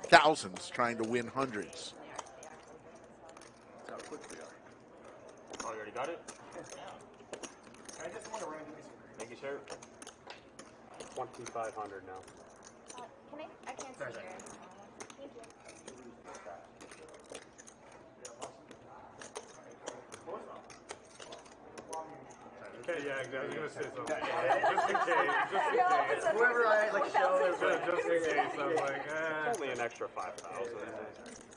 thousands trying to win hundreds. That's how quick we are. Oh, you already got it? I just want to randomly. Thank you, sir. 2,500 now. I can't see your. Thank you. Okay, yeah, I was gonna say something. Just in case. Whoever I like show, Just in case. I was like, It's only an extra 5,000.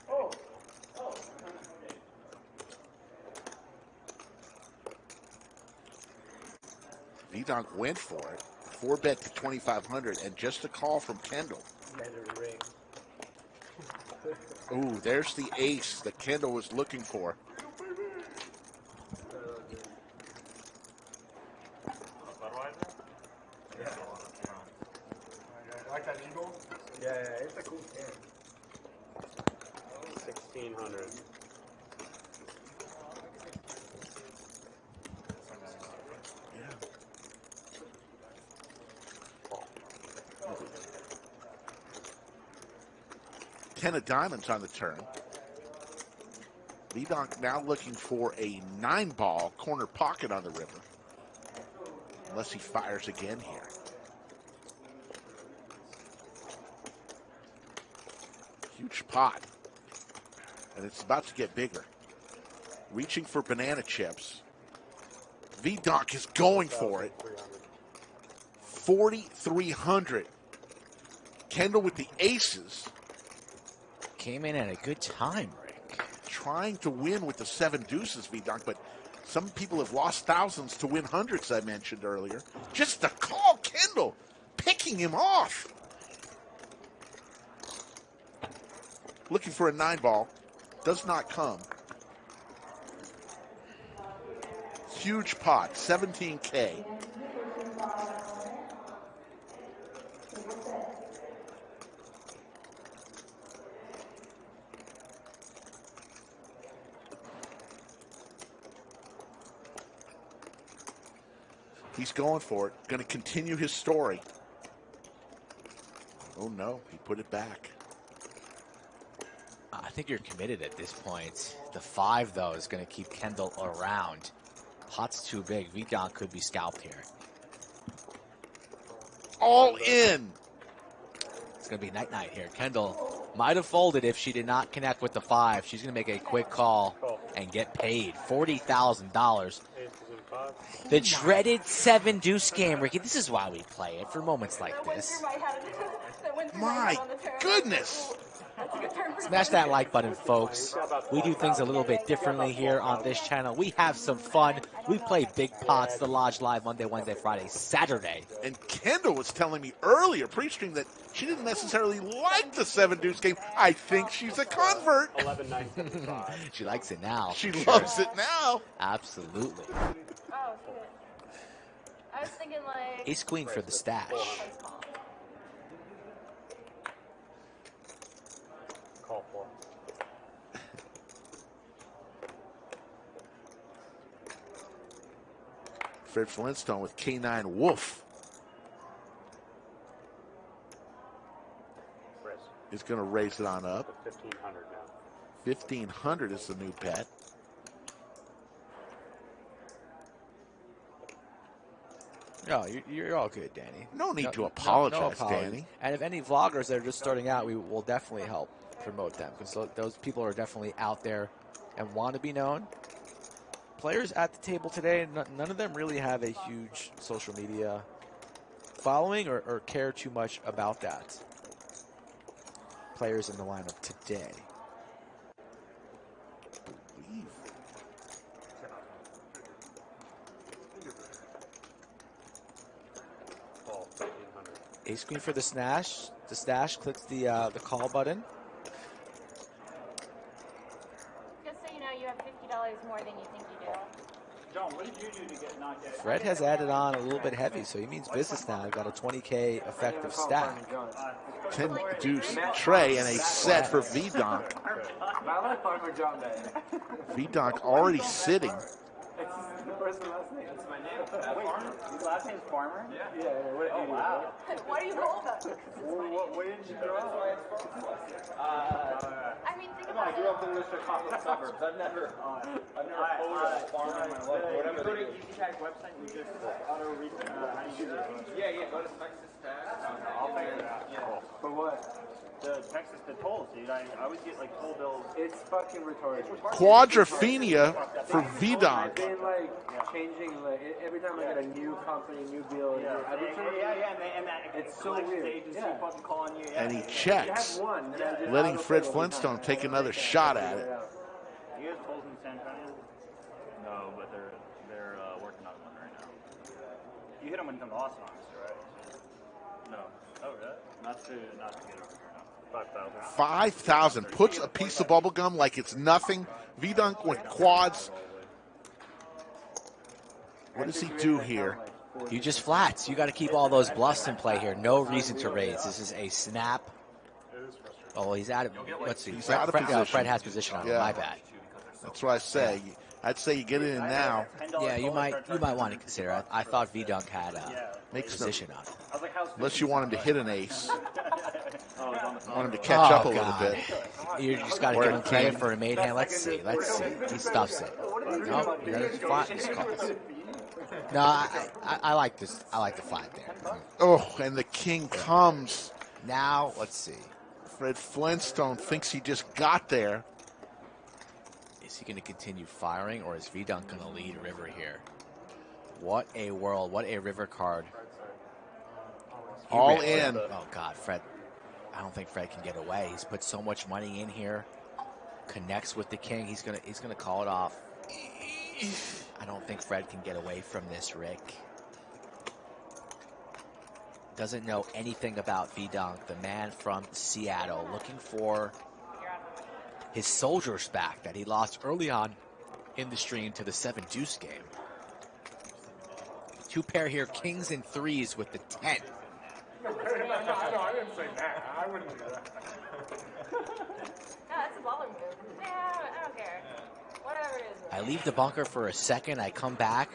Oh. Vidonk went for it. 4-bet to 2,500, and just a call from Kendall. Ooh, there's the ace that Kendall was looking for. Yeah. I like that eagle. Yeah, it's a cool skin. 1,600. Ten of diamonds on the turn. Vidonk now looking for a 9-ball corner pocket on the river. Unless he fires again here. Huge pot. And it's about to get bigger. Reaching for banana chips. Vidonk is going for it. 4,300. Kendall with the aces. Came in at a good time, Rick. Trying to win with the 7 deuces, Vidonk, but some people have lost thousands to win hundreds, I mentioned earlier. Just a call, Kendall, picking him off. Looking for a 9-ball. Does not come. Huge pot, 17K. He's going for it. Going to continue his story. Oh, no. He put it back. I think you're committed at this point. The 5, though, is going to keep Kendall around. Pot's too big. Vidonk could be scalped here. All in. It's going to be night-night here. Kendall might have folded if she did not connect with the 5. She's going to make a quick call and get paid. $40,000. The dreaded 7 deuce game, Ricky. This is why we play it, for moments like this. My goodness. Smash that like button, folks. We do things a little bit differently here on this channel. We have some fun. We play big pots, the Lodge Live Monday, Wednesday, Friday, Saturday. And Kendall was telling me earlier, pre-stream, that she didn't necessarily like the 7 deuce game. I think she's a convert. 11,975. She likes it now. She loves it now. Absolutely. Oh, shit. I was thinking like. Ace Queen for the stash. Call 4. Fred Flintstone with K9 Wolf. Is going to raise it on up. 1,500 now. 1,500 is the new bet. No, you're all good, Danny. No need to apologize, apology. Danny. And if any vloggers that are just starting out, we will definitely help promote them because those people are definitely out there and want to be known. Players at the table today, none of them really have a huge social media following or care too much about that. Players in the lineup today. Ace Queen for the stash. The stash clicks the call button. Just so you know, you have $50 more than you think you do. John, what did you do to get knocked out? Fred has added on a little bit heavy, so he means business now. I've got a 20K effective stack. 10 deuce tray and a set for Vidonk. Vidonk already sitting. What's the last name? That's my name. Wait, last name's Farmer? Yeah. Oh, wow. Why do you roll that? What did you draw? grew up in Worcester Coffee suburbs. I've never owned a farm in my life. Whatever. You go to Easy Tag's website, you just auto read how you do this. Yeah, go to Texas Tag. I'll figure it out. Yeah. For what? The tolls, dude. I always get like toll bills. It's fucking retarded. Quadrophenia for I've VDonk. been changing every time I get a new company, new bill. Yeah, and that it's so weird. Agency fucking calling you. And he checks, letting Fred Flintstone take another shot at it. You guys tolls in San Antonio? No, but they're working on one right now. You hit them when you come to Austin, obviously, right? No. Oh, really? Not to get over here. 5,000. 5,000. Puts a piece of bubble gum like it's nothing. VDonk went quads. What does he do here? You just flats. You got to keep all those bluffs in play here. No reason to raise. This is a snap. Oh, he's out of. Let's see. He's out of position. Fred has position on him. My bad. That's what I say. I'd say you get it in now. Yeah, you might want to consider it. I thought VDonk had position on it. Unless you want him to hit an ace. Want him to catch up a little bit. You just got to give him credit for a made hand. Let's see. He stuffs it. Nope, he doesn't flat his calls. No, I like this. I like the flat there. Oh, and the king comes. Now, let's see. Fred Flintstone thinks he just got there. Is he going to continue firing, or is VDonk going to lead river here? What a world. What a river card. All in. Oh, God, Fred. I don't think Fred can get away. He's put so much money in here. Connects with the king. He's gonna call it off. I don't think Fred can get away from this, Rick. Doesn't know anything about VDonk, the man from Seattle, looking for his soldiers back that he lost early on in the stream to the 7-deuce game. Two pair here, kings and threes with the 10. No, I didn't say that. I wouldn't do that. No, that's a baller move. Yeah, I don't care. Whatever it is. I leave the bunker for a second, I come back,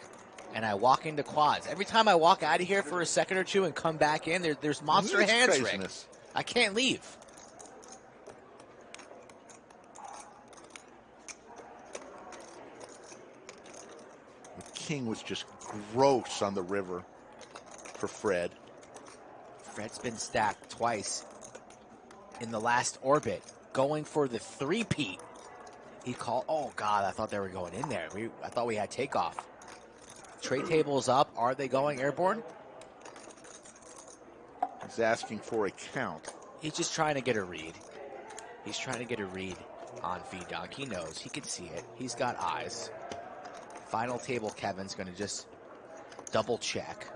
and I walk into quads. Every time I walk out of here for a second or two and come back in, there's monster hands, Rick. I can't leave. The king was just gross on the river for Fred. Fred's been stacked twice in the last orbit, going for the three-peat. He called, oh God, I thought they were going in there. I thought we had takeoff. Tray tables up, are they going airborne? He's asking for a count. He's just trying to get a read. He's trying to get a read on VDonk. He knows, he can see it. He's got eyes. Final table, Kevin's gonna just double check.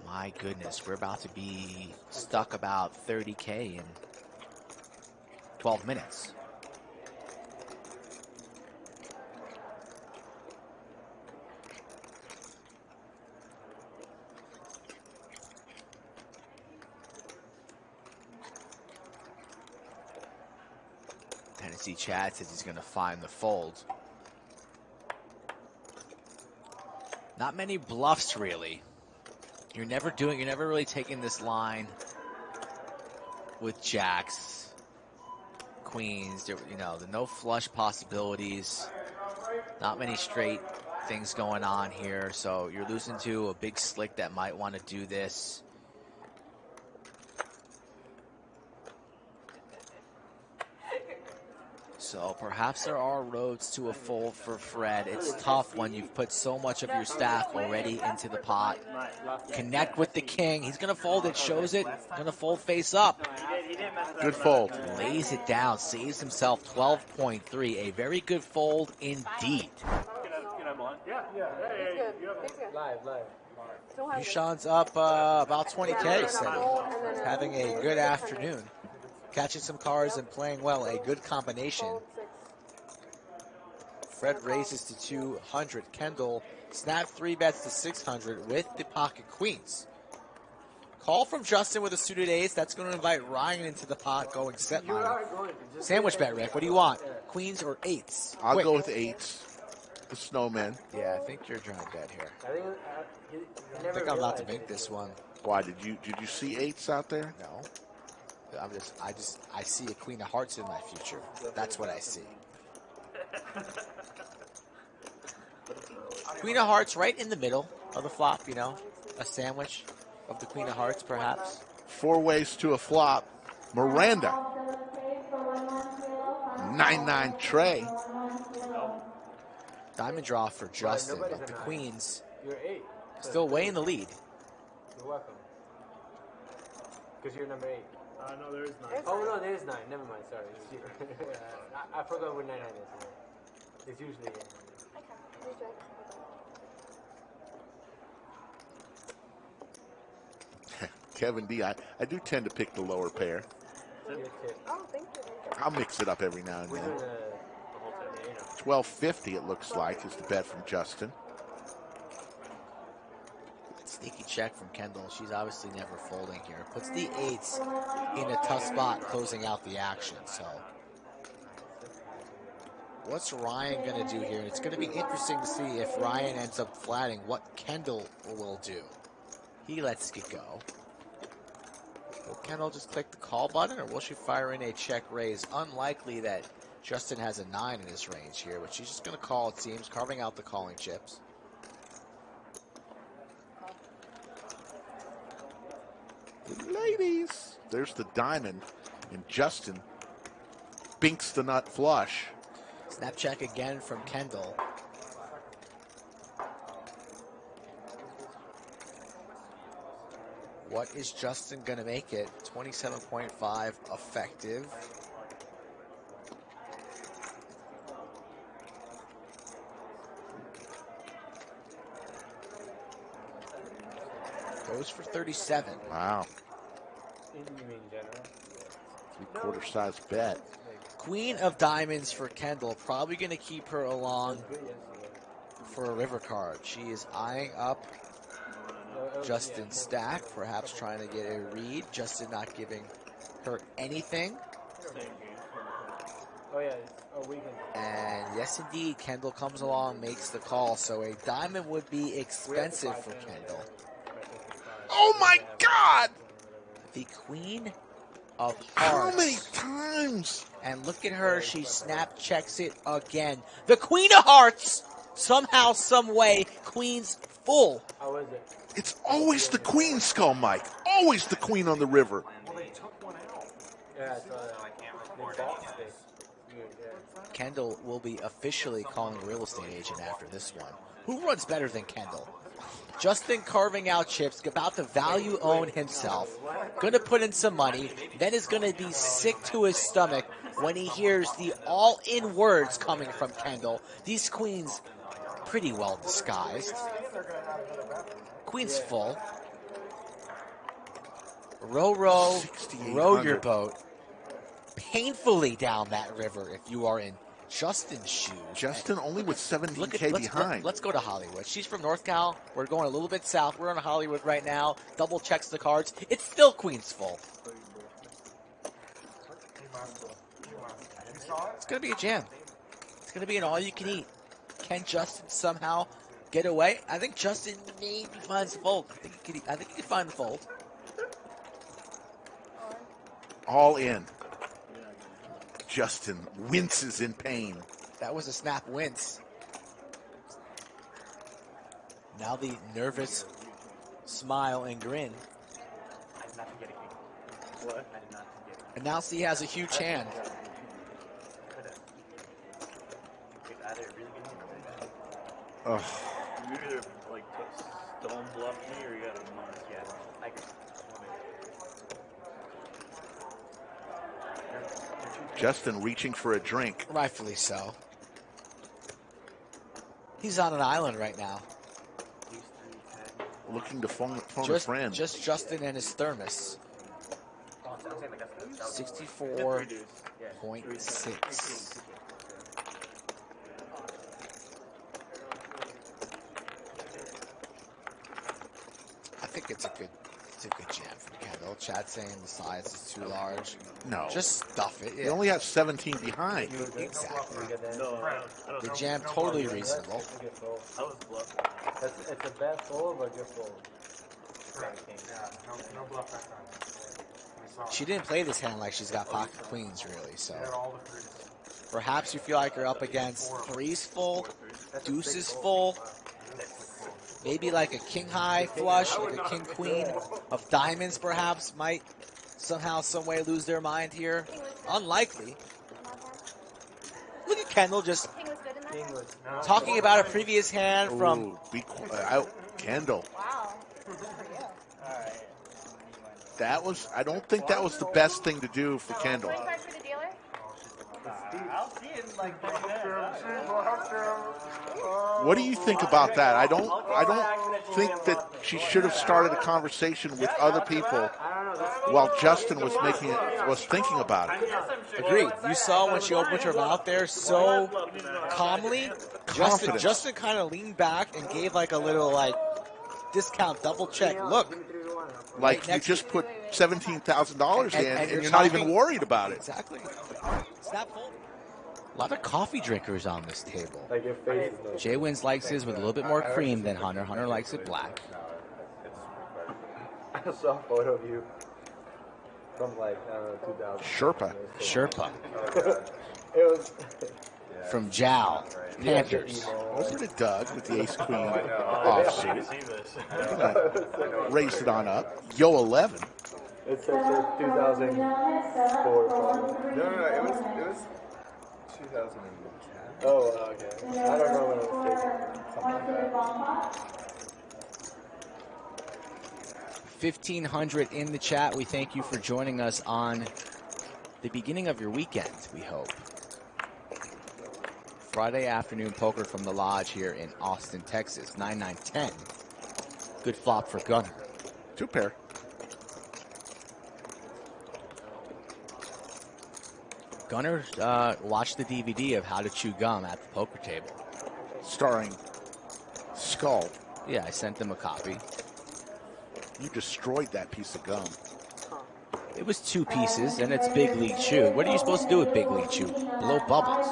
My goodness, we're about to be stuck about 30K in 12 minutes. Tennessee Chad says he's going to find the fold. Not many bluffs, really. You're never really taking this line with jacks, queens, the no flush possibilities, not many straight things going on here. So you're losing to a big slick that might want to do this. So perhaps there are roads to a fold for Fred. It's tough when you've put so much of your stack already into the pot. Connect with the king. He's going to fold it, shows it. Going to fold face up. Good fold. Lays it down, saves himself 12.3. A very good fold indeed. Ushan's up about 20K, so having a good afternoon. Catching some cards and playing well, a good combination. Fred raises to 200. Kendall snapped 3 bets to 600 with the pocket queens. Call from Justin with a suited ace. That's going to invite Ryan into the pot going set money. Sandwich bet, Rick. What do you want? Queens or eights? I'll go with eights. The snowman. Yeah, I think you're trying to bet here. I think I'm about to make this one. Why did you see eights out there? No. I see a queen of hearts in my future. That's what I see. Queen of hearts right in the middle of the flop, you know, a sandwich of the queen of hearts, perhaps. 4 ways to a flop. Miranda. 9-9 Trey. Diamond draw for Justin, but the queens You're 8. still way in the lead. You're welcome. Because you're number 8. No, there is 9. Oh, no, there is 9. Never mind, sorry. I forgot what 9-9 is. It's usually 8. Kevin D, I do tend to pick the lower pair. Oh, thank you. I'll mix it up every now and We're then. doing 1250 it looks like is the bet from Justin. Sneaky check from Kendall. She's obviously never folding here. Puts the 8s in a tough spot closing out the action. So what's Ryan going to do here? It's going to be interesting to see if Ryan ends up flatting what Kendall will do. He lets it go. Will Kendall just click the call button, or will she fire in a check raise? Unlikely that Justin has a 9 in his range here, but she's just going to call, it seems, carving out the calling chips. Ladies, there's the diamond, and Justin binks the nut flush. Snap check again from Kendall. What is Justin going to make it? 27.5 effective. Goes for 37. Wow. You mean general? 3/4 size bet. Queen of diamonds for Kendall. Probably going to keep her along for a river card. She is eyeing up Justin's stack, perhaps trying to get a read. Justin not giving her anything. Oh, yeah. Oh, we can. And yes, indeed, Kendall comes along, makes the call. So a diamond would be expensive for Kendall. Oh my God! The queen of How hearts. many times? And look at her, she snap checks it again. The queen of hearts, somehow, some way, queen's full. How is it? It's always the queen skull, Mike. Always the queen on the river. Yeah, it's I can't record it. Kendall will be officially calling a real estate agent after this one. Who runs better than Kendall? Justin carving out chips, about to value own himself. Going to put in some money, then is going to be sick to his stomach when he hears the all-in words coming from Kendall. These queens pretty well disguised. Queen's full. Row, row, row your boat painfully down that river if you are in Justin's shoes. Justin only with 17K behind. Let's go to Hollywood. She's from North Cal. We're going a little bit south. We're in Hollywood right now. Double checks the cards. It's still Queen's full. It's going to be a jam. It's going to be an all-you-can-eat. Can Justin somehow get away? I think Justin maybe finds the fold. I think he can find the fold. All in. Justin winces in pain. That was a snap wince. Now the nervous smile and grin. I did not get a what? I did not get it. And now see he has a huge hand. Ugh. You either like stone bluff me or you got a month. Yeah, I can. Justin reaching for a drink. Rightfully so. He's on an island right now. Looking to phone a friend. Just Justin and his thermos. 64.6. I think it's a good jam from Kendall. Chad saying the size is too large. No. Just stuff it. He only has 17 behind. Exactly. The jam totally reasonable. I was bluffing. It's a bad fold or good fold? Yeah, no bluff back on. She didn't play this hand like she's got pocket queens, really. So They're all the threes. perhaps you feel like you're up against threes full, deuces full, maybe like a king high flush, like a king queen of diamonds perhaps might somehow, some way lose their mind here. Unlikely. Look at Kendall just King was good in that. King hand? was talking about a previous hand from Ooh, be quiet. Kendall. Wow. Good for you. That was, I don't think that was the best thing to do for Kendall. Playing card for the dealer? I'll see it in like 30 minutes. What do you think about that? I don't think that she should have started a conversation with other people while Justin was thinking about it. Agreed. You saw when she opened her mouth there so calmly. Confidence. Justin kind of leaned back and gave like a little like discount double check look. Like you next- just put $17,000 in and and you're you're not even talking- worried about it. Exactly. Snap full. A lot of coffee drinkers on this table. like your face is like. Jay Wins likes his with a little bit more cream than Hunter. Hunter likes it black. I saw a photo of you from like 2000. Sherpa. Sherpa It was. from Jow Panthers. Over to Doug with the ace queen offsuit. See this. Raised it on up. Yo 11. It says 2004. No, it was 2010. Oh, okay. I don't know when it was taken. 1,500 in the chat. We thank you for joining us on the beginning of your weekend, we hope. Friday afternoon poker from the Lodge here in Austin, Texas. 9-9-10. Good flop for Gunner. Two pair. Gunner watched the DVD of How to Chew Gum at the poker table. Starring Skull. Yeah, I sent them a copy. You destroyed that piece of gum. It was 2 pieces, and it's Big League Chew. What are you supposed to do with Big League Chew? Blow bubbles.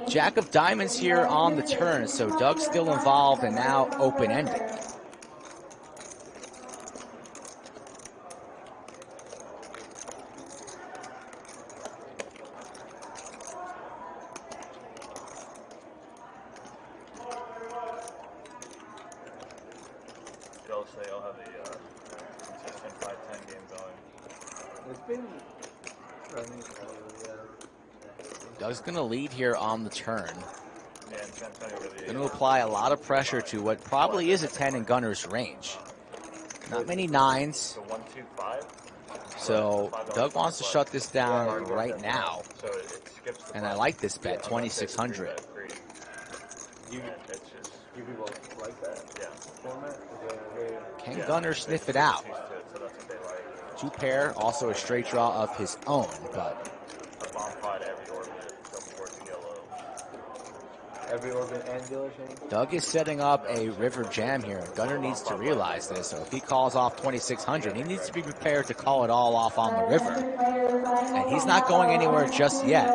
Jack of Diamonds here on the turn, so Doug's still involved and now open-ended. They'll say I'll have a consistent 5-10 game going. It's been running for, yeah. Doug's going to lead here on the turn. Yeah, and San Antonio really Going to apply a lot of pressure to what probably is a 10 in Gunner's range. Not many 9s, the 1-2-5. so Doug wants to shut this down right now. So it skips the And I like this bet, 2,600. You people like that Yeah. format? Can Gunner sniff it out? So that's what they like. 2 pair, also a straight draw of his own, but A bomb pot every orbit, double work yellow. Every orbit and dealer chain? Doug is setting up a river jam here. Gunner needs to realize this. So if he calls off 2,600, he needs to be prepared to call it all off on the river. And he's not going anywhere just yet.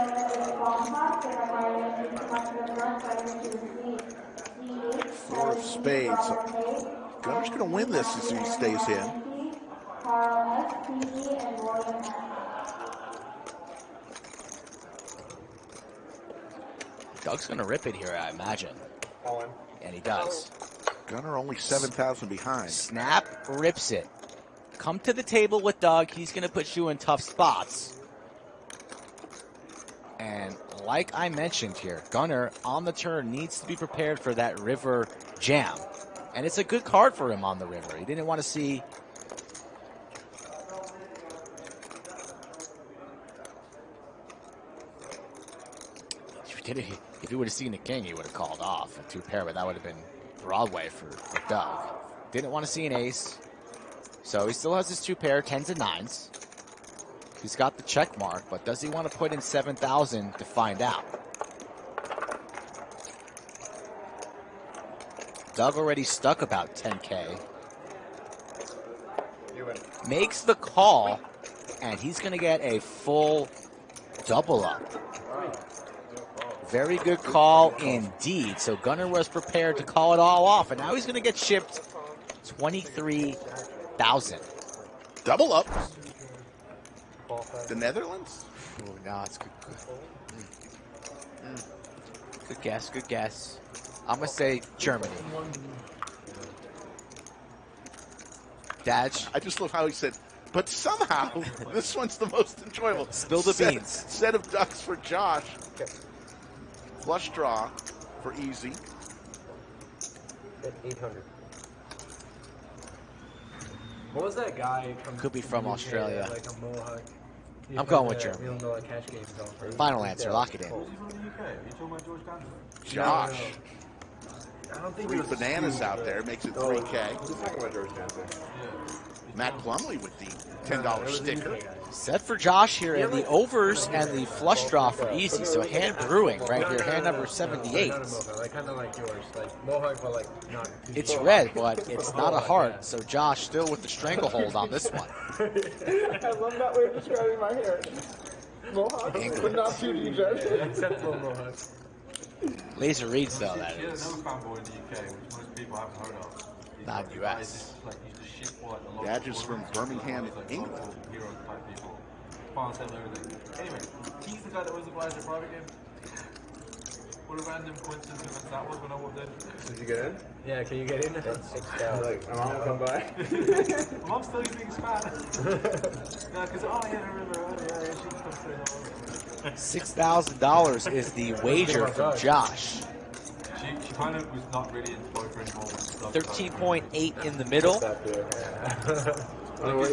4 of spades. Gunner's going to win this as he stays in. Doug's going to rip it here, I imagine. All in. And he does. Gunner only 7,000 behind. Snap rips it. Come to the table with Doug. He's going to put you in tough spots. And like I mentioned here, Gunner on the turn needs to be prepared for that river jam. And it's a good card for him on the river. He didn't want to see... If he would have seen the king, he would have called off a 2 pair, but that would have been Broadway for Doug. Didn't want to see an ace. So he still has his 2 pair, 10s and 9s. He's got the check mark, but does he want to put in 7,000 to find out? Doug already stuck about 10K. Makes the call, and he's going to get a full double up. Very good call indeed. So Gunner was prepared to call it all off, and now he's going to get shipped 23,000. Double up. qualified? The Netherlands? Oh, no, it's good. Good guess. Good guess. I'm gonna say Germany. Dadge. I just love how he said, but somehow this one's the most enjoyable. Spill the beans. Set of ducks for Josh. Flush draw for easy. At 800. What was that guy from? Could be from UK, Australia. like a mohawk. I'm going with Germany. We don't know what cash games are. Final answer. Lock it in. Josh. I don't think Three bananas out there makes it 3K. Who's talking about George Johnson? Matt Plumley with the $10 sticker. Set for Josh here in the overs and the flush draw for easy. So hand brewing right here, hand number 78. Not a mohawk, like kind of like yours, like mohawk, but like not. It's red, but it's not a heart. So Josh still with the stranglehold on this one. I love that way of describing my hair. Mohawk, but not too deep. Acceptable mohawk. Laser reads though, that is. Another fanboy in the UK, which most people haven't heard of. Not US. Dadge is from Birmingham, England. Hero type people. Fans and everything. Anyway, he's the guy that was the Glacier private game. What a random coincidence that was when I walked in. Did you get in? Yeah, can you get in? That's 6,000. Like, my mom come by. Mom's still being spat. No, because, oh yeah, I remember. Oh, yeah, she can come say hello. $6,000 is the wager from Josh. She kind of was not really into poker anymore. 13.8 in the middle. I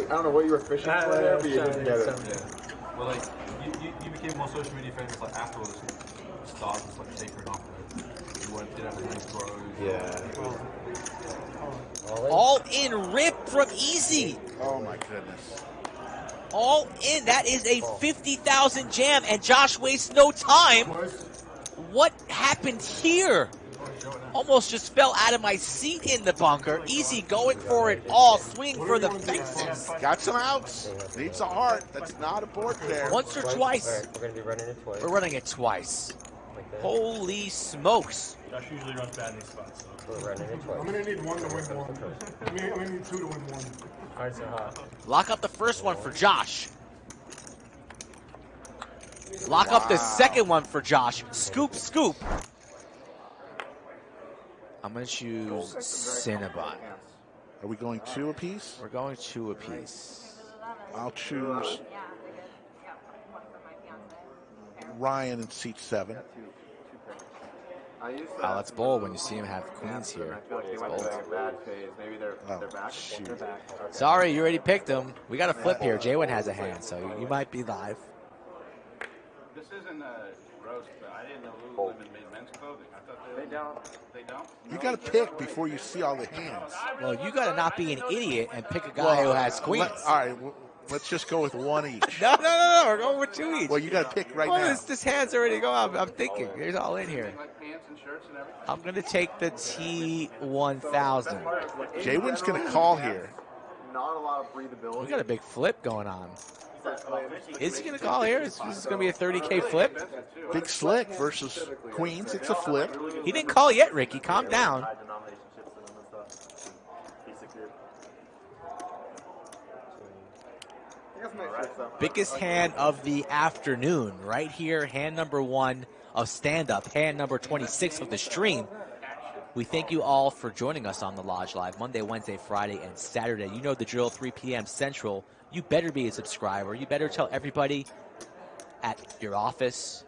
don't know what you were fishing for there, but you didn't get it. Yeah. Well, like, you became more social media famous like afterwards. Stars was like tapering off. You did have a nice grow. Yeah. All in rip from easy. Oh my goodness. All in. That is a 50,000 jam, and Josh wastes no time. What happened here? Almost just fell out of my seat in the bunker. Easy going for it all. Swing for the fences. Got some outs. Needs a heart. That's not a board pair. Once or twice. Alright, we're going to be running it twice. We're running it twice. Like that. Holy smokes. Josh usually runs bad in these spots. So. We're running it twice. I'm gonna need one to win one. I'm gonna need two to win one. Alright, so hot. Lock up the first one for Josh. Lock up the second one for Josh. Scoop, scoop. I'm going to choose Cinnabon. Are we going two apiece? We're going two apiece. I'll choose Yeah, they're good. Yeah, one for my fiance. Ryan in seat 7. Wow, that's bold when you see him have queens here. It's bold. Oh, shoot. Sorry, you already picked them. We got a flip here. Jaywin has a hand, so you might be live. This isn't a roast, but I didn't know Lululemon made men's clothing. I thought they don't. They don't? You got to pick before you see all the hands. Well, you got to not be an idiot and pick a guy who has queens. All right, let's just go with one each. No. We're going with two each. Well, you got to pick right Oh, now. this hand's already going. I'm thinking. There's all in here. Like pants and shirts and everything? I'm going to take the T1000. Jaywin's going to call here. Not a lot of breathability. We got a big flip going on. Is he going to call here? This is going to be a 30K flip? Big slick versus queens. It's a flip. He didn't call yet, Ricky. Calm down. Biggest hand of the afternoon. Right here, hand number 1 of stand-up. Hand number 26 of the stream. We thank you all for joining us on the Lodge Live Monday, Wednesday, Friday, and Saturday. You know the drill, 3 p.m. Central. You better be a subscriber. You better tell everybody at your office,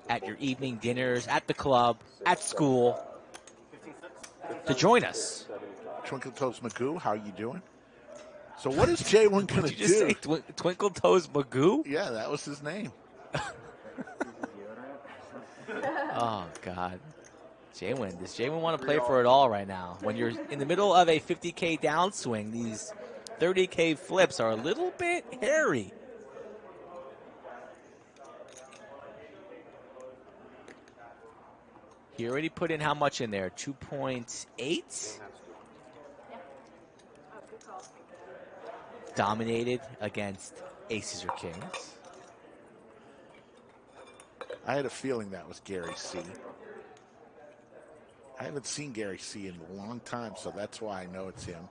at your evening dinners, at the club, at school, to join us. Twinkle Toes Magoo, how are you doing? So what is J1 going to do? Did you just say Twinkle Toes Magoo? Yeah, that was his name. Oh, God. Jaywin, does Jaywin want to play for it all right now? When you're in the middle of a 50K downswing, these 30K flips are a little bit hairy. He already put in how much in there? 2.8? Dominated against aces or kings. I had a feeling that was Gary C. I haven't seen Gary C in a long time, so that's why I know it's him.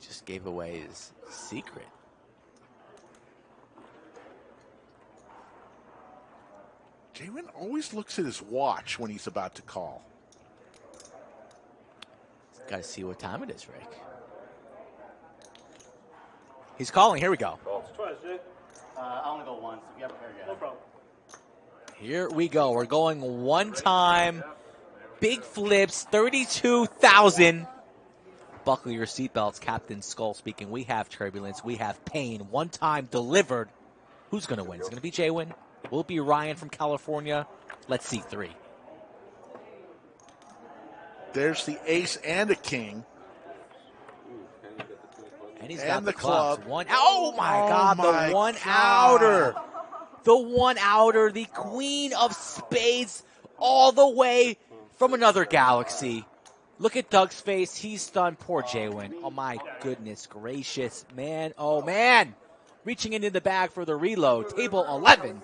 Just gave away his secret. Jwin always looks at his watch when he's about to call. Got to see what time it is, Rick. He's calling. Here we go. Twice, Jay. I only go once. If you have a hair guy. No problem. Here we go. We're going one time. Big flips, 32,000. Buckle your seatbelts, Captain Skull speaking. We have turbulence. We have pain. One time delivered. Who's going to win? Is it going to be Jwin? Will it be Ryan from California? Let's see 3. There's the ace and a king. And he's got And the the clubs. club. One. Oh, my Oh, God. my The one God. outer. The one outer. The queen of spades all the way from another galaxy. Look at Doug's face. He's stunned. Poor Jwin. Oh, my goodness gracious. Man, oh, man. Reaching into the bag for the reload. Table 11.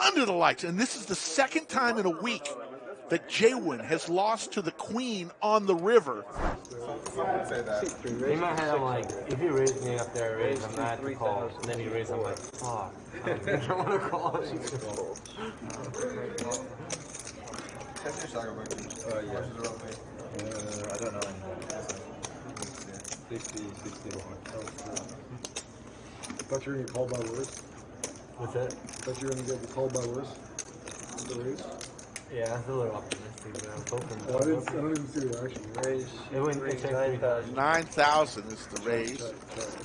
Under the lights. And this is the second time in a week that Jwin has lost to the queen on the river. In my head, I'm like, if you raise me up there, raise, I'm not to call. And then you raise, I'm like, fuck. I don't want to call it. I don't know. 60, 61. Thought you were going to get called by worse. What's that? Thought you were going to get called by worse. The raise. Yeah, that's a little optimistic, but I'm hoping. I don't even see the reaction. It went 9,000. 9,000 is the raise.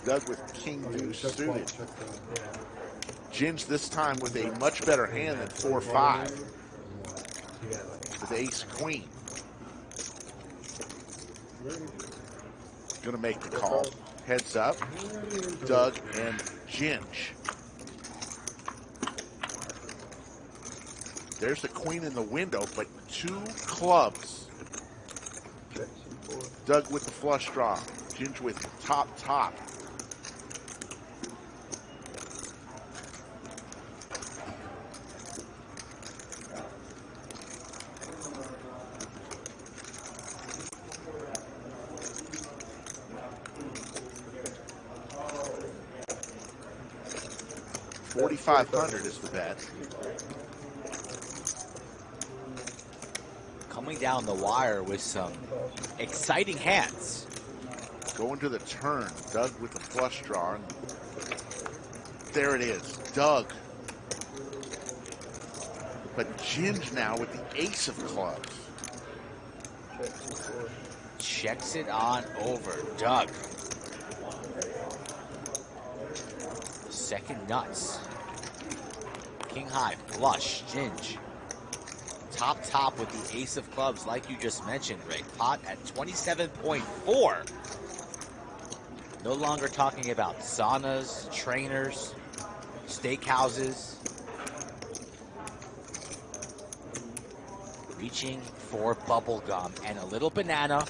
Doug with king deuce Check suited. check Ginge this time with a much better hand than 4-5. With ace queen. Gonna make the call. Heads up. Doug and Ginge. There's the queen in the window, but 2 clubs. Doug with the flush draw. Ginge with top. $4,500 is the bet. Coming down the wire with some exciting hands. Going to the turn. Doug with the flush draw. And there it is. Doug. But Ginge now with the ace of clubs. Checks it on over. Doug. Second nuts. King high, flush, Ginge. Top with the ace of clubs, like you just mentioned, Rick. Pot at 27.4. No longer talking about saunas, trainers, steakhouses. Reaching for bubble gum and a little banana.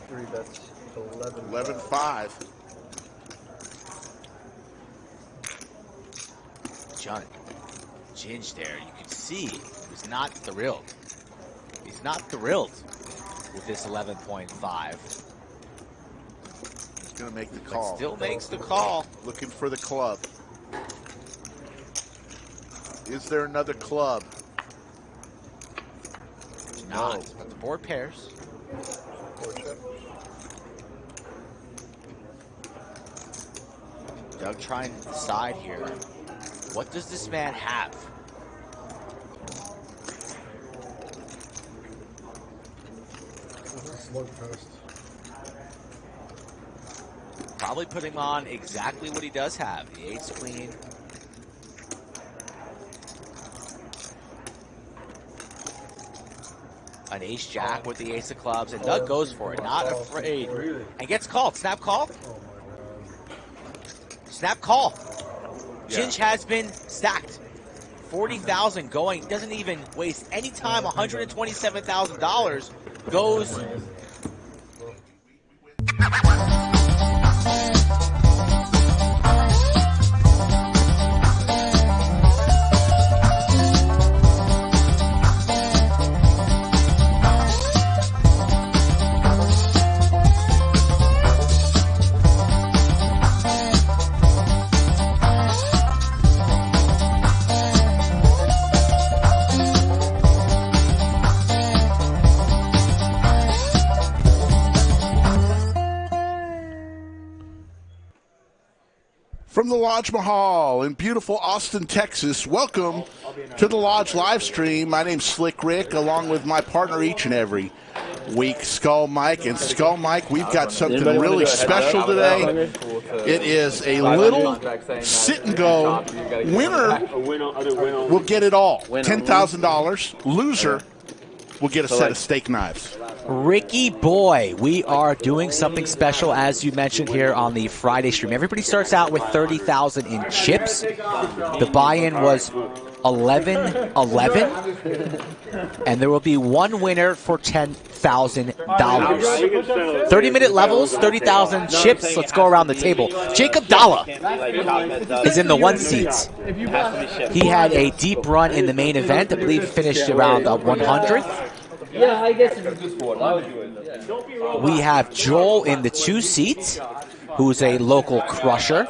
3 bets. 11-5. John, Ginge there, you can see he was not thrilled. He's not thrilled with this 11.5. He's going to make the call. But still makes the call. Looking for the club. Is there another club? Not, but the board pairs. Doug trying to decide here. What does this man have? Slugfest. Probably putting on exactly what he does have. The ace queen. An ace jack with the ace of clubs. And Doug goes for it. Not afraid. And gets called. Snap call. Snap call. Ginge has been stacked. 40,000 going. Doesn't even waste any time. $127,000 goes. from the Lodge Mahal in beautiful Austin, Texas. Welcome to the Lodge live stream. My name's Slick Rick, along with my partner each and every week, Skull Mike. And Skull Mike, we've got something really special today. It is a little sit and go. Winner will get it all, $10,000. Loser will get a set of steak knives. Ricky boy, we are doing something special, as you mentioned here on the Friday stream. Everybody starts out with 30,000 in chips. The buy-in was 11, and there will be one winner for $10,000. 30-minute levels, 30,000 chips. Let's go around the table. Jacob Dalla is in the 1 seats. He had a deep run in the main event. I believe finished around 100th. Yeah, I guess it's just sport. I would do it. We have Joel in the 2 seats, who's a local crusher.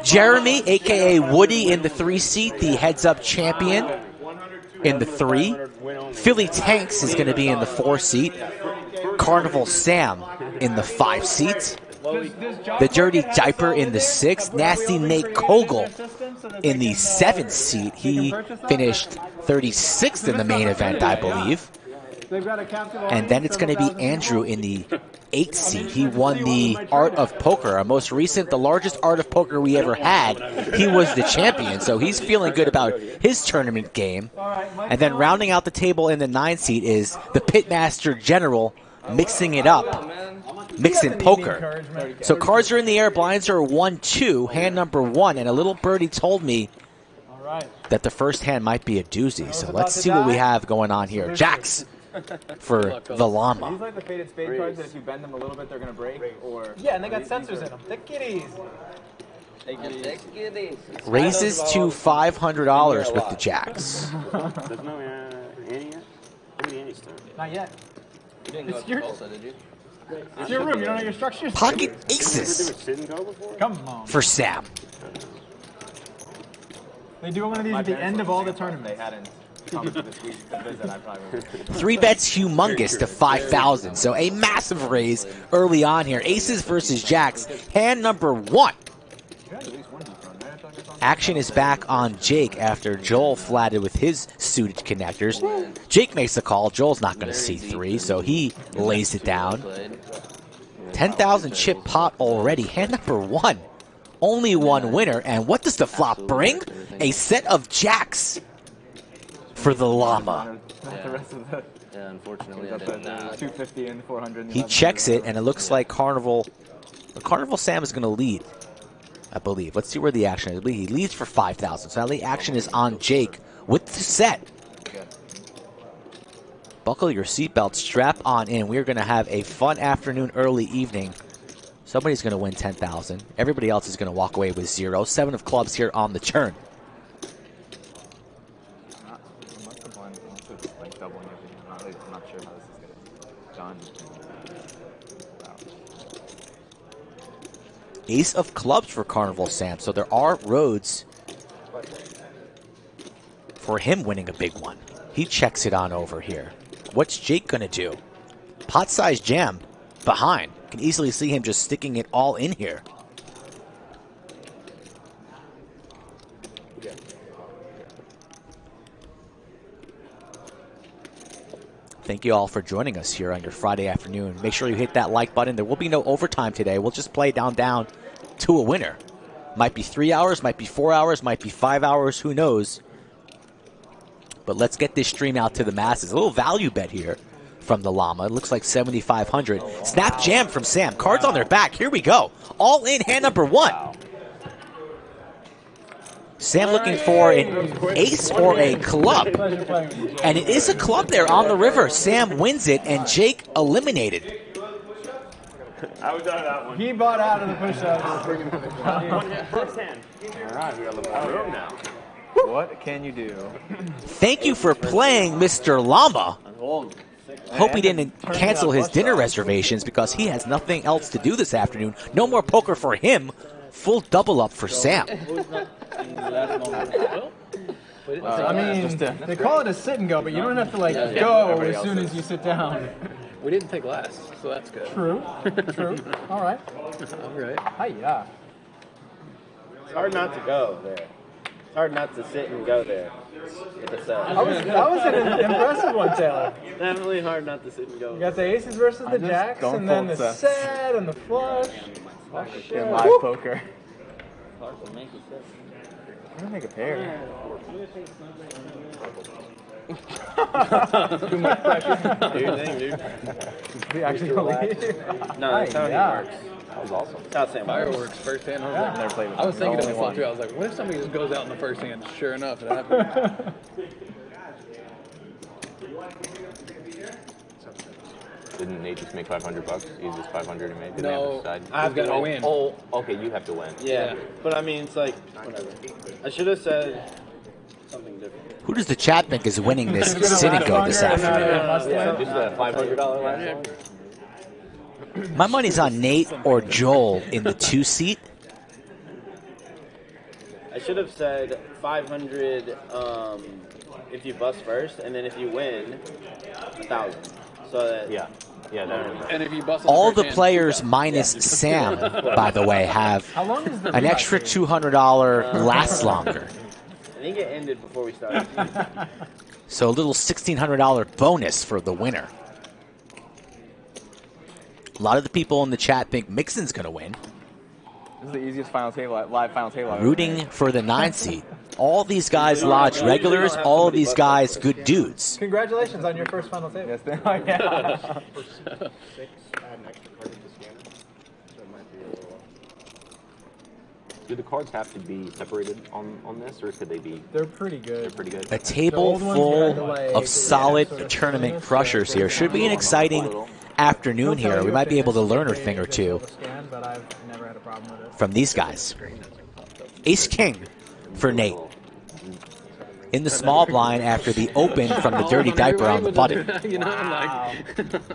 Jeremy, a.k.a. Woody, in the 3 seat, the heads-up champion in the 3. Philly Tanks is going to be in the 4 seat. Carnival Sam in the 5 seat. The Dirty Diaper in the 6th. Nasty Nate Kogel in the 7th seat. He finished 36th in the main event, I believe. And then it's going to be Andrew in the 8th seat. He won the Art of Poker, our most recent, the largest Art of Poker we ever had. He was the champion, so he's feeling good about his tournament game. And then rounding out the table in the 9th seat is the Pitmaster General, mixing it up, mixing poker. So cards are in the air, blinds are 1-2, hand number 1, and a little birdie told me that the first hand might be a doozy. So let's see what we have going on here. Jacks for the llama. These like the faded spade cards that if you bend them a little bit, they're going to break? Or yeah, and they got sensors in them. The kitties. Raises to $500 with the jacks. There's no Annie yet? Maybe Annie's turn. Not yet. It's your room. You don't know your structures? Pocket aces Come on. for Sam. They do one of these at the end of all the tournaments. They hadn't come to this week to visit. I probably would. 3 bets humongous to 5,000. So a massive raise early on here. Aces versus jacks. Hand number 1. Action is back on Jake after Joel flatted with his suited connectors. Jake makes a call. Joel's not going to see 3, so he lays it down. 10,000 chip pot already. Hand number 1. Only one winner. And what does the flop bring? A set of jacks for the llama. Yeah, unfortunately, I didn't. 250 and 400. He checks it, and it looks like Carnival Sam is going to lead, I believe. Let's see where the action is. He leads for 5,000. So now the action is on Jake with the set. Buckle your seatbelt, strap on in. We're going to have a fun afternoon, early evening. Somebody's going to win 10,000. Everybody else is going to walk away with 0. 7 of clubs here on the turn. I'm not sure how this is going to be done. Ace of clubs for Carnival Sam. So there are roads for him winning a big one. He checks it on over here. What's Jake going to do? Pot-sized jam behind. Can easily see him just sticking it all in here. Thank you all for joining us here on your Friday afternoon. Make sure you hit that like button. There will be no overtime today. We'll just play down to a winner. Might be 3 hours, might be 4 hours, might be 5 hours, who knows. But let's get this stream out to the masses. A little value bet here from the llama. It looks like 7,500. Snap jam from Sam. Cards on their back. Here we go. All in hand number 1. Sam looking for an ace or a club. And it is a club there on the river. Sam wins it, and Jake eliminated. I was out of that one. He bought out of the push-up. First hand. All right, we got a little more room now. What can you do? Thank you for playing, Mr. Llama. Hope he didn't cancel his dinner reservations because he has nothing else to do this afternoon. No more poker for him. Full double up for Sam. I mean, they call it a sit and go, but you don't have to go as soon as you sit down. We didn't take last, so that's good. True. All right. All right. Hi-ya. It's hard not to go there. It's hard not to sit and go there. With the set. That was an impressive one, Taylor. Definitely hard not to sit and go. You got the aces versus the jacks, and then the set and the flush. Oh, shit. In live poker. Hard to make a set. I'm gonna make a pair. Too much pressure. Do your thing, dude. We actually leave. No, that's how he works. That was awesome. That's how Sam Fireworks works. first hand. Never played with I was them. thinking of Only it one. too. I was like, what if somebody just goes out in the first hand? Sure enough, it happened. Didn't Nate just make $500? Easiest 500 he made. Didn't No, have to decide. I have He's to gotta win. win. Oh, okay, you have to win. Yeah, but I mean, it's like, whatever. I should have said something different. Who does the chat think is winning this Cinigo this afternoon? Yeah, this is a $500 last one. My money's on Nate or Joel in the 2-seat. I should have said 500 if you bust first, and then if you win, 1,000. So that Yeah, that And if you bust on All first the hand- players minus Sam, by the way, have How long is the an extra $200 last longer. I think it ended before we started. So a little $1,600 bonus for the winner. A lot of the people in the chat think Mixon's going to win. This is the easiest final table, live final table. I've ever Rooting made. for the 9-seat. All these guys Lodge regulars, all of these guys good dudes. Congratulations on your first final table. Yes, they are. Yeah. Do the cards have to be separated on this, or could they be? They're pretty good. They're pretty good. A table full of solid tournament crushers here. Should be an exciting afternoon here. We might be able to learn a thing or two But I've never had a problem with it. from these guys. Ace-King for Nate. In the small blind after the open from the dirty diaper on the button. You know, like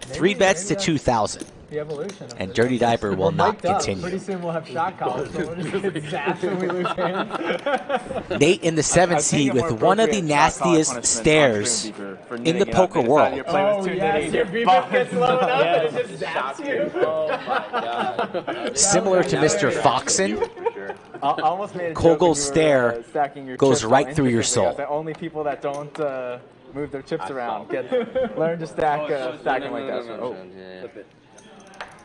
3 bets to 2,000. The evolution. Of And this. Dirty Diaper will We're not mic'd up. continue. Pretty soon we'll have shot collars, so we'll just get zapped when we lose hands. Nate in the 7th seat with one of the nastiest stares in the poker world. Oh, yes, your BBF gets low enough and it just zaps you. Oh my god. Similar to Mr. Foxon, I almost made a joke Kogel's when you were, stare stacking your goes chips right on through your interesting. I soul. was like, only people that don't move their chips around learn to stack stacking like that. Oh, Flip it.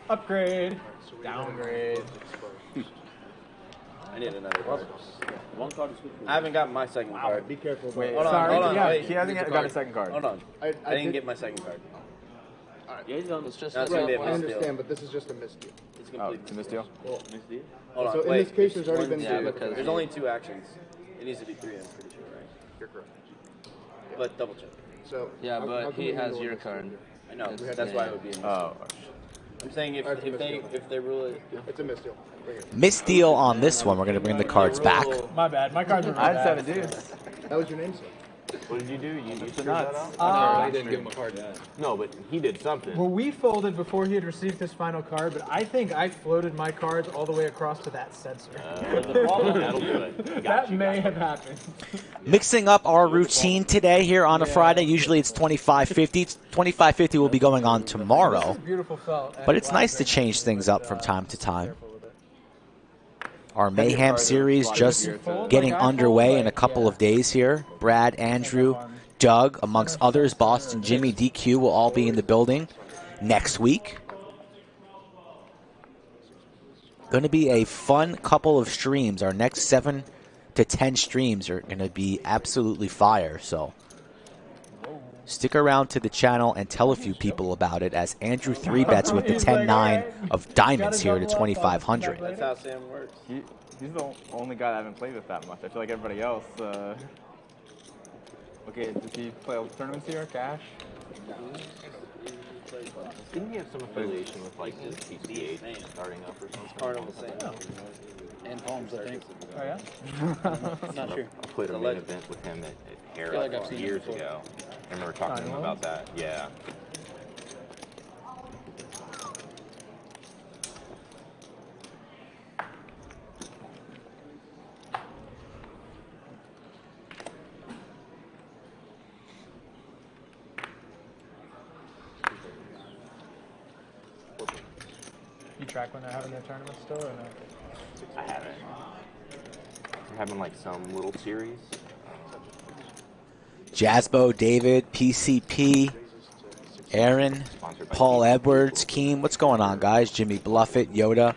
Upgrade. Downgrade. I need another card. I haven't got my second card. Be careful. wait, Hold on, sorry, hold on, yeah, wait. he hasn't Here's the got a card. second card. Hold on. I didn't get my second card. yeah, he's on. It's just That's gonna be a I misdeal. understand, but this is just a misdeal. It's Oh, complete. it's a misdeal. Hold on, So in wait. this case, there's already been Yeah, two. because there's only 2 actions. It needs to be 3, I'm pretty sure, right? You're correct. But double check. So Yeah, how but come he we has handle your this? card. I know. It's- That's why it would be a misdeal. Oh, I'm saying if they rule it. It's a misdeal. Bring it. Misdeal on this one. We're going to bring the cards back. My bad. My cards are really I had bad. 7 dudes. That was your name, sir. What did you do? You figured nuts. that out? No, he didn't give him a card. No, but he did something. Well, we folded before he had received his final card, but I think I floated my cards all the way across to that sensor. That'll do it. That may have happened. Mixing up our routine today here on a Friday. Usually it's 25.50. 25.50 will be going on tomorrow. Beautiful felt. But it's nice to change things up from time to time. Our Mayhem series just getting underway in a couple of days here. Brad, Andrew, Doug, amongst others, Boston, Jimmy, DQ will all be in the building next week. Going to be a fun couple of streams. Our next 7 to 10 streams are going to be absolutely fire. So stick around to the channel and tell a few people about it as Andrew 3-bets with the 10-9 of diamonds here to 2,500. That's how Sam works. He's the only guy I haven't played with that much. I feel like everybody else. Okay, does he play tournaments here? Cash? Didn't he have some affiliation with like the PCA starting up or something? Carnival Sam. And Palms, I think. Oh, yeah? Not sure. I played a main event with him at feel Hera like I've seen it years before. ago. I remember talking to him about that. Yeah. You track when they're having their tournament still or no? I haven't. We're having like some little series. Jasbo, David, PCP, Aaron, Paul Edwards, Keem. What's going on, guys? Jimmy Bluffett, Yoda.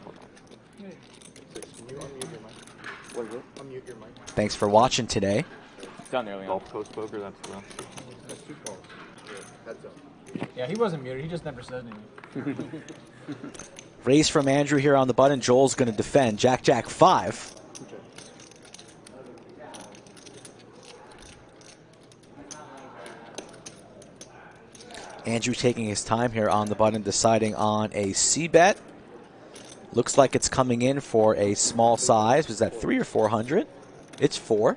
Thanks for watching today. Down there, Gulf Coast Poker, that's the Yeah, he wasn't muted. He just never said anything. Raise from Andrew here on the button. Joel's going to defend. Jack, Jack, 5. Andrew taking his time here on the button, deciding on a C-bet. Looks like it's coming in for a small size. Was that 300 or 400? It's 4.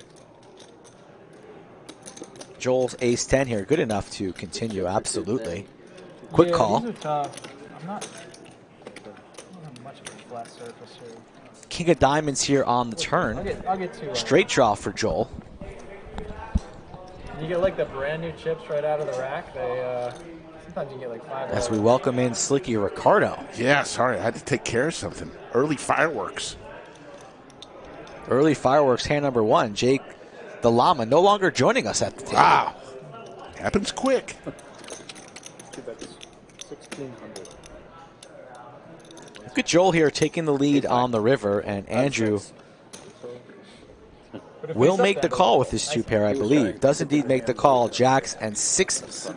Joel's ace-10 here. Good enough to continue, absolutely. Quick Yeah, call. These are tough. I don't have much of a flat surface here. King of diamonds here on the turn. I'll get 2. Straight draw for Joel. You get like the brand new chips right out of the rack. They sometimes you get like $5. As we welcome in Slicky Ricardo. Yeah, sorry, I had to take care of something. Early fireworks. Early fireworks, hand number 1. Jake the Llama no longer joining us at the table. Wow. Happens quick. 1,600. Look at Joel here taking the lead on the river, and Andrew will make the call with his 2 pair, I believe. Does indeed make the call. Jacks and 6s.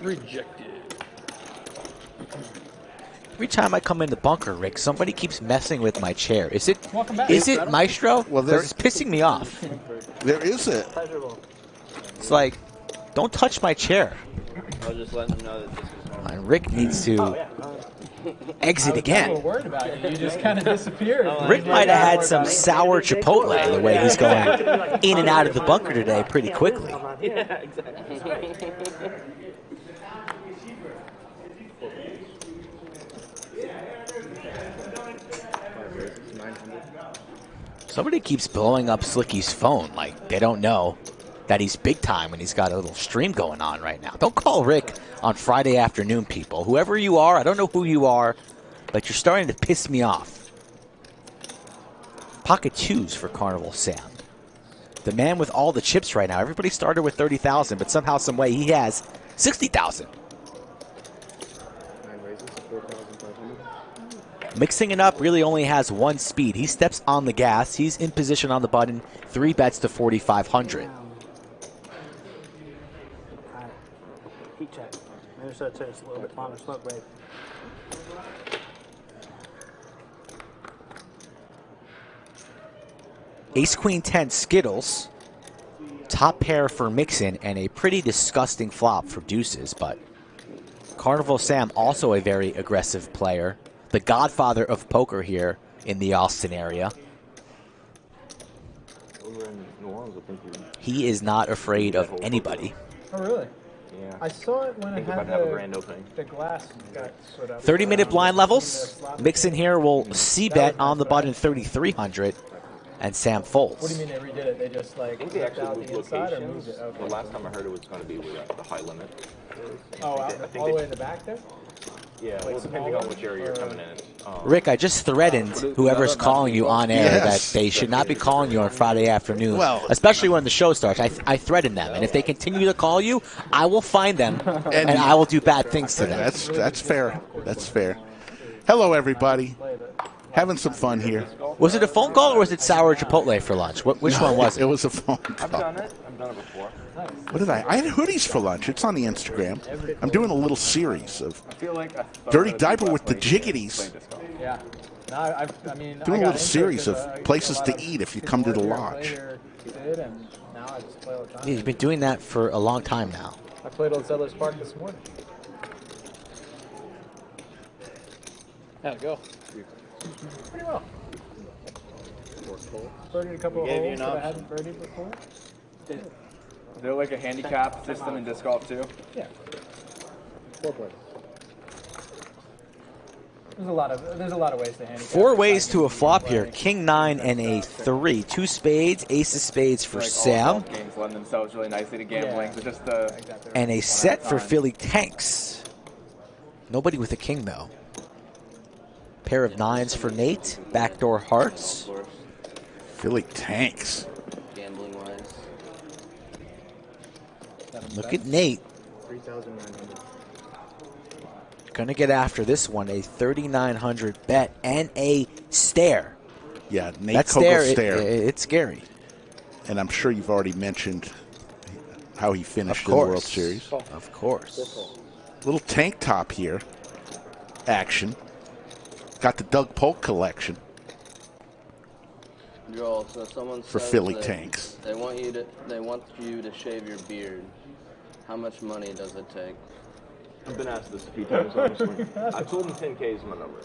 Rejected. Every time I come in the bunker, Rick, somebody keeps messing with my chair. Is it Maestro? Well, Because it's pissing me off. There is it. It's like, don't touch my chair. I was just letting them know that this was And Rick needs to exit I again. was worried about you. You just kind of disappeared. Rick might have had some sour Chipotle the way he's going in and out of the bunker today pretty quickly. Yeah, exactly. Somebody keeps blowing up Slicky's phone like they don't know that he's big time when he's got a little stream going on right now. Don't call Rick on Friday afternoon, people. Whoever you are, I don't know who you are, but you're starting to piss me off. Pocket 2s for Carnival Sam. The man with all the chips right now. Everybody started with 30,000, but somehow, some way, he has 60,000. 9 raises, 4,500. Mixing it up really only has 1 speed. He steps on the gas. He's in position on the button. 3 bets to 4,500. Heat check. Maybe so it's a little bit longer smoke break. Ace Queen 10 Skittles. Top pair for Mixin and a pretty disgusting flop for deuces, but Carnival Sam also a very aggressive player. The godfather of poker here in the Austin area. Over in New Orleans, I think He is not afraid of anybody. Oh, really? Yeah. I saw it when I it think we're had about to have a grand opening. the glass got sort of 30-minute blind levels. Mixin here will C-bet on the button 3,300, and Sam folds. What do you mean they redid it? They just like I think they took actually out moved the inside or locations. moved it? Okay. The last time I heard it was going to be where the high limit is. Oh, I out, think all they- the way in the back there? Yeah, well, depending on which area you're coming in. Rick, I just threatened whoever's calling you on air that they should not be calling you on Friday afternoon, especially when the show starts. I threatened them, and if they continue to call you, I will find them, and I will do bad things to them. That's fair. That's fair. Hello, everybody. Having some fun here. Was it a phone call or was it sour Chipotle for lunch? Which one was it? It was a phone call. I've done it. I've done it before. What did I had hoodies for lunch. It's on the Instagram. I'm doing a little series of I feel like Dirty Diaper with the Jiggities. Yeah. No, I mean, I Doing a got little into it series 'cause, of places to eat if you come to the a lodge. player did, and now I just play all the time. Yeah, you've been doing that for a long time now. I played Old Settlers Park this morning. How'd it go? Pretty well. Birdied a couple of Gave you holes an that I option. hadn't birdied before. Is there like a handicap system in disc golf too? Yeah. 4 players. There's a lot of ways to handicap. 4 ways to a flop here. King 9 and a 3. 2 spades, ace of spades for Like all Sam, golf games lend themselves really nicely to gambling. Yeah. So just the and a set for Philly Tanks. Nobody with a king, though. pair of 9s for Nate. Backdoor hearts. Philly tanks. Gambling wise. Look at Nate. 3,900. Gonna get after this one. A 3,900 bet and a stare. Yeah, Nate That Kogel stare, stare. it's scary. And I'm sure you've already mentioned how he finished Of in the World course. Series. Of course. Little tank top here. Action. Got the Doug Polk collection. Joel, so someone For says Philly that tanks. They want you to shave your beard. How much money does it take? I've been asked this a few times, honestly. I told him 10K is my number.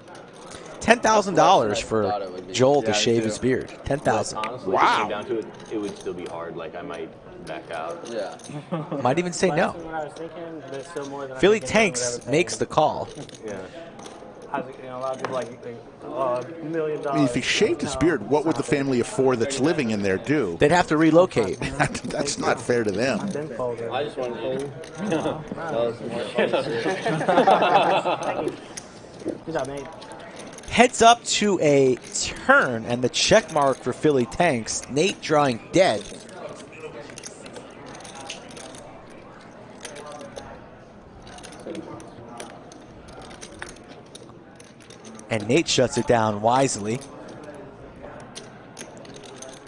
$10,000 for Joel to Yeah, shave too. his beard. 10,000. But honestly, if it came down to it, it would still be hard. Like, I might back out. Yeah. Might even say no. What I was thinking, but it's still more than I Philly think anyone would Tanks ever pay. makes the call. Yeah. A lot of people like $1 million. I mean, if he shaved his beard, what would the family of 4 that's living in there do? They'd have to relocate. That's not fair to them. I just wanted to Good job, Nate. Heads up to a turn and the check mark for Philly Tanks. Nate drawing dead. And Nate shuts it down wisely.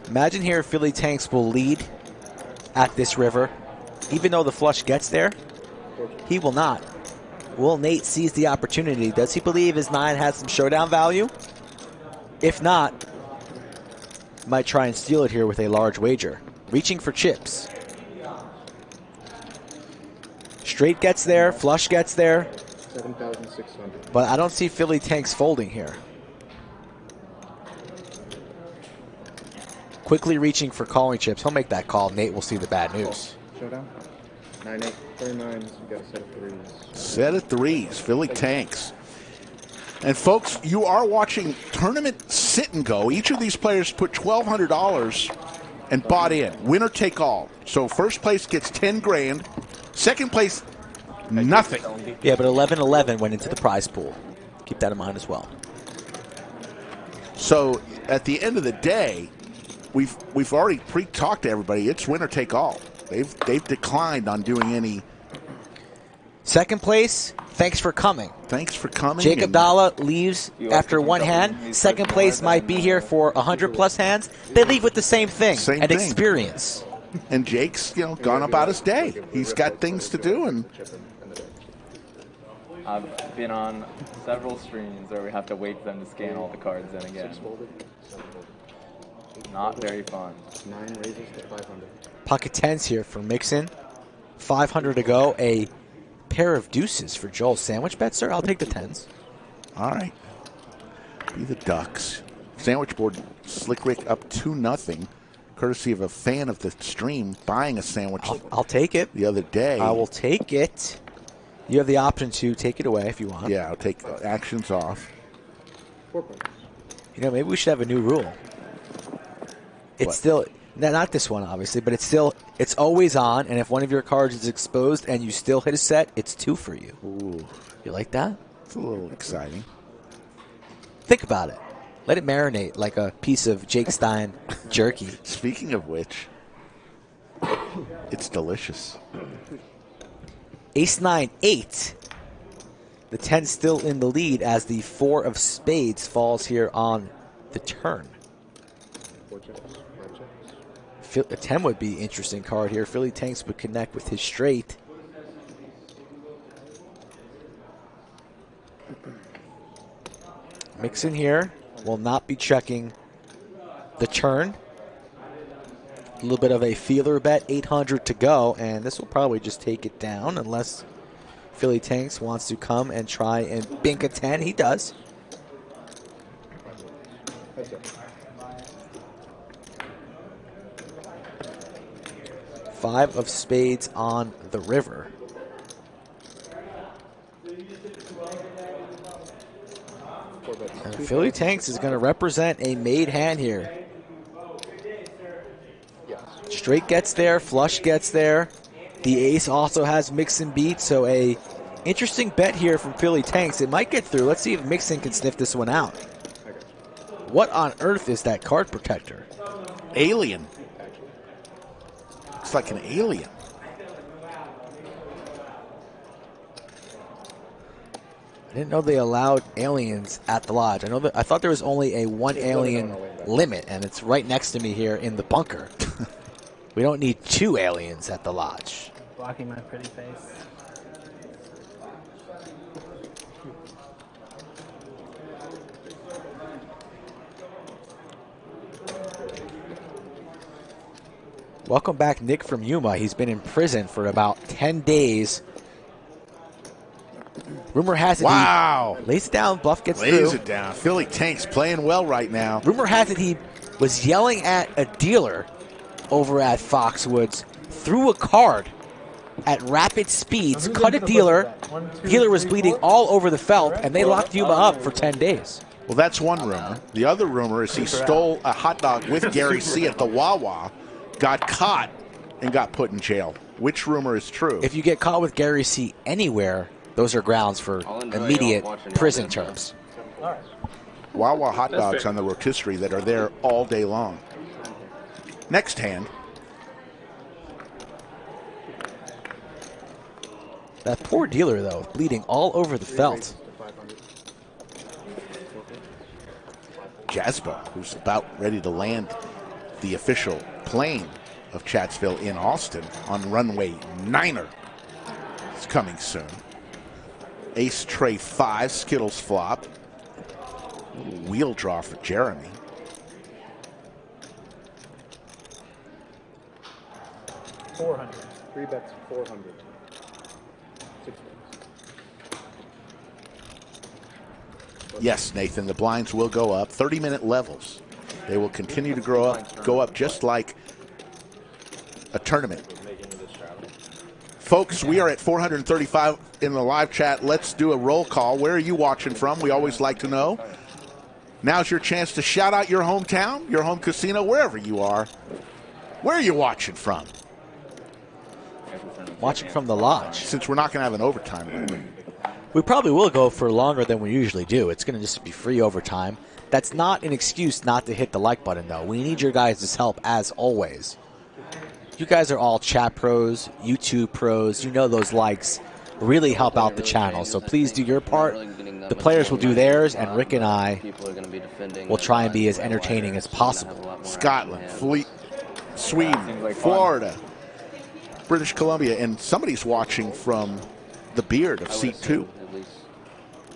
Imagine here if Philly Tanks will lead at this river. Even though the flush gets there, he will not. Will Nate seize the opportunity? Does he believe his 9 has some showdown value? If not, might try and steal it here with a large wager. Reaching for chips. Straight gets there, flush gets there. 7,600. But I don't see Philly Tanks folding here. Quickly reaching for calling chips. He'll make that call. Nate will see the bad news. Showdown. 9-8. 39s. You got a set of 3s. Set of 3s. Philly Tanks. And folks, you are watching Tournament Sit and Go. Each of these players put $1,200 and bought in. Winner take all. So first place gets 10 grand. Second place, nothing. Yeah, but 11-11 went into the prize pool. Keep that in mind as well. So at the end of the day, we've already pre-talked to everybody. It's winner take all. They've declined on doing any. Second place, thanks for coming. Thanks for coming. Jacob Dalla leaves after one hand. Second place might be here for 100-plus hands. They leave with the same thing, Same and thing. experience. And Jake's, gone about his day. He's got things to do, and I've been on several streams where we have to wait for them to scan all the cards in again. Not very fun. 9 raises to 500. Pocket 10s here for Mixon. 500 to go. A pair of deuces for Joel. Sandwich bet, sir? I'll take the 10s. all right. Be the Ducks. Sandwich board, Slick Rick up 2-0, courtesy of a fan of the stream buying a sandwich. I'll take it. The other day. I will take it. You have the option to take it away if you want. Yeah, I'll take actions off. 4 points. Maybe we should have a new rule. It's What? still, not this one obviously, but it's always on, and if one of your cards is exposed and you still hit a set, it's 2 for you. Ooh. You like that? It's a little exciting. Think about it. Let it marinate like a piece of Jake Stein jerky. Speaking of which, it's delicious. Ace 9, 8. The 10 still in the lead as the 4 of spades falls here on the turn. 4 checks. 5 checks. A 10 would be an interesting card here. Philly Tanks would connect with his straight. Mixon here will not be checking the turn. A little bit of a feeler bet, 800 to go, and this will probably just take it down unless Philly Tanks wants to come and try and bink a 10. He does. Heads up. 5 of spades on the river. And Philly Tanks is going to represent a made hand here. Straight gets there, flush gets there. The ace also has Mixon beat, so a Interesting bet here from Philly Tanks. It might get through. Let's see if Mixon can sniff this one out. What on earth is that card protector? Alien. Looks like an alien. I didn't know they allowed aliens at the lodge. I thought there was only a 1 alien limit, and it's right next to me here in the bunker. We don't need 2 aliens at the lodge. Blocking my pretty face. Welcome back, Nick from Yuma. He's been in prison for about 10 days. Rumor has it he lays it down, Bluff gets through. Lays it down. Philly Tanks playing well right now. Rumor has it he was yelling at a dealer over at Foxwoods, threw a card at rapid speeds, cut a dealer. Dealer was bleeding all over the felt, and they locked Yuma up for 10 days. Well, that's one rumor. The other rumor is he stole a hot dog with Gary C. at the Wawa, got caught, and got put in jail. Which rumor is true? If you get caught with Gary C. anywhere, those are grounds for immediate prison terms. Wawa hot dogs on the rotisserie that are there all day long. Next hand. That poor dealer, though, bleeding all over the felt. Jasper, who's about ready to land the official plane of Chatsville in Austin on runway 9er. It's coming soon. Ace tray 5, Skittles flop. Wheel draw for Jeremy. $400. 3 bets, 400. 6 bets. Yes, Nathan, the blinds will go up. 30-minute levels. They will continue to go up just like a tournament. Folks, we are at 435 in the live chat. Let's do a roll call. Where are you watching from? We always like to know. Now's your chance to shout out your hometown, your home casino, wherever you are. Where are you watching from? Watching from the lodge. Since we're not going to have an overtime limit. We probably will go for longer than we usually do. It's going to just be free overtime. That's not an excuse not to hit the like button, though. We need your guys' help, as always. You guys are all chat pros, YouTube pros. You know those likes really help out the channel. So please do your part. The players will do theirs, and Rick and I will try and be as entertaining as possible. Scotland, Sweden, Florida, British Columbia, and somebody's watching from the beard of seat 2.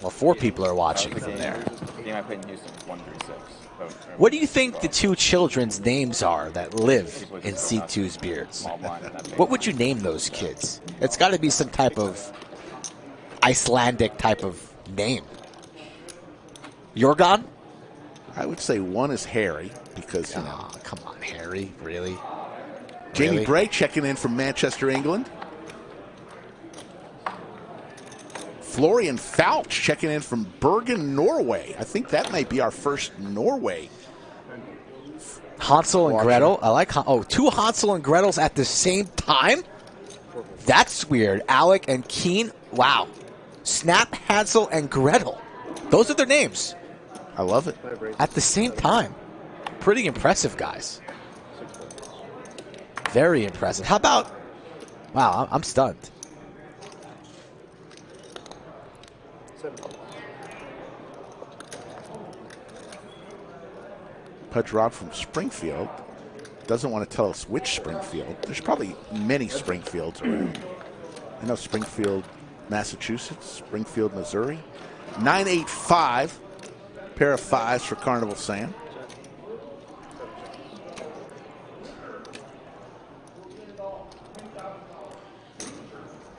Well, 4 people are watching from there. Game I played in Houston, 136. What do you think the 2 children's names are that live in seat 2's beards? What would you name those kids? It's got to be some type of Icelandic type of name. Jorgon? I would say one is Harry because, you know. Come on, Harry, really? Jamie Really? Bray checking in from Manchester, England. Florian Fouch checking in from Bergen, Norway. I think that might be our first Norway. Hansel and Gretel. I like 2 Hansel and Gretels at the same time? That's weird. Alec and Keen. Wow. Snap, Hansel, and Gretel. Those are their names. I love it. At the same time. Pretty impressive, guys. Very impressive. How about... Wow, I'm stunned. Pudge Rob from Springfield doesn't want to tell us which Springfield. There's probably many Springfields around. I know Springfield, Massachusetts, Springfield, Missouri. 985, pair of 5s for Carnival Sam.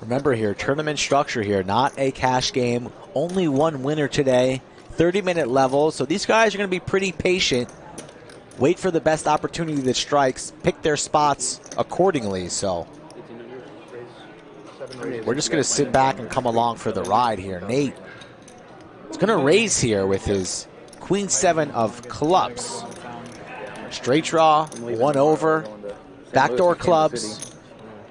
Remember here, tournament structure here, not a cash game. Only one winner today. 30-minute level, so these guys are going to be pretty patient. Wait for the best opportunity that strikes. Pick their spots accordingly, so we're just going to sit back and come along for the ride here. Nate is going to raise here with his Queen 7 of clubs. Straight draw, 1 over, backdoor clubs.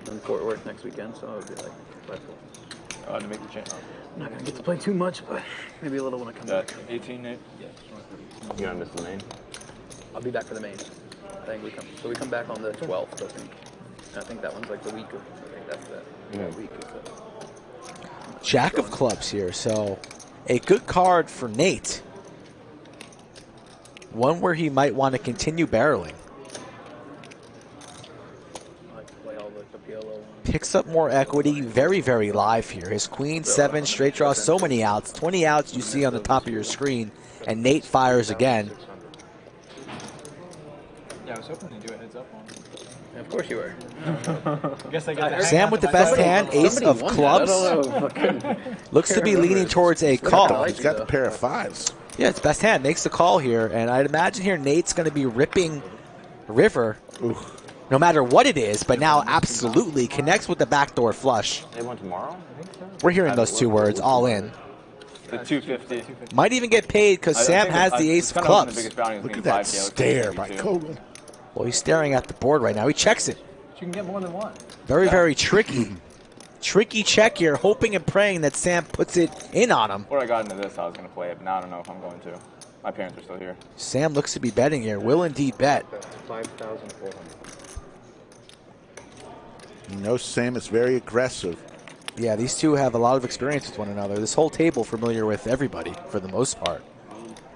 In Fort Worth next weekend, so it would be like To make the change. I'm not gonna get to play too much, but maybe a little when I come back. 18, Nate? Yeah. You're gonna miss the main? I'll be back for the main. I think we come back on the 12th, I think. And I think that one's like the week of, I think that's the week of the... Jack of clubs here, so a good card for Nate. One where he might want to continue barreling. I like to play all the PLO ones. Picks up more equity, very, very live here. His queen, 7, straight draw, so many outs. 20 outs you see on the top of your screen, and Nate fires again. Yeah, I was hoping to do a heads up on. Yeah, of course you were. Guess I got Sam with the best hand, ace of clubs. Looks to be leaning towards a call. He's got the pair of 5s. Yeah, it's best hand. Makes the call here, and I'd imagine here Nate's going to be ripping river, no matter what it is, but now absolutely connects with the backdoor flush. They won tomorrow? We're hearing those 2 words, all in. The 250. Might even get paid because Sam has the ace of clubs. Look at that stare by Kogel. Well, he's staring at the board right now. He checks it. You can get more than one. Very, very tricky. Tricky check here, hoping and praying that Sam puts it in on him. Before I got into this, I was going to play it, but now I don't know if I'm going to. My parents are still here. Sam looks to be betting here. Will indeed bet. 5,400. You know, Sam is very aggressive. Yeah, these two have a lot of experience with one another. This whole table familiar with everybody for the most part.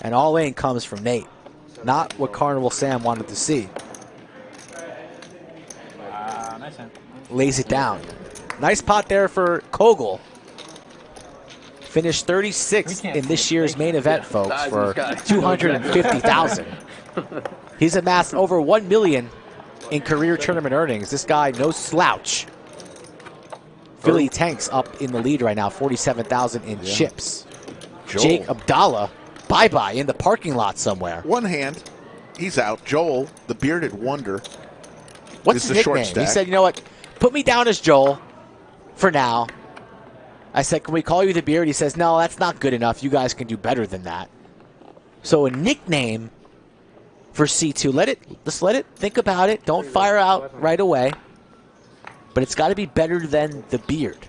And all in comes from Nate. Not what Carnival Sam wanted to see. Nice hand. Lays it down. Nice pot there for Kogel. Finished 36th in this year's main event, folks, for $250,000. He's amassed over $1 million in career tournament earnings. This guy, no slouch. Philly Tanks up in the lead right now, 47,000 in chips. Joel. Jake Abdallah, bye-bye in the parking lot somewhere. One hand, he's out. Joel, the bearded wonder. What's his nickname? He said, you know what, put me down as Joel for now. I said, can we call you the Beard? He says, no, that's not good enough. You guys can do better than that. So a nickname for C2. Just let it, think about it. Don't fire out right away. But it's got to be better than the Beard.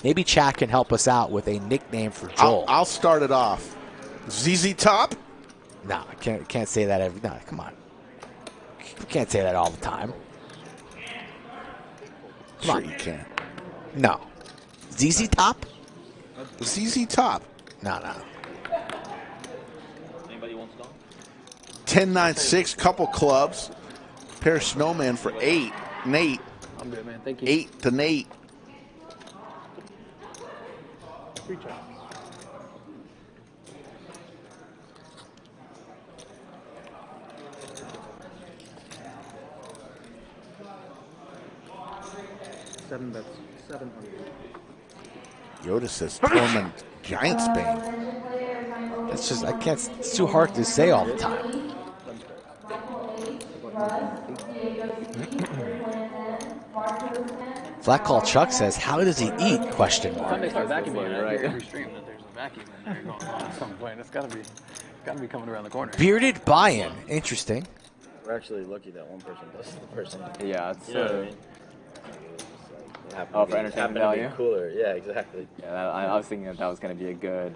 Maybe Chad can help us out with a nickname for Joel. I'll start it off. ZZ Top? No, I can't say that every night. Come on. You can't say that all the time. Sure you can. No. ZZ Top? ZZ Top. No. Anybody wants to go? 10-9-6, couple clubs. Pair of snowmen for 8. Nate. I'm good, man. Thank you. 8 to Nate. Free check. $7 700. Yoda says Tormund Giants Bane. It's just, it's too hard to say all the time. Flat Call Chuck says, how does he eat? Question mark. They start vacuuming, right? Every stream that there's a vacuum in there going on at some point. It's gotta be coming around the corner. Bearded buy-in. Interesting. We're actually lucky that one person does the person. Yeah, it's You know what I mean? Oh, for entertainment value? Cooler, yeah, exactly. Yeah, I was thinking that was going to be a good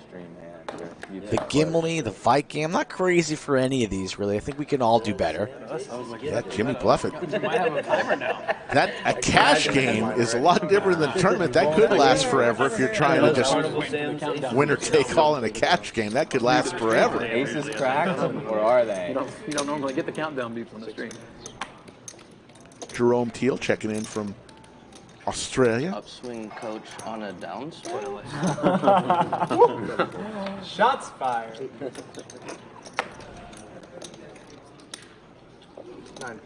stream hand. The Gimli, the Viking. I'm not crazy for any of these, really. I think we can all do better. Yeah, Jimmy Bluffett. I have a timer now. A cash game is a lot different than a tournament. That could last forever if you're trying to just winner take all in a cash game. That could last forever. Aces cracked, or are they? You don't normally get the countdown beeps on the stream. Jerome Teal checking in from Australia. Upswing coach on a downswing. Shots fired. 9.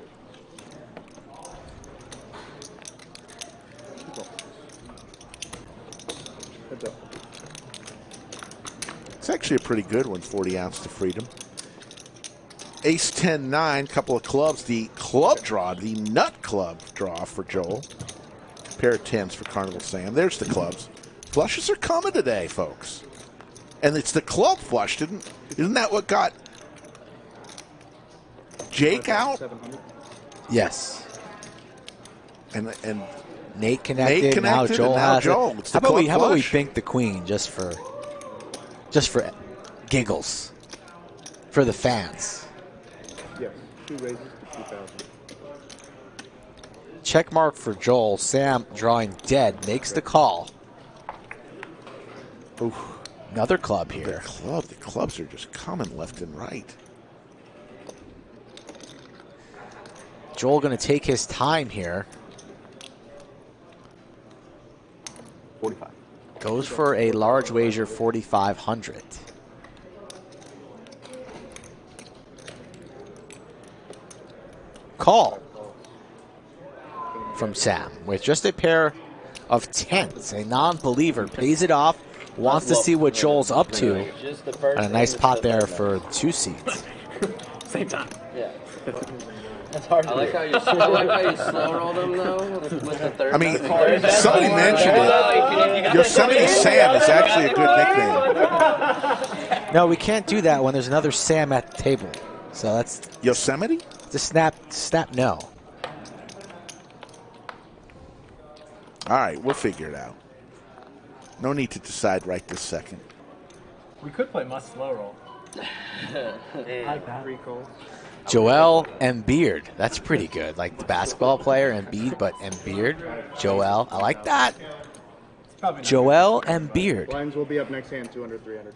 It's actually a pretty good one, 40 ounce to freedom. Ace 10-9, couple of clubs. The club draw, the nut club draw for Joel. Pair of 10s for Carnival Sam. There's the clubs. Flushes are coming today, folks. And it's the club flush. Isn't that what got Jake out? Yes. And Nate connected. Now Joel has it. How about we think the queen just for giggles for the fans? Yes, 2 raises to 2,000. Check mark for Joel. Sam drawing dead makes the call. Ooh, another club here. The clubs are just coming left and right. Joel going to take his time here. 45. Goes for a large wager, 4,500. Call from Sam with just a pair of tens. A non-believer pays it off, wants to see what Joel's up to. And a nice pot there for 2 seats. Same time. Yeah. That's hard. I like how you slow roll them though with the third. I mean, somebody mentioned it. Yosemite Sam is actually a good nickname. No, we can't do that when there's another Sam at the table. So that's Yosemite? The snap no. All right, we'll figure it out. No need to decide right this second. We could play must slow roll. I like that. Joel Embiid. That's pretty good. Like the basketball player Embiid, but Embiid. Joel. I like that. Joel Embiid. Blinds will be up next hand, 200, 300.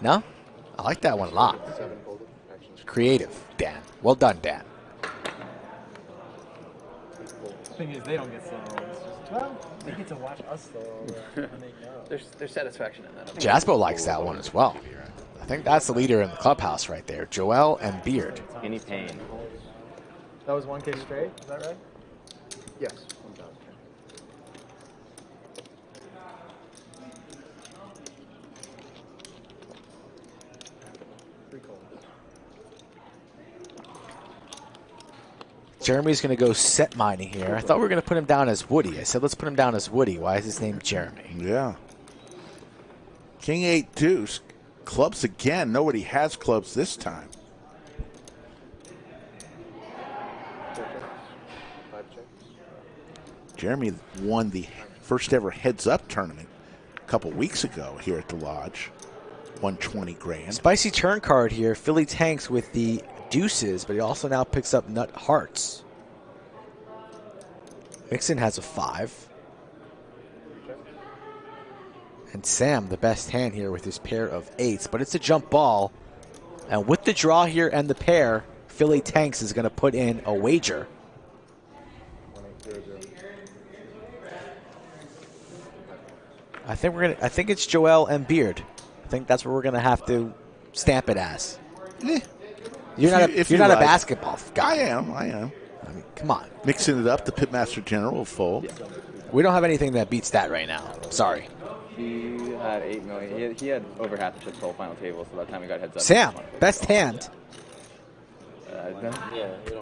No? I like that one a lot. 7 folded. Creative, Dan. Well done, Dan. The thing is, they don't get slow rolls. Well, they get to watch us slow roll. And they know. There's satisfaction in that. Jaspo likes that one as well. I think that's the leader in the clubhouse right there. Joel Embiid. Any pain. That was 1K straight, is that right? Yes, 1,000. Jeremy's going to go set mining here. I thought we were going to put him down as Woody. I said, let's put him down as Woody. Why is his name Jeremy? Yeah. King 8 deuce. Clubs again. Nobody has clubs this time. Jeremy won the first ever heads-up tournament a couple weeks ago here at the Lodge. 120 grand. Spicy turn card here. Philly tanks with the deuces, but he also now picks up nut hearts. Mixon has a 5. And Sam, the best hand here with his pair of 8s, but it's a jump ball. And with the draw here and the pair, Philly tanks is going to put in a wager. I think it's Joel Embiid. I think that's what we're gonna have to stamp it as. You're not a basketball guy. I am. I mean, come on. Mixing it up, the Pitmaster General will fold. We don't have anything that beats that right now. Sorry. He had 8 million. He had over half the chips whole final table, so by the time he got heads up. Sam, best hand.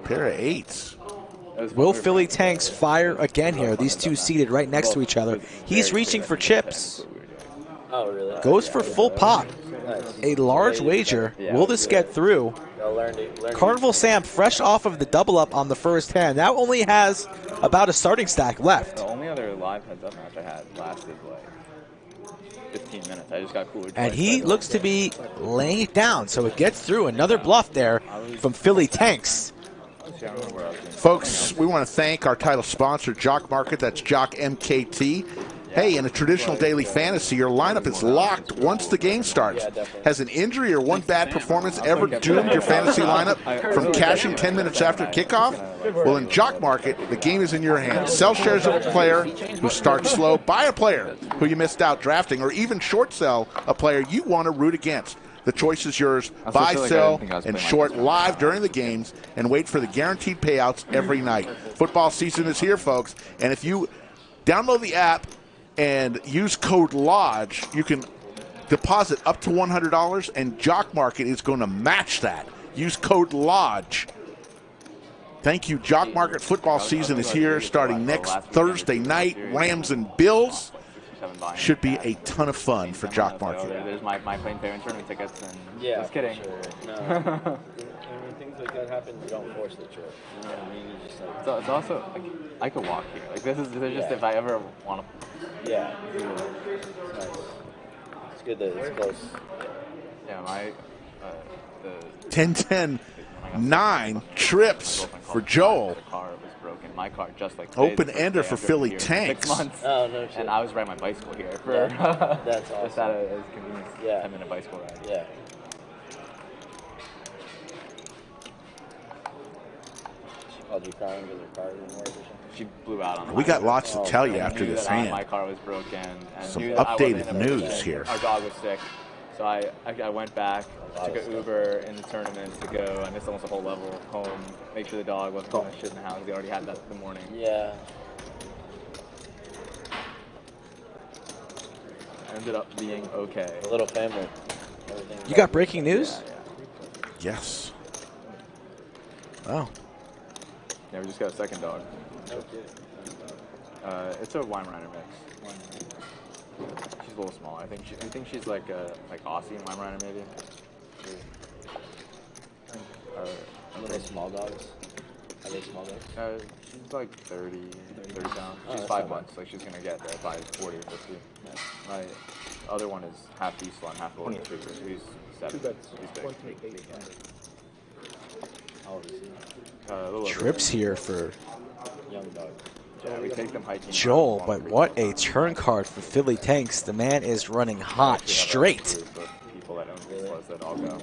Pair of 8s. Will Philly tanks fire again here? These two seated right next to each other. He's reaching for chips. Oh, really? Goes for full pot. A large wager. Will this get through? Carnival Sam, fresh off of the double up on the first hand. Now only has about a starting stack left. The only other live heads up match I had lasted like 15 minutes. I just got cooler. And he looks to be laying it down, so it gets through. Another bluff there from Philly tanks. Folks, we want to thank our title sponsor, Jock Market. That's Jock MKT. Hey, in a traditional daily fantasy, your lineup is locked once the game starts. Has an injury or one bad performance ever doomed your fantasy lineup from cashing 10 minutes after kickoff? Well, in Jock Market, the game is in your hands. Sell shares of a player who starts slow, buy a player who you missed out drafting, or even short sell a player you want to root against. The choice is yours. Buy, sell, and short live during the games and wait for the guaranteed payouts every night. Football season is here, folks, and if you download the app and use code LODGE, you can deposit up to $100, and Jock Market is going to match that. Use code LODGE. Thank you, Jock Market. Football season is here, starting next Thursday night. Rams and Bills. Should be a ton of fun for Jock Market. There's my plain payment tournament tickets. And yeah, just kidding. Sure. No. conflict that happens, you don't force the trip. You know what I mean? You just like. So it's also like I could walk here. Like this is just if I ever want to. Yeah. It's nice. It's good that it's close. Yeah, my 10-10-9 trips for Joel. The car was broken. My car just like Open ender for Philly here Tanks. 6 months. Oh no shit. And I was riding my bicycle here for that's awesome. just out of his convenience. 10-minute bicycle ride. Yeah. She called you crying because her car didn't work or something? She blew out on the We got highway. lots to tell you And after knew this that hand. My car was broken. And Some knew that I wasn't updated in a news position. here. Our dog was sick. So I went back, took an Uber in the tournament to go. I missed almost a whole level home. Make sure the dog wasn't doing shit in the house. They already had that in the morning. Yeah. Ended up being okay. A little family. You got breaking news? Yes. Oh. Yeah, we just got a second dog. It's a Weimaraner mix. She's a little smaller. I think she's like Aussie and Weimaraner maybe. Are they small dogs? Are they small dogs? She's like 30 pounds. Oh, She's that's 5 not months, so she's gonna get there by 40 or 50. My other one is half diesel and half golden retriever. So he's 7. He's big. A little over. Trips here for Young dog. Yeah, we take them hiking. Joel, but what a turn card for Philly Tanks. The man is running hot straight. People that own Teslas that all go.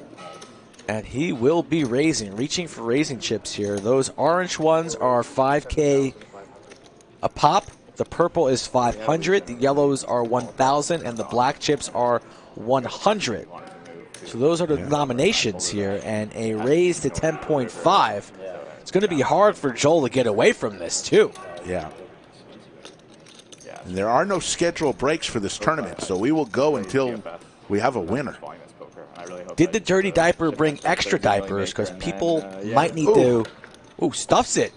And he will be reaching for raising chips here. Those orange ones are 5K a pop. The purple is 500. The yellows are 1,000, and the black chips are 100. So those are the nominations here, and a raise to 10.5. It's going to be hard for Joel to get away from this, too. Yeah. And there are no scheduled breaks for this tournament, so we will go until we have a winner. Did the dirty diaper bring extra diapers? Because people might need to... Ooh, stuffs it.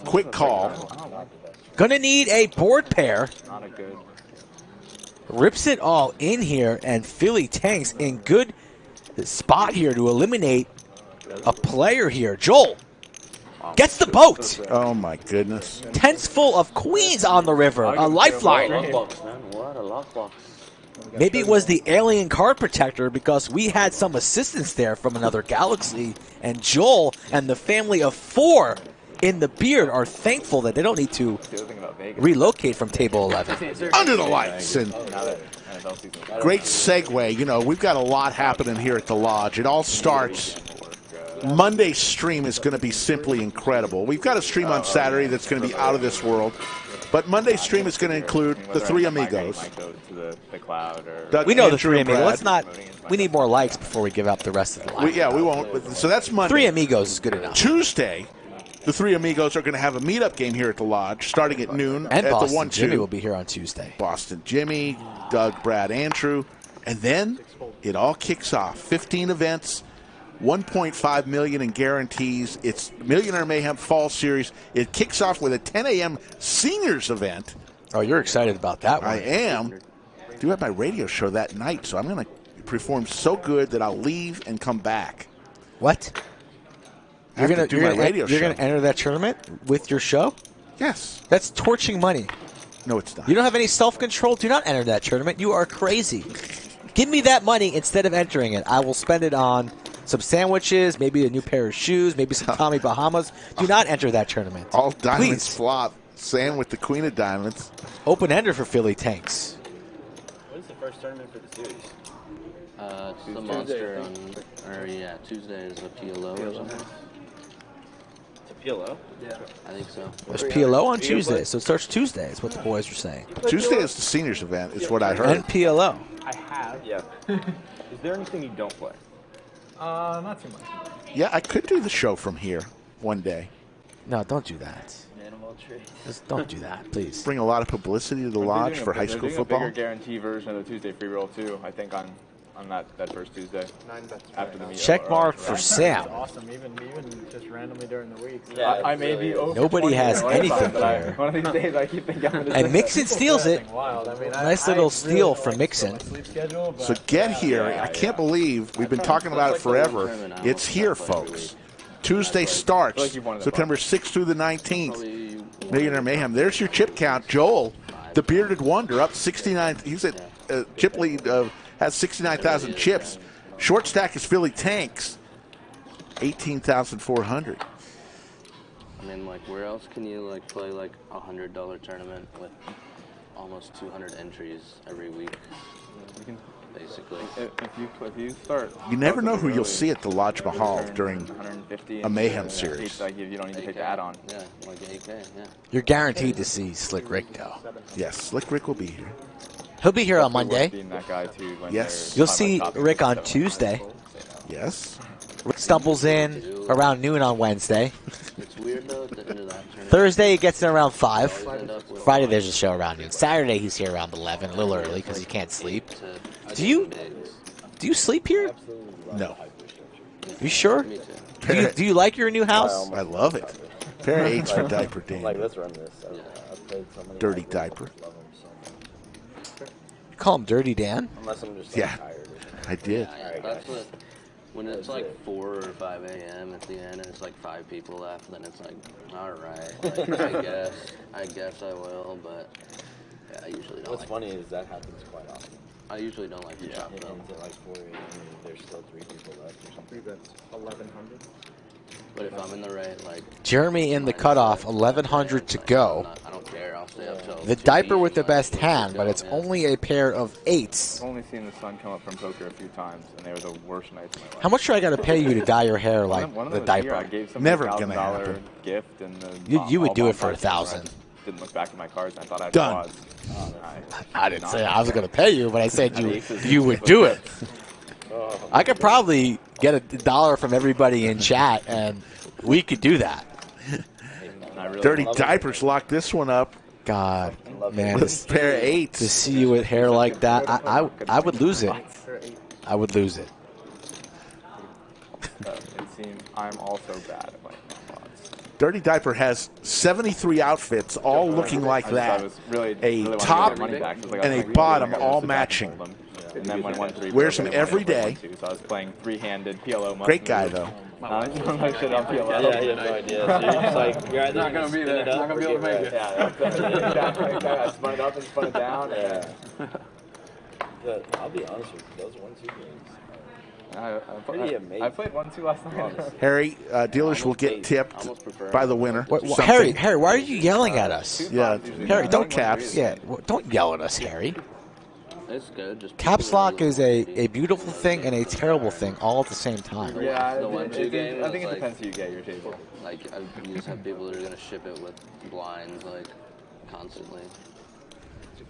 Quick call. Gonna need a board pair. Not a good. Rips it all in here, and Philly Tanks in good spot here to eliminate a player here. Joel gets the boat. Oh, my goodness. Tents full of queens on the river. A lifeline. Lockbox, man. What a lockbox. Maybe it was the alien card protector because we had some assistance there from another galaxy. And Joel and the family of 4 in the beard are thankful that they don't need to relocate from table 11. Under the lights. And great segue. You know, we've got a lot happening here at the Lodge. It all starts. Monday's stream is going to be simply incredible. We've got a stream on Saturday that's going to be out of this world. But Monday's stream is going to include the 3 amigos. We know the Andrew, 3 and amigos. Brad. We need more likes before we give up the rest of the line. We won't. So that's Monday. 3 amigos is good enough. Tuesday, the 3 amigos are going to have a meetup game here at the Lodge starting at noon And at Boston the 1-2. Jimmy will be here on Tuesday. Boston Jimmy, Doug, Brad, Andrew. And then it all kicks off. 15 events, $1.5 million in guarantees. It's Millionaire Mayhem Fall Series. It kicks off with a 10 a.m. seniors event. Oh, you're excited about that one. I am. I do have my radio show that night, so I'm going to perform so good that I'll leave and come back. What? I have to do my radio You're show. going to enter that tournament with your show? Yes. That's torching money. No, it's not. You don't have any self-control? Do not enter that tournament. You are crazy. Give me that money instead of entering it. I will spend it on some sandwiches, maybe a new pair of shoes, maybe some Tommy Bahamas. Do not enter that tournament. All diamonds Please. flop. Sand with the Queen of Diamonds. Open-ender for Philly Tanks. What is the first tournament for the series? It's the Monster Tuesday is a PLO or something. It's a PLO? Yeah. I think so. There's PLO on Tuesday, so it starts Tuesday is what the boys are saying. Tuesday is the seniors event, is what I heard. And PLO. I have. Yeah. Is there anything you don't play? Not too much. Yeah, I could do the show from here one day. No, don't do that. Just don't do that, please. Bring a lot of publicity to the Lodge for high school They're football. doing a bigger guarantee version of the Tuesday free roll too. I think on that first Tuesday after the meetup. Check mark for Sam. That's awesome, even just randomly during the week. Yeah, I may be over. Nobody 20 has in my life, anything but here. One of these days, I keep thinking I'm going And Mixon steals it. Wild. I mean, Nice I little really steal don't from like Mixon. sleep schedule, but So get here. I can't believe we've been talking about it forever. It's here, folks. Tuesday starts September 6th through the 19th. Millionaire Mayhem. There's your chip count. Joel, the bearded wonder, up 69. He's at chip lead. Has 69,000 chips. Short stack is Philly Tanks, 18,400. I mean, like, where else can you like play like $100 tournament with almost 200 entries every week? Basically, if you start, you never know who you'll see at the Lodge Mahal during 150 a Mayhem series. Like you don't need to take the add-on. Yeah, like AK. Yeah. You're guaranteed to see Slick Rick, though. Yes, Slick Rick will be here. He'll be here on Monday. Being that guy too, when Yes. You'll see Rick on Tuesday. Yes. Rick stumbles in around noon on Wednesday. It's weird though at the end of that tournament. Thursday he gets in around 5. Friday there's a show around noon. Saturday he's here around 11, a little early because he can't sleep. Do you sleep here? No. You sure? Do you like your new house? I love it. Pair of 8s for Diaper Dan. Like, let's run this. I've played so many. Dirty Diaper. You call him Dirty Dan? Unless I'm just Yeah, tired. I did. That's what. When it's like 4 or 5 a.m. at the end and it's like 5 people left, then it's like, all right, like, I guess I will, but yeah, I usually don't. What's funny is that happens quite often. I usually don't like to chop It though. ends at like 4 a.m. and there's still 3 people left or something. That's 1,100. But if I'm in the right, like, Jeremy in the cutoff, 1,100 to go. I don't care. I'll stay up till The diaper with the best hand, but it's only a pair of 8s. I've only seen the sun come up from poker a few times, and they were the worst nights of my life. How much do I got to pay you to dye your hair like One of the them was here. diaper? I gave somebody Never a gonna $1,000 happen. gift, and the You would all do it for bonfire times where I 1,000. Didn't look back at my cards, and I thought I'd Done. pause. I didn't say I was going to pay you, but I said you would do it. I could probably get $1 from everybody in chat, and we could do that. Dirty Diapers locked this one up. God, man, With a pair of 8s. to see you with hair like that, I would lose it. I would lose it. It seems I'm also bad at playing odds. Dirty Diaper has 73 outfits, all looking like that. A top and a bottom all matching. And then when 1-3 Wears them every day. So I was playing 3-handed PLO. Great guy, though. I don't know shit on PLO. Yeah, you have no idea. So you're just like, you're either Not gonna be there. Not gonna be able to make it. Yeah, I spun it up and spun it down. Yeah. I'll be honest with you, those 1-2 games. Pretty amazing. I played 1-2 last night. Harry, dealers will get tipped by the winner. Harry, why are you yelling at us? Yeah, Harry, don't caps. Yeah, don't yell at us, Harry. It's good. Just Caps lock is a beautiful thing and a terrible thing all at the same time. Yeah, The 1-2 game. I think it is, depends who you get at your table. Like, you just have people that are gonna ship it with blinds like constantly.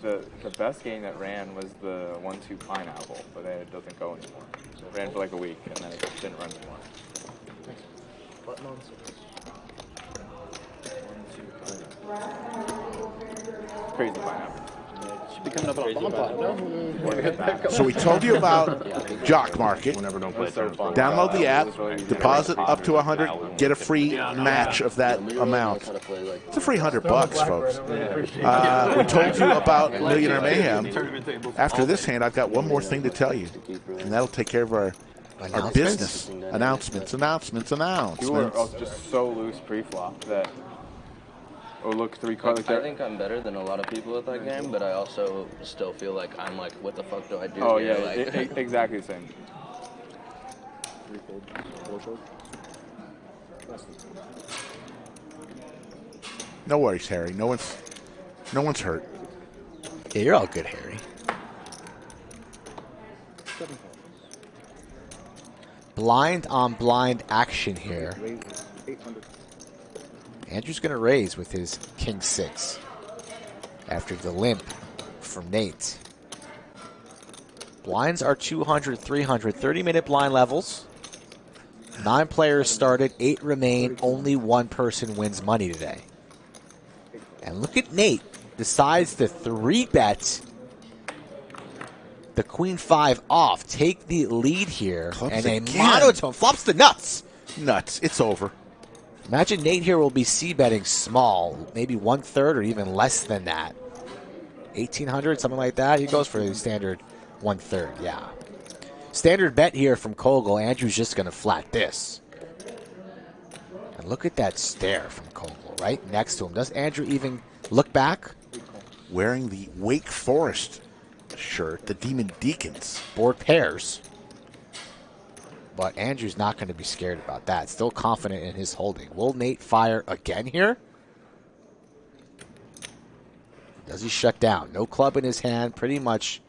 The best game that ran was the 1-2 Pineapple, but it doesn't go anymore. So it ran for like a week, and then it just didn't run anymore. What nonsense? Crazy Pineapple. Should be coming up on a bomb pot, no? So we told you about Jock Market. Download the app, deposit up to 100, get a free match of that amount. It's a free $100, folks. We told you about Millionaire Mayhem. After this hand, I've got one more thing to tell you, and that'll take care of our business announcements. You were just so loose pre-flop that. Or look 3 cards. I think I'm better than a lot of people at that game, but I also still feel like I'm like, what the fuck do I do? Oh here? yeah, Like, exactly the same. No worries, Harry. No one's hurt. Yeah, you're all good, Harry. Blind on blind action here. Andrew's going to raise with his King 6 after the limp from Nate. Blinds are 200, 300, 30-minute blind levels. 9 players started, 8 remain. Only 1 person wins money today. And look at Nate. Decides to 3-bet the Queen 5 off. Take the lead here. Clubs and a again. monotone. Flops the nuts. Nuts. It's over. Imagine Nate here will be c-betting small, maybe 1/3 or even less than that. 1,800, something like that. He goes for a standard 1/3, yeah. Standard bet here from Kogel. Andrew's just going to flat this. look at that stare from Kogel right next to him. Does Andrew even look back? Wearing the Wake Forest shirt, the Demon Deacons. Board pairs. But Andrew's not going to be scared about that. Still confident in his holding. Will Nate fire again here? Does he shut down? No club in his hand. Pretty much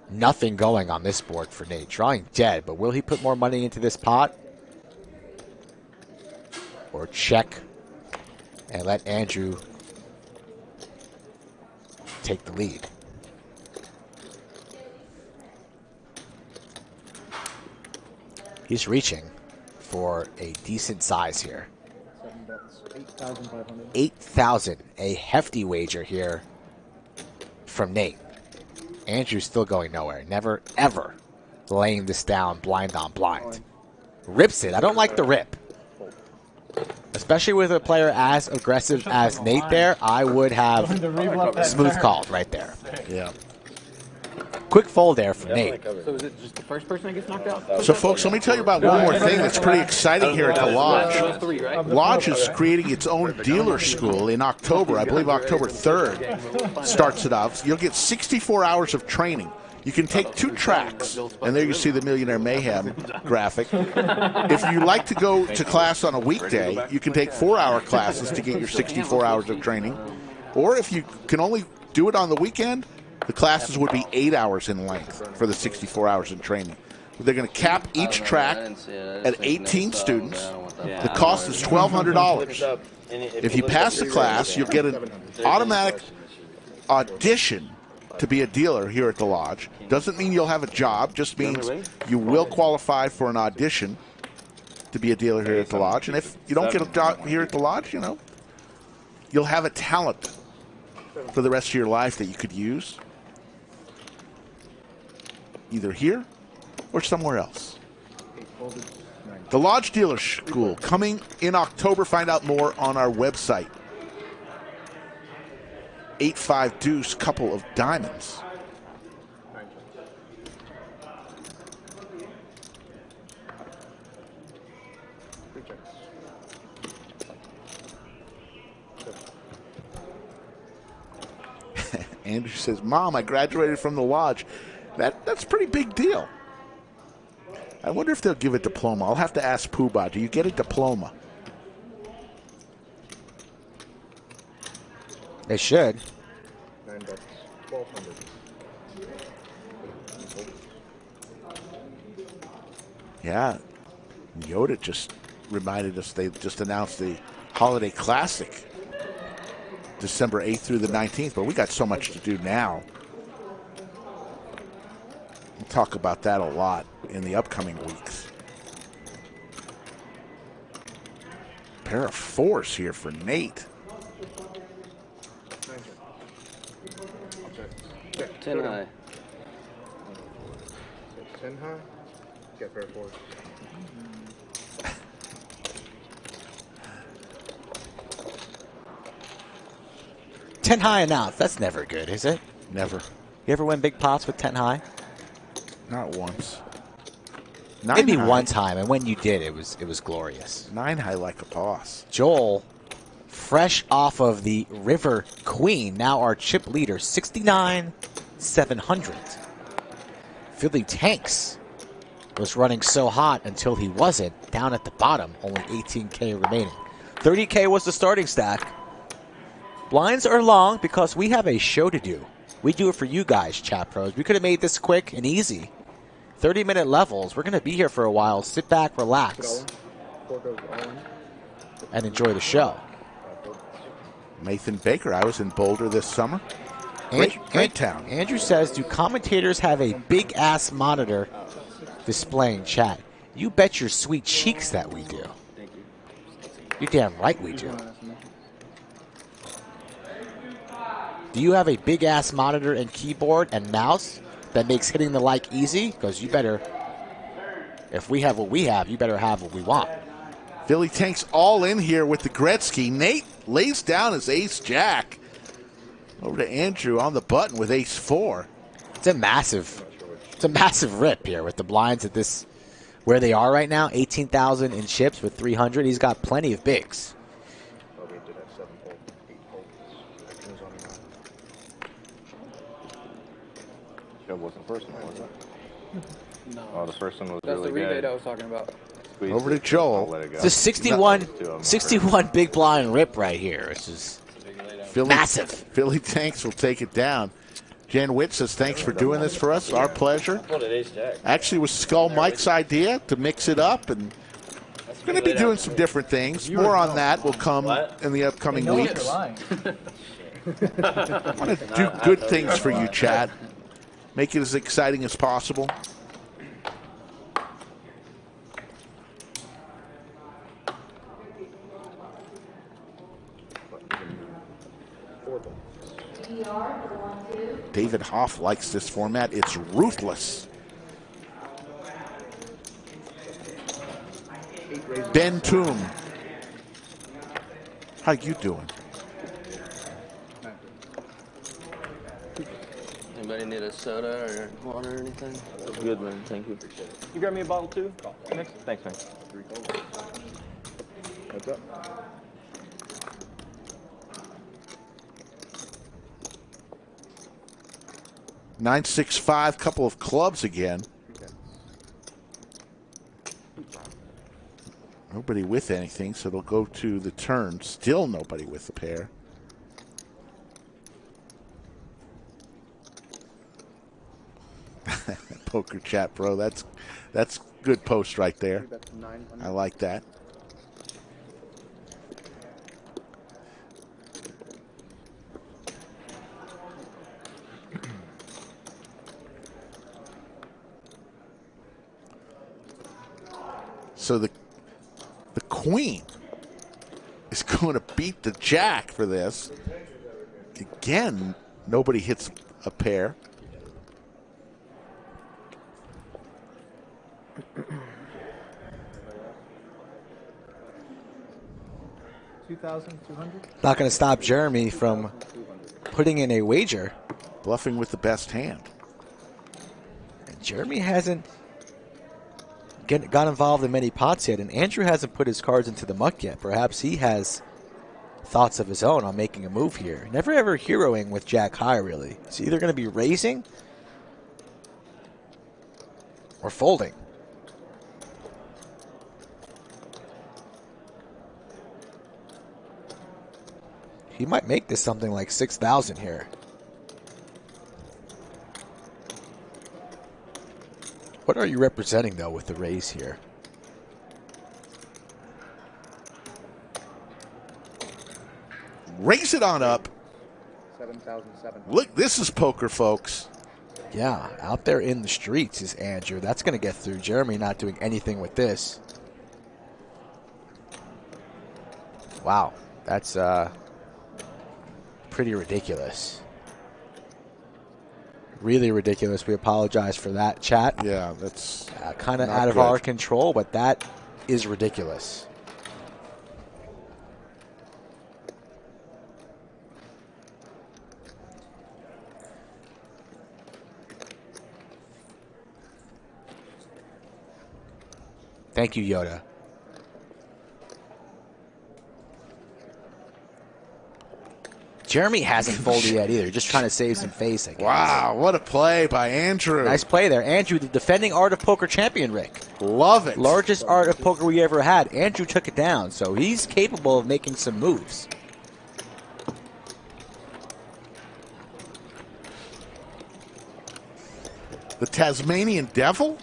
nothing going on this board for Nate. Drawing dead, but will he put more money into this pot? Or check and let Andrew take the lead? He's reaching for a decent size here. 7 bets, 8,500. 8,000, a hefty wager here from Nate. Andrew's still going nowhere. Never, ever laying this down blind on blind. Rips it. I don't like the rip. Especially with a player as aggressive as Nate there, I would have smooth called right there. Yeah. Quick fold there from Nate. So is it just the first person that gets knocked out? So, folks, let me tell you about one more thing that's pretty exciting here at the Lodge. Lodge is creating its own dealer school in October. I believe October 3rd starts it off. You'll get 64 hours of training. You can take 2 tracks, and there you see the Millionaire Mayhem graphic. If you like to go to class on a weekday, you can take 4-hour classes to get your 64 hours of training. Or if you can only do it on the weekend, the classes would be 8 hours in length for the 64 hours in training. They're going to cap each track at 18 students. The cost is $1,200. If you pass the class, you'll get an automatic audition to be a dealer here at the Lodge. Doesn't mean you'll have a job, just means you will qualify for an audition to be a dealer here at the Lodge. And if you don't get a job here at the Lodge, you know, you'll have a talent for the rest of your life that you could use either here or somewhere else. The Lodge Dealer School coming in October. Find out more on our website. 8-5 deuce, couple of diamonds. Andrew says, Mom, I graduated from the Lodge. That's a pretty big deal. I wonder if they'll give a diploma. I'll have to ask Poobah, do you get a diploma? They should. 9 bets, 1,200. Yeah. Yoda just reminded us they just announced the Holiday Classic December 8th through the 19th, but we got so much to do now. We'll talk about that a lot in the upcoming weeks. Pair of 4s here for Nate. 10 high. 10 high? Get pair of 4s. $10 high announced. That's never good, is it? Never. You ever win big pots with 10 high? Not once. Maybe one time, and when you did, it was glorious. 9 high like a boss. Joel, fresh off of the River Queen, now our chip leader, 69,700. Philly Tanks was running so hot until he wasn't. Down at the bottom, only 18K remaining. 30K was the starting stack. Blinds are long because we have a show to do. We do it for you guys, chat pros. We could have made this quick and easy. 30-minute levels. We're going to be here for a while. Sit back, relax, and enjoy the show. Nathan Baker, I was in Boulder this summer. Great town. Andrew says, do commentators have a big-ass monitor displaying chat? You bet your sweet cheeks that we do. You're damn right we do. Do you have a big-ass monitor and keyboard and mouse that makes hitting the like easy? Because you better, if we have what we have, you better have what we want. Philly Tanks all in here with the Gretzky. Nate lays down his ace-jack. Over to Andrew on the button with ace-4. It's a massive rip here with the blinds at this where they are right now, 18,000 in chips with 300. He's got plenty of bigs. Oh, we did have 7 polls, 8 polls. It was only 9. That wasn't the first one, was it? No. Oh, the first one was That's really the rebate good. I was talking about. Over to Joel. It's a 61 big blind rip right here. It's just massive. Philly Tanks will take it down. Jan Witt says, thanks for doing this for us. Our pleasure. Actually, it was Skull Mike's idea to mix it up, and we're going to be doing some different things. More on that will come in the upcoming weeks. I want to do good things for you, Chad. Make it as exciting as possible. David Hoff likes this format. It's ruthless. Ben Toom. How you doing? Anybody need a soda or water or anything? Good, man. Thank you. You grab me a bottle too? Thanks, man. What's up? $965, couple of clubs again. Nobody with anything, so it'll go to the turn. Still nobody with a pair. Poker chat, bro. That's good post right there. I like that. So the queen is going to beat the jack for this. Again, nobody hits a pair. $2,200. Not going to stop Jeremy from putting in a wager. Bluffing with the best hand. And Jeremy hasn't got involved in many pots yet, and Andrew hasn't put his cards into the muck yet. Perhaps he has thoughts of his own on making a move here. Never ever heroing with Jack High, really. It's either going to be raising or folding. He might make this something like 6,000 here. What are you representing, though, with the raise here? Raise it on up. 7,700. Look, this is poker, folks. Yeah, out there in the streets is Andrew. That's going to get through. Jeremy not doing anything with this. Wow, that's pretty ridiculous. Really ridiculous. We apologize for that, chat. Yeah, that's kind of not out of good. our control, but that is ridiculous. Thank you, Yoda. Jeremy hasn't folded yet either. Just trying to save some face, I guess. Wow, what a play by Andrew. Nice play there. Andrew, the defending Art of Poker champion, Rick. Love it. Largest Art of Poker we ever had. Andrew took it down, so he's capable of making some moves. The Tasmanian Devil?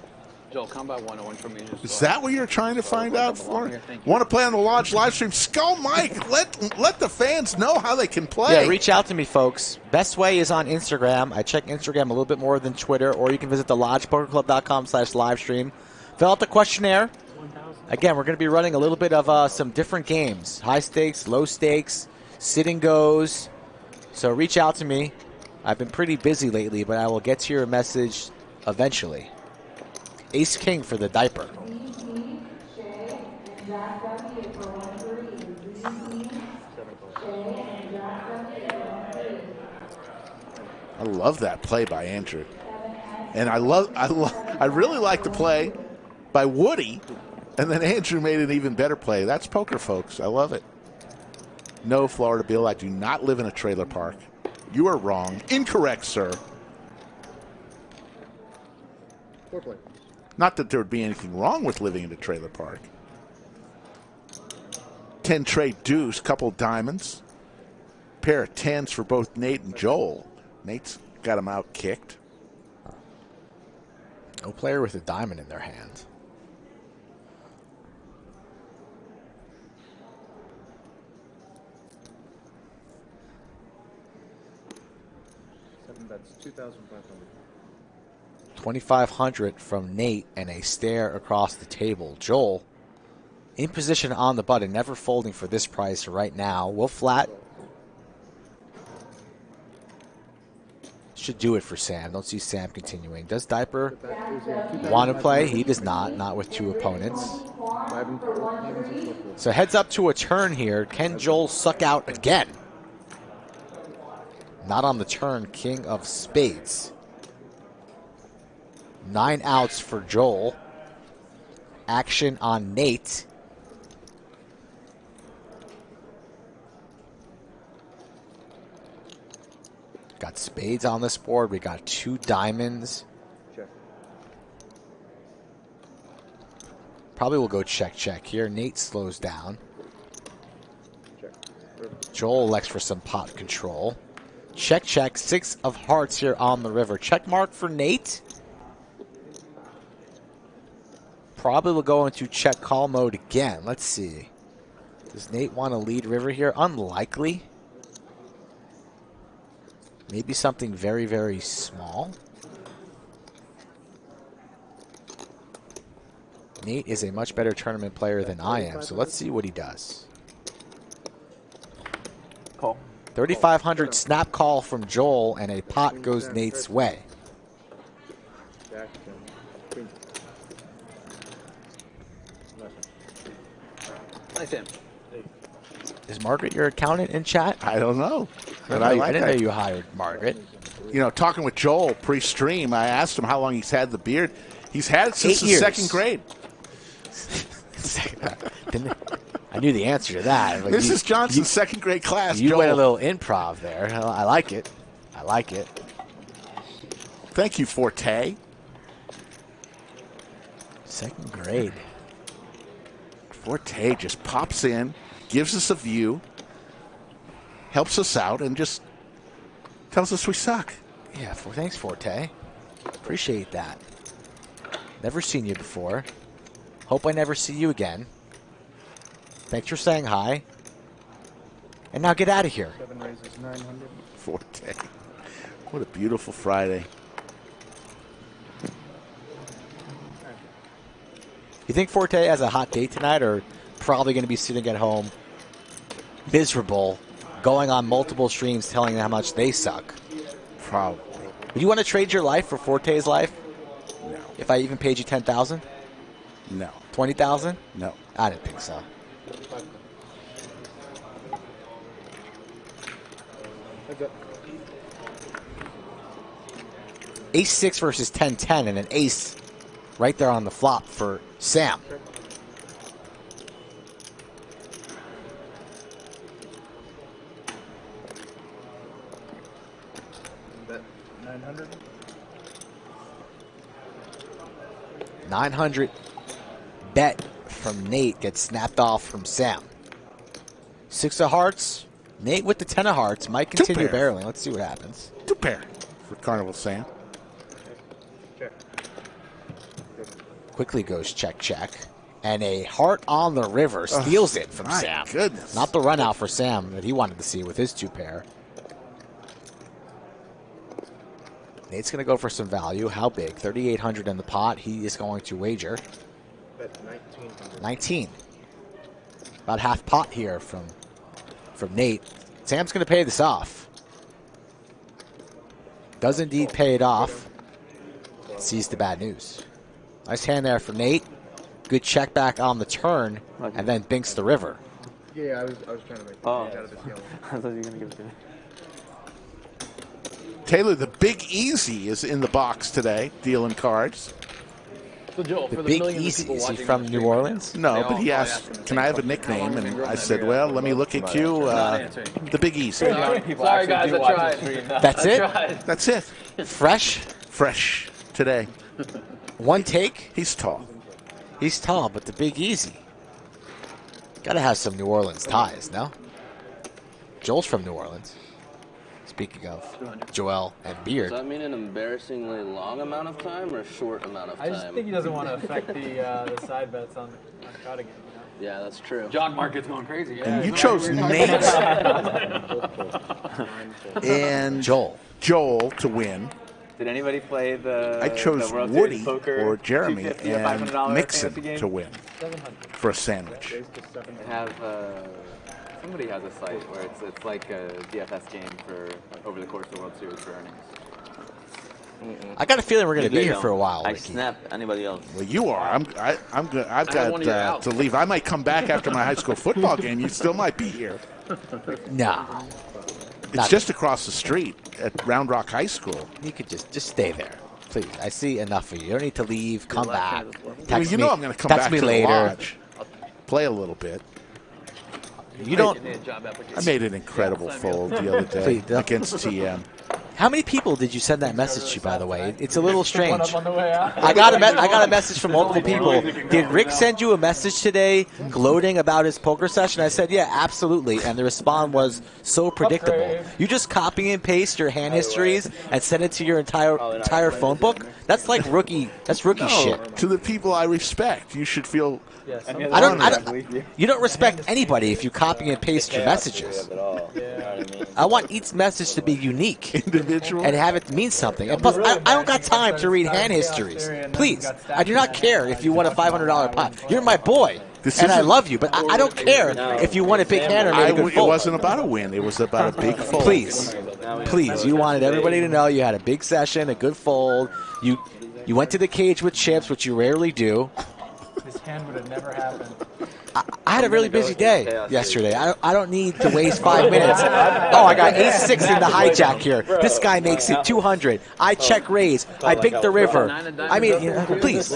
Joel, combat 101 for me. Is that what you're trying to find out for? Want to play on the Lodge live stream? Skull Mike, let the fans know how they can play. Yeah, reach out to me, folks. Best way is on Instagram. I check Instagram a little bit more than Twitter, or you can visit thelodgepokerclub.com/livestream. Fill out the questionnaire. Again, we're going to be running a little bit of some different games. High stakes, low stakes, sit and goes. So reach out to me. I've been pretty busy lately, but I will get to your message eventually. Ace King for the diaper. I love that play by Andrew. And I really like the play by Woody, and then Andrew made an even better play. That's poker, folks. I love it. No, Florida Bill, I do not live in a trailer park. You are wrong. Incorrect, sir. Foreplay. Not that there would be anything wrong with living in a trailer park. 10 trade deuce, couple diamonds. Pair of 10s for both Nate and Joel. Nate's got him out kicked. No player with a diamond in their hand. Seven bets, 2,500. 2,500 from Nate and a stare across the table. Joel in position on the button, never folding for this price right now. Will flat. Should do it for Sam. Don't see Sam continuing. Does Diaper want to play? He does not. Not with two opponents. So heads up to a turn here. Can Joel suck out again? Not on the turn. King of spades. 9 outs for Joel. Action on Nate. Got spades on this board. We got 2 diamonds. Check. Probably will go check, check here. Nate slows down. Check. Joel elects for some pot control. Check, check. 6 of hearts here on the river. Check mark for Nate. Probably will go into check call mode again. Let's see. Does Nate want to lead river here? Unlikely. Maybe something very, very small. Nate is a much better tournament player than I am, so let's see what he does. Call. 3,500 snap call from Joel, and a pot goes Nate's way. Nice Sam. Is Margaret your accountant in chat? I don't know. But I didn't know you hired Margaret. You know, talking with Joel pre-stream, I asked him how long he's had the beard. He's had it since 8 the years. 2nd grade. I knew the answer to that. Like Mrs. Johnson's 2nd grade class. You Joel. went a little improv there. I like it. I like it. Thank you, Forte. 2nd grade. Forte just pops in, gives us a view, helps us out, and just tells us we suck. Yeah, thanks, Forte. Appreciate that. Never seen you before. Hope I never see you again. Thanks for saying hi. And now get out of here. 7 raises, 900. Forte. What a beautiful Friday. You think Forte has a hot date tonight, or probably going to be sitting at home miserable, going on multiple streams telling them how much they suck? Probably. Would you want to trade your life for Forte's life? No. If I even paid you $10,000? No. $20,000? No. I didn't think so. Ace-6 versus 10-10, and an ace right there on the flop for Sam. Bet 900. 900 bet from Nate gets snapped off from Sam. 6 of hearts. Nate with the 10 of hearts might continue barreling. Let's see what happens. 2 pair for Carnival Sam. Check. Quickly goes check, check. And a heart on the river steals it from my Sam. Goodness. Not the run out for Sam that he wanted to see with his 2 pair. Nate's going to go for some value. How big? 3,800 in the pot. He is going to wager. Bet 1,900. 19. About half pot here from Nate. Sam's going to pay this off. Does indeed pay it off. Sees the bad news. Nice hand there for Nate. Good check back on the turn, and then binks the river. Yeah, I was trying to make out of this yellow. I thought you were going to give it to me. Taylor, the Big Easy is in the box today, dealing cards. So Joel, The for the Big millions of Easy. people Is he watching from the New stream right Orleans? No, but he asked, "Can I have a nickname?" And I said, "Well, let me look at you. The Big Easy." Sorry guys, I tried. That's I it? tried. That's it. Fresh? Fresh today. One take? He's tall. He's tall, but the Big Easy. Got to have some New Orleans ties, no? Joel's from New Orleans. Speaking of Joel and Beard. Does that mean an embarrassingly long amount of time or a short amount of I time? just think he doesn't want to affect the side bets on Cardigan. Yeah, that's true. John Market's going crazy. Yeah. And you chose Nate and Joel to win. Did anybody play the? I chose the World Woody Series poker or Jeremy 250 and $500 Mixon fantasy game? to win for a sandwich. Have somebody has a site where it's like a DFS game for over the course of the World Series for earnings. I got a feeling we're going to be here for a while, I Ricky. snap anybody else. Well, you are. I'm good. I've one of your got outs. to leave. I might come back after my high school football game. You still might be here. Nah. It's just across the street at Round Rock High School. You could just stay there. Please. I see enough of you. You don't need to leave. Come back. Well, Text you me. know I'm going to come text back me to later. the lodge. Play a little bit. You don't. I made an incredible fold the other day Please, don't. against TM. How many people did you send that message to, by the way? It's a little strange. One up on the way out. I got a message from multiple people. Did Rick send you a message today gloating about his poker session? I said, yeah, absolutely. And the response was so predictable. Upgrade. You just copy and paste your hand histories and send it to your entire phone book? That's like rookie. That's rookie shit. To the people I respect, you should feel. Yes. I don't. You don't respect anybody if you copy and paste your messages. I want each message to be unique, individual, and have it mean something. And plus, I don't got time to read hand histories. Please, I do not care if you won a $500 pot. You're my boy, and I love you. But I don't care if you won a big hand or made a good It fold. wasn't about a win. It was about a big fold. Please, you wanted everybody to know you had a big session, a good fold. You went to the cage with chips, which you rarely do. This hand would have never happened. I had a really busy day yesterday. I don't need to waste 5 minutes. Oh, I got 8-6 in the hijack here. This guy makes it 200. I check raise. I pick the river. I mean, please.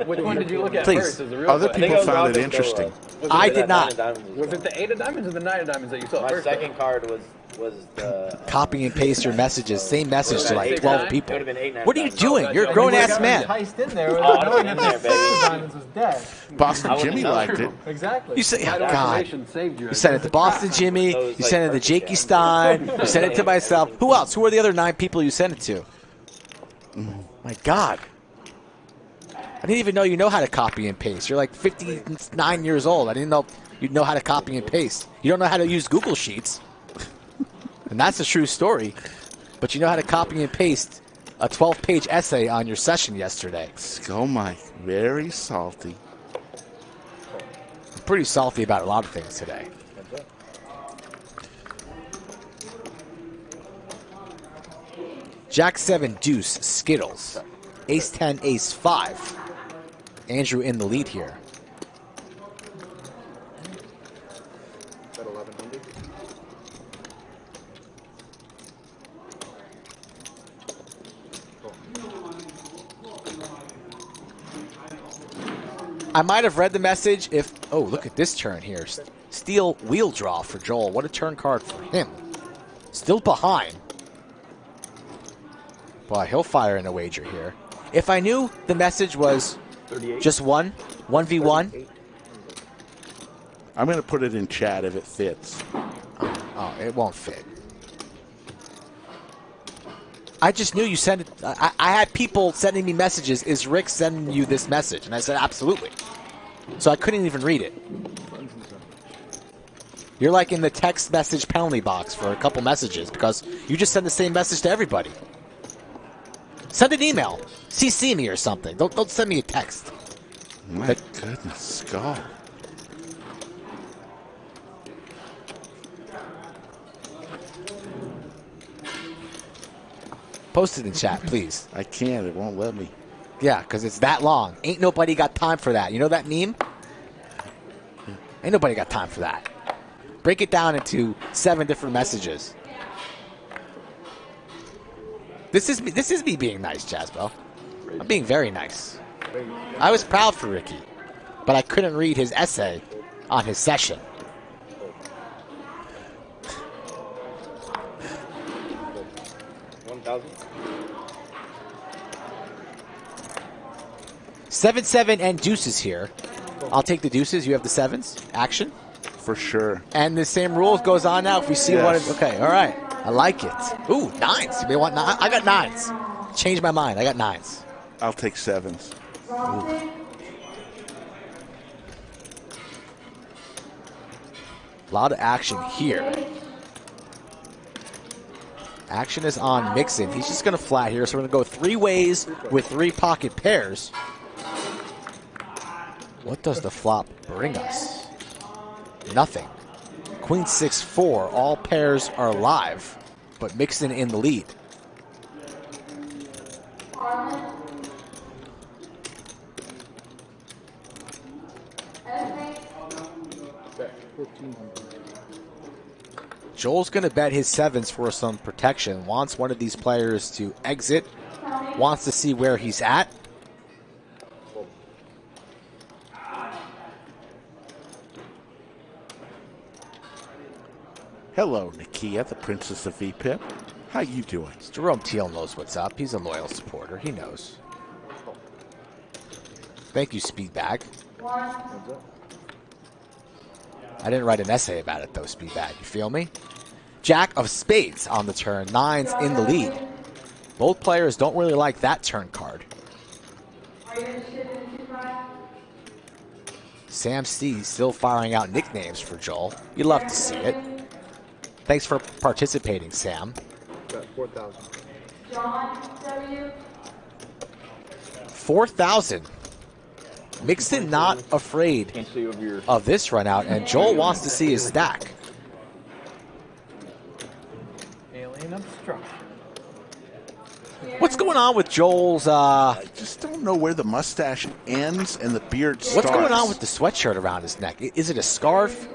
Which one did you look at Please. first? Is the real Other question? people found it interesting. I did not. Was it the 8 of diamonds or the 9 of diamonds that you saw My first? second card was the. Copy and paste your messages. Same message to like 12 people. It would've been 8, What are you doing? You're a grown-ass man. Enticed in there Oh, without I knowing was that in the there, six of baby. diamonds was dead. Boston Jimmy liked it. Exactly. You say, That God. information saved you. You sent it to Boston Jimmy. You sent it to Jakey Stein. You sent it to myself. Who else? Who are the other 9 people you sent it to? My God. I didn't even know you know how to copy and paste. You're like 59 years old. I didn't know you'd know how to copy and paste. You don't know how to use Google Sheets. And that's a true story. But you know how to copy and paste a 12-page essay on your session yesterday. Go, Mike. Very salty. I'm pretty salty about a lot of things today. Jack 7 deuce Skittles. Ace 10 ace 5. Andrew in the lead here. I might have read the message if... Oh, look at this turn here. Steel wheel draw for Joel. What a turn card for him. Still behind. Boy, he'll fire in a wager here. If I knew the message was just 1v1. I'm going to put it in chat if it fits. Oh, it won't fit. I just knew you sent it. I had people sending me messages. Is Rick sending you this message? And I said, absolutely. So I couldn't even read it. You're like in the text message penalty box for a couple messages because you just send the same message to everybody. Send an email. CC me or something. Don't send me a text. My goodness, Skull. Post it in chat, please. I can't. It won't let me. Yeah, because it's that long. Ain't nobody got time for that. You know that meme? Ain't nobody got time for that. Break it down into 7 different messages. This is me being nice, Jasbo. I'm being very nice. I was proud for Ricky, but I couldn't read his essay on his session. $1,000. 7-7 and deuces here. I'll take the deuces. You have the sevens. Action. For sure. And the same rules goes on now. If we see one. Okay, all right. I like it. Ooh, nines. You may want nine. I got nines. Changed my mind. I got nines. I'll take sevens. Ooh. A lot of action here. Action is on Mixon. He's just going to flat here. So we're going to go 3 ways with 3 pocket pairs. What does the flop bring us? Nothing. Queen 6-4. All pairs are live, but Mixon in the lead. Joel's going to bet his sevens for some protection. Wants one of these players to exit. Wants to see where he's at. Hello, Nakia, the princess of VPIP. How you doing? Jerome Teal knows what's up. He's a loyal supporter. He knows. Thank you, Speedbag. I didn't write an essay about it, though, Speedbag. You feel me? Jack of spades on the turn. Nines in the lead. Both players don't really like that turn card. Sam C still firing out nicknames for Joel. You love to see it. Thanks for participating, Sam. Got 4,000. 4,000. Mixon not afraid of this run out, and Joel wants to see his stack. Alien obstruction. What's going on with Joel's... I just don't know where the mustache ends and the beard starts. What's going on with the sweatshirt around his neck? Is it a scarf?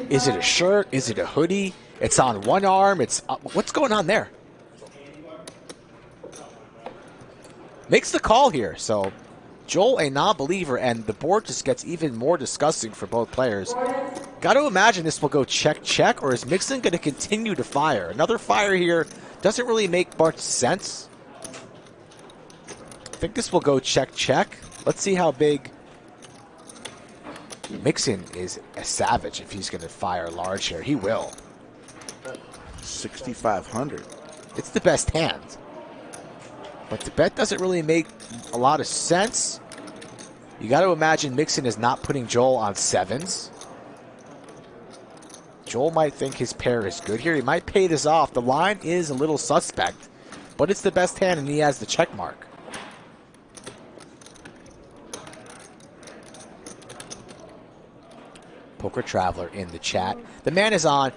Is it a shirt? Is it a hoodie? It's on one arm. It's what's going on there? Makes the call here. So Joel a non-believer, and the board just gets even more disgusting for both players. Got to imagine this will go check, or is Mixon going to continue to fire? Another fire here doesn't really make much sense. I think this will go check. Let's see how big Mixon is a savage if he's going to fire large here. He will. 6,500. It's the best hand. But the bet doesn't really make a lot of sense. You got to imagine Mixon is not putting Joel on sevens. Joel might think his pair is good here. He might pay this off. The line is a little suspect, but it's the best hand, and he has the check mark. Poker Traveler in the chat. The man is on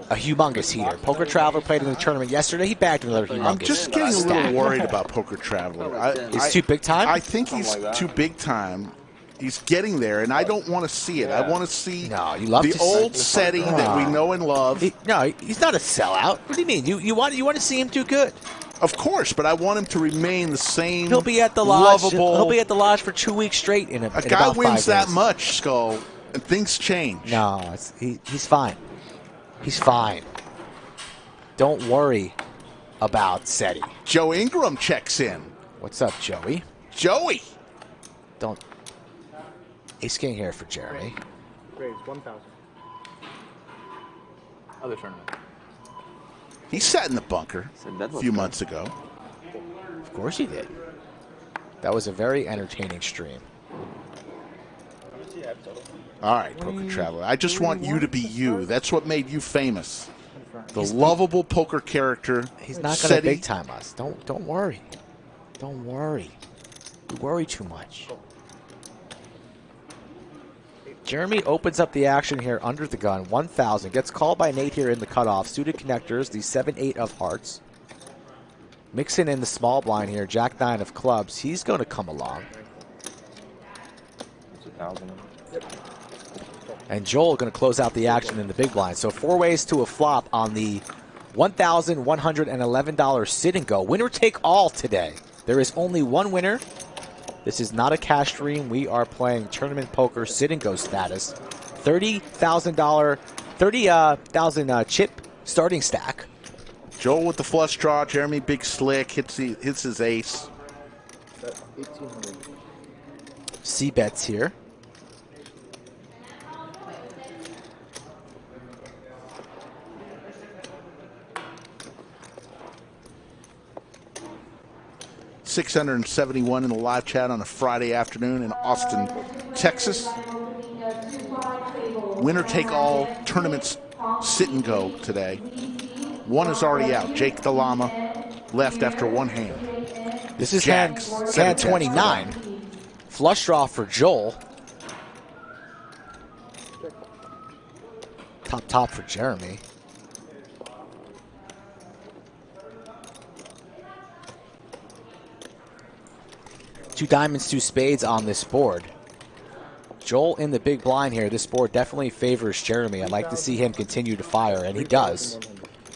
a humongous heater. Poker Traveler played in the tournament yesterday. He bagged another humongous. I'm just getting a little worried about Poker Traveler. He's too big time? I think he's too big time. He's getting there, and I don't want to see it. I want to see the old setting that we know and love. He's not a sellout. What do you mean? You want to see him do good? Of course, but I want him to remain the same. He'll be at the lodge. Lovable. He'll be at the lodge for 2 weeks straight. A guy wins that much, Skull, and things change. No, he's fine. He's fine. Don't worry about SETI. Joe Ingram checks in. What's up, Joey? Joey. Don't. Ace King here for Jeremy. Raise 1,000. Other tournament. He sat in the bunker a few months ago. Of course he did. That was a very entertaining stream. All right, Poker Traveler. I just want you to be you. That's what made you famous. The lovable poker character. He's not going to big time us. Don't worry. Don't worry. You worry too much. Jeremy opens up the action here under the gun. 1,000. Gets called by Nate here in the cutoff. Suited connectors. The 7-8 of hearts. Mixing in the small blind here. Jack-9 of clubs. He's going to come along. It's 1,000. And Joel going to close out the action in the big blind. So 4 ways to a flop on the $1,111 sit and go. Winner take all today. There is only one winner. This is not a cash stream. We are playing tournament poker sit and go status. $30,000 chip starting stack. Joel with the flush draw. Jeremy big slick hits his ace. 1,800. C bets here. $671 in the live chat on a Friday afternoon in Austin, Texas. Winner take all tournaments sit and go today. One is already out. Jake the Llama left after one hand. This is Jacks, hand 29. Flush draw for Joel. Top for Jeremy. Two diamonds, two spades on this board. Joel in the big blind here. This board definitely favors Jeremy. I'd like to see him continue to fire, and he does.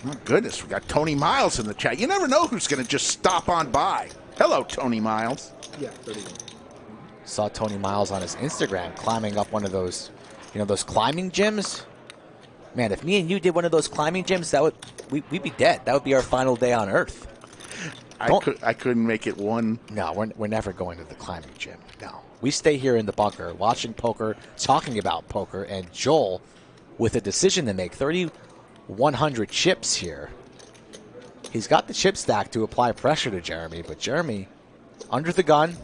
Oh, goodness, we got Tony Miles in the chat. You never know who's going to just stop on by. Hello, Tony Miles. Yeah, 31. Saw Tony Miles on his Instagram climbing up one of those, those climbing gyms. Man, if me and you did one of those climbing gyms, we'd be dead. That would be our final day on Earth. I couldn't make it one. No, we're never going to the climbing gym. No. We stay here in the bunker, watching poker, talking about poker, and Joel with a decision to make. 3,100 chips here. He's got the chip stack to apply pressure to Jeremy, but Jeremy, under the gun,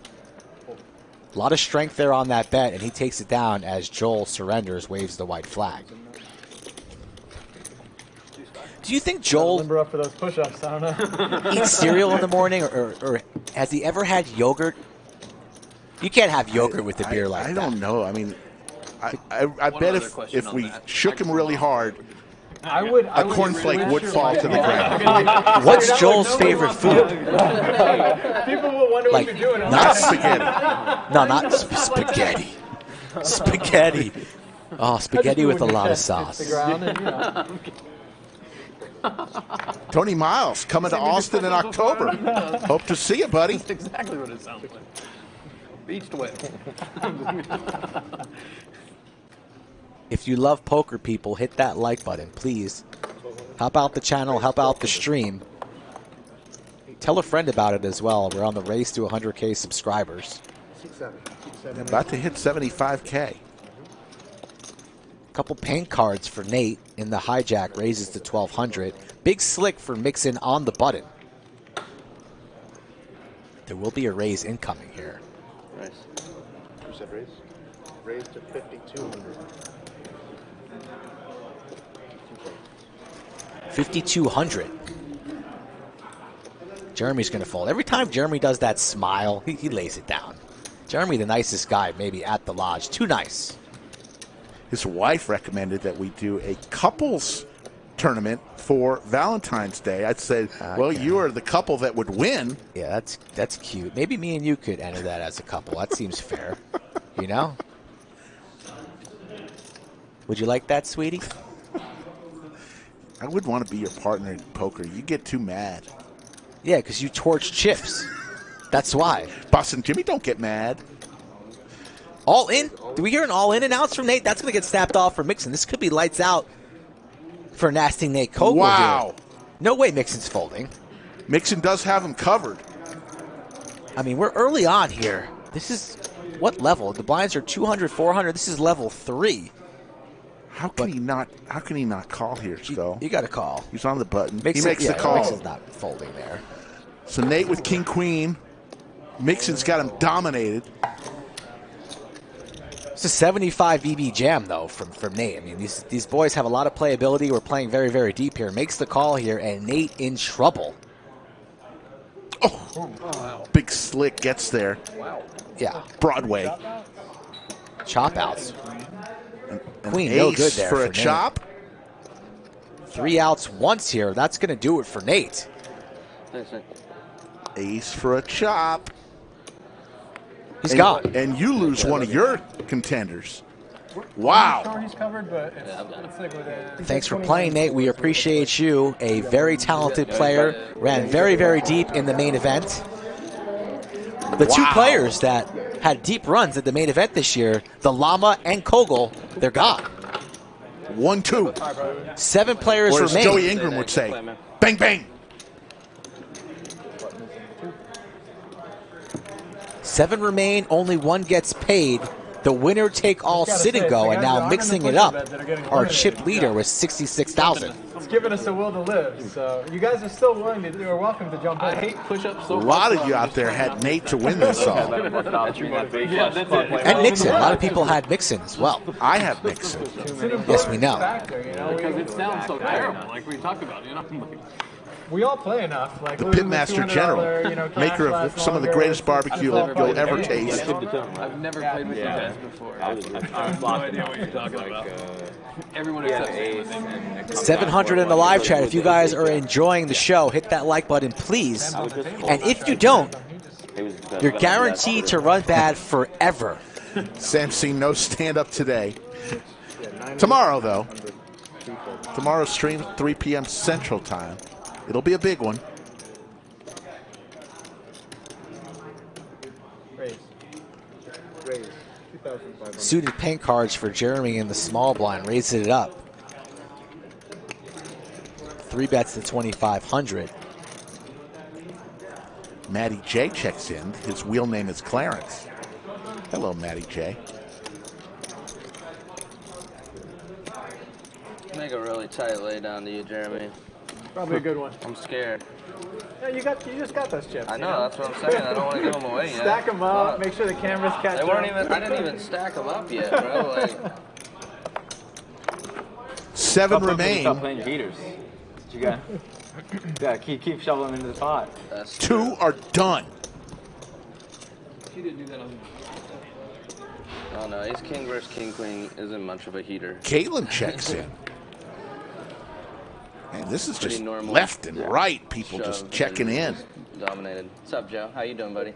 a lot of strength there on that bet, and he takes it down as Joel surrenders, waves the white flag. Do you think Joel Limber up for those push-ups? I don't know. eats cereal in the morning, or has he ever had yogurt? You can't have yogurt with a beer like that. I don't know. I mean, I bet if we shook him really hard, I would. A cornflake would fall to the ground. What's Joel's favorite food? People will wonder Like, what you're doing. not spaghetti. No, not spaghetti. Spaghetti. Oh, spaghetti with a lot of sauce. Tony Miles coming to Austin in October. Hope to see you, buddy. That's exactly what it sounds like. Beached wet. If you love poker, people, hit that like button, please. Help out the channel, help out the stream. Tell a friend about it as well. We're on the race to 100K subscribers. About to hit 75K. Couple paint cards for Nate in the hijack, raises to 1,200. Big slick for Mixon on the button. There will be a raise incoming here. Nice. Who said raise? Raise to 5,200. 5,200. Jeremy's going to fold. Every time Jeremy does that smile, he lays it down. Jeremy, the nicest guy, maybe at the lodge. Too nice. His wife recommended that we do a couples tournament for Valentine's Day. I'd say, well, you are the couple that would win. Yeah, that's cute. Maybe me and you could enter that as a couple. That seems fair. You know? Would you like that, sweetie? I would want to be your partner in poker. You get too mad. Yeah, because you torch chips. That's why. Boss and Jimmy don't get mad. All in? Do we hear an all in announce from Nate? That's going to get snapped off for Mixon. This could be lights out for nasty Nate Cogle. Wow. No way Mixon's folding. Mixon does have him covered. I mean, we're early on here. This is what level? The blinds are 200, 400. This is level 3. How can he not call here, Skull? You got to call. He's on the button. Mixon, he makes the call. Mixon's not folding there. So Nate with King Queen. Mixon's got him dominated. It's a 75 EB jam, though, from Nate. I mean, these boys have a lot of playability. We're playing very, very deep here. Makes the call here, and Nate in trouble. Oh, wow. Big slick gets there. Wow. Yeah. Broadway. Chop outs. Queen, Ace no good there for a Nate. chop. 3 outs once here. That's going to do it for Nate. Ace for a chop. He's gone. And you lose one of your contenders. Wow. I'm sure he's covered, but it's like with a, Thanks for playing, Nate. We appreciate you. A very talented player. Ran very, very deep in the main event. The two players that had deep runs at the main event this year, the Llama and Kogel, they're gone. 1-2. 7 players Or as remain. Joey Ingram would say, bang, bang. 7 remain, only 1 gets paid. The winner take all sit and go, and now mixing it up, our chip leader with 66,000. It's giving us a will to live. So you guys are still willing to do, are welcome to jump in. I hate push-ups A lot of you out there had Nate to win this all. Yeah, that's it. And Mixon. A lot of people had Mixon as well. I have Mixon. Yes, we know. Because it sounds so terrible, like we talked about, you know? We all play enough. Like The losing Pitmaster $200, General, maker of some of the greatest barbecue you'll ever taste. I've never played with you guys before. I have no idea what you're talking about. Everyone except me. 700 in the live chat. If you guys are enjoying the show, hit that like button, please. And if you don't, you're guaranteed to run bad forever. Sam seen no stand-up today. Tomorrow, though. Tomorrow's stream, 3 p.m. Central Time. It'll be a big one. Suited paint cards for Jeremy in the small blind, raising it up. 3 bets to 2,500. Matty J checks in. His wheel name is Clarence. Hello, Matty J. Make a really tight lay down to you, Jeremy. Probably a good one. I'm scared. Yeah, you just got those chips. I know, that's what I'm saying. I don't want to give them away yet. Stack them up. Make sure the cameras catch They weren't them. even. I didn't even stack them up yet, bro. Like, 7 remain. Stop playing your heaters. You got. Yeah, keep shoveling into the pot. 2 are done. She didn't do that on. oh no, ace king versus king queen isn't much of a heater. Caitlin checks in. Man, this is Pretty just normal. left and right. People Shove just checking and in. just Dominated. What's up, Joe? How you doing, buddy?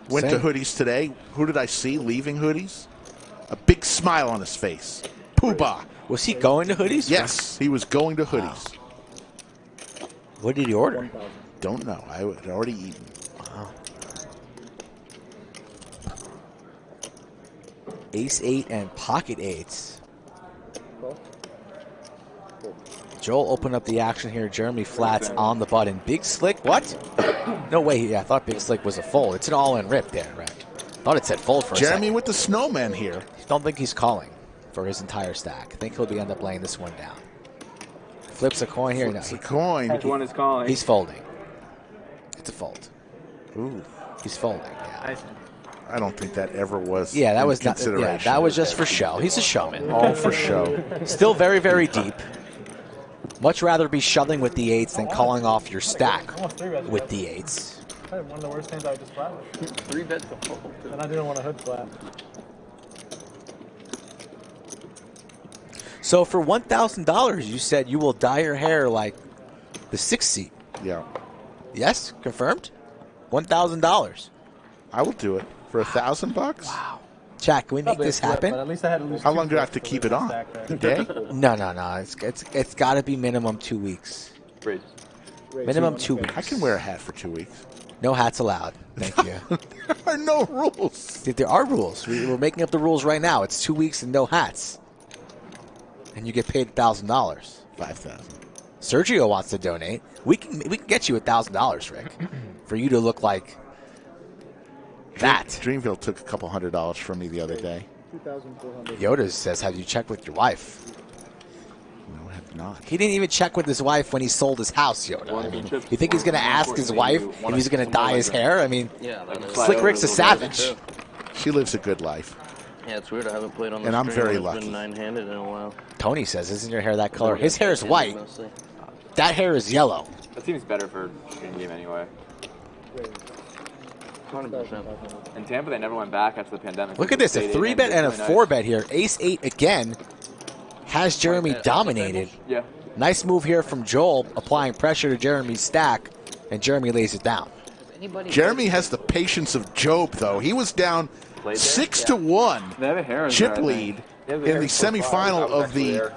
Went to Same. Hoodies today. Who did I see leaving Hoodies? A big smile on his face. Poobah. Was he going to Hoodies? Yes, he was going to Hoodies. What did he order? Don't know. I had already eaten. Wow. Ace 8 and pocket 8s. Joel opened up the action here. Jeremy flats on the button. Big Slick, what? No way. Yeah, I thought Big Slick was a fold. It's an all-in rip there, right? Thought it said fold for a Jeremy second. with the snowman here. Don't think he's calling for his entire stack. I think he'll end up laying this one down. Flips a coin here. Flips No, a coin. Which one is calling? he's folding. It's a fold. Ooh, he's folding. Yeah, I don't think that ever was. yeah that in was not. consideration. Yeah, that was just for show. He's a showman. All for show. Still very, very deep. Much rather be shoving with the 8s than calling off your stack with the 8s. Probably one of the worst things I just flat with. 3 bets to fold. And I didn't want a hood flat. So for $1,000, you said you will dye your hair like the 6th seat. Yeah. Yes, confirmed. $1,000. I will do it for $1,000. Wow. Jack, can we make this happen? But at least I had to lose How long do I have to keep it on? A day? No. It's got to be minimum 2 weeks. Minimum 2 weeks. I can wear a hat for 2 weeks. No hats allowed. Thank you. There are no rules. There are rules. We're making up the rules right now. It's 2 weeks and no hats. And you get paid $1,000. $5,000. Sergio wants to donate. We can get you $1,000, Rick, for you to look like that. Dreamville took a couple $100 from me the other day. 2,400. Yoda says, have you checked with your wife? No, I have not. He didn't even check with his wife when he sold his house, Yoda. I mean, you think he's going to ask his wife if he's going to dye his hair? I mean, Yeah, that is. Slick Rick's a savage. She lives a good life. Yeah, it's weird. I haven't played on the And I'm stream very when it's lucky. been 9-handed in a while. Tony says, isn't your hair that color? His hair is white. Mostly. That hair is yellow. That seems better for in-game anyway. 100%. In Tampa, they never went back after the pandemic. Look at this, a 3-bet and a 4-bet here. Ace 8 again has Jeremy dominated. Yeah. Nice move here from Joel, applying pressure to Jeremy's stack, and Jeremy lays it down. Jeremy has the patience of Job, though. He was down 6-1 They have a hair in chip there, I lead think. in the semifinal of the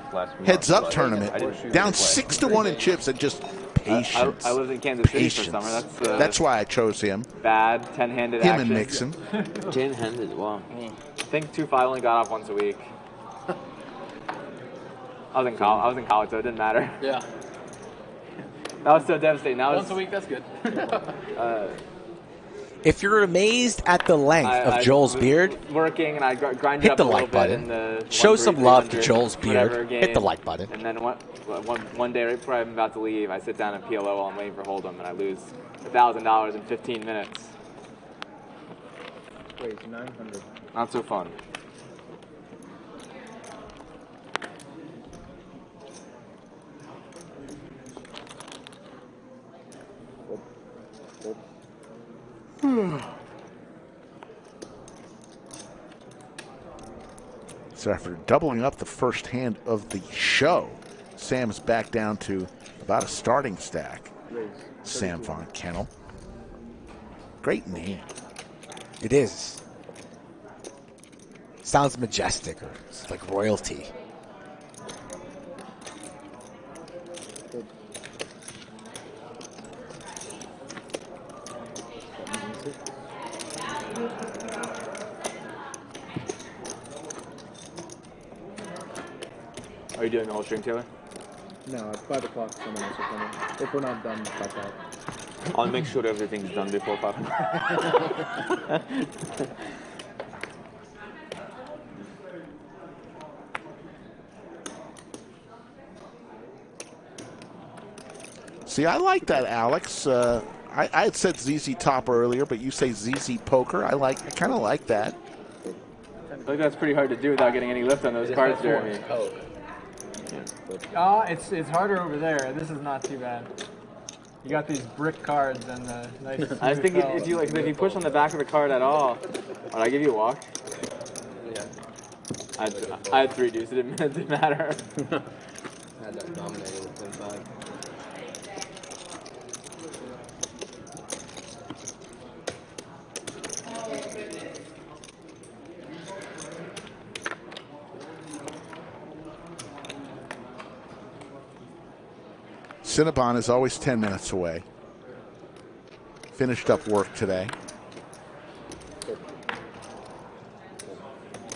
heads-up tournament. Down 6-1 in chips and just Patience. I lived in Kansas City Patience. for summer. That's why I chose him. Bad 10-handed Him action. and Mixon. 10-handed, wow. I think 2-5 only got off once a week. I was in college, so it didn't matter. Yeah. That was so devastating. Once a week, that's good. If you're amazed at the length of Joel's beard, working and I grinded hit up the a little like bit button. in the Show some love to 1-300, Joel's beard. whatever Hit the game. like button. And then one day right before I'm about to leave, I sit down at PLO while I'm waiting for Hold'em, and I lose $1,000 in 15 minutes. Wait, 900. Not so fun. So after doubling up the first hand of the show, Sam's back down to about a starting stack. Sam Von Kennel. Great name. It is. Sounds majestic, or it's like royalty. Are you doing the whole stream, Taylor? No, at 5 o'clock someone else will come in. If we're not done by 5. I'll make sure everything's done before 5. See, I like that, Alex. I had said ZZ Top earlier, but you say ZZ Poker. I kind of like that. I think that's pretty hard to do without getting any lift on those cards, Jeremy. It's harder over there. This is not too bad. You got these brick cards and nice. I was thinking if you push on the back of the card at all, would I give you a walk? Yeah. I had 3 deuces. It didn't matter. I had that dominated with 10-5. Cinnabon is always 10 minutes away. Finished up work today.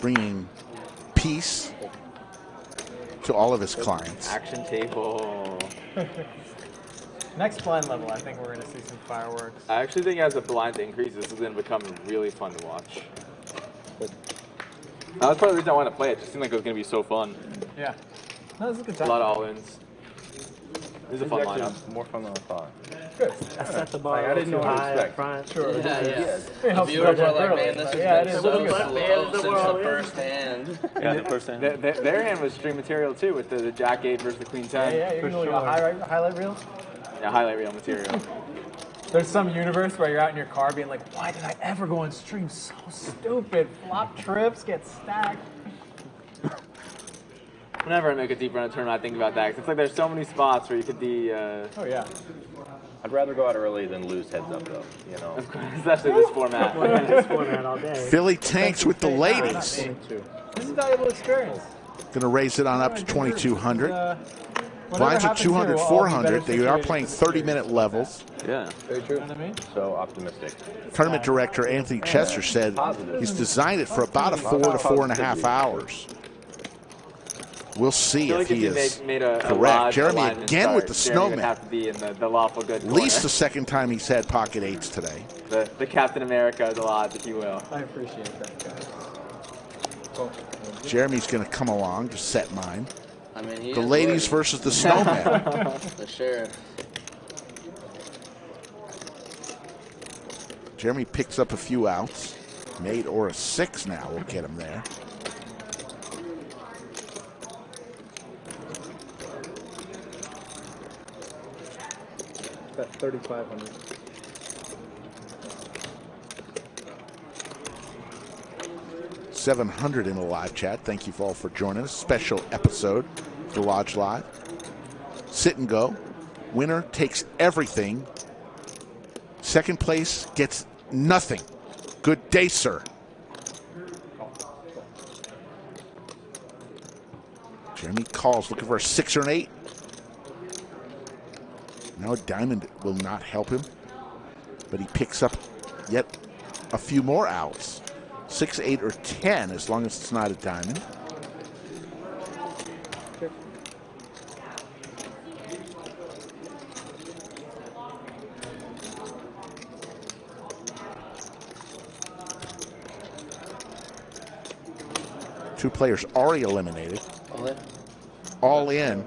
Bringing peace to all of his clients. Action table. Next blind level, I think we're going to see some fireworks. I actually think as the blinds increase, this is going to become really fun to watch. That was part of the reason I wanted to play it. It just seemed like it was going to be so fun. Yeah. No, this is a good A time. lot of all-ins. This is a fun lineup. More fun than I thought. Good. I set the bar Like, I didn't know what to expect. front. Sure. Yeah. It helps The viewers build were that like, early. man, this has Yeah, been it is. so Look at slow it. since the first hand. Yeah, the first hand. Their hand was stream material too, with the Jack 8 versus the Queen 10. Yeah, you can do a highlight reel. Yeah, highlight reel material. There's some universe where you're out in your car being like, why did I ever go on stream? So stupid. Flop trips, get stacked. Whenever I make a deep run of tournament, I think about that. 'Cause it's like there's so many spots where you could be. Oh yeah. I'd rather go out early than lose heads up, though. You know, especially this format. This format all day. Philly tanks with the ladies. This is a valuable experience. Going to raise it on up to 2,200. Whatever Blinds are happens 200, here, we'll all be 400. better They are situated playing to succeed. 30-minute levels. Yeah. very true. You know what I mean? So optimistic. Tournament director Anthony Chester said he's designed it for about a 4 to 4.5 hours. We'll see I feel if like he if is you made a correct. large Jeremy alignment again with the start, Jeremy would snowman. have to be in the lawful good At least corner. the second time he's had pocket eights today. The Captain America of the lodge, if you will. I appreciate that, guys. Cool. Jeremy's going to come along to set mine. I mean, he The is ladies Woody. versus the snowman. The sheriff. Jeremy picks up a few outs. An 8 or a 6 now will get him there. That 3,500. $700 in the live chat. Thank you all for joining us. Special episode of the Lodge Live. Sit and go. Winner takes everything. Second place gets nothing. Good day, sir. Jeremy calls, looking for a 6 or an 8. Now a diamond will not help him, but he picks up yet a few more outs. 6, 8, or 10, as long as it's not a diamond. Two players already eliminated. All in.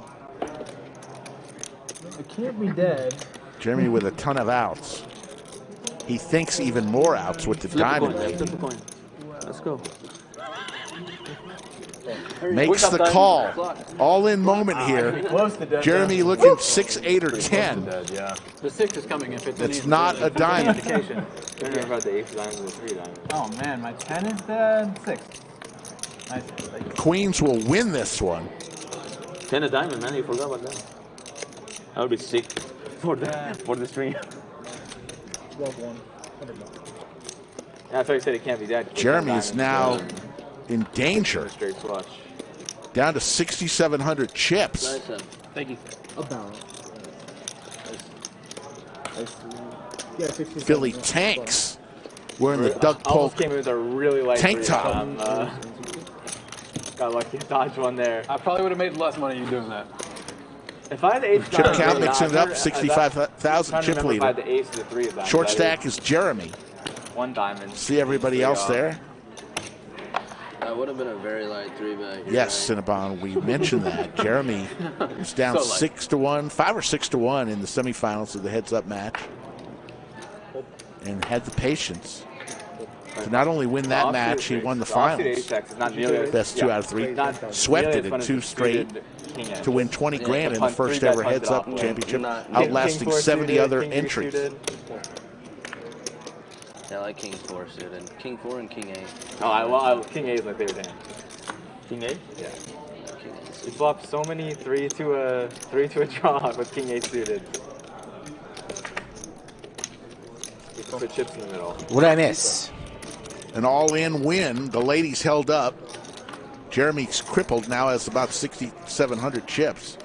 It can't be dead. Jeremy with a ton of outs. He thinks even more outs with the diamond lead. Let's go. Makes the call. All in moment here. Jeremy looking 6, 8, or 10. The 6 is coming if it's It's not a diamond. Oh man, my 10 is dead. 6. Nice. Queens will win this one. 10 a diamond, man. You forgot about that. I would be sick for the stream. Yeah, I thought you said it can't be that. Jeremy is now in danger. Straight flush. Down to 6,700 chips. Thank you. About. Philly tanks. Wearing the Doug Polk Almost came in with a really light tank three. top. Got lucky to dodge one there. I probably would have made less money you doing that. If I had the ace, Chip count mixing it up, 65,000 chip If I leader. had the ace of the 3 of diamonds. Short stack is Jeremy. 1 diamond. See everybody else there? That would have been a very light 3-bet. Yes, Cinnabon, we mentioned that. Jeremy is down So light. 6 to 1, 5 or 6 to 1 in the semifinals of the heads-up match, and had the patience to not only win that match, he won the finals. Best 2 out of 3. Swept it in 2 straight to win 20 grand in the first ever heads-up championship, outlasting 70 other entries. Yeah, I like King 4 suited. King 4 and King 8. Oh, King 8 is my favorite hand. King 8? Yeah. You flop so many 3 to a draw with King 8 suited. You put chips in the middle. What did I miss? An all-in win. The ladies held up. Jeremy's crippled, now has about 6,700 chips.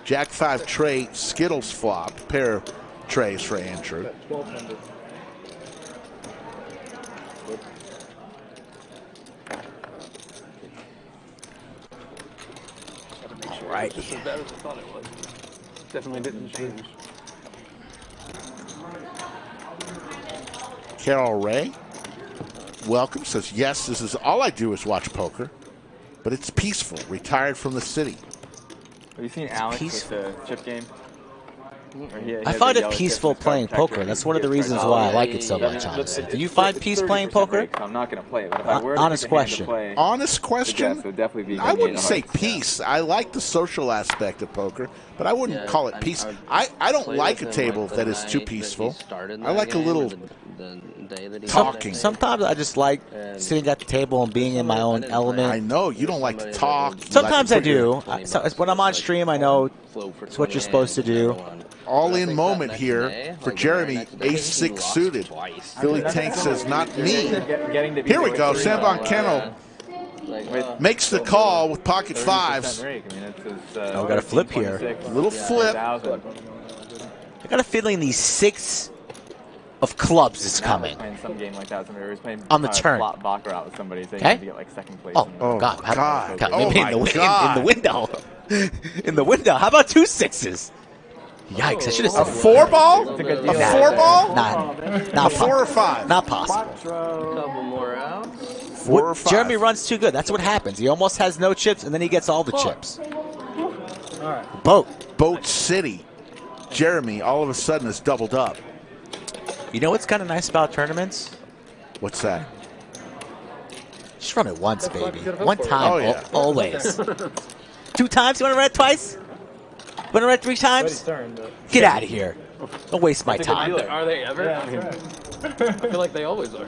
Jack 5 tray, Skittles flop, pair of trays for Andrew. 1,200. Right. Just as bad as I thought it was. Definitely didn't change. Carol Ray, welcome, says, yes, this is all I do is watch poker, but it's peaceful, retired from the city. Have you seen Alex with the chip game? I find it peaceful playing poker. That's one of the reasons why I like it so much, honestly. Do you find peace playing poker? I'm not going to play it, but if I were to Honest pick a hand to question. play, Honest question? yes, it would definitely be I wouldn't King say 8 peace. I like the social aspect of poker, but I wouldn't Yeah, call it peace. I don't played like with a him, table like, the that is night too that he peaceful. started I that like a game, little the day that he talking. Sometimes I just like sitting at the table and being in my own element. I know you don't like to talk. You Sometimes like I to do. When I'm on stream, I know it's what you're supposed to do. All-in moment here for Jeremy, ace-6 suited. Philly Tank says, not me. Here we go, Sambon Kennel makes the call with pocket 5s. Oh, we got a flip here. Little flip. I got a feeling the 6 of clubs is coming. Playing some game like that, somebody was playing On the turn. flop baccarat with somebody, so you Okay. had to get like second place. Oh, God. Maybe in the window. In the window. How about 2 6s? Yikes, I should have said A 4-ball? It's a good A deal. 4-ball? Not A 4 or 5? Not possible. Couple more outs. 4 or 5? Jeremy runs too good. That's what happens. He almost has no chips, and then he gets all the chips. Boat City. Jeremy all of a sudden has doubled up. You know what's kind of nice about tournaments? What's that? Just run it once, baby. One time, Oh, yeah. always. 2 times? You want to run it twice? Want to run it 3 times? Get out of here. Don't waste my time. Are they ever? Yeah, I mean, that's I feel like they always are.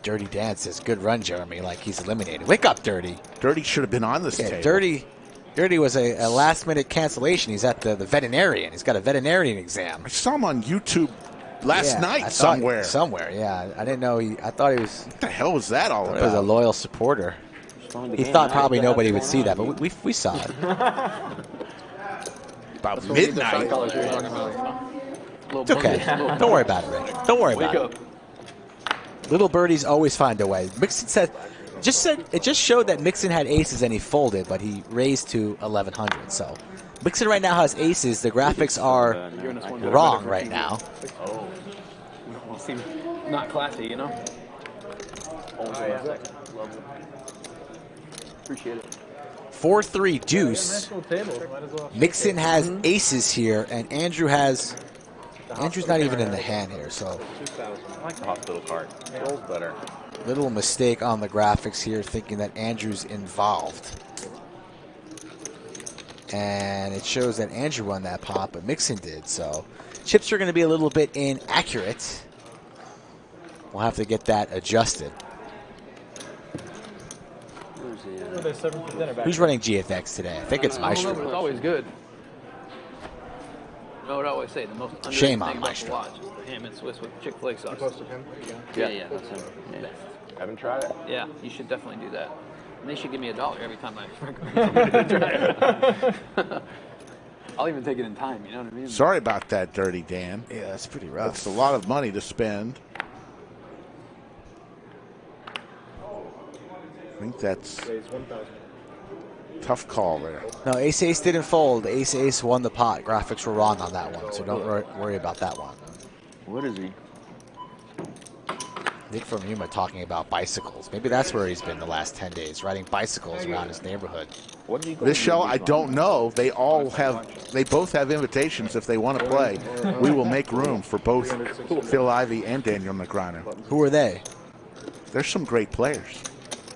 Dirty Dan says, good run, Jeremy, like he's eliminated. Wake up, Dirty. Dirty should have been on this table. Dirty was a last-minute cancellation. He's at the veterinarian. He's got a veterinarian exam. I saw him on YouTube last night somewhere. Yeah. I didn't know I thought he was... What the hell was that all about? He was a loyal supporter. He thought probably nobody would see that, but we saw it. About midnight. It's okay. Don't worry about it, Rick. Don't worry about it. Little birdies always find a way. Mixon said it just showed that Mixon had aces and he folded, but he raised to 1100. So Mixon right now has aces. The graphics are wrong right now. Oh, seems not classy, you know. Appreciate it. 4-3 deuce. Mixon has aces here, and Andrew's not even in the hand here, so. I like the hospital card. Feels better. Little mistake on the graphics here, thinking that Andrew's involved. And it shows that Andrew won that pot, but Mixon did, so. Chips are going to be a little bit inaccurate. We'll have to get that adjusted. Who's running GFX today? I think it's Maestro. It's always good. I would always say the most Shame underrated on thing about the watch is the ham and Swiss with Chick-fil-A sauce. Posted him? Yeah, that's him. Yeah. Haven't tried it. Yeah, you should definitely do that. And they should give me $1 every time I recommend somebody to try it. I'll even take it in time, you know what I mean? Sorry about that, Dirty Dan. Yeah, that's pretty rough. That's a lot of money to spend. I think that's tough call there. No, Ace-Ace didn't fold. Ace-Ace won the pot. Graphics were wrong on that one, so don't worry about that one. What is he? Nick from Yuma talking about bicycles. Maybe that's where he's been the last 10 days, riding bicycles around his neighborhood. This show, I don't know. They both have invitations if they want to play. We will make room for both Phil Ivey and Daniel Negreanu. Who are they? There's some great players.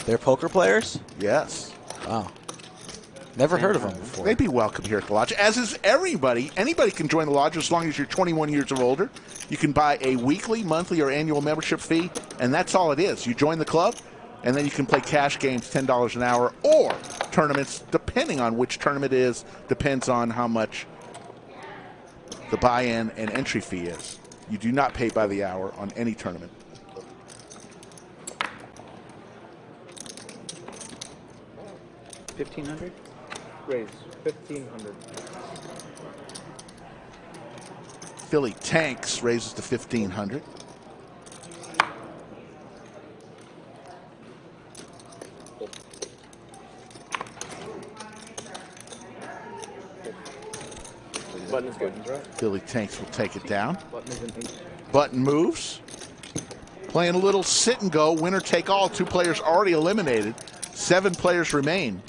They're poker players? Yes. Wow. Never heard of them before. They'd be welcome here at the Lodge, as is everybody. Anybody can join the Lodge as long as you're 21 years or older. You can buy a weekly, monthly, or annual membership fee, and that's all it is. You join the club, and then you can play cash games, $10 an hour, or tournaments, depending on which tournament it is, depends on how much the buy-in and entry fee is. You do not pay by the hour on any tournament. $1,500? Raise 1,500. Philly tanks, raises to 1,500. Button is good, right? Philly tanks will take it down. Button is in 8. Button moves. Playing a little sit and go, winner take all. 2 players already eliminated. 7 players remain.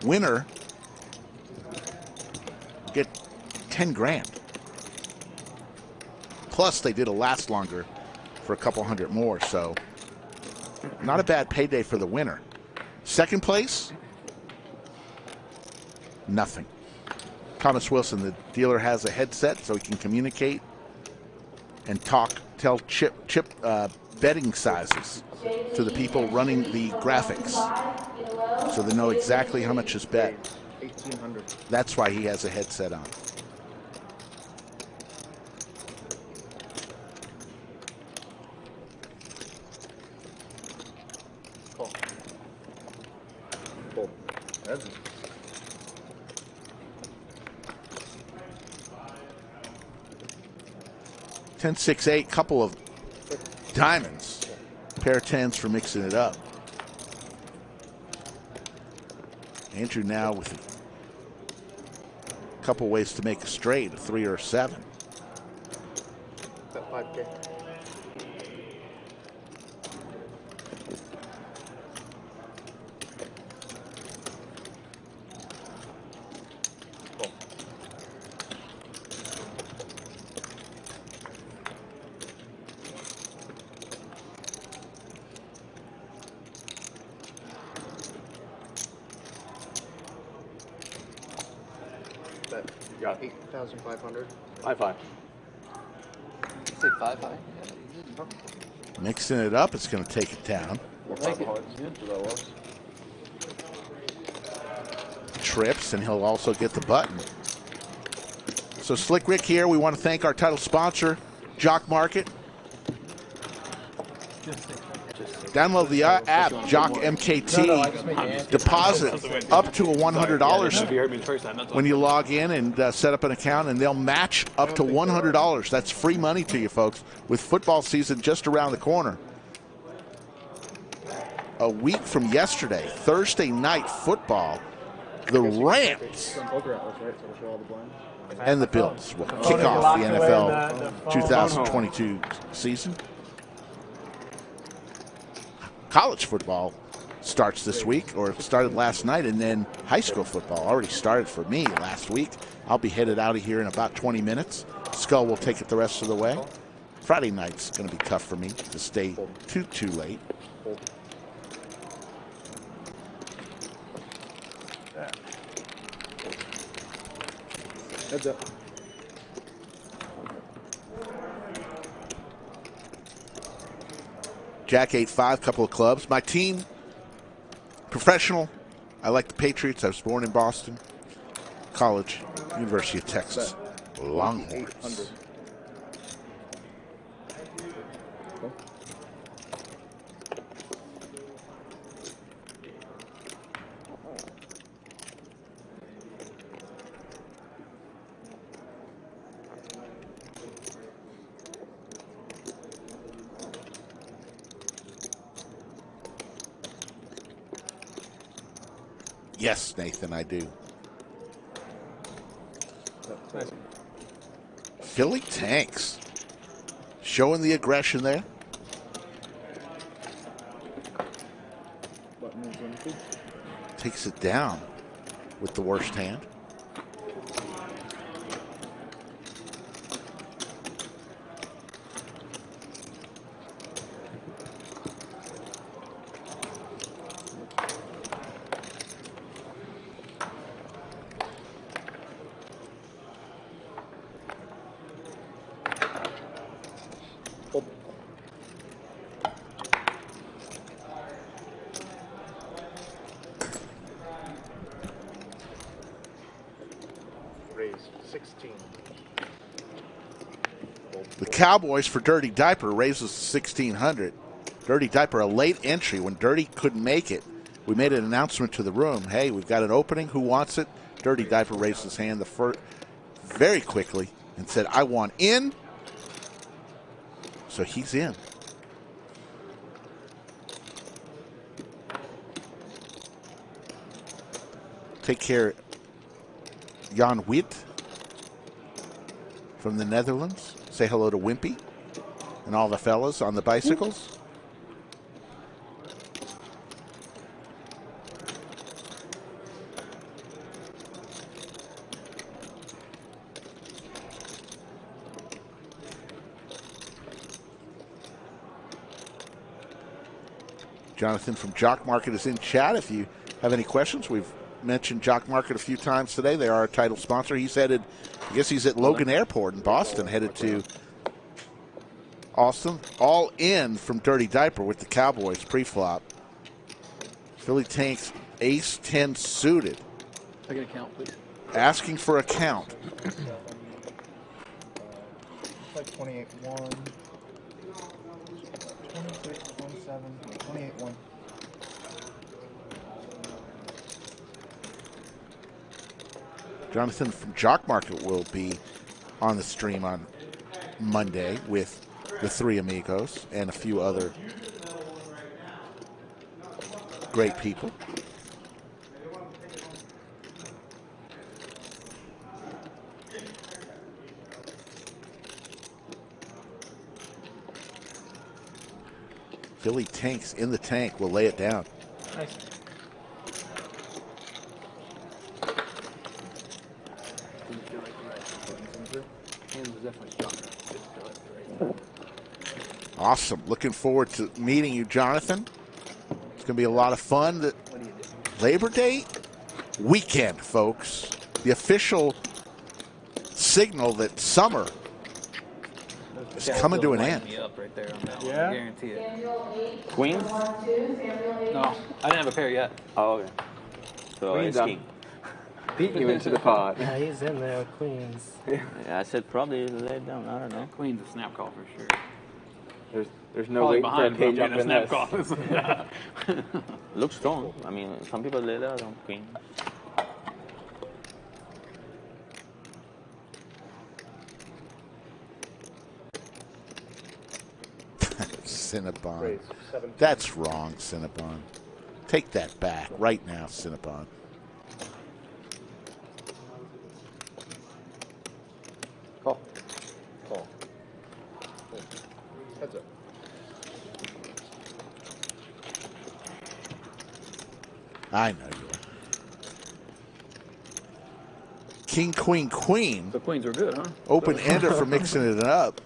Winner get 10 grand. Plus, they did a last longer for a couple hundred more, so not a bad payday for the winner. Second place, nothing. Thomas Wilson, the dealer, has a headset so he can communicate and tell chip betting sizes to the people running the graphics, so they know exactly how much is bet. 1,800. That's why he has a headset on. Cool. Cool. That's 10-6-8, couple of diamonds. Pair of 10s for mixing it up. Andrew now with a couple ways to make a straight, a 3 or a 7. that 5K. Got it. 8,500. 5-5. Say 5-5. Mixing it up, it's going to take it down. Trips, and he'll also get the button. So Slick Rick here. We want to thank our title sponsor, Jock Market. Download the app, Jock MKT. Deposit up to $100 when you log in and set up an account, and they'll match up to $100. That's free money to you, folks, with football season just around the corner. A week from yesterday, Thursday night football, the Rams and the Bills will kick off the NFL 2022 season. College football starts this week, or it started last night, and then high school football already started for me last week. I'll be headed out of here in about 20 minutes. Skull will take it the rest of the way. Friday night's going to be tough for me to stay too late. Heads up. Jack 8-5, couple of clubs. My team, professional. I like the Patriots. I was born in Boston. College, University of Texas. Longhorns. Yes, Nathan, I do. Nice. Philly Tanks. Showing the aggression there. Takes it down with the worst hand. Cowboys for Dirty Diaper raises 1,600. Dirty Diaper, a late entry when Dirty couldn't make it. We made an announcement to the room. Hey, we've got an opening. Who wants it? Dirty Diaper raised his hand very quickly and said, I want in. So he's in. Take care, Jan Witt from the Netherlands. Say hello to Wimpy and all the fellas on the bicycles. Jonathan from Jock Market is in chat. If you have any questions, we've mentioned Jock Market a few times today. They are our title sponsor. He's headed, I guess he's at Logan Airport in Boston, headed to Austin. All in from Dirty Diaper with the Cowboys pre-flop. Philly Tanks ace 10 suited. Take an account, please. Asking for a count. Like 28-1, 26-27, 28-1. Jonathan from Jock Market will be on the stream on Monday with the three amigos and a few other great people. Philly Tanks in the tank will lay it down. Nice. Awesome. Looking forward to meeting you, Jonathan. It's going to be a lot of fun. Labor Day weekend, folks. The official signal that summer is coming to an end. Right there on that Yeah? one. I guarantee it. Queens? No, I didn't have a pair yet. Oh, okay. So Queens it's king. Beat you into the pod. Yeah, he's in there with Queens. Yeah, I said probably lay it down. I don't know. Queen's a snap call for sure. There's no Probably waiting for a behind page from up getting in a this. snap call. Looks strong. I mean, some people lay that on queen. Cinnabon. That's wrong, Cinnabon. Take that back right now, Cinnabon. Call. Call. Heads up. I know you are. King, queen, queen. The queens were good, huh? Open-ender for mixing it up.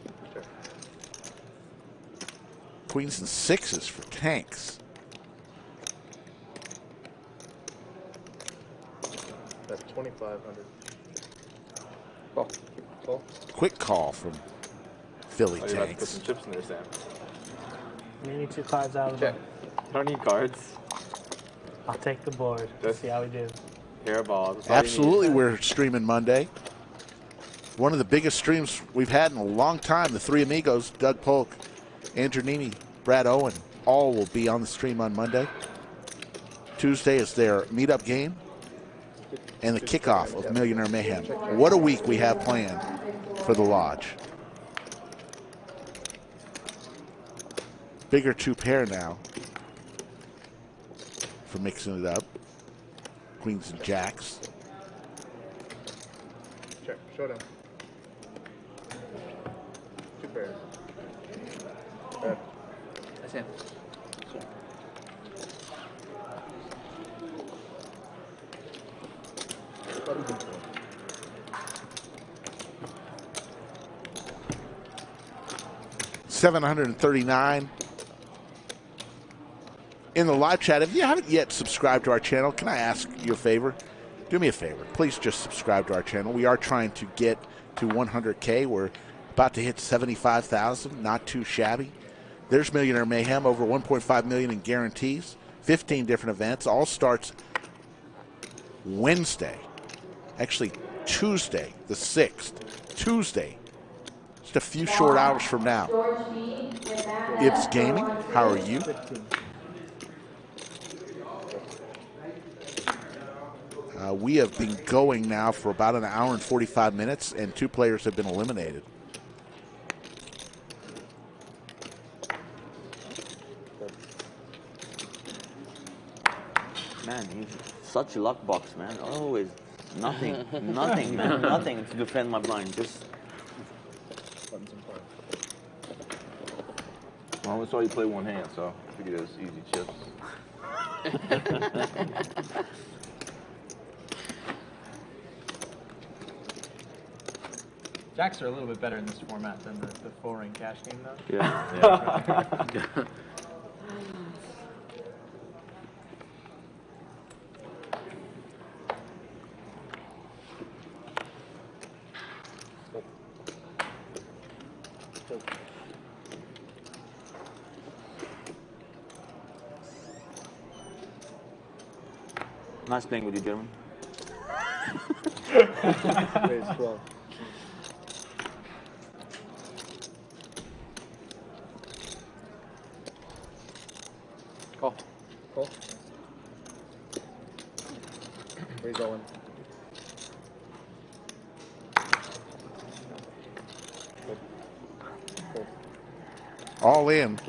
Queens and sixes for Tanks. That's 2,500. Call. Call. Quick call from Philly Oh, you have to put Tanks. some chips in there, Sam. You need 2 cards out of the Check. I don't need cards. I'll take the board. Let's see how we do. Pair of balls. That's all you need. Absolutely, we're streaming Monday. One of the biggest streams we've had in a long time. The three amigos, Doug Polk, Andrew Nini, Brad Owen, all will be on the stream on Monday. Tuesday is their meetup game and the kickoff of Millionaire Mayhem. What a week we have planned for the Lodge. Bigger 2-pair now for mixing it up. Queens and jacks. Check. Showdown. 2 pairs. Bad. That's him. $739 in the live chat. If you haven't yet subscribed to our channel, can I ask you a favor? Do me a favor. Please just subscribe to our channel. We are trying to get to 100K. We're about to hit 75,000. Not too shabby. There's Millionaire Mayhem, over 1.5 million in guarantees. 15 different events. All starts Wednesday. Actually, Tuesday, the 6th. Tuesday. Just a few short hours from now. It's Gaming. How are you? We have been going now for about an hour and 45 minutes, and 2 players have been eliminated. Man, he's such a luck box, man. Always nothing, nothing, man, nothing to defend my blind. Just. Well, I saw you play one hand, so I figured it was easy chips. Jacks are a little bit better in this format than the 4-ring cash game, though. Yeah. Nice playing with you, gentlemen. Raise 12. Call. Call. Raise all in. All in.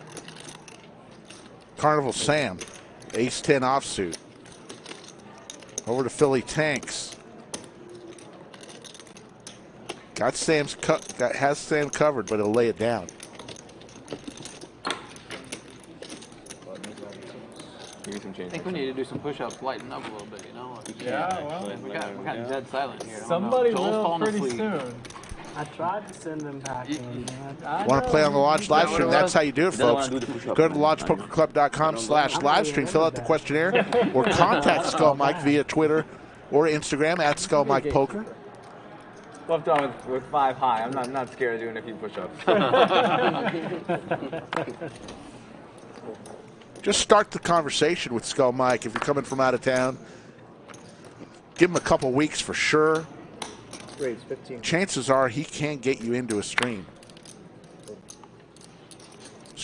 Carnival Sam. Ace-10 offsuit. Over to Philly Tanks. Got Sam's has Sam covered, but he'll lay it down. some I think we need to do some push-ups, lighten up a little bit, you know? Yeah, well, we got dead silent here. I don't Somebody know. Joel's will falling pretty asleep. soon. I tried to send them packing. Want to play on the Lodge live stream? That's how you do it, folks. Go to lodgepokerclub.com/livestream, fill out the questionnaire, or contact Skull Mike via Twitter or Instagram at Skull Mike Poker. Left on with 5 high. I'm not scared of doing a few push-ups. Just start the conversation with Skull Mike. If you're coming from out of town, give him a couple weeks for sure. Raise 15. Chances are he can't get you into a stream.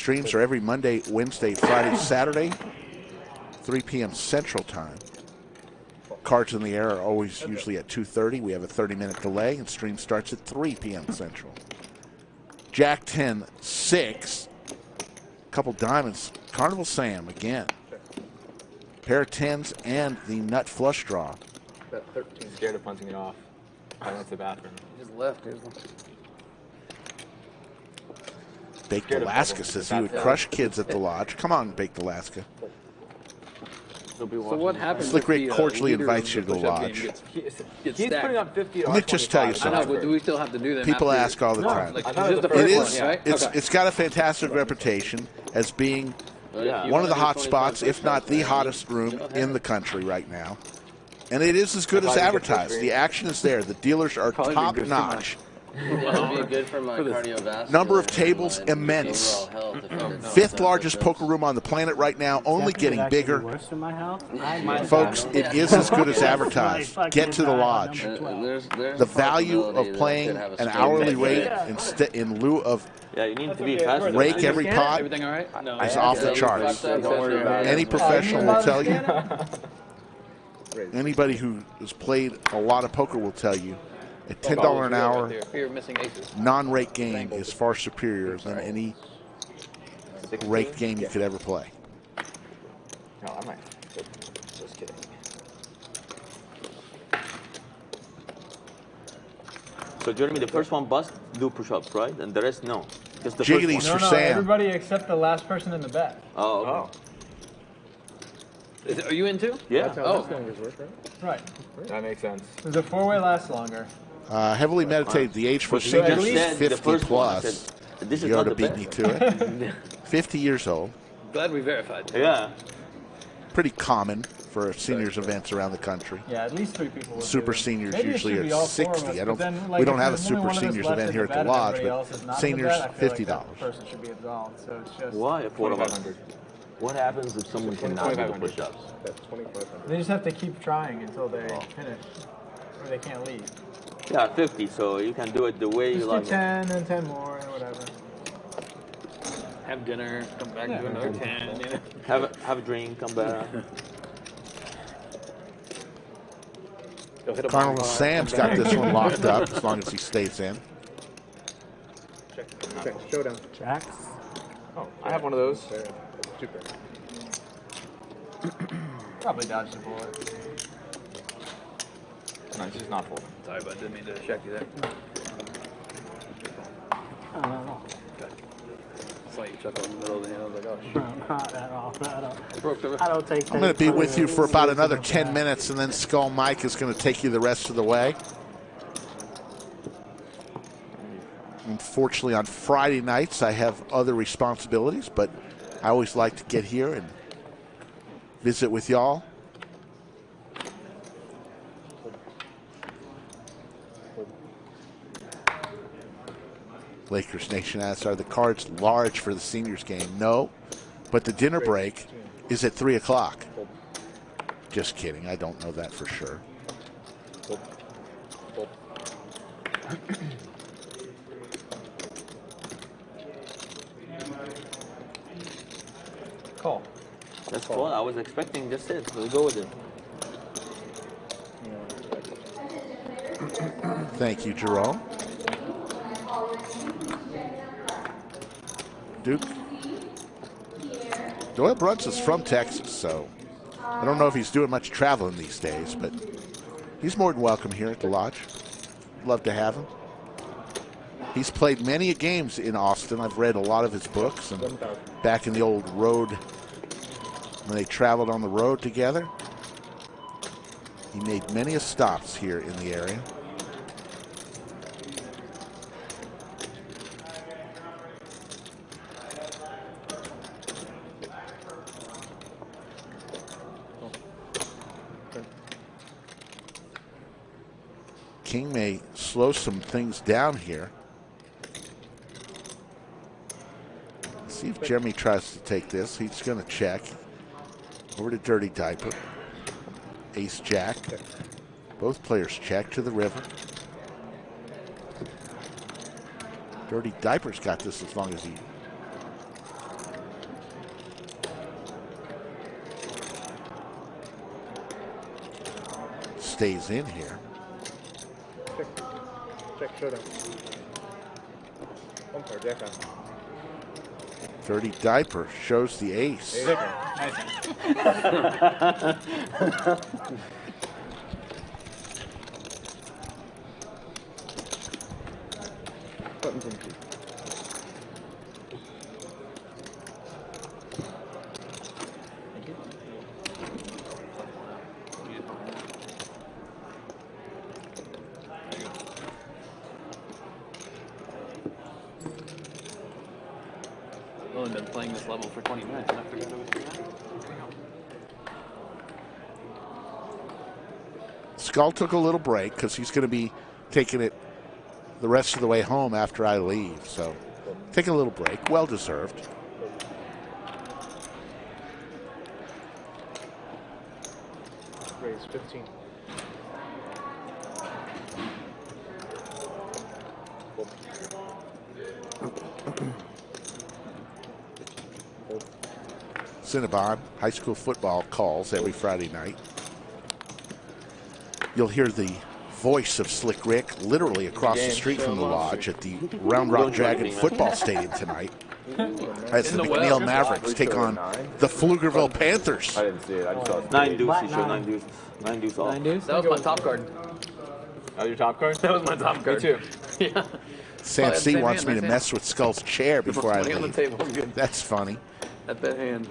Streams are every Monday, Wednesday, Friday, Saturday, 3 p.m. Central Time. Cards in the Air are always usually at 2:30. We have a 30-minute delay, and stream starts at 3 p.m. Central. Jack 10, 6. Couple diamonds. Carnival Sam again. Pair of 10s and the nut flush draw. That 13. Scared of punching it off. I went to the bathroom. Just left. Baked Alaska says he would crush kids at the lodge. Come on, Baked Alaska. So what happens? Slick Rick cordially invites you to the lodge. He's putting up 50. Let me just tell you something. I know, but do we still have to do that? People ask all the time. Like, It's got a fantastic reputation as being one of the hot spots, if not the hottest room in the country right now. And it is as good as advertised. The action is there. The dealers are top notch. That would be good for my cardiovascular. Number of tables immense. Fifth largest poker room on the planet right now, only getting bigger. Folks, it is as good as advertised. Get to the lodge. The value of playing an hourly rate in lieu of you need to be fast. rake every pot Everything all right? is off the charts. Any professional will tell you. Anybody who has played a lot of poker will tell you. A $10 an hour non-rake game is far superior than any rake game you could ever play. No, I might. Just kidding. So Jeremy, the first one bust, do push-ups, right? And the rest, no. Just the Jiggity's No, for no, Sam. everybody except the last person in the bet. Oh, okay. Are you in too? Yeah. Oh. Right. That makes sense. The four-way lasts longer. Heavily meditated. The age for seniors is 50 plus. You ought to beat me to it. 50 years old. Glad we verified. Yeah. Pretty common for seniors events around the country. Yeah, at least 3 people. Would Super do it. seniors Maybe it usually should be are all 4 of 60. us, I don't. but then, like, We don't if have a there's only super one of us seniors left event in here the at the bet and lodge, everybody else is but not in the seniors bet, I feel like $50. that person should be absolved. So it's just. Why? What happens if someone cannot do the push-ups? That's 2,500. They just have to keep trying until they finish, or they can't leave. Yeah, 50. So you can do it the way Just you do like. 10 and 10 more and whatever. Have dinner, come back, do another 10. You know? Have a drink, come back. Carnival Sam's got this one locked up as long as he stays in. Check. Showdown. Jacks. Oh, I have one of those. Super. Probably dodged a bullet. No, it's just not full. Sorry, but I didn't mean to check you there. I don't know. It's like you chuckle in the middle of the hand. I was like, oh, shoot. Not at all. I don't take. I'm going to be with you for about another 10 minutes, and then Skull Mike is going to take you the rest of the way. Unfortunately, on Friday nights, I have other responsibilities, but I always like to get here and visit with y'all. Lakers Nation asks, are the cards large for the seniors game? No, but the dinner break is at 3 o'clock. Just kidding. I don't know that for sure. Call. That's cool. I was expecting just it. We'll go with it. Thank you, Jerome. Duke. Doyle Brunson's from Texas, so I don't know if he's doing much traveling these days, but he's more than welcome here at the lodge. Love to have him. He's played many games in Austin. I've read a lot of his books, and back in the old road, when they traveled on the road together, he made many stops here in the area. King may slow some things down here. Let's see if Jeremy tries to take this. He's going to check. Over to Dirty Diaper. Ace Jack. Both players check to the river. Dirty Diaper's got this as long as he stays in here. Check showdown. Umpire, jack on. Dirty diaper shows the ace. Buttons in two. I've only been playing this level for 20 minutes and I forgot it was tonight. Skull took a little break because he's going to be taking it the rest of the way home after I leave. So taking a little break, well deserved. Raise 15. Cinnabon, high school football calls every Friday night. You'll hear the voice of Slick Rick literally across the street from the lodge at the Round Rock Dragon football stadium tonight as the McNeil Mavericks take on the Pflugerville Panthers. I didn't see it. I just saw it. 9 deuce. He showed 9 deuce. 9 deuce off. 9 deuce? That was my top card. That was your top card? That was my top card. Me too. Yeah. Sam C wants me to nice mess with Skull's chair before I Money on the leave. table. Good. That's funny. At that hand.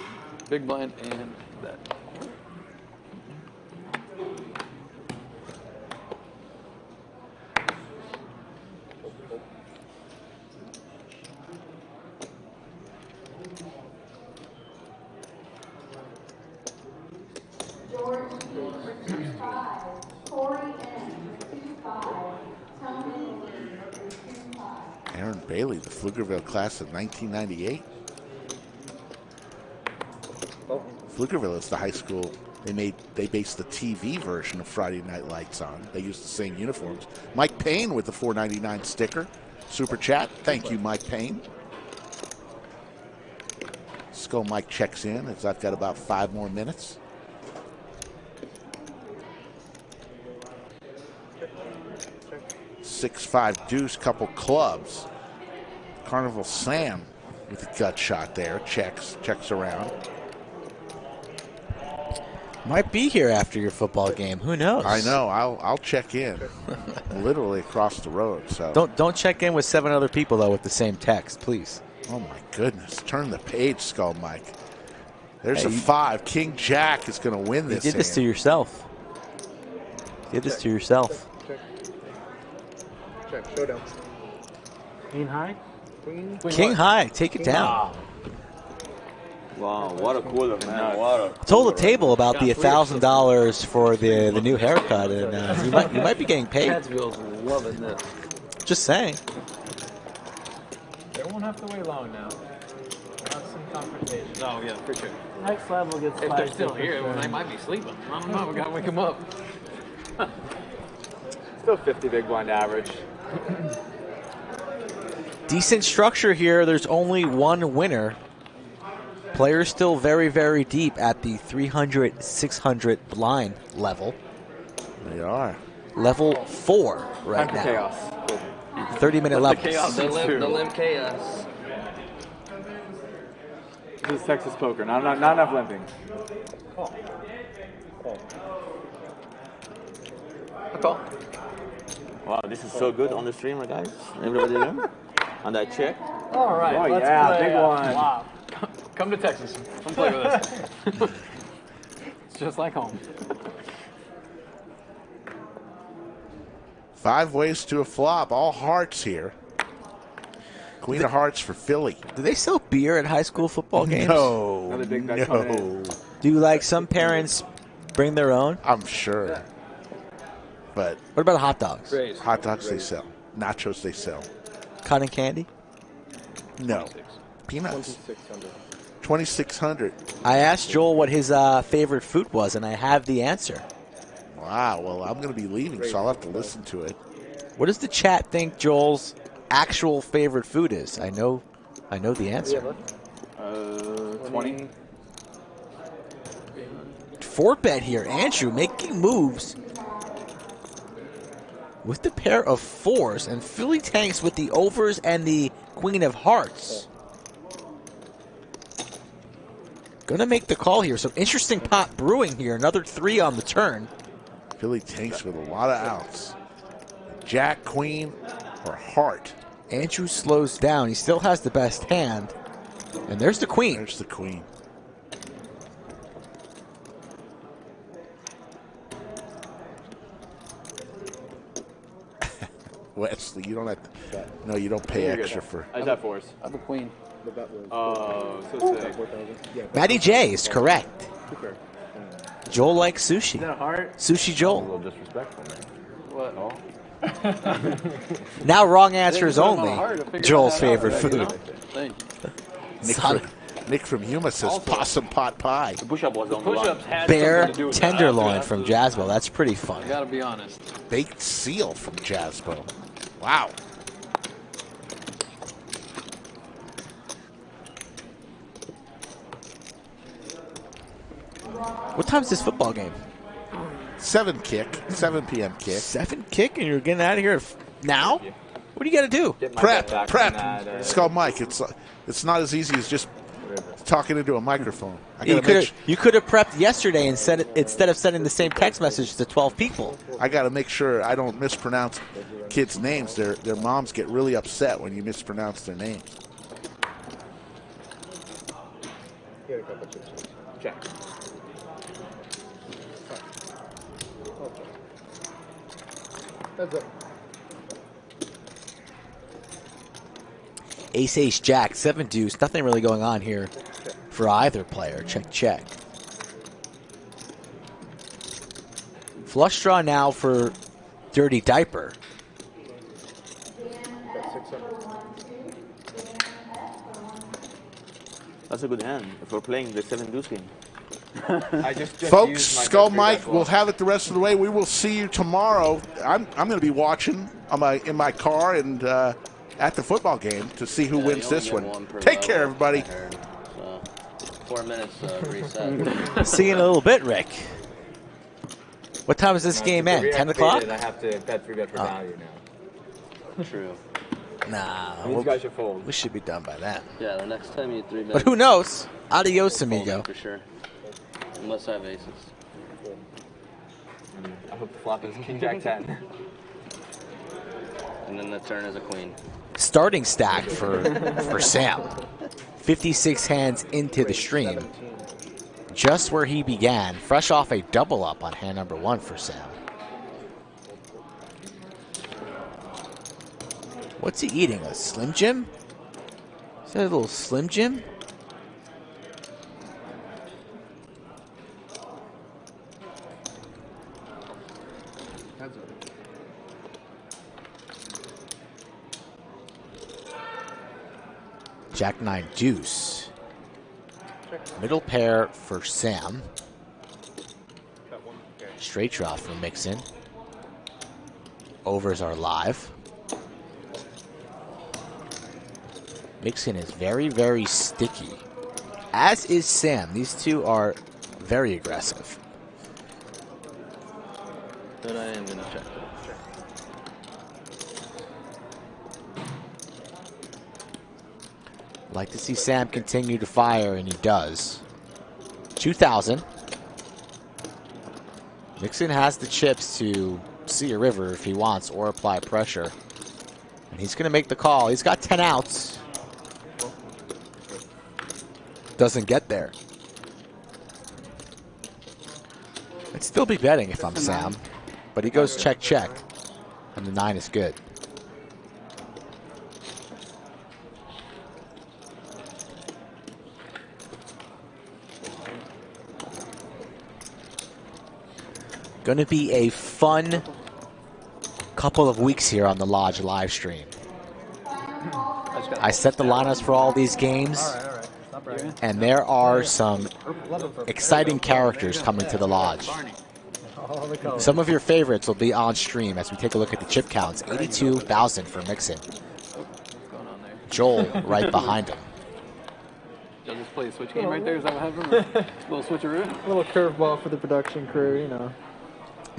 Big blind and that. Aaron Bailey, the Pflugerville class of 1998. Pflugerville is the high school they based the TV version of Friday Night Lights on. They used the same uniforms. Mike Payne with the $4.99 sticker. Super chat. Thank you, Mike Payne. Skull Mike checks in as I've got about 5 more minutes. Six-five deuce, couple clubs. Carnival Sam with a gut shot there. Checks around. Might be here after your football game. Who knows? I know. I'll check in. Literally across the road. So don't check in with 7 other people though with the same text, please. Oh my goodness! Turn the page, Skull Mike. There's Hey, a 5. King Jack is going to win this. You did this to yourself. You did this to yourself. Check showdown. Queen high. Queen. King high, take it down. Wow, what a cooler, man. What a Told the table about the $1,000 for the new haircut, and you might be getting paid. Cadsville's loving this. Just saying. They won't have to wait long now. Have some confrontation. Oh, yeah, for sure. Next level gets If they're spicy still for here, sure. they might be sleeping. I don't know. We gotta wake them up. Still 50 big blind average. Decent structure here. There's only one winner. Players still very, very deep at the 300, 600 blind level. They are. Level 4 right Time for now. chaos. 30-minute Let the levels. chaos The ensue. limp chaos. This is Texas poker. Not enough limping. Call. Wow, this is so good on the stream, guys. Everybody there? On that check. All right, Oh, let's yeah, play, big one. Wow. Come to Texas. Come play with us. It's just like home. 5 ways to a flop. All hearts here. Queen of Hearts for Philly. Do they sell beer at high school football games? No. Another big bet coming in. Do like some parents bring their own? I'm sure. But What about hot dogs? Raise. hot dogs they sell. Nachos they sell. Cotton candy? No. Peanuts. 2,600. 2,600. I asked Joel what his favorite food was, and I have the answer. Wow. Well, I'm going to be leaving, so I'll have to listen to it. What does the chat think Joel's actual favorite food is? I know the answer. 20. 4-bet here. Andrew making moves. with the pair of 4s, and Philly Tanks with the overs and the queen of hearts. Gonna make the call here. So interesting pot brewing here. Another 3 on the turn. Philly Tanks with a lot of outs. Jack, queen, or heart. Andrew slows down. He still has the best hand. And there's the queen. There's the queen. Wesley, you don't have to. No, you don't pay extra for. I just have 4s. I have a queen. Oh, so sick. Matty J is correct. Joel likes sushi. Is that a heart? Sushi A Joel. little disrespectful, man. What? Now wrong answer is Didn't put it on only my heart to figure Joel's that out, favorite you food. know? Thank you. Nick from Yuma says possum pot pie. The push-up was on the Push-ups line. had Bear something to do with that. tenderloin from Jasbo. That's pretty fun. I gotta be honest. Baked seal from Jasbo. Wow. What time's this football game? 7 p.m. kick. 7 kick, and you're getting out of here now? What do you got to do? Prep. Skull Mike. It's not as easy as just talking into a microphone. You could have prepped yesterday instead of sending the same text message to 12 people. I got to make sure I don't mispronounce kids' names. Their moms get really upset when you mispronounce their names. Check. That's it. Ace, Jack, 7 deuce. Nothing really going on here for either player. Check, check. Flush draw now for Dirty Diaper. That's a good hand if we're playing the 7 deuce game. Folks, Skull Mike will have it the rest of the way. We will see you tomorrow. I'm going to be watching in my car and at the football game to see who wins this one. Take care, everybody. So, 4 minutes reset. See you in a little bit, Rick. What time does this game end? 10 o'clock? I have to bet 3-bet for value now. True. Nah. These guys should fold. We should be done by then. Yeah, the next time you 3-bet. But who knows? Adios, amigo. For sure. Unless I have aces. I hope the flop is King Jack 10. And then the turn is a queen. Starting stack for Sam. 56 hands into the stream. Just where he began. Fresh off a double up on hand number 1 for Sam. What's he eating? A Slim Jim? Is that a little Slim Jim? Jack 9 deuce. Middle pair for Sam. Straight draw for Mixon. Overs are live. Mixon is very, very sticky. As is Sam. These two are very aggressive. But I am going to check that. Like to see Sam continue to fire, and he does. 2,000. Mixon has the chips to see a river if he wants or apply pressure. And he's going to make the call. He's got 10 outs. Doesn't get there. I'd still be betting if I'm Sam. But he goes check, check. And the 9 is good. Going to be a fun couple of weeks here on the Lodge live stream. I set the lineups for all these games, and there are some exciting characters coming to the Lodge. Some of your favorites will be on stream as we take a look at the chip counts. 82,000 for Mixon. Joel right behind him. Y'all just play a switch game right there? Is that what happened? A little switcheroo? A little curveball for the production crew, you know.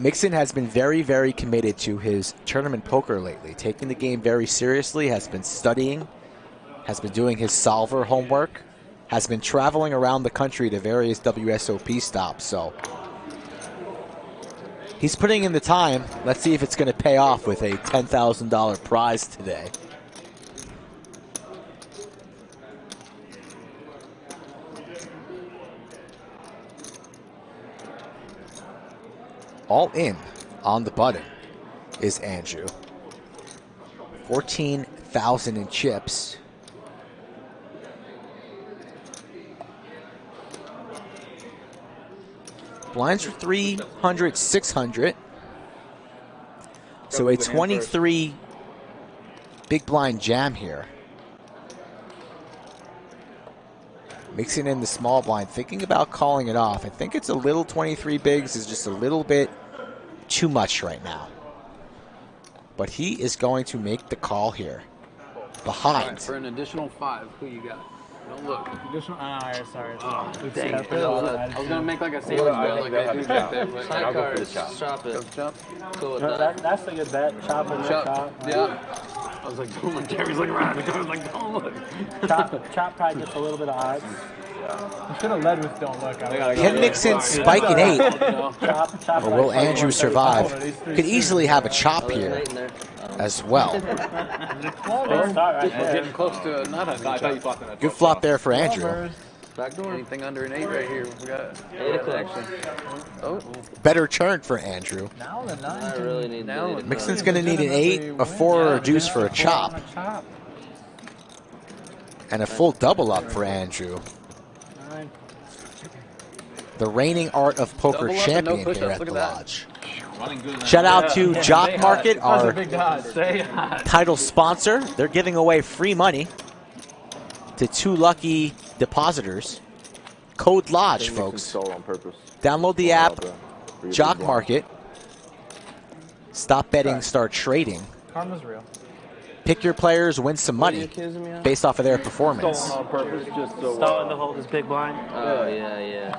Mixon has been very, very committed to his tournament poker lately, taking the game very seriously, has been studying, has been doing his solver homework, has been traveling around the country to various WSOP stops. So he's putting in the time. Let's see if it's going to pay off with a $10,000 prize today. All in on the button is Andrew. 14,000 in chips. Blinds are 300, 600. So a 23 big blind jam here. Mixing in the small blind, thinking about calling it off. I think it's a little 23 bigs is just a little bit too much right now. But he is going to make the call here. Behind. For an additional 5, who you got? Don't look. Additional, sorry. Dang. I was going to make like a sandwich bet like I do back there. But I'll go for the chop. Chop it. Chop. Cool with No, that. that's a good bet. Chop and chop. Yeah. I was like, don't look. Jerry's looking around. I was like, don't look. Chop probably gets a little bit of odds. You should have led with don't look. Can Mixon spike an 8? Or will Andrew survive? Could easily have a chop here as well. We're getting close to not a chop. Good flop there for Andrew. Backdoor. Anything under an 8 right here. We got 8 action. Oh. Better turn for Andrew. Now the 9. I really need that. Mixon's going to need an 8, a 4, or a deuce for a chop. And a full double up for Andrew. The reigning art of poker champion here at the Lodge. Shout out to Jock Market, our title sponsor. They're giving away free money to 2 lucky depositors. Code Lodge, folks. Download the app, Jock Market. Stop betting, start trading. Karma's real. Pick your players, win some money based off of their performance. On purpose, just so. Stalling to hold his big blind. Oh, yeah.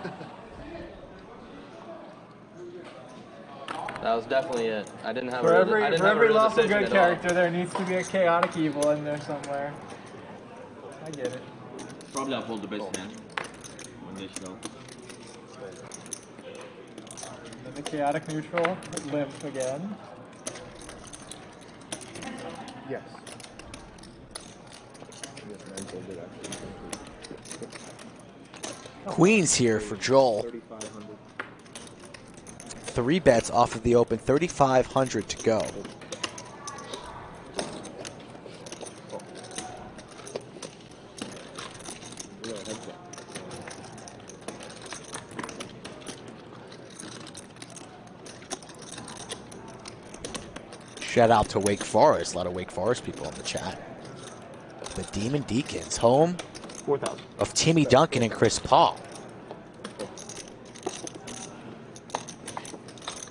That was definitely it. I didn't have For every real lawful decision good at all. character, there needs to be a chaotic evil in there somewhere. I get it. Probably I'll hold the best hand when they show. Then the chaotic neutral, limp again. Yes. Queens here for Joel. 3 bets off of the open, 3,500 to go. Shout out to Wake Forest. A lot of Wake Forest people in the chat. The Demon Deacons, home 4,000 of Timmy Duncan and Chris Paul.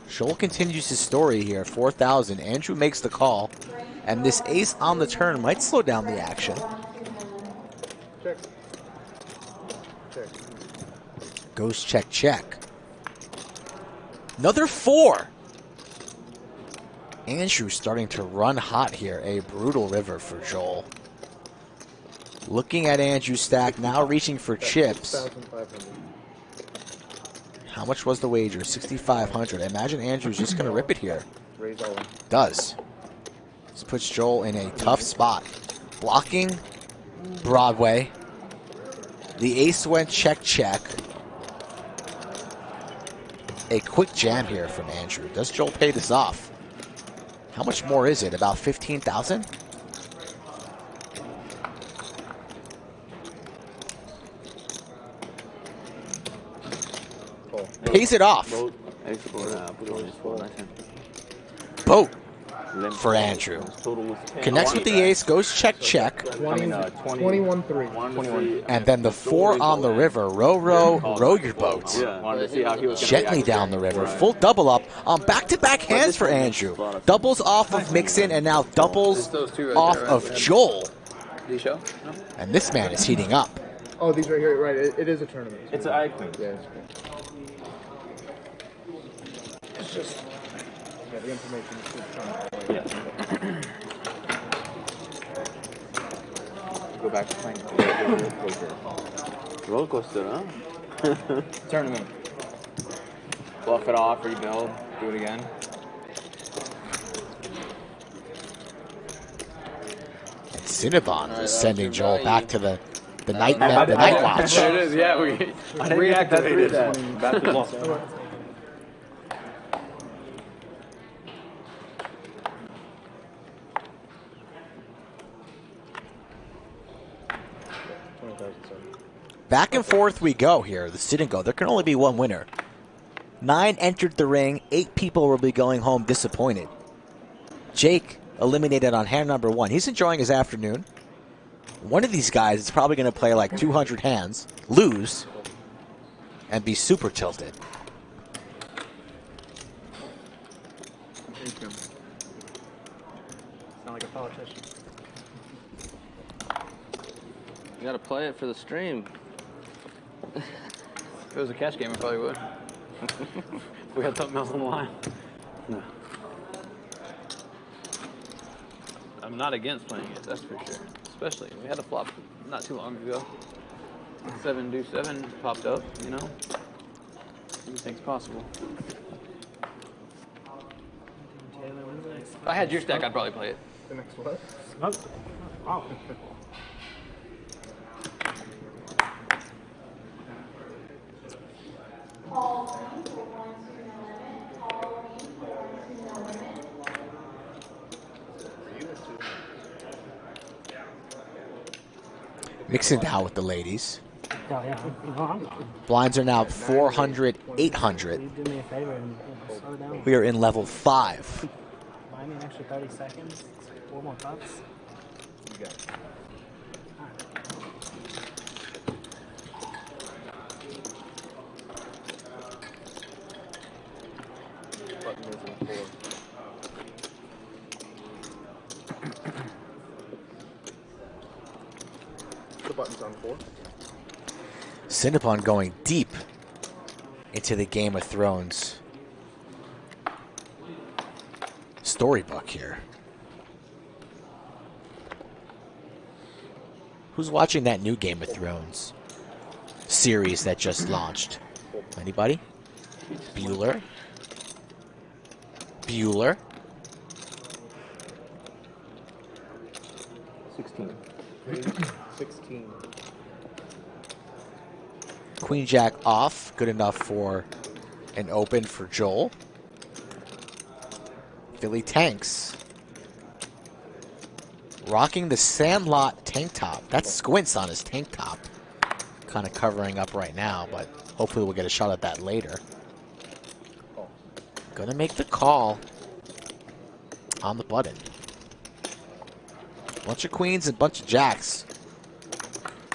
Joel continues his story here, 4,000. Andrew makes the call, and this ace on the turn might slow down the action. Check. Check. Goes check, check. Another 4. Andrew starting to run hot here. A brutal river for Joel. Looking at Andrew's stack, now reaching for chips. 6,500. How much was the wager? 6,500. I imagine Andrew's just going to rip it here. Raise all in. Does. This puts Joel in a tough spot. Blocking Broadway. The ace went check, check. A quick jam here from Andrew. Does Joel pay this off? How much more is it? About 15,000? Pays it off. Boat for Andrew. Connects with the ace, goes check, check. 21-3. And then the 4 on the river. Row, row, row your boat. Gently down the river. Full double up on back-to-back hands for Andrew. Doubles off of Mixon and now doubles off of Joel. And this man is heating up. Oh, these right here, right. It is a tournament. It's an eye queen. Yeah, It's just the information is just Go back to playing poker. Roller coaster, huh? Tournament. Bluff it off, rebuild, do it again. And Cinnabon is sending Joel back to the night watch. There it is. Yeah, we reactivated that. Back and forth we go here. The sit and go. There can only be one winner. 9 entered the ring. 8 people will be going home disappointed. Jake eliminated on hand number 1. He's enjoying his afternoon. One of these guys is probably going to play like 200 hands, lose, and be super tilted. Sound like a politician. You gotta play it for the stream. If it was a cash game, I probably would. We had something else on the line. No. I'm not against playing it, that's for sure. Especially, we had a flop not too long ago. 7 deuce 7 popped up, you know? Anything's possible. If I had your stack, I'd probably play it. The next what? Smoke. Oh. Mixing now with the ladies. Yeah. Blinds are now 400, 800. Do me a favor and slow down. We are in level 5. Buy me an extra 30 seconds. 4 more cups. You got it. Button is on 4. The button's on 4. Cinnabon going deep into the Game of Thrones storybook here. Who's watching that new Game of Thrones series that just launched? Anybody? Bueller? Bueller? 16. 16. Queen Jack off, good enough for an open for Joel. Philly tanks. Rocking the Sandlot tank top. That's squints on his tank top. Kind of covering up right now, but hopefully we'll get a shot at that later. Gonna make the call on the button. Bunch of queens and bunch of jacks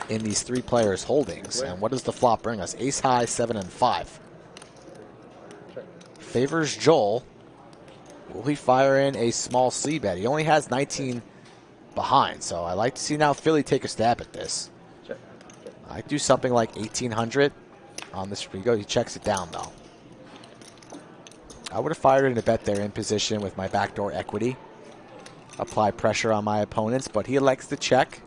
in these 3 players' holdings. And what does the flop bring us? Ace high, 7 and 5. Favors Joel. Will he fire in a small C bet? He only has 19 behind, so I like to see now Philly take a stab at this. I do something like 1,800 on this. He checks it down though. I would have fired in a bet there in position with my backdoor equity. Apply pressure on my opponents, but he elects to check.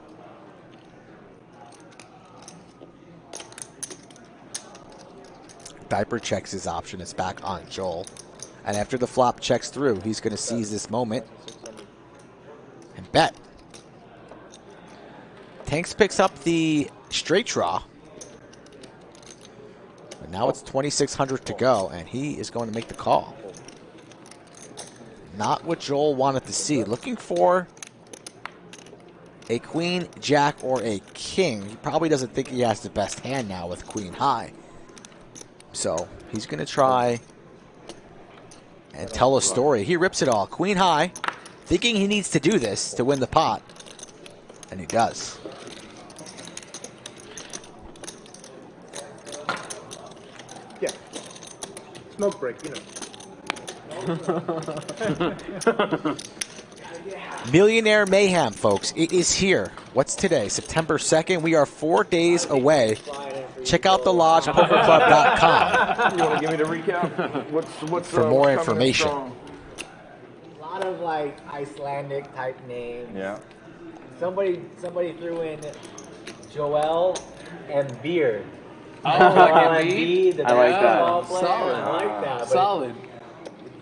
Diaper checks his option. It's back on Joel. And after the flop checks through, he's going to seize this moment and bet. Tanks picks up the straight draw. But now it's 2,600 to go, and he is going to make the call. Not what Joel wanted to see. Looking for a queen, jack, or a king. He probably doesn't think he has the best hand now with queen high. So he's going to try and tell a story. He rips it all. Queen high, thinking he needs to do this to win the pot. And he does. Yeah. Smoke break, you know. Millionaire Mayhem, folks. It is here. What's today? September 2nd. We are 4 days away. Check out the lodgepokerclub.com. You want to give me the recap? What's for more coming information. strong? A lot of like Icelandic type names. Yeah. Somebody threw in Joel and Beard. Oh, Joel like Embiid, the I like that. basketball player. Solid. I like that. But Solid.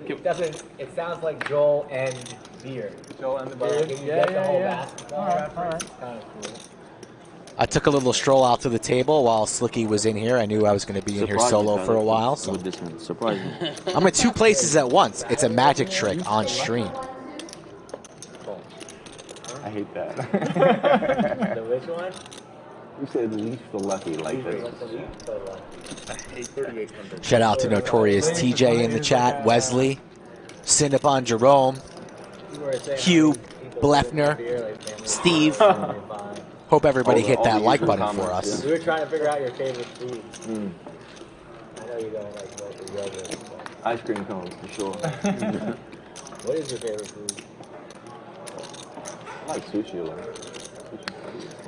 It doesn't. It sounds like Joel and Beard. Joel and the But Beard. can you get the whole basketball reference? Kind of cool. I took a little stroll out to the table while Slicky was in here. I knew I was going to be in here Surprise solo me, for a Tyler, while. So with this one. Surprise me. I'm in 2 places at once. It's a magic trick on stream. I hate that. The which one? You said least for lucky like this. Shout out to Notorious TJ in the chat, Wesley, Cinnabon Jerome, Hugh, Blefner, Steve. Hope everybody hit that like button for us. We were trying to figure out your favorite food. I know you don't like local yogurt. Ice cream cones for sure. What is your favorite food? I like sushi a lot.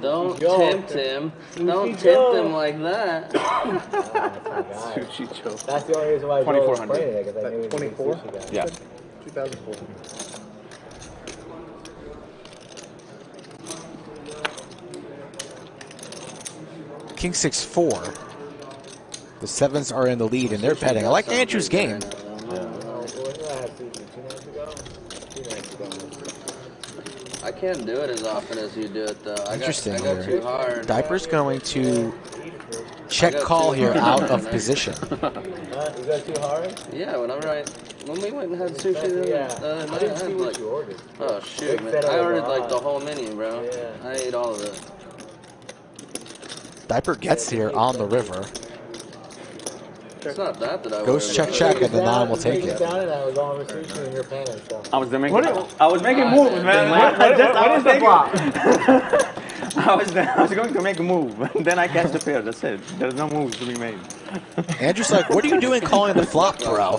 Don't Joe. tempt him. Don't tempt Joe. him like that. Sushi Joe. That's the only reason why Joe was playing it, because I knew he was a big 24? sushi guy. Yeah. 2004. King 6-4. The 7s are in the lead and they're betting. I like Andrew's game. I can't do it as often as you do it, though. Interesting I go too here. hard. Diaper's going to check call here out of position. You go too hard? Yeah, when we went and had sushi the other night, I had like, oh shoot, man. I ordered like the whole menu, bro. I ate all of it. Diaper gets here on the river. It's not that I Goes check, and the 9 will take it. Down and I was on with sushi in your pants. So. I was making moves, man. What is the flop? I was going to make a move, then I catch the pair. That's it. There's no moves to be made. Andrew's like, what are you doing calling the flop, bro?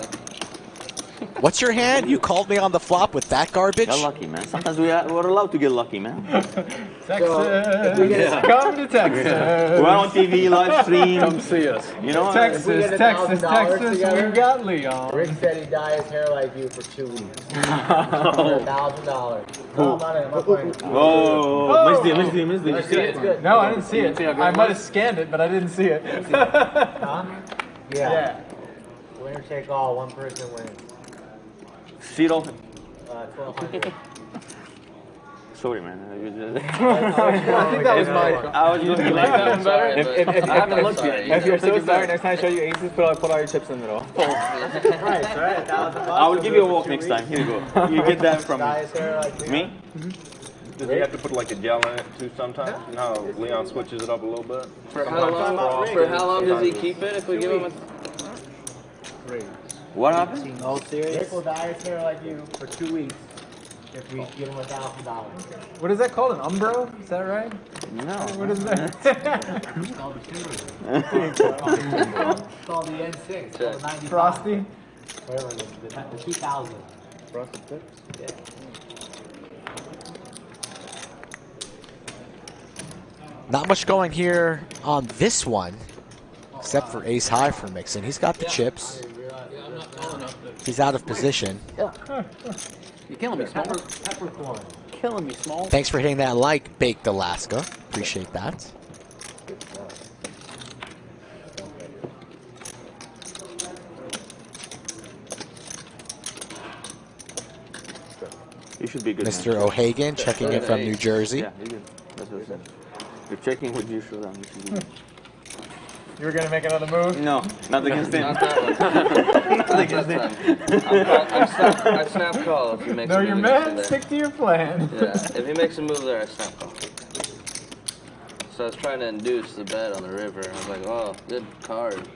What's your hand? You called me on the flop with that garbage? Got lucky, man. Sometimes we're allowed to get lucky, man. Texas. Come to Texas. We're on TV, live stream. Come see us. You know, Texas, We've got Leon. Rick said he'd dye his hair like you for 2 weeks. $1,000. No, I'm not playing. Oh, missed it. Did you see it? No, I didn't see it. I might have scanned it, but I didn't see it. Huh? Yeah. Winner take all. One person wins. Seat open. 1,200. Sorry, man. I think that was my. I was looking like that one better? If I haven't looked yet. If you're so sorry, next time I show you aces, put all your chips in the middle. Right. I will give you a walk next time. Here you go. You get that from Dye his hair like you. me. Does he have to put like a gel in it too sometimes? You know how Leon switches it up a little bit? For how long does he keep it if we give him a... What happened? Oh, serious? Rick will dye his hair like you for 2 weeks if we give him $1,000. What is that called? An umbro? Is that right? No. What is that? It's called the N6. It's called the 95. Frosty? Whatever, the 2000. Frosted Tips? Yeah. Not much going here on this one, except for ace high for Mixon. He's got the chips. He's out of position. You're killing me, Small. Peppercorn. Killing me, Small. Thanks for hitting that like, Baked Alaska. Appreciate that. You should be good. Mr. O'Hagan checking in from New Jersey. Yeah, you're good. That's what I said. You're checking with you, sure. You should be good. You were going to make another move? No, not against him. Not that one. Not against him. I snap call if he makes No, a you're move man. there. Stick to your plan. Yeah, if he makes a move there, I snap call. So I was trying to induce the bet on the river. I was like, oh, good card.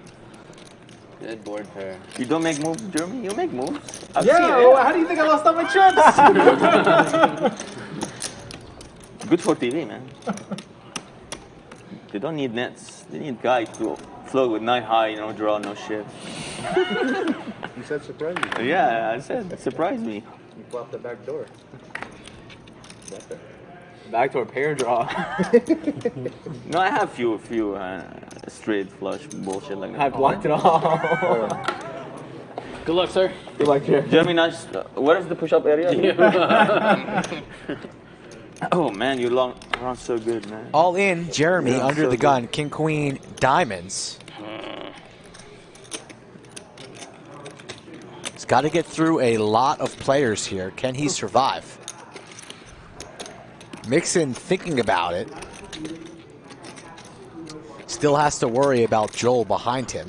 Good board pair. You don't make moves, Jeremy? You make moves. I've Yeah, seen it. well, how do you think I lost all my chips? Good for TV, man. They don't need nets. They need guys to float with 9 high, you know, draw no shit. You said surprise me. Yeah, I said surprise me. You flopped the back door. Backdoor pair draw. No, I have few straight flush bullshit like that. I blocked it all. Good luck, sir. Good luck, Jeremy. Jeremy, nice. Where is the push-up area? Oh man, you run so good, man. All in, Jeremy Yeah, under so the good. gun, King, Queen, Diamonds. He's got to get through a lot of players here. Can he survive? Mixon thinking about it. Still has to worry about Joel behind him.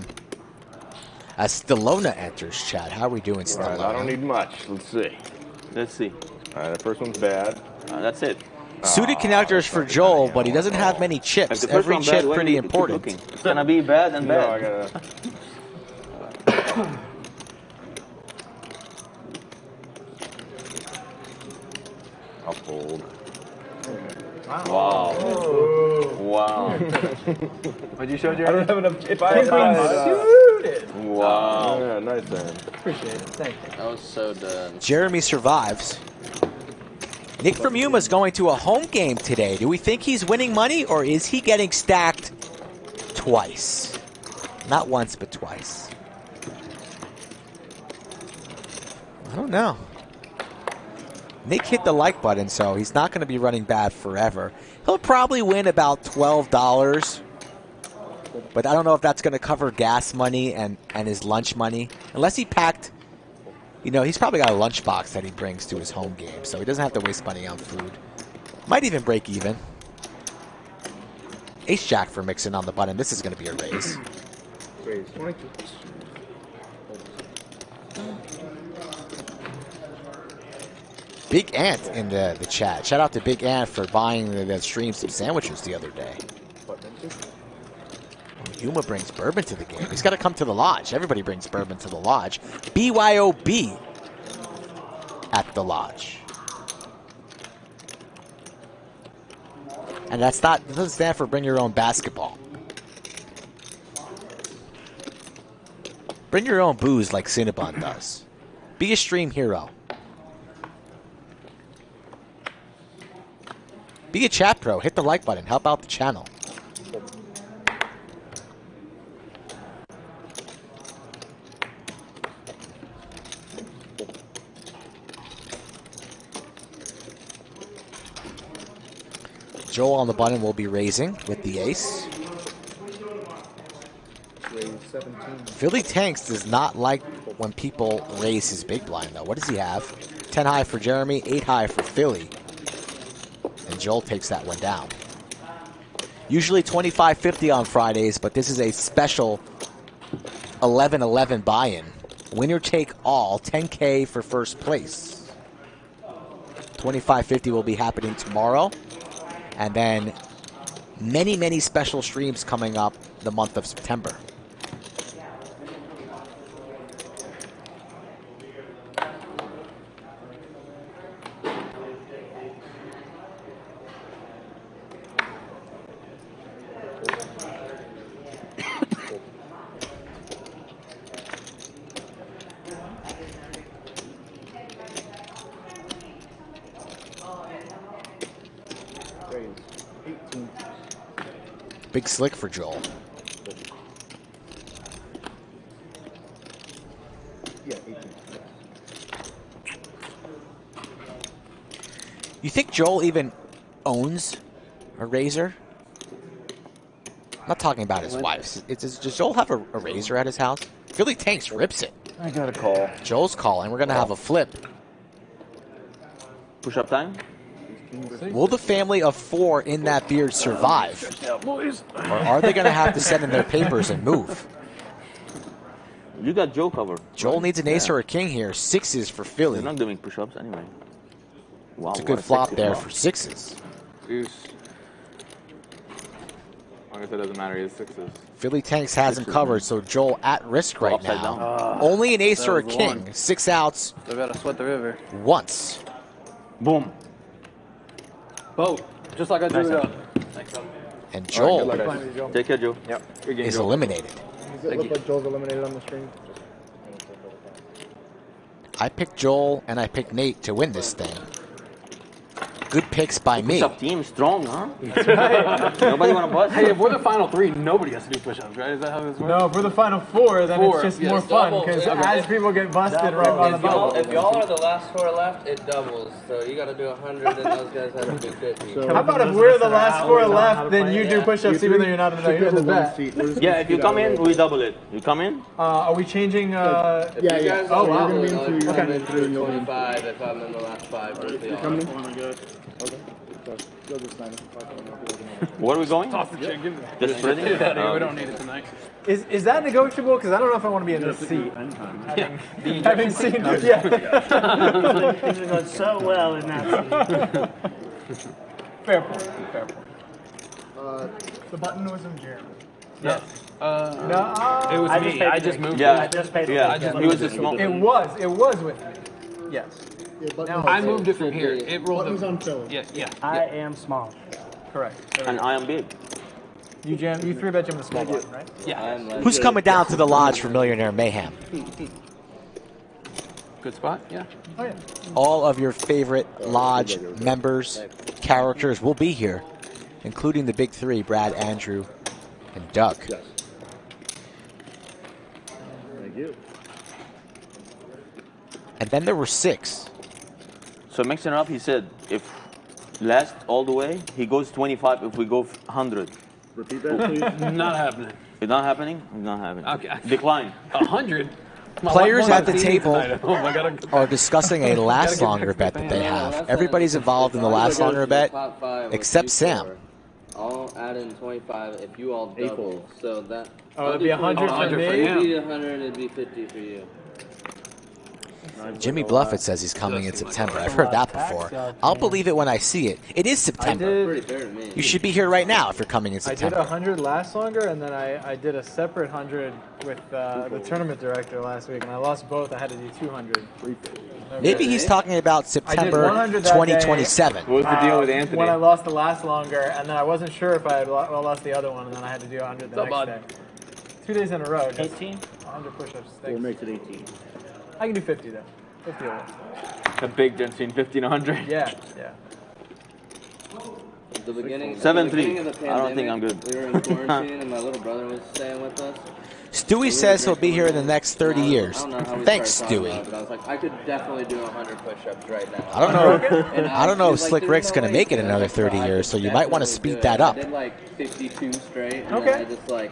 As Stallona enters, Chad. How are we doing, Stallona? Right, I don't need much. Let's see. Let's see. All right, the first one's bad. That's it. Suited connectors for Joel, but he doesn't have many chips. If the first Every one chip bad, when pretty you keep important. looking. It's gonna be bad and No, bad. I gotta. I'll fold. Wow. Wow. What'd you show, I Jeremy? don't have enough chips. Wow. Yeah, nice man. Appreciate it. Thank you. That was so done. Jeremy survives. Nick from Yuma's going to a home game today. Do we think he's winning money, or is he getting stacked twice? Not once, but twice. I don't know. Nick hit the like button, so he's not going to be running bad forever. He'll probably win about $12, but I don't know if that's going to cover gas money and his lunch money. Unless he packed, you know, he's probably got a lunchbox that he brings to his home game, so he doesn't have to waste money on food. Might even break even. Ace-Jack for Mixon on the button. This is going to be a raise. Raise 22. Big Ant in the chat. Shout out to Big Ant for buying the stream some sandwiches the other day. Yuma brings bourbon to the game. He's got to come to the lodge. Everybody brings bourbon to the lodge. BYOB at the lodge. And that's not, it doesn't stand for bring your own basketball. Bring your own booze like Cinnabon does. Be a stream hero. Be a chat pro. Hit the like button. Help out the channel. Joel on the button will be raising with the ace. Raise 17. Philly Tanks does not like when people raise his big blind, though. What does he have? 10 high for Jeremy, 8 high for Philly. And Joel takes that one down. Usually 25-50 on Fridays, but this is a special 11-11 buy-in. Winner take all, 10K for first place. 25-50 will be happening tomorrow. And then many, many special streams coming up the month of September. Raise 18. Big slick for Joel. Yeah, 18. You think Joel even owns a razor? I'm not talking about his wife's. Does Joel have a razor at his house? Philly Tanks rips it. I got a call. Joel's calling. We're going to have a flip. Push-up time? Will the family of 4 in that beard survive? Or are they going to have to send in their papers and move? You got Joe covered. Joel needs an ace or a king here. 6s for Philly. They're not doing push-ups anyway. Wow, It's a what good flop sexy there flop. for 6s. Deuce. I guess it doesn't matter. He has 6s. Philly Tanks has him covered, so Joel at risk right Upside now. down. Only an ace That or a was king. one. 6 outs They gotta sweat the river. once. Boom. Boat. Just like I drew it up. And Joel Take care, Joe. Yep. Good game, is Joe. eliminated. Does it look like Joel's eliminated on the stream? I picked Joel and I picked Nate to win this thing. Good picks by me. Push-up team strong, huh? That's right. Nobody want to bust? Hey, if we're the final three, nobody has to do push-ups, right? Is that how this works? No, if we're the final four, then it's just Yeah, more fun double. because Yeah. as people get busted right on the bubble. If y'all are the last four left, it doubles. So you got to do 100, and those guys have to do 50. How about if we're the last four left, then you do push-ups even though you're not in the bet? Yeah, if you come in, we double it. You come in? Are we changing? If you guys Oh, are wow. double, Okay. I'll come in through 25 if I'm in the last five. You're coming in? Okay. Go this time. Where are we going? Toss the chicken. Just spreading? We don't need it tonight. Is that negotiable? Because I don't know if I want to be in this seat. Having seen, Things are going so well in that seat. Fair point. Fair point. The button was in Jeremy. Yes. No. It was I me. just paid I the just ticket. moved Yeah. I just paid the Yeah, ticket. he was just small. It was with me. Yes. I moved it from here. It rolled Button's on Philly. Yeah. I am small. Correct. And I am big. You three bet Jim the small button, right? Yeah. Who's coming down to the lodge for Millionaire Mayhem? Good spot. Yeah. Oh yeah. All of your favorite lodge members, characters will be here, including the big three, Brad, Andrew, and Doug. Yes. Thank you. And then there were 6. So mixing it up, he said, if last all the way, he goes 25 if we go 100. Repeat that, please. Not happening. It's not happening? It's not happening. Okay. Decline. 100. Players at the table Oh my God. are discussing a last longer bet that they have. Everybody's involved in the last longer bet, Top five except you Sam. four. I'll add in 25 if you all double. So that. Oh, it'd be 100 for me? It'd be 100, it'd be 50 for you. Jimmy Bluffett says he's coming in September. I've heard that before. I'll believe it when I see it. It is September. Pretty fair to me. You should be here right now if you're coming in I did September. 100 last longer, and then I did a separate 100 with the tournament director last week, and I lost both. I had to do 200. Maybe he's talking about I did September 100 that day, 2027. What was the deal with Anthony? When I lost the last longer, and then I wasn't sure if I had lost the other one, and then I had to do 100 the next day. 2 days in a row. 18? 100 push-ups. What makes it 18? I can do 50 though. 50 will work. A big difference between 50 and 100. Yeah, yeah. The beginning, 7-3. the beginning of the I don't think I'm pandemic, good. We were in quarantine, and my little brother was staying with us. Stewie says he'll be here in the next 30 years. I don't know how we Thanks, started talking Stewie. about it, but I was like, I could definitely do 100 push-ups right now. I don't know. And I don't know if she was Slick like, Rick's "There's no going to way make it you can." another I was like, 30 "I years, so could you might want to definitely speed do that it." up. I did like 52 straight, and Okay. then I just like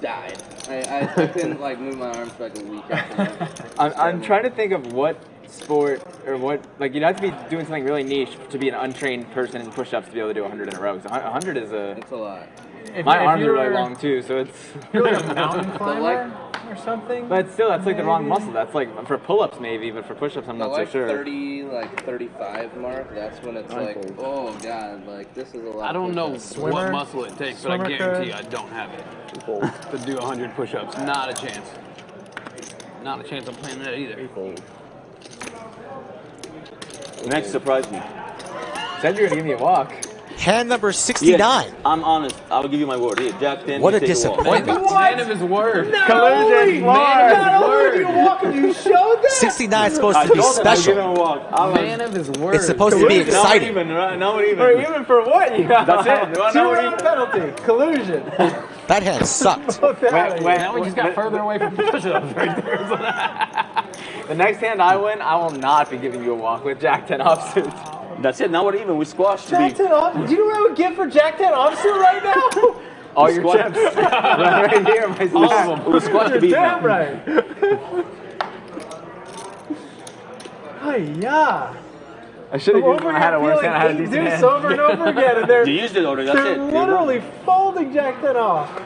died. I couldn't like move my arms for like a week after that. I'm trying to think of what sport or what, like, you'd have to be doing something really niche to be an untrained person in push-ups to be able to do 100 in a row. 100 is a. It's a lot. My arms are really long too, so it's. You're like a mountain climber or something? But still, that's like the wrong muscle. That's like for pull-ups maybe, but for push-ups I'm The not so like sure. 30, like 35 mark. That's when it's like, oh god, like this is a lot. I don't know push-ups. what muscle it takes, but I Swimmer guarantee could. I don't have it to do 100 push-ups. Not a chance. Not a chance I'm playing that either. Next, surprise me. Said you were gonna give me a walk. Hand number 69. Yes, I'm honest. I'll give you my word. Here, Jack 10. What you a take walk. disappointment. Man of his word. Collusion! Not only did you walk and you showed that! 69 is supposed I to be told him I'll give him special. a walk. Man of his word. It's supposed to be Not exciting. even, right? Not even. Or even for what? You got That's it. No, no, 2-round penalty. Collusion. That hand sucked. Now we just got further away from push-ups right there. The next hand I win, I will not be giving you a walk with Jack 10 offsuit. That's it. Now we're even. We squashed the Jack beat. 10 off. Do you know what I would give for Jack 10 offsuit right now? All your chips. right here, my All of them. We squashed the beat now. Damn right. Hi-ya. I should have I'm used over when I had a here worse feeling hand. I had a eight decent deuce hand. over and over again, and they're, You used it already. That's they're it. literally folding Jack 10 off.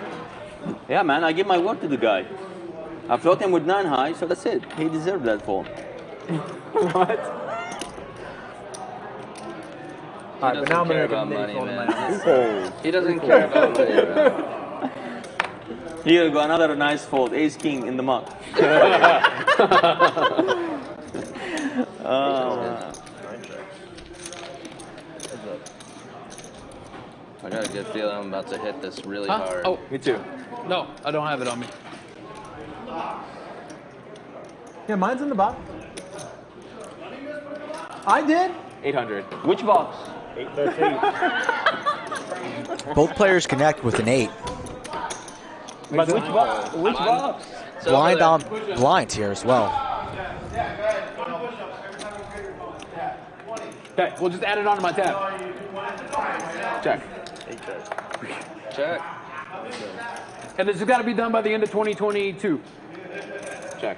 Yeah, man. I give my word to the guy. I float him with 9 high, so that's it. He deserved that fall. What? He Alright, but now I'm doesn't care gonna about make money, fold man. He doesn't care about money, bro. Here we go. Another nice fold. Ace King in the muck. I got a good feeling I'm about to hit this really Huh? hard. Oh, Me too. no, I don't have it on me. Yeah, mine's in the box. I did. 800. Which box? Both players connect with an 8. But which box? Which box? Blind on blind here as well. Okay, we'll just add it onto my tab. Check. Check. And this has got to be done by the end of 2022. Check.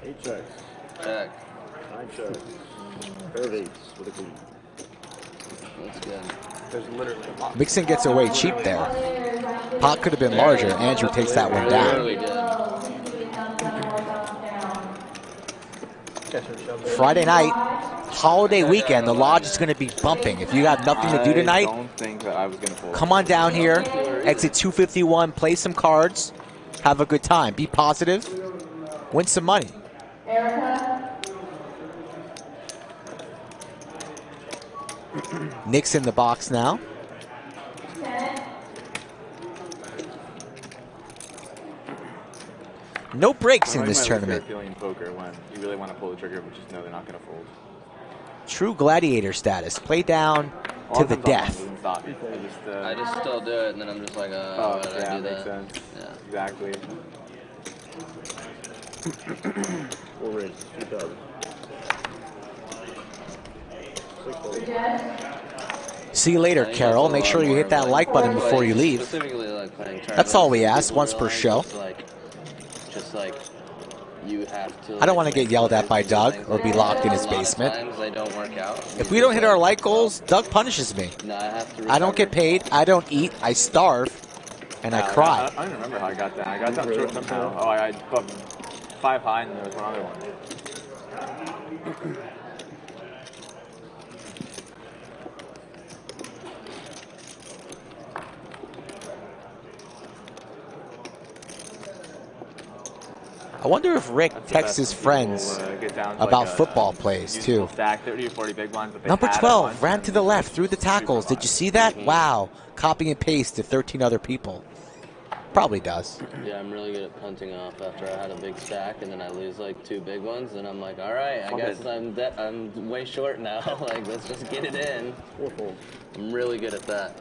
8 checks. Check. 9 checks. Pair of 8s with a queen. That's good. There's literally a lot. Mixon gets away cheap there. Pot could have been larger. Andrew takes that one down. Really good. Friday night, holiday weekend. The lodge is going to be bumping. If you got nothing to do I tonight, don't think that I was going to fold. come on down here. Exit 251. Play some cards. Have a good time. Be positive. Win some money. Nick's in the box now. No breaks in this tournament. Feeling in poker when you really want to pull the trigger, but just know they're not going to fold. True gladiator status. Play down to the death. I just still do it, and then I'm just like, why did I do makes that? sense. Exactly. Full raise. 2,000. See you later, Carol. Make sure you hit that like button before you leave. Specifically, like playing That's all we ask, once per show. Just like you have to. I don't want to get yelled at by Doug or be locked in his basement. Sometimes they don't work out. If we don't hit our like goals, Doug punishes me. No, I have to. I don't get paid, I don't eat, I starve, and I cry. I don't remember how I got that. I got that short somehow. Oh, I put 5 high and there was one other one. I wonder if Rick texts his friends about football plays, too. Stack 30 or 40 big ones, but they Number had 12 ran to the left through the tackles. Did you see that? Wow. Copy and paste to 13 other people. Probably does. Yeah, I'm really good at punting off after I had a big stack, and then I lose like 2 big ones, and I'm like, all right, I guess I'm way short now. Like, let's just get it in. I'm really good at that.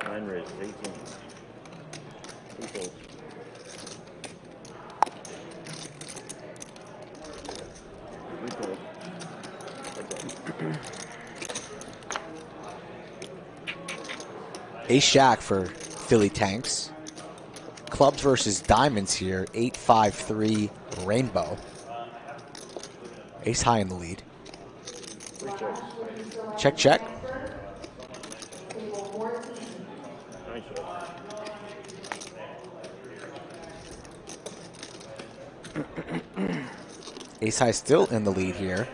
Nine raises. 18. 2 folds. Ace Jack for Philly Tanks. Clubs versus Diamonds here. 8-5-3 Rainbow. Ace high in the lead. Check, check. Ace high still in the lead here.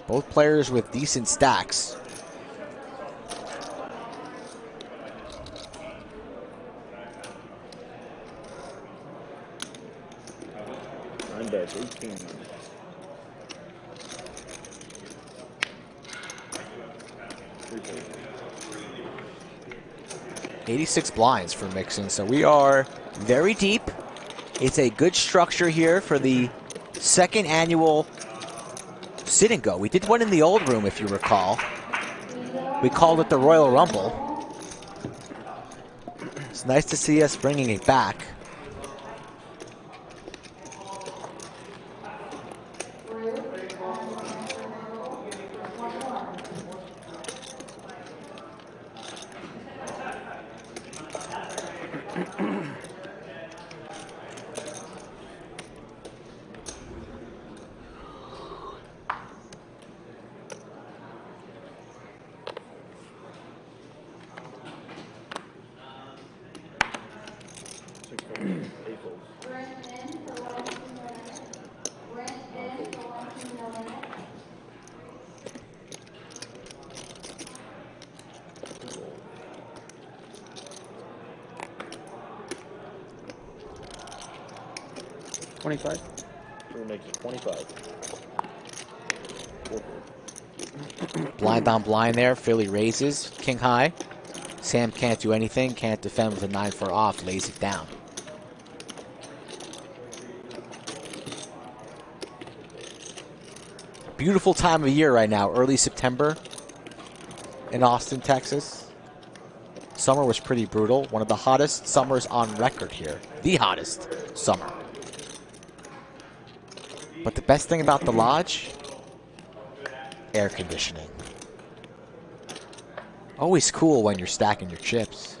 Both players with decent stacks. Nine bets. 18. $86 blinds for Mixon, so we are very deep. It's a good structure here for the second annual Sit and Go. We did one in the old room, if you recall. We called it the Royal Rumble. It's nice to see us bringing it back. Makes it 25. 4 folds. Blind on blind there. Philly raises. King high. Sam can't do anything. Can't defend with a 9-4 off. Lays it down. Beautiful time of year right now. Early September in Austin, Texas. Summer was pretty brutal. One of the hottest summers on record here. The hottest summer. But the best thing about the lodge, air conditioning. Always cool when you're stacking your chips.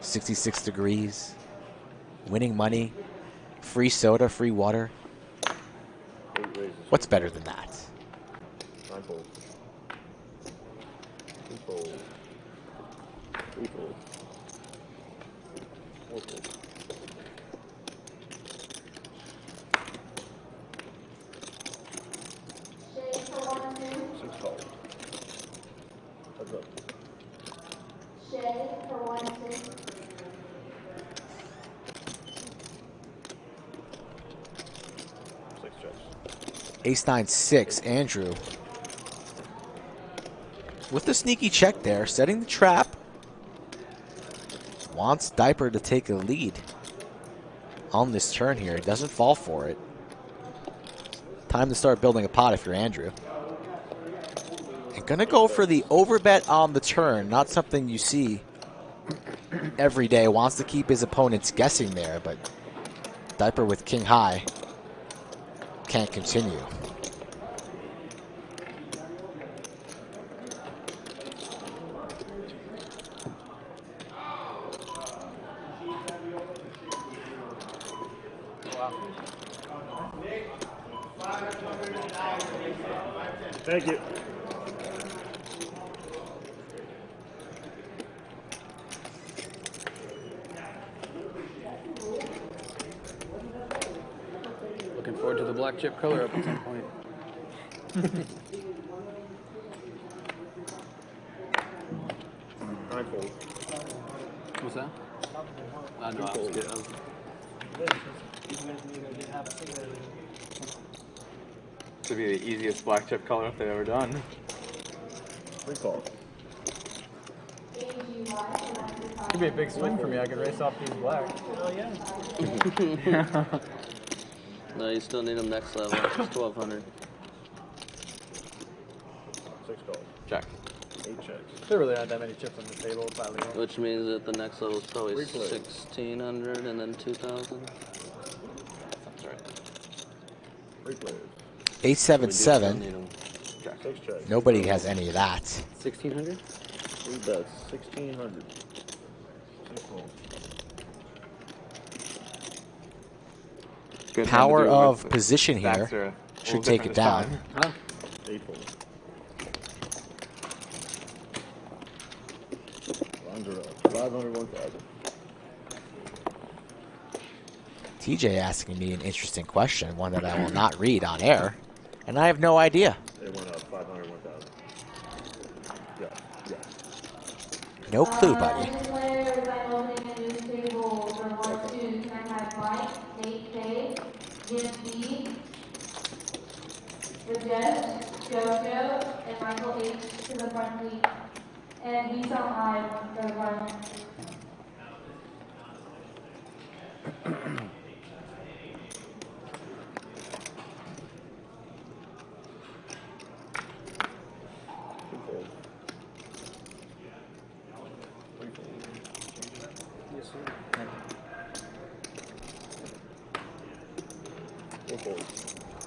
66 degrees, winning money, free soda, free water. What's better than that? 9-fold. 2-fold. 3-fold. 4-fold. 6-fold. Heads up. Ace-9-6, Andrew. With the sneaky check there, setting the trap. Wants Diaper to take a lead on this turn here. He doesn't fall for it. Time to start building a pot if you're Andrew. And gonna go for the overbet on the turn. Not something you see every day. Wants to keep his opponents guessing there, but Diaper with king high can't continue. Thank you. Looking forward to the black chip color up at some point. Nine-fold. What's that? I know. I was good. This would be the easiest black chip color they've ever done. Recall. Could be a big swing for me. I could race off these black. Oh yeah. No, you still need them next level. It's 1200. 6 calls. Check. 8 checks. There really aren't that many chips on the table. Probably. Which means that the next level is probably Replay. 1600 and then 2000. That's right. Replayers. 8-7-7. 6 checks. Nobody has any of that. 1600? 3 bets. 1600. 6 calls. Good Power time to do of with position stacks here are a should little take it different down. this time. 8 fold. Lines are up. 500, 1000. TJ asking me an interesting question, one that I will not read on air, and I have no idea. It went up 500, 1000. Yeah, yeah. No clue, buddy. Jojo, and Michael H. to the front lead. And we sell high for the garment.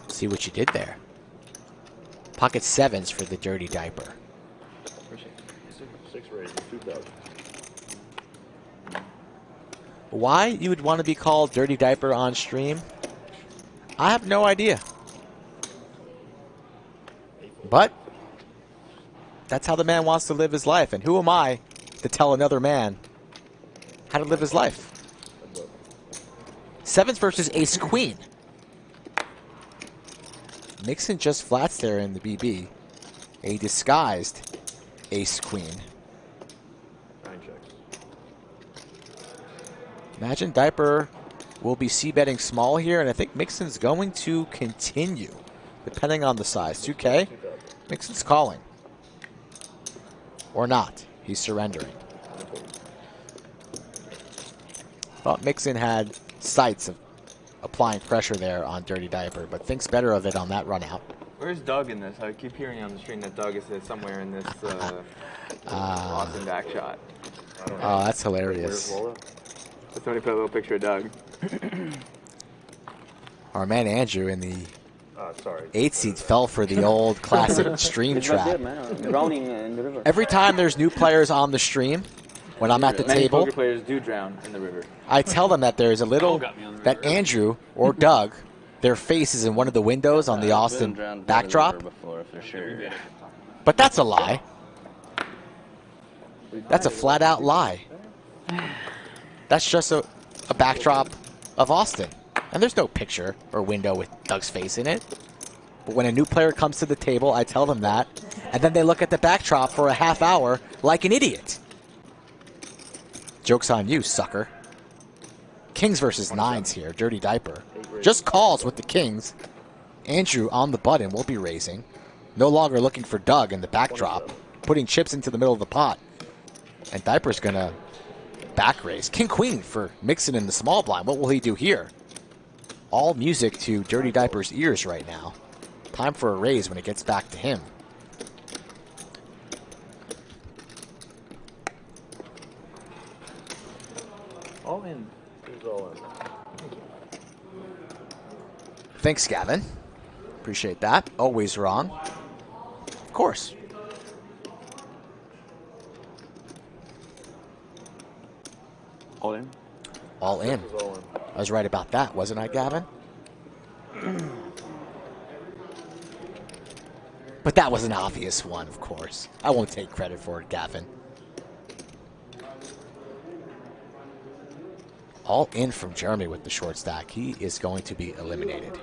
See what you did there. Pocket sevens for the dirty diaper. 6 raises. 2000. Why you would want to be called dirty diaper on stream? I have no idea. But that's how the man wants to live his life. And who am I to tell another man how to live his life? Sevens versus ace queen. Mixon just flats there in the BB. A disguised ace queen. 9 checks. Imagine Diaper will be c-betting small here, and I think Mixon's going to continue, depending on the size. 2K. Mixon's calling. Or not. He's surrendering. Thought Mixon had sights of applying pressure there on Dirty Diaper, but thinks better of it on that run out. Where's Doug in this? I keep hearing on the stream that Doug is somewhere in this Austin back shot. Oh, that's hilarious. Somebody put a little picture of Doug. Our man Andrew in the 8 seat fell for the old classic stream trap. Drowning in the river. Every time there's new players on the stream, when I'm at the Many table, poker players do drown in the river. I tell them that there's a little, that Andrew or Doug, their face is in one of the windows on the Austin backdrop. Before, for sure. But that's a lie. That's a flat out lie. That's just a backdrop of Austin. And there's no picture or window with Doug's face in it. But when a new player comes to the table, I tell them that. And then they look at the backdrop for a half hour like an idiot. Joke's on you, sucker. Kings versus nines here. Dirty Diaper. Just calls with the Kings. Andrew on the button will be raising. No longer looking for Doug in the backdrop. Putting chips into the middle of the pot. And Diaper's going to back raise. King Queen for Mixon in the small blind. What will he do here? All music to Dirty Diaper's ears right now. Time for a raise when it gets back to him. All in. It's all in. Thanks, Gavin. Appreciate that. Always wrong. Of course. All in? All in. I was right about that, wasn't I, Gavin? But that was an obvious one, of course. I won't take credit for it, Gavin. All in from Jeremy with the short stack. He is going to be eliminated.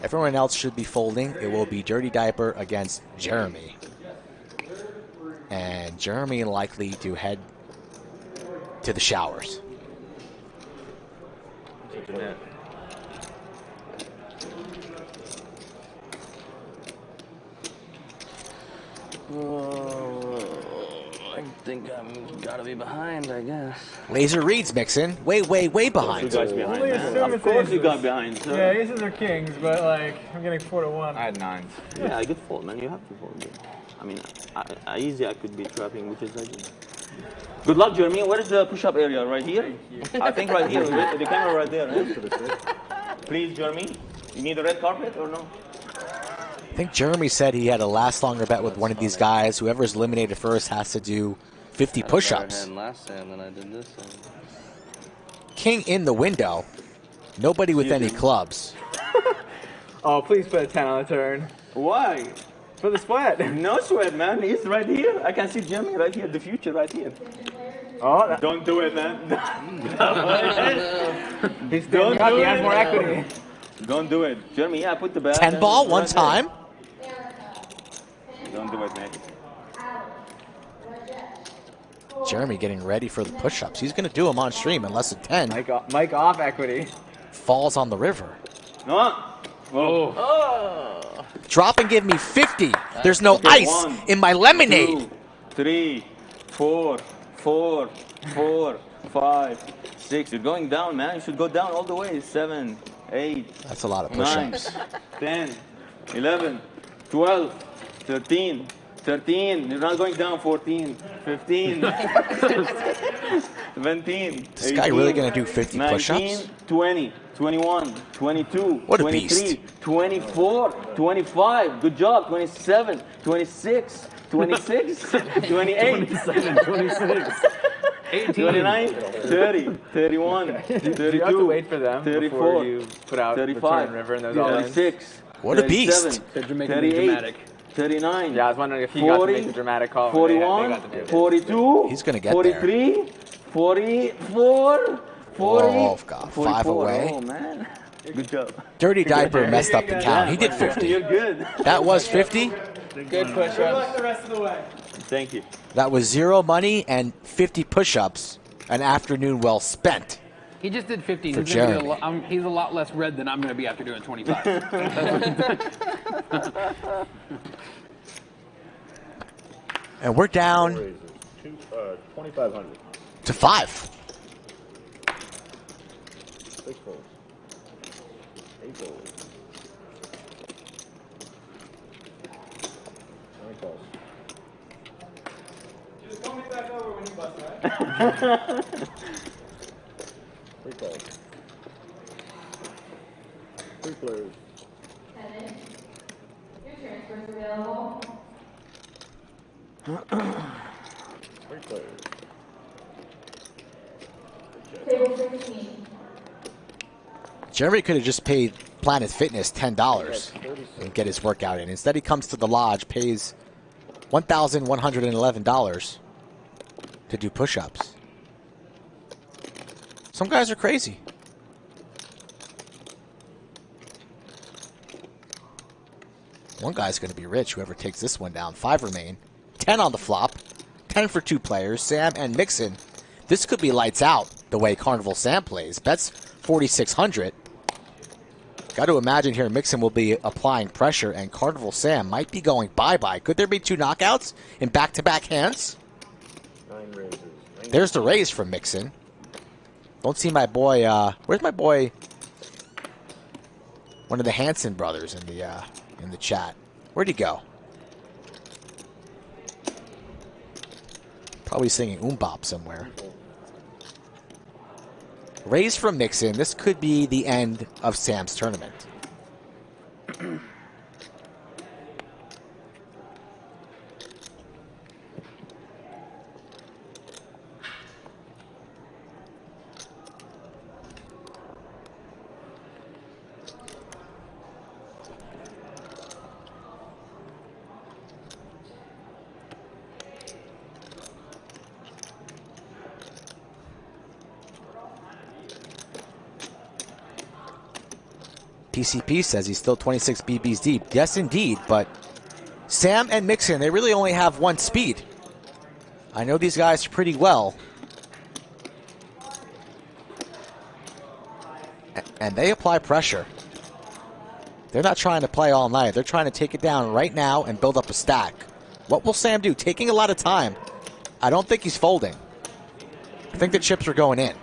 Everyone else should be folding. It will be Dirty Diaper against Jeremy. And Jeremy likely to head to the showers. I think I'm gotta be behind, I guess. Laser reads, Mixon. Way behind. You guys behind, man. Of course you got behind, sir. Yeah, aces are kings, but like I'm getting 4-1. I had nines. Yeah, I could fold, man. You have to fold. I mean, easy I could be trapping, which is I did. Good luck, Jeremy. Where is the push-up area? Right here? I think right here. The camera right there. Right? Please, Jeremy. You need a red carpet or no? I think Jeremy said he had a last longer bet with one of these guys. Whoever's eliminated first has to do 50 push-ups. Hand last hand, then I did this. King in the window. Nobody with any clubs. Oh, please put a 10 on the turn. Why? For the sweat. No sweat, man. He's right here. I can see Jeremy right here. The future right here. Oh, don't do it, man. He's standing up. He has more equity. Don't do it. Jeremy, yeah, put the bat. 10 ball one time. Don't do it, man. Jeremy getting ready for the push-ups. He's going to do them on stream in less than 10. Mike off equity. Falls on the river. No. Whoa. Oh. Drop and give me 50. There's no ice 1, in my lemonade. 2, 3, 4, 5, 6. You're going down, man. You should go down all the way. 7, 8. That's a lot of 9, push-ups. 10, 11, 12, 13. You're not going down. 14, 15, 17. This guy really going to do 50 push-ups? 19, 20, 21, 22, What a 23, beast. 24, 25. Good job. 27, 26, 26, 28, 26. 18. 29, 30, 31, 32, You have to wait for them 34, before you put out 35, the turn river and those all in. 36, What a beast. 38, 39. Yeah, I was wondering if he got to make the dramatic call. 41, 42. He's going to get 43, 44, 40. Oh, God. 5 away. Oh, man. Good job. Dirty Diaper messed up the count. He did 50. You're good. That was 50. Good push-ups. the rest of the way. Thank you. That was 0 money and 50 push-ups. An afternoon well spent He just did 15. For He's, gonna be Jeremy. he's a lot less red than I'm going to be after doing 25. And we're down 2,500. to 5. 6 folds. 8 folds. 9 calls. Just call me back over when you bust, right? 3 calls. 3 players. Kevin, your transfer's available. 3 players. Table 16. Jeremy could have just paid Planet Fitness $10 and get his workout in. Instead, he comes to the lodge, pays $1,111 to do push-ups. Some guys are crazy. One guy's going to be rich, whoever takes this one down. 5 remain. 10 on the flop. 10 for 2 players, Sam and Mixon. This could be lights out the way Carnival Sam plays. Bets 4,600. Got to imagine here Mixon will be applying pressure, and Carnival Sam might be going bye-bye. Could there be 2 knockouts in back-to-back hands? 9 raises. There's the raise from Mixon. Don't see my boy, where's my boy? One of the Hanson brothers in the chat. Where'd he go? Probably singing Bop somewhere. Raise from Mixon. This could be the end of Sam's tournament. PCP says he's still 26 BBs deep. Yes, indeed, but Sam and Mixon, they really only have 1 speed. I know these guys pretty well. And they apply pressure. They're not trying to play all night. They're trying to take it down right now and build up a stack. What will Sam do? Taking a lot of time. I don't think he's folding. I think the chips are going in.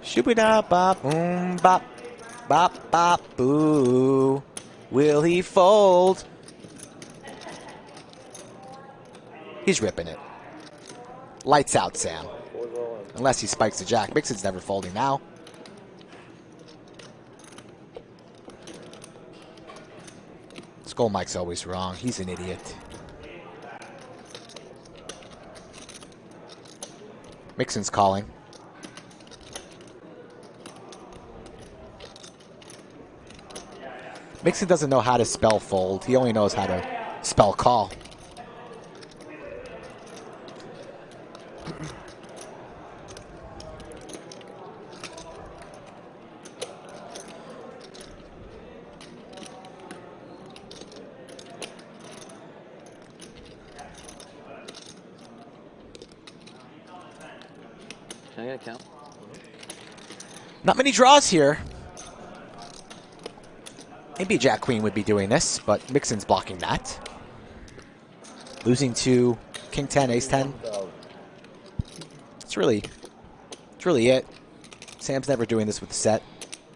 Shoo-be-da bop boom bop bop bop boo. Will he fold? He's ripping it. Lights out, Sam. Unless he spikes the jack. Mixon's never folding now. Skull Mike's always wrong. He's an idiot. Mixon's calling. Mixon doesn't know how to spell fold. He only knows how to spell call. Can I get a count? Not many draws here. Maybe Jack Queen would be doing this, but Mixon's blocking that. Losing to King 10, Ace 10. It's really it. Sam's never doing this with the set.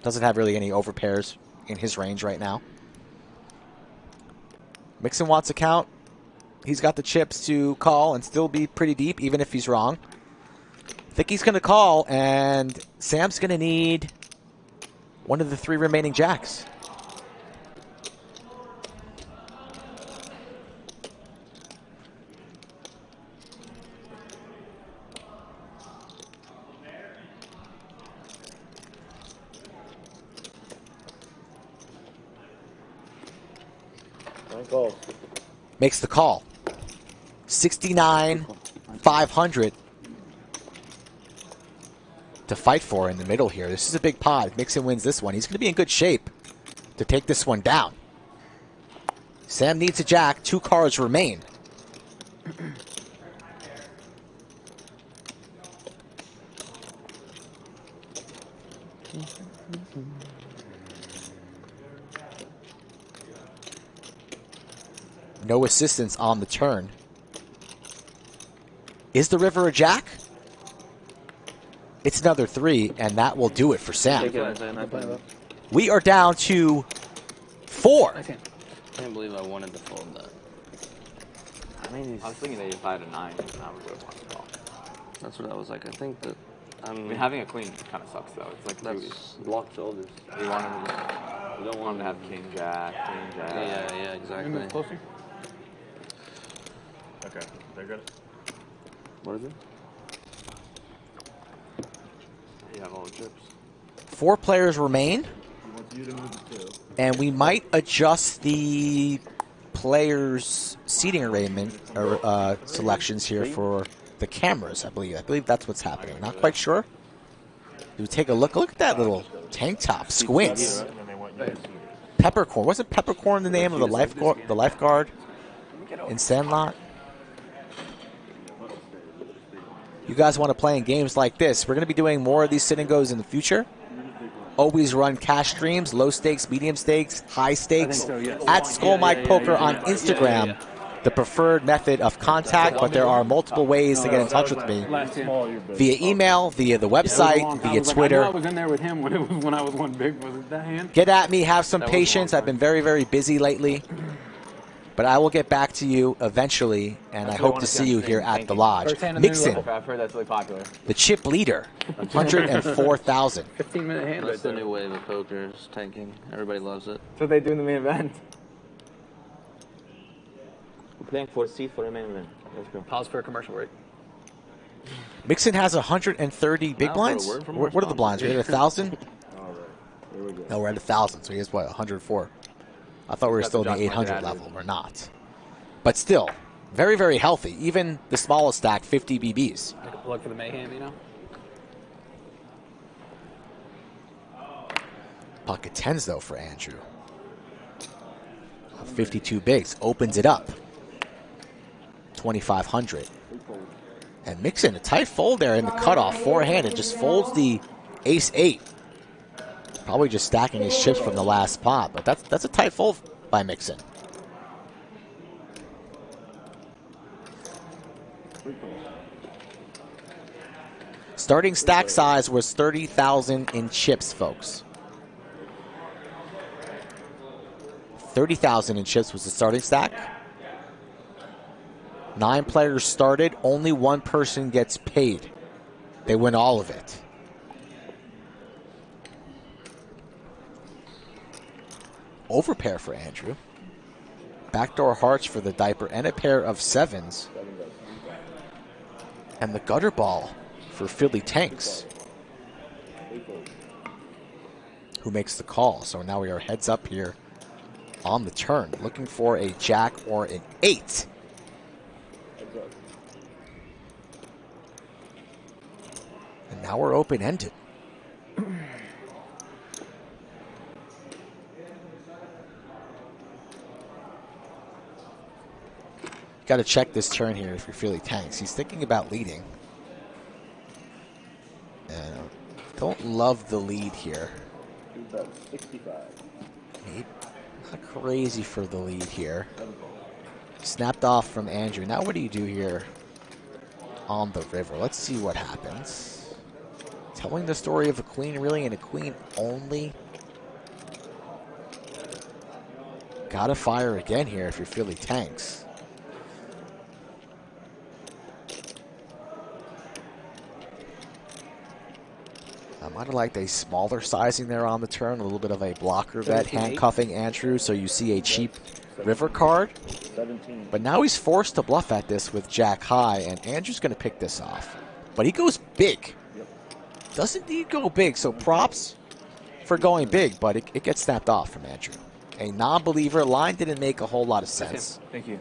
Doesn't have really any overpairs in his range right now. Mixon wants a count. He's got the chips to call and still be pretty deep, even if he's wrong. I think he's going to call, and Sam's going to need one of the 3 remaining jacks. Makes the call. 69,500 to to fight for in the middle here. This is a big pot. If Mixon wins this one, he's going to be in good shape to take this one down. Sam needs a jack. 2 cards remain. No assistance on the turn. Is the river a jack? It's another 3, and that will do it for Sam. We are down to 4. I can't believe I wanted to fold that. I was thinking that if I had a 9, I would have wanted to call. That's what I was like. I think that I mean, having a queen kind of sucks though. It's like that's blocked shoulders. You want him to, you don't want him to have king jack, queen jack. Yeah, exactly. Closer. Okay, they're good. What is it? You have all the chips. 4 players remain, He wants you to move it too. and we might adjust the players' seating arrangement or selections here for the cameras. I believe that's what's happening. Not quite sure. Do we take a look? Look at that little tank top. Squints. Peppercorn. Wasn't Peppercorn the name of the lifeguard in Sandlot? You guys want to play in games like this? We're going to be doing more of these sit and goes in the future. Always run cash streams, low stakes, medium stakes, high stakes. At Skull Mike Poker on Instagram, the preferred method of contact, but there are multiple ways to get in touch with me. Via email, via the website, via Twitter. I was in there with him when I was one big. Was it that hand? Get at me, have some patience. I've been very, very busy lately. But I will get back to you eventually, and I hope to see you here at the lodge. Mixon, I've heard that's really popular. the chip leader, 104,000. 15-minute hand. That's the new wave of poker. Is tanking. Everybody loves it. That's what they do in the main event. We're playing for a seat for a main event. Let's go. Pause for a commercial break. Mixon has 130 big blinds. What are the blinds? Are we at 1,000? No, we're at 1,000. So he has what, 104? I thought we were still in the 800 level. We're not. But still, very, very healthy. Even the smallest stack, 50 BBs. Make a plug for the mayhem, you know. Pocket 10s, though, for Andrew. 52 bigs. Opens it up. 2,500. And Mixon, a tight fold there in the cutoff. Four-handed. Just folds the ace-8. Probably just stacking his chips from the last pot. But that's a tight fold by Mixon. Starting stack size was 30,000 in chips, folks. 30,000 in chips was the starting stack. 9 players started. Only 1 person gets paid. They win all of it. Overpair for Andrew. Backdoor hearts for the diaper and a pair of 7s. And the gutter ball for Philly Tanks, who makes the call. So now we are heads up here on the turn, looking for a jack or an 8. And now we're open-ended. Got to check this turn here if you're Philly Tanks. He's thinking about leading. And don't love the lead here. About 65. Not crazy for the lead here. Snapped off from Andrew. Now what do you do here on the river? Let's see what happens. Telling the story of a queen really and a queen only. Gotta fire again here if you're Philly Tanks. I might have liked a smaller sizing there on the turn, a little bit of a blocker bet, handcuffing Andrew, so you see a cheap river card. 17. But now he's forced to bluff at this with jack high, and Andrew's going to pick this off. But he goes big. Doesn't he go big? So props for going big, but it gets snapped off from Andrew. A non-believer. Line didn't make a whole lot of sense. Thank you.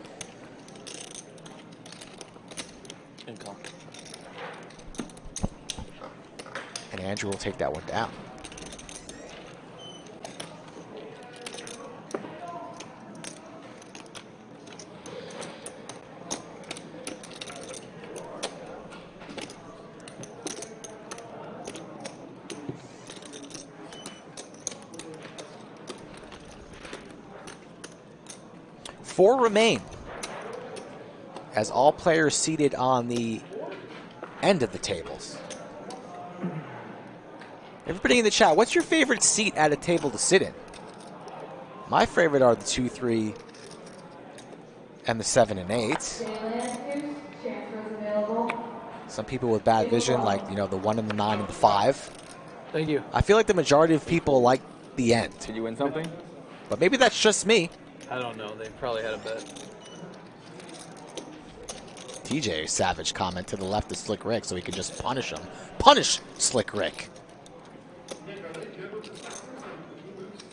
And Andrew will take that one down. Four remain as all players seated on the end of the tables. Everybody in the chat, what's your favorite seat at a table to sit in? My favorite are the 2, 3, and the 7 and 8. Some people with bad vision, like, you know, the 1 and the 9 and the 5. Thank you. I feel like the majority of people like the end. Did you win something? But maybe that's just me. I don't know. They probably had a bet. TJ Savage comment to the left of Slick Rick so he can just punish him. Punish Slick Rick.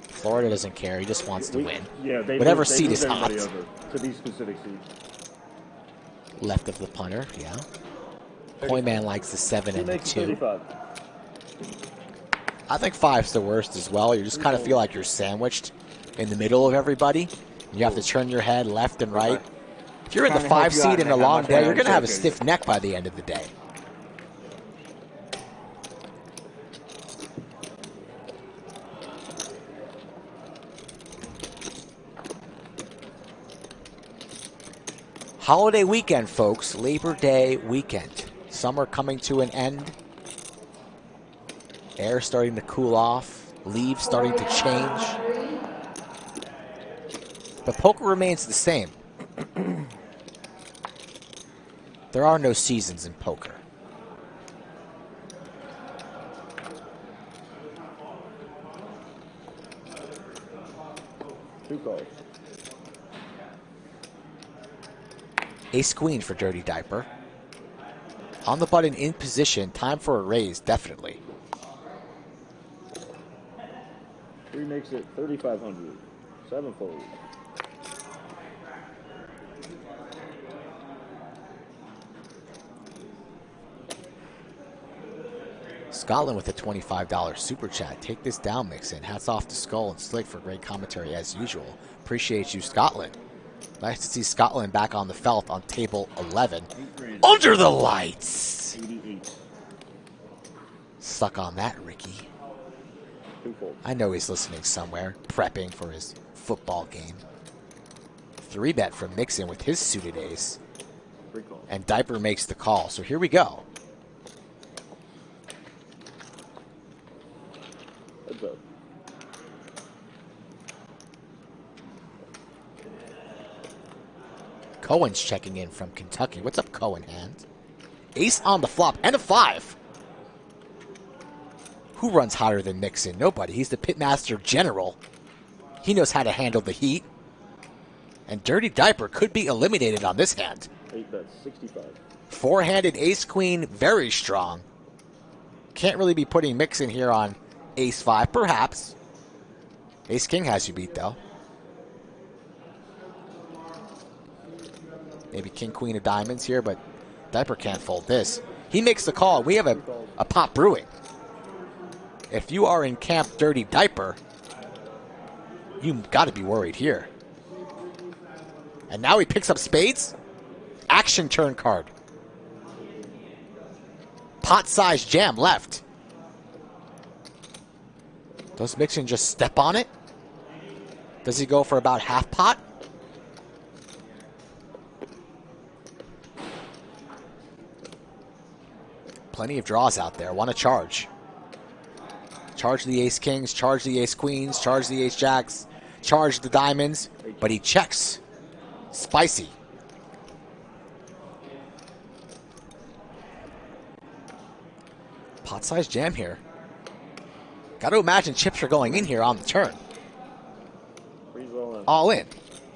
Florida doesn't care. He just wants to win. Yeah, whatever seat is hot. Over to these specific seats. Left of the punter, yeah. Poyman likes the 7 and the 2. 35. I think 5's the worst as well. You just kind of feel like you're sandwiched in the middle of everybody. You have to turn your head left and right. If you're in the 5 seat in a long day, you're going to have a stiff neck by the end of the day. Holiday weekend, folks. Labor Day weekend. Summer coming to an end. Air starting to cool off. Leaves starting to change. But poker remains the same. There are no seasons in poker. Two calls. Ace Queen for Dirty Diaper. On the button in position. Time for a raise, definitely. 3 makes it 3,500. 7 folds. Scotland with a $25 super chat. Take this down, Mixon. Hats off to Skull and Slick for great commentary as usual. Appreciate you, Scotland. Nice to see Scotland back on the felt on table 11. Under the lights! 88. Suck on that, Ricky. I know he's listening somewhere, prepping for his football game. 3-bet from Mixon with his suited ace. And Diaper makes the call. So here we go. Heads up. Cohen's checking in from Kentucky. What's up, Cohen hand? Ace on the flop and a 5. Who runs hotter than Mixon? Nobody. He's the pitmaster general. He knows how to handle the heat. And Dirty Diaper could be eliminated on this hand. 8 bets, 65. Four-handed ace queen, very strong. Can't really be putting Mixon here on ace 5, perhaps. Ace king has you beat, though. Maybe king queen of diamonds here, but Diaper can't fold this. He makes the call. We have a pot brewing. If you are in camp Dirty Diaper, you've got to be worried here. And now he picks up spades. Action turn card. Pot size jam left. Does Mixon just step on it? Does he go for about half pot? Plenty of draws out there. Want to charge. Charge the ace kings, charge the ace queens, charge the ace jacks, charge the diamonds, but he checks. Spicy. Pot size jam here. Got to imagine chips are going in here on the turn. All in.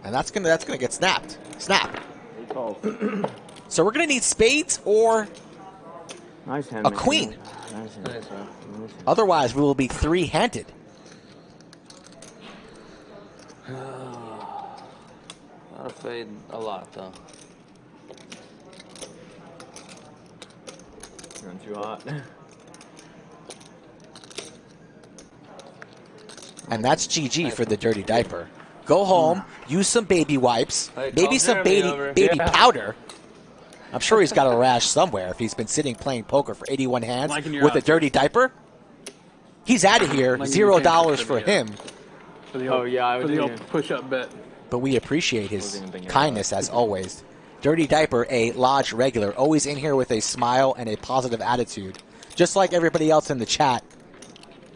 And that's gonna get snapped. Snap. So we're gonna need spades or nice hand, a queen. Nice hand. Nice, man. Otherwise, we will be three-handed. I'll fade a lot, though. You're too hot. And that's GG for the dirty diaper. Go home, use some baby wipes, maybe call some Jeremy baby over. powder. I'm sure he's got a rash somewhere if he's been sitting playing poker for 81 hands Liking your with a odds. dirty diaper. He's out of here. Liking your $0 chances for for the, him. For the old, for the old push-up bet. But we appreciate his kindness as always. Dirty Diaper, a Lodge regular, always in here with a smile and a positive attitude. Just like everybody else in the chat,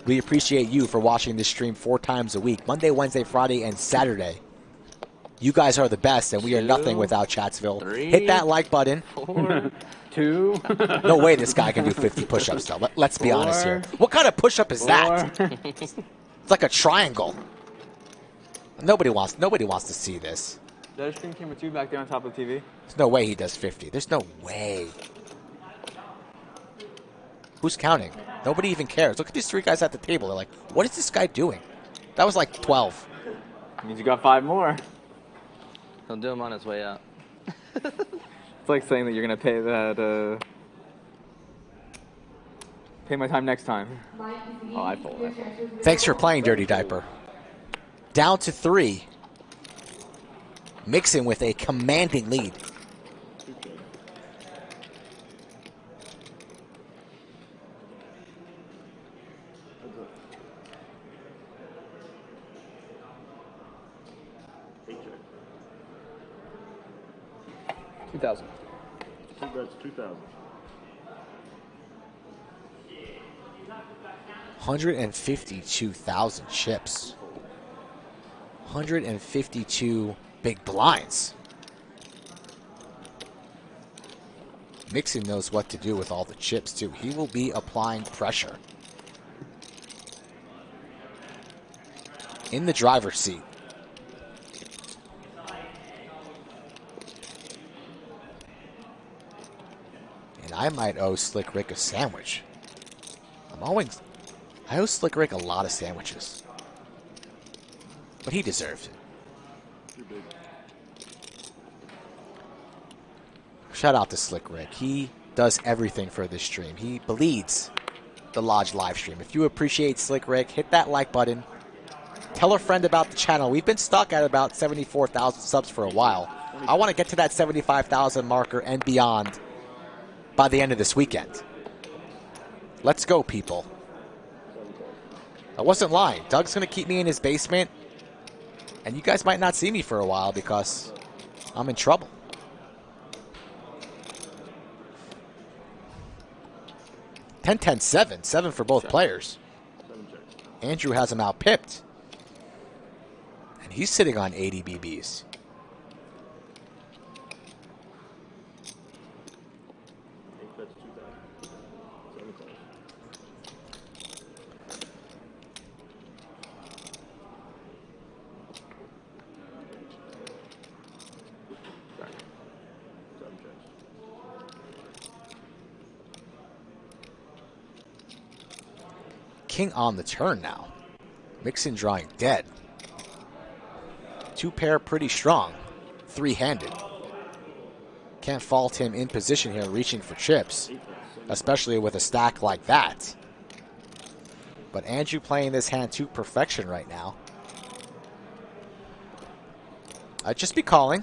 we appreciate you for watching this stream 4 times a week, Monday, Wednesday, Friday, and Saturday. You guys are the best, and we are nothing without Chatsville. Hit that like button. 4, 2. No way this guy can do 50 push-ups, though. Let's be honest here. What kind of push-up is that? It's like a triangle. Nobody wants to see this. That stream camera 2 back there on top of the TV. There's no way he does 50. There's no way. Who's counting? Nobody even cares. Look at these 3 guys at the table. They're like, what is this guy doing? That was like 12. Means you got 5 more. He'll do him on his way out. It's like saying that you're gonna pay that. Pay my time next time. Oh, I fold. Thanks for playing, Dirty Diaper. Down to 3. Mixon with a commanding lead. $2,000. That's 2,000. 152,000 chips. 152 big blinds. Mixon knows what to do with all the chips, too. He will be applying pressure. In the driver's seat. And I might owe Slick Rick a sandwich. I owe Slick Rick a lot of sandwiches. But he deserves it. Shout out to Slick Rick. He does everything for this stream. He bleeds the Lodge live stream. If you appreciate Slick Rick, hit that like button. Tell a friend about the channel. We've been stuck at about 74,000 subs for a while. I want to get to that 75,000 marker and beyond by the end of this weekend. Let's go, people. I wasn't lying. Doug's going to keep me in his basement, and you guys might not see me for a while because I'm in trouble. $10-10-7. 7 for both players. Andrew has him out-pipped. And he's sitting on 80 BBs. King on the turn now. Mixon drawing dead. 2 pair pretty strong. 3-handed. Can't fault him in position here reaching for chips. Especially with a stack like that. But Andrew playing this hand to perfection right now. I'd just be calling.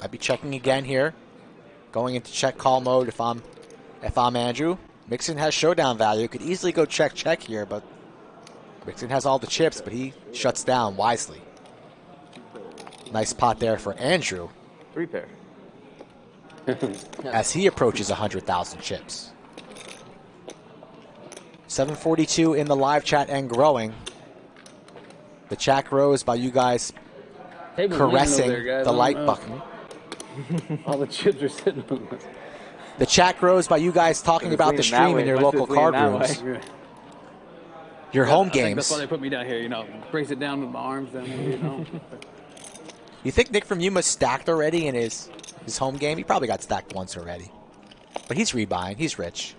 I'd be checking again here. Going into check call mode if I'm Andrew. Mixon has showdown value. Could easily go check here, but Mixon has all the chips, but he shuts down wisely. Nice pot there for Andrew. 3 pair. As he approaches 100,000 chips. 742 in the live chat and growing. The chat grows by you guys caressing the like button. All the chips are sitting on this. The chat grows by you guys talking about the stream in your local card rooms. Your home I think games. that's why they put me down here, brace it down with my arms down here, You think Nick from Yuma stacked already in his home game? He probably got stacked once already. But he's rebuying. He's rich.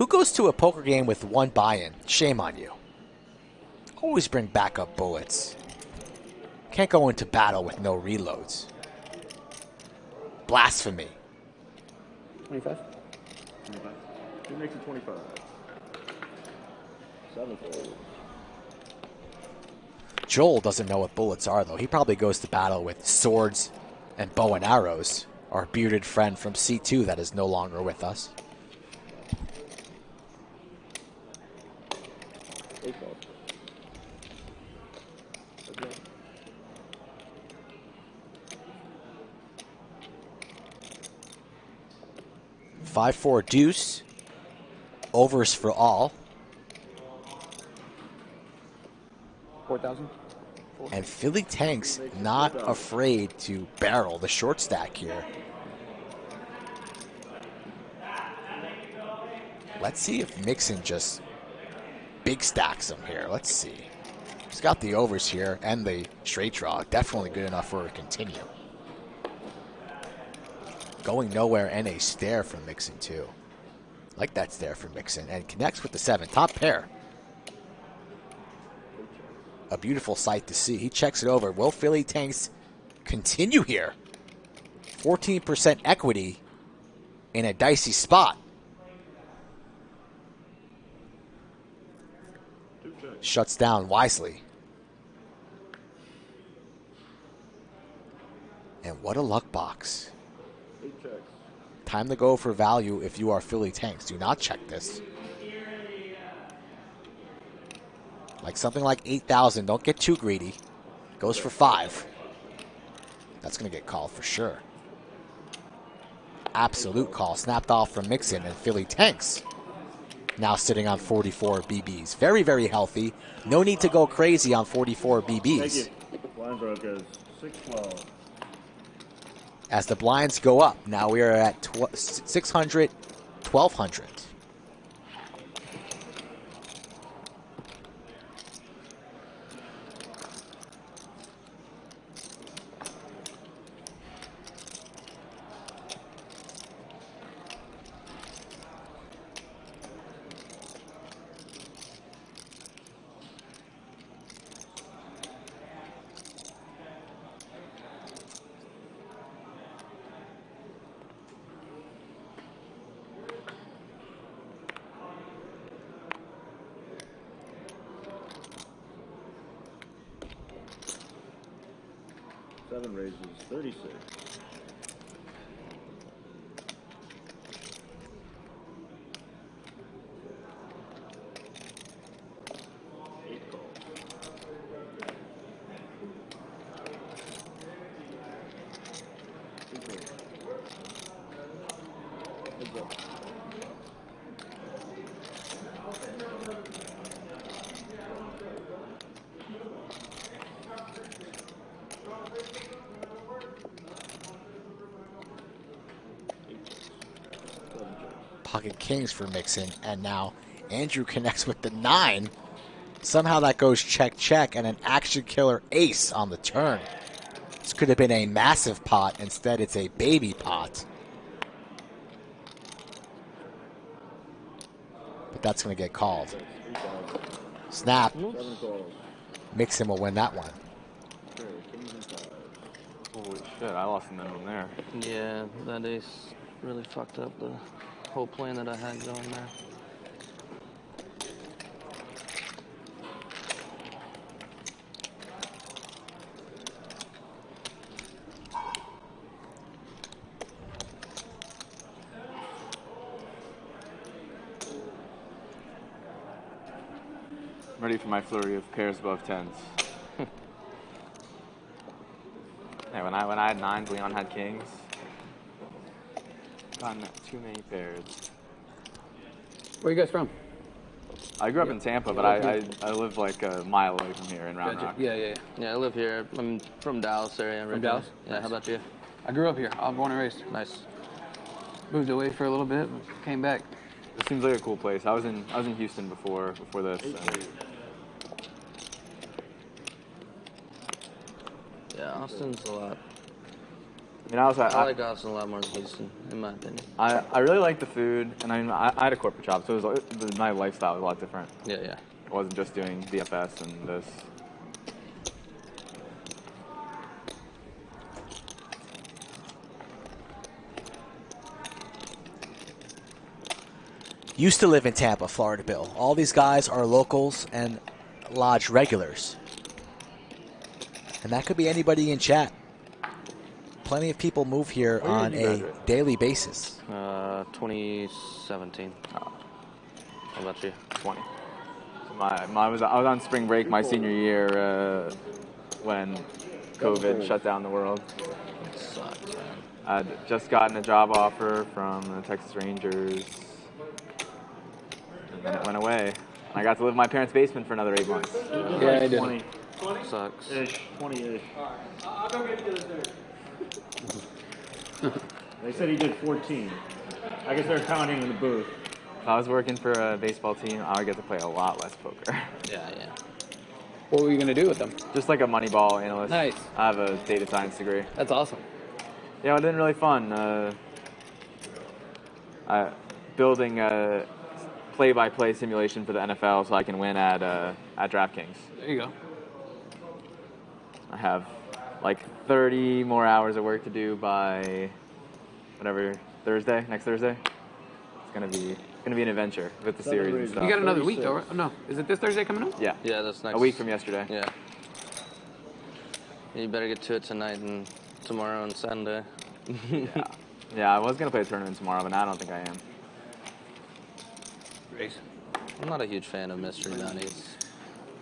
Who goes to a poker game with one buy-in? Shame on you. Always bring backup bullets. Can't go into battle with no reloads. Blasphemy. 25? 25. Who makes it 25? 7-4. Joel doesn't know what bullets are, though. He probably goes to battle with swords and bow and arrows. Our bearded friend from C2 that is no longer with us. 8 ball. 5-4 deuce. Overs for all. 4,000. And Philly Tanks not afraid to barrel the short stack here. Let's see if Mixon just big stacks him here. Let's see. He's got the overs here and the straight draw. Definitely good enough for a continue. Going nowhere and a stare from Mixon too. Like that stare from Mixon. And connects with the 7. Top pair. A beautiful sight to see. He checks it over. Will Philly Tanks continue here? 14% equity in a dicey spot. Shuts down wisely. And what a luck box. 8 checks. Time to go for value if you are Philly Tanks. Do not check this. Like something like 8,000. Don't get too greedy. Goes for 5. That's going to get called for sure. Absolute call. Snapped off from Mixon, and Philly Tanks now sitting on 44 BBs. Very, very healthy. No need to go crazy on 44 BBs. Thank you. Blind broke is 612. As the blinds go up, now we are at 600, 1,200. Seven raises 36. Pocket kings for Mixon, and now Andrew connects with the 9. Somehow that goes check, check, and an action killer ace on the turn. This could have been a massive pot. Instead, it's a baby pot. But that's going to get called. Snap. Mixon will win that one. Holy shit, I lost the minimum there. Yeah, that ace really fucked up the whole plan that I had going there. I'm ready for my flurry of pairs above 10s. Yeah, when I had 9s, Leon had kings. Gotten too many pairs. Where are you guys from? I grew up in Tampa, but I live like a mile away from here in Round Rock. Yeah, I live here. I'm from Dallas area. From Dallas? Yeah, how about you? I grew up here. I was born and raised. Nice. Moved away for a little bit, came back. It seems like a cool place. I was in Houston before this. And yeah, Austin's a lot mean, I like Austin a lot more than Houston, in my opinion. I really like the food, and I had a corporate job, so my lifestyle was a lot different. Yeah, yeah. I wasn't just doing DFS and this. Used to live in Tampa, Florida, Bill. All these guys are locals and lodge regulars. And that could be anybody in chat. Plenty of people move here on a daily basis. 2017. How about you? 20. So I was on spring break my senior year when COVID shut down the world. It sucks, man. I'd just gotten a job offer from the Texas Rangers. And then it went away. I got to live in my parents' basement for another 8 months. Yeah, I did. 20. Sucks. 20-ish. I'll go get you the third. They said he did 14. I guess they're counting in the booth. If I was working for a baseball team, I would get to play a lot less poker. Yeah, yeah. What were you going to do with them? Just like a Moneyball analyst. Nice. I have a data science degree. That's awesome. Yeah, it's been really fun. Building a play-by-play simulation for the NFL so I can win at DraftKings. There you go. I have like 30 more hours of work to do by whatever next Thursday. It's gonna be an adventure with the series and stuff. You got another week though, right? Oh, no. Is it this Thursday coming up? Yeah. Yeah, that's next. A week from yesterday. Yeah. You better get to it tonight and tomorrow and Sunday. Yeah, I was gonna play a tournament tomorrow, but now I don't think I am. Race. I'm not a huge fan of mystery bounties.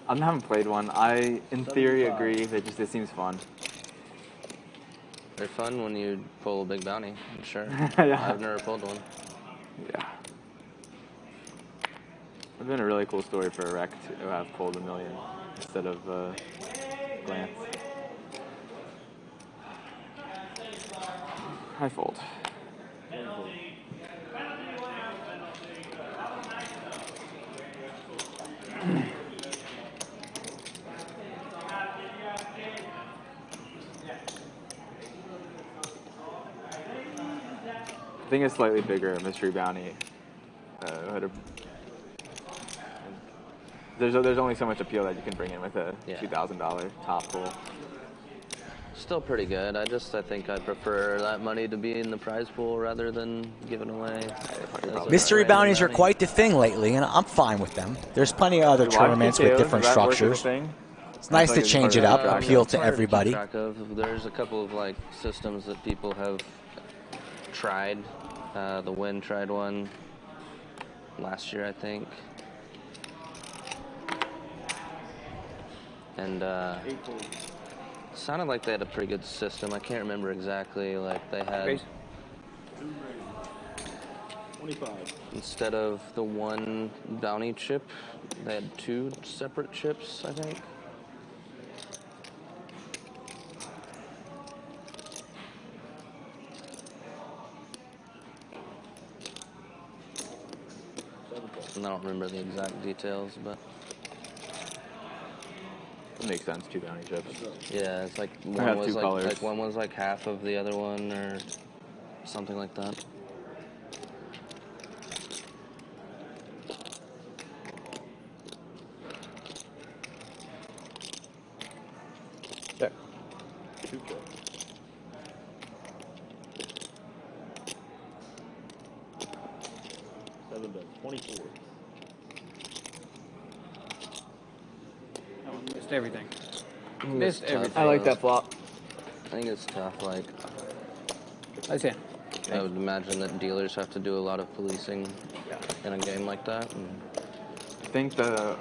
I haven't played one. I, in theory, agree. It seems fun. They're fun when you pull a big bounty, I'm sure. Yeah. I've never pulled one. Yeah. It's been a really cool story for a rec to have pulled $1 million instead of glance. I fold. I think it's slightly bigger mystery bounty. There's only so much appeal that you can bring in with a $2,000 top pool. Still pretty good. I think I prefer that money to be in the prize pool rather than given away. Mystery bounties are quite the thing lately, and I'm fine with them. There's plenty of other tournaments with different structures. It's nice to change it up, appeal to everybody. There's a couple of like systems that people have tried. The Win tried one last year, I think. And sounded like they had a pretty good system. I can't remember exactly. Like they had 25. Instead of the one bounty chip, they had 2 separate chips, I think. And I don't remember the exact details, but it makes sense. 2 bounty chips. Yeah, it's like one was like half of the other one, or something like that. There. 2 chips. 7 bets. 24. Missed everything. Missed everything. I like that flop. I think it's tough. Like, I see. I would imagine that dealers have to do a lot of policing in a game like that. I think the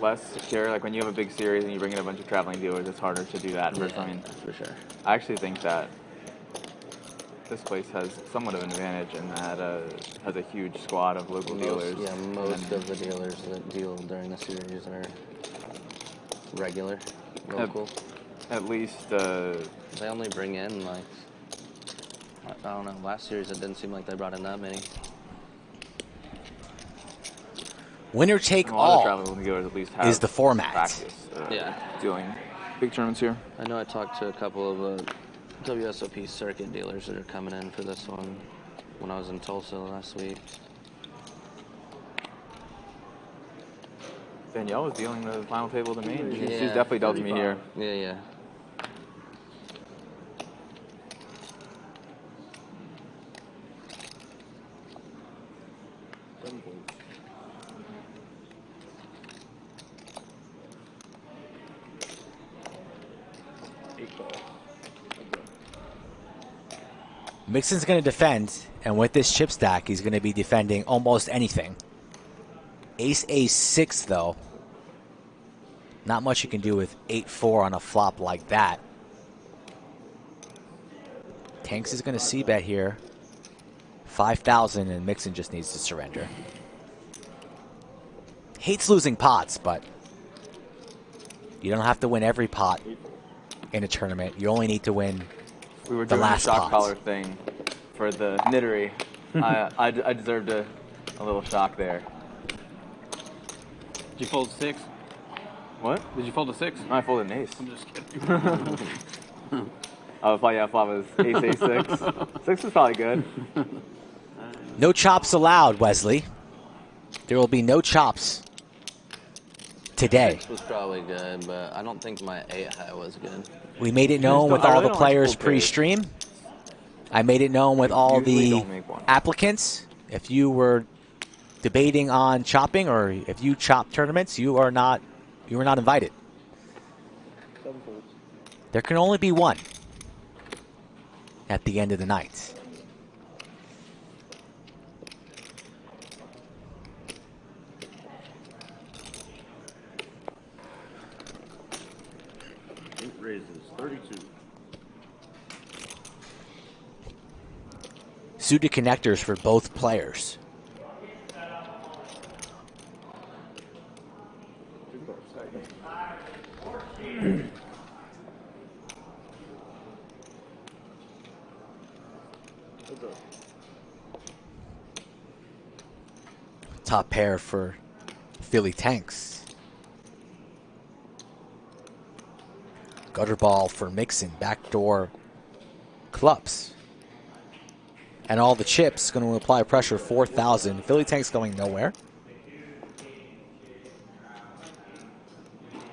less secure, like when you have a big series and you bring in a bunch of traveling dealers, it's harder to do that. For sure. I actually think that this place has somewhat of an advantage in that has a huge squad of local dealers. Yeah, most of the dealers that deal during the series are regular, local. At least they only bring in like, I don't know, last series it didn't seem like they brought in that many. Winner take all at least have is the format. Practice, doing big tournaments here. I know I talked to a couple of WSOP circuit dealers that are coming in for this one when I was in Tulsa last week. Danielle was dealing the final table to me. She's Yeah, definitely dealt to me here. Yeah, yeah. Mixon's going to defend, and with this chip stack, he's going to be defending almost anything. Ace-6, though. Not much you can do with 8-4 on a flop like that. Tanks is going to c-bet here. 5,000, and Mixon just needs to surrender. Hates losing pots, but you don't have to win every pot in a tournament. You only need to win We were the doing last the shock pot. collar thing for the knittery. I deserved a little shock there. Did you fold 6? What? Did you fold a 6? No, I folded an ace. I'm just kidding. Oh, flop was ace, 6. 6 is probably good. No chops allowed, Wesley. There will be no chops today. 6 was probably good, but I don't think my 8 high was good. We made it known with all the players pre-stream. I made it known with all the applicants. If you were debating on chopping, or if you chop tournaments, you were not invited. There can only be one at the end of the night. Eight raises, 32. Suited connectors for both players. Top pair for Philly Tanks. Gutter ball for Mixon. Backdoor clubs. And all the chips going to apply pressure, 4,000. Philly Tanks going nowhere.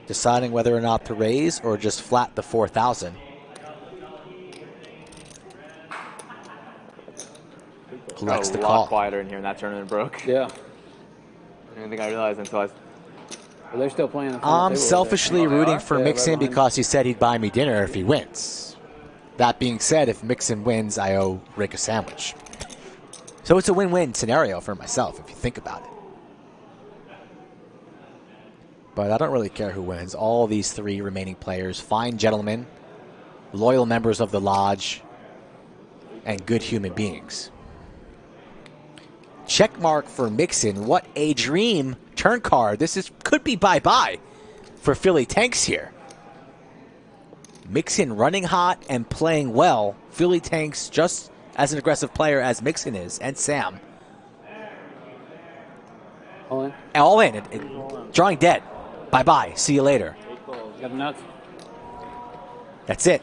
Deciding whether or not to raise or just flat the 4,000. Elects a to lot call. quieter in here, and that tournament broke. Yeah. I didn't think I realized until I. But they're still playing. I'm selfishly rooting for Mixon because he said he'd buy me dinner if he wins. That being said, if Mixon wins, I owe Rick a sandwich. So it's a win-win scenario for myself, if you think about it. But I don't really care who wins. All these three remaining players, fine gentlemen, loyal members of the lodge, and good human beings. Check mark for Mixon. What a dream turn card. This could be bye-bye for Philly Tanks here. Mixon running hot and playing well. Philly Tanks just as an aggressive player as Mixon is, and Sam. All in? All in. Drawing dead. Bye-bye. See you later. Got nuts. That's it.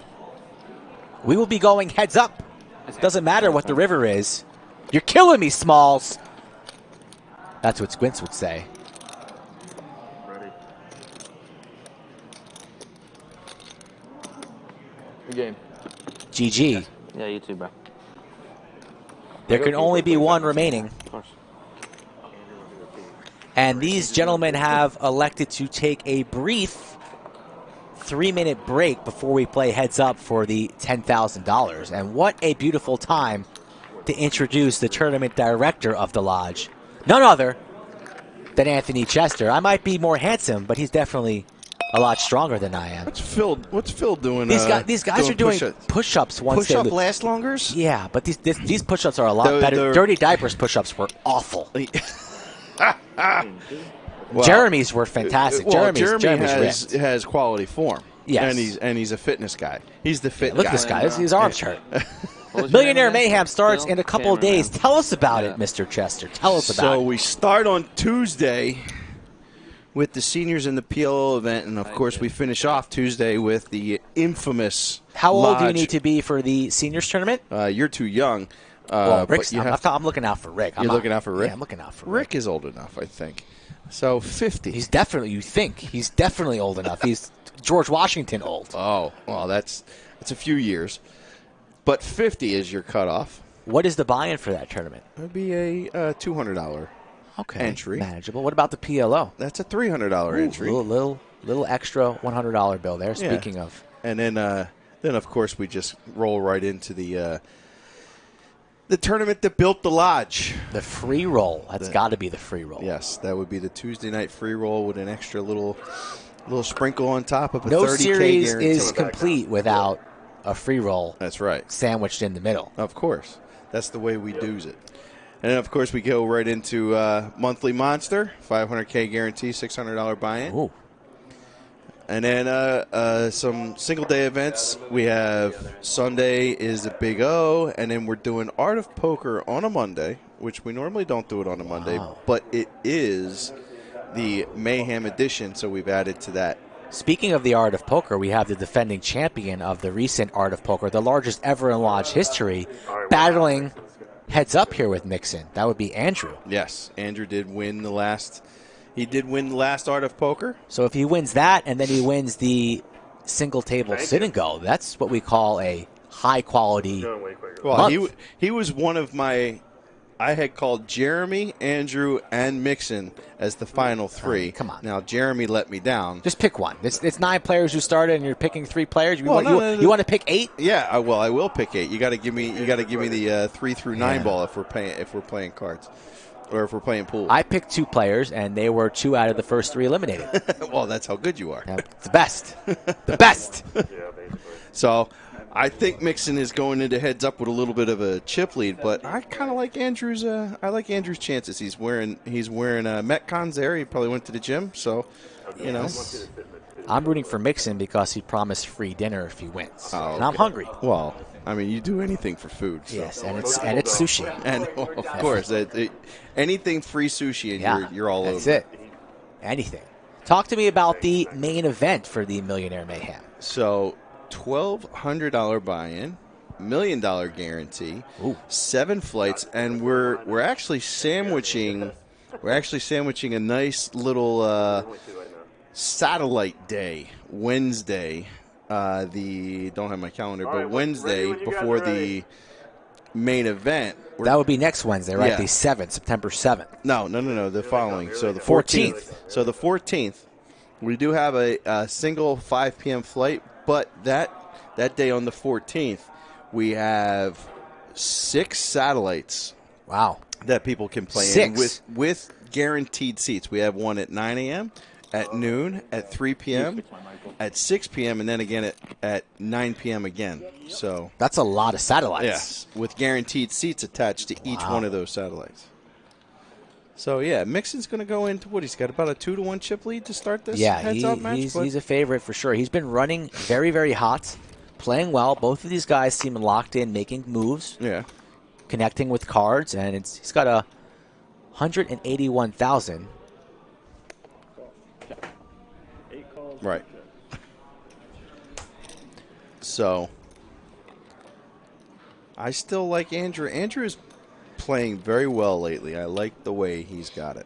We will be going heads up. It doesn't matter what the river is. You're killing me, Smalls. That's what Squints would say. Ready. Good game. GG. Yeah, you too, bro. There can only be one remaining. Of course. And these gentlemen have elected to take a brief 3-minute break before we play heads up for the $10,000. And what a beautiful time to introduce the tournament director of the lodge. None other than Anthony Chester. I might be more handsome, but he's definitely a lot stronger than I am. What's Phil doing? These guys are doing push-ups once Push-up they last longers? Yeah, but these push-ups are a lot better. Dirty Diapers push-ups were awful. Well, Jeremy's were fantastic. Well, Jeremy's has quality form. Yes. And he's a fitness guy. He's the fit guy. Look at this guy. His arms hurt. Millionaire Mayhem starts in a couple of days. Tell us about it, Mr. Chester. Tell us about it. So we start on Tuesday with the seniors in the PLO event, and of course we finish off Tuesday with the infamous. How old do you Lodge. need to be for the seniors tournament? You're too young. Well, but Rick's, you I'm, have I'm looking out for Rick. You're looking out for Rick? Yeah, I'm looking out for Rick is old enough, I think. So 50. He's definitely, you think, he's definitely old enough. He's George Washington old. Oh, well, that's a few years. But 50 is your cutoff. What is the buy-in for that tournament? It would be a $200 entry. Manageable. What about the PLO? That's a $300 entry. Little extra $100 bill there, Yeah. speaking of. And then of course, we just roll right into the tournament that built the lodge. The free roll. That's got to be the free roll. Yes, that would be the Tuesday night free roll with an extra little sprinkle on top of a No 30K series guarantee. is complete without a free roll. That's right. Sandwiched in the middle. Of course. That's the way we do's it. And then, of course, we go right into Monthly Monster, 500K guarantee, $600 buy-in. Ooh. And then some single-day events. We have Sunday is a Big O, and then we're doing Art of Poker on a Monday, which we normally don't do it on a Monday, but it is the Mayhem edition, so we've added to that. Speaking of the Art of Poker, we have the defending champion of the recent Art of Poker, the largest ever in Lodge history, battling heads up here with Mixon. That would be Andrew. Yes, Andrew did win the last. He did win the last Art of Poker. So if he wins that and then he wins the single table sit and go, that's what we call a high quality. Well, month. he was one of my. I had called Jeremy, Andrew, and Mixon as the final three. Come on. Now Jeremy let me down. Just pick one. It's 9 players who started, and you're picking 3 players. You Well, want to pick 8? Yeah, I will pick 8. You got to give me the 3 through 9 ball if we're playing cards, or if we're playing pool. I picked 2 players, and they were 2 out of the first 3 eliminated. Well, that's how good you are. The best. The best. So I think Mixon is going into heads up with a little bit of a chip lead, but I kind of like Andrew's. I like Andrew's chances. He's wearing Metcons there. He probably went to the gym, so you know. I'm rooting for Mixon because he promised free dinner if he wins, Oh, and I'm okay. hungry. Well, I mean, you do anything for food. So. Yes, and it's sushi. And of course, anything free sushi, and you're all that's over. it. Anything. Talk to me about the main event for the Millionaire Mayhem. So, $1,200 buy-in, $1 million guarantee, 7 flights, and we're actually sandwiching a nice little satellite day Wednesday. Don't have my calendar, but Wednesday before the main event. That would be next Wednesday, right? Yeah. The 7th, September 7th. No, the following. So the 14th. So the 14th, we do have a single 5 p.m. flight, but that day on the 14th, we have 6 satellites. Wow. That people can play 6? in with guaranteed seats. We have one at 9 a.m., at noon, at 3 p.m., at 6 p.m., and then again at 9 p.m. again. So that's a lot of satellites. Yes, with guaranteed seats attached to each one of those satellites. So, yeah, Mixon's going to go into what? He's got about a 2-1 chip lead to start this heads-up match? He's a favorite for sure. He's been running very, very hot, playing well. Both of these guys seem locked in, making moves, connecting with cards, and he's got a 181,000. Right. So, I still like Andrew. Andrew's playing very well lately. I like the way he's got it.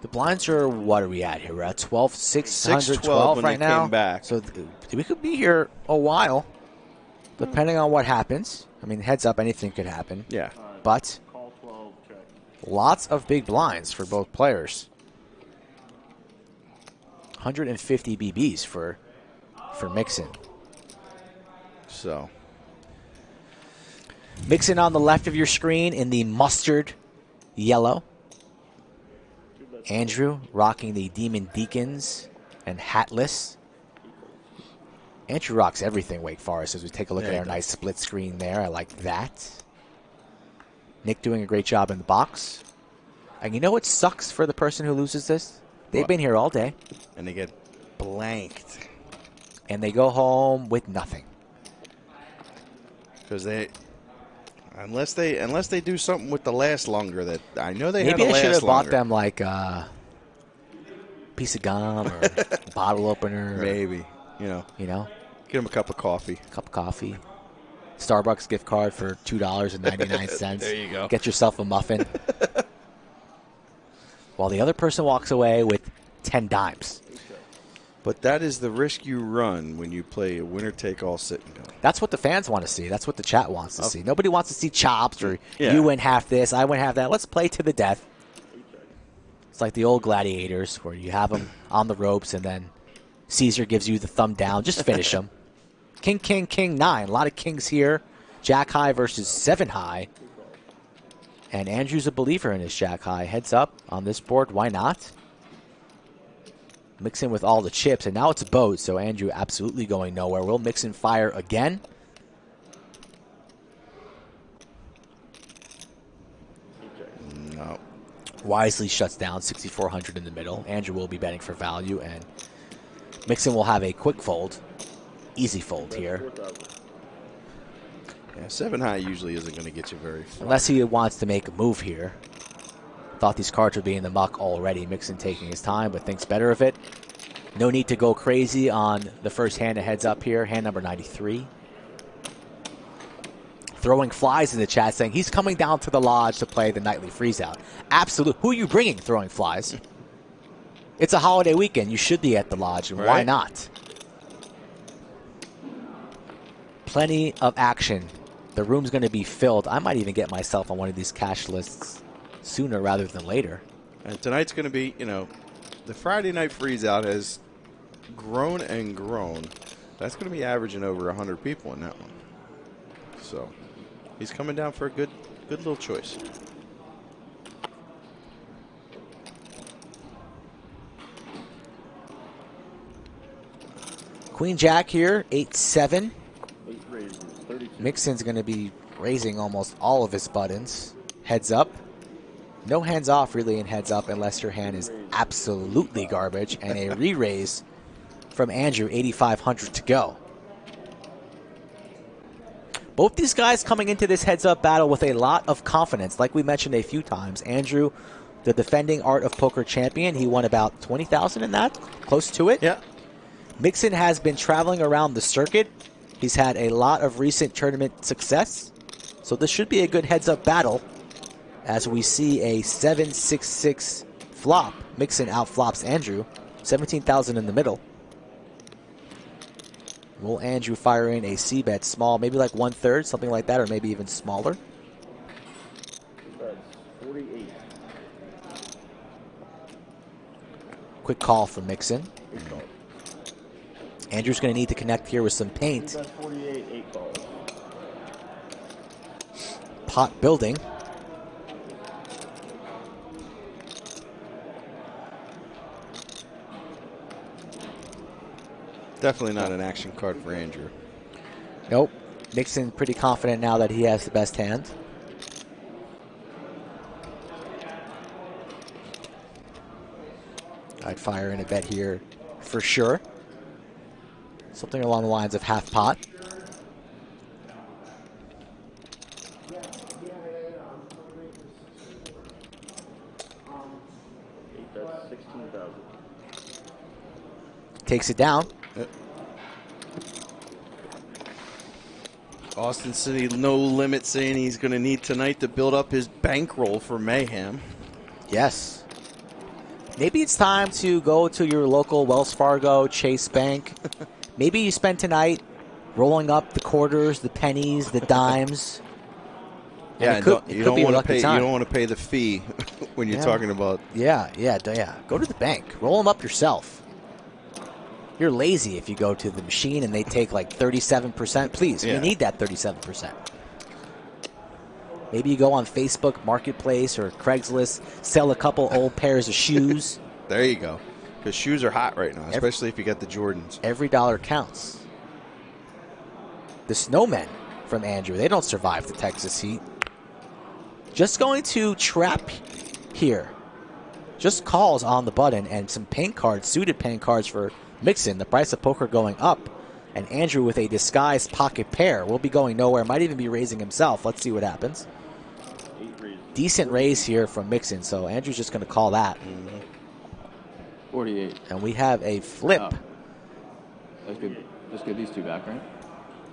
The blinds are, what are we at here? We're at 12, 612 when right they now. came back. So we could be here a while, depending on what happens. I mean, heads up, anything could happen. Yeah. But lots of big blinds for both players. 150 BBs for Mixon. So, Mixon on the left of your screen in the mustard yellow. Andrew rocking the Demon Deacons and hatless. Andrew rocks everything Wake Forest as we take a look at our nice split screen there. I like that. Nick doing a great job in the box. And you know what sucks for the person who loses this? They've been here all day. And they get blanked. And they go home with nothing. Because unless they do something with the last longer that I know they had Maybe a I should last have bought longer. them like piece of gum or a bottle opener. Maybe. You know. Get him a cup of coffee. Starbucks gift card for $2.99. There you go. Get yourself a muffin. While the other person walks away with 10 dimes. But that is the risk you run when you play a winner-take-all sit-and-go. That's what the fans want to see. That's what the chat wants to see. Nobody wants to see chops or Yeah. you win half this, I win half that. Let's play to the death. It's like the old gladiators where you have them on the ropes and then Caesar gives you the thumb down. Just finish them. King, king, king, 9. A lot of kings here. Jack high versus 7 high. And Andrew's a believer in his jack high. Heads up on this board. Why not? Mix in with all the chips. And now it's a boat, so Andrew absolutely going nowhere. Will Mixon fire again? No. Wisely shuts down 6,400 in the middle. Andrew will be betting for value, and Mixon will have a quick fold. Easy fold here. Yeah, 7 high usually isn't going to get you very far. Unless he wants to make a move here. Thought these cards would be in the muck already. Mixon taking his time, but thinks better of it. No need to go crazy on the first hand that heads up here. Hand number 93. Throwing flies in the chat saying he's coming down to the lodge to play the nightly freeze out. Absolutely. Who are you bringing throwing flies? It's a holiday weekend. You should be at the lodge. And why Right. not? Plenty of action. The room's going to be filled. I might even get myself on one of these cash lists sooner rather than later. And tonight's going to be, the Friday night freeze out has grown and grown. That's going to be averaging over 100 people in that one. So he's coming down for a good little choice. Queen Jack here, 8-7. 8 raises, 32. Mixon's going to be raising almost all of his buttons. Heads up. No hands off really in heads up unless your hand is absolutely garbage. And a re-raise from Andrew, 8,500 to go. Both these guys coming into this heads up battle with a lot of confidence. Like we mentioned a few times, Andrew, the defending Art of Poker champion, he won about 20,000 in that, close to it. Yeah. Mixon has been traveling around the circuit. He's had a lot of recent tournament success. So this should be a good heads-up battle as we see a 7-6-6 flop. Mixon outflops Andrew. 17,000 in the middle. Will Andrew fire in a C-bet small, maybe like 1/3, something like that, or maybe even smaller? That's 48. Quick call from Mixon. Andrew's going to need to connect here with some paint. That's 48, 8 calls. Pot building. Definitely not an action card for Andrew. Nope. Mixon pretty confident now that he has the best hand. I'd fire in a bet here for sure. Something along the lines of half pot. That's 16,000. Takes it down. Austin City No Limit saying he's going to need tonight to build up his bankroll for Mayhem. Yes. Maybe it's time to go to your local Wells Fargo, Chase Bank. Maybe you spend tonight rolling up the quarters, the pennies, the dimes. Yeah, it could you don't be a want to lucky pay. You time. don't want to pay the fee when you're Yeah. talking about. Yeah. Go to the bank. Roll them up yourself. You're lazy if you go to the machine and they take like 37%. Please, Yeah. we need that 37%. Maybe you go on Facebook Marketplace or Craigslist, sell a couple old pairs of shoes. There you go. Because shoes are hot right now, especially if you got the Jordans. Every dollar counts. The Snowmen from Andrew, they don't survive the Texas heat. Just going to trap here. Just calls on the button and some paint cards, suited paint cards for Mixon. The price of poker going up. And Andrew with a disguised pocket pair will be going nowhere. Might even be raising himself. Let's see what happens. Decent raise here from Mixon, so Andrew's just going to call that. 48. And we have a flip. Oh. That's good. Just get these two back, right?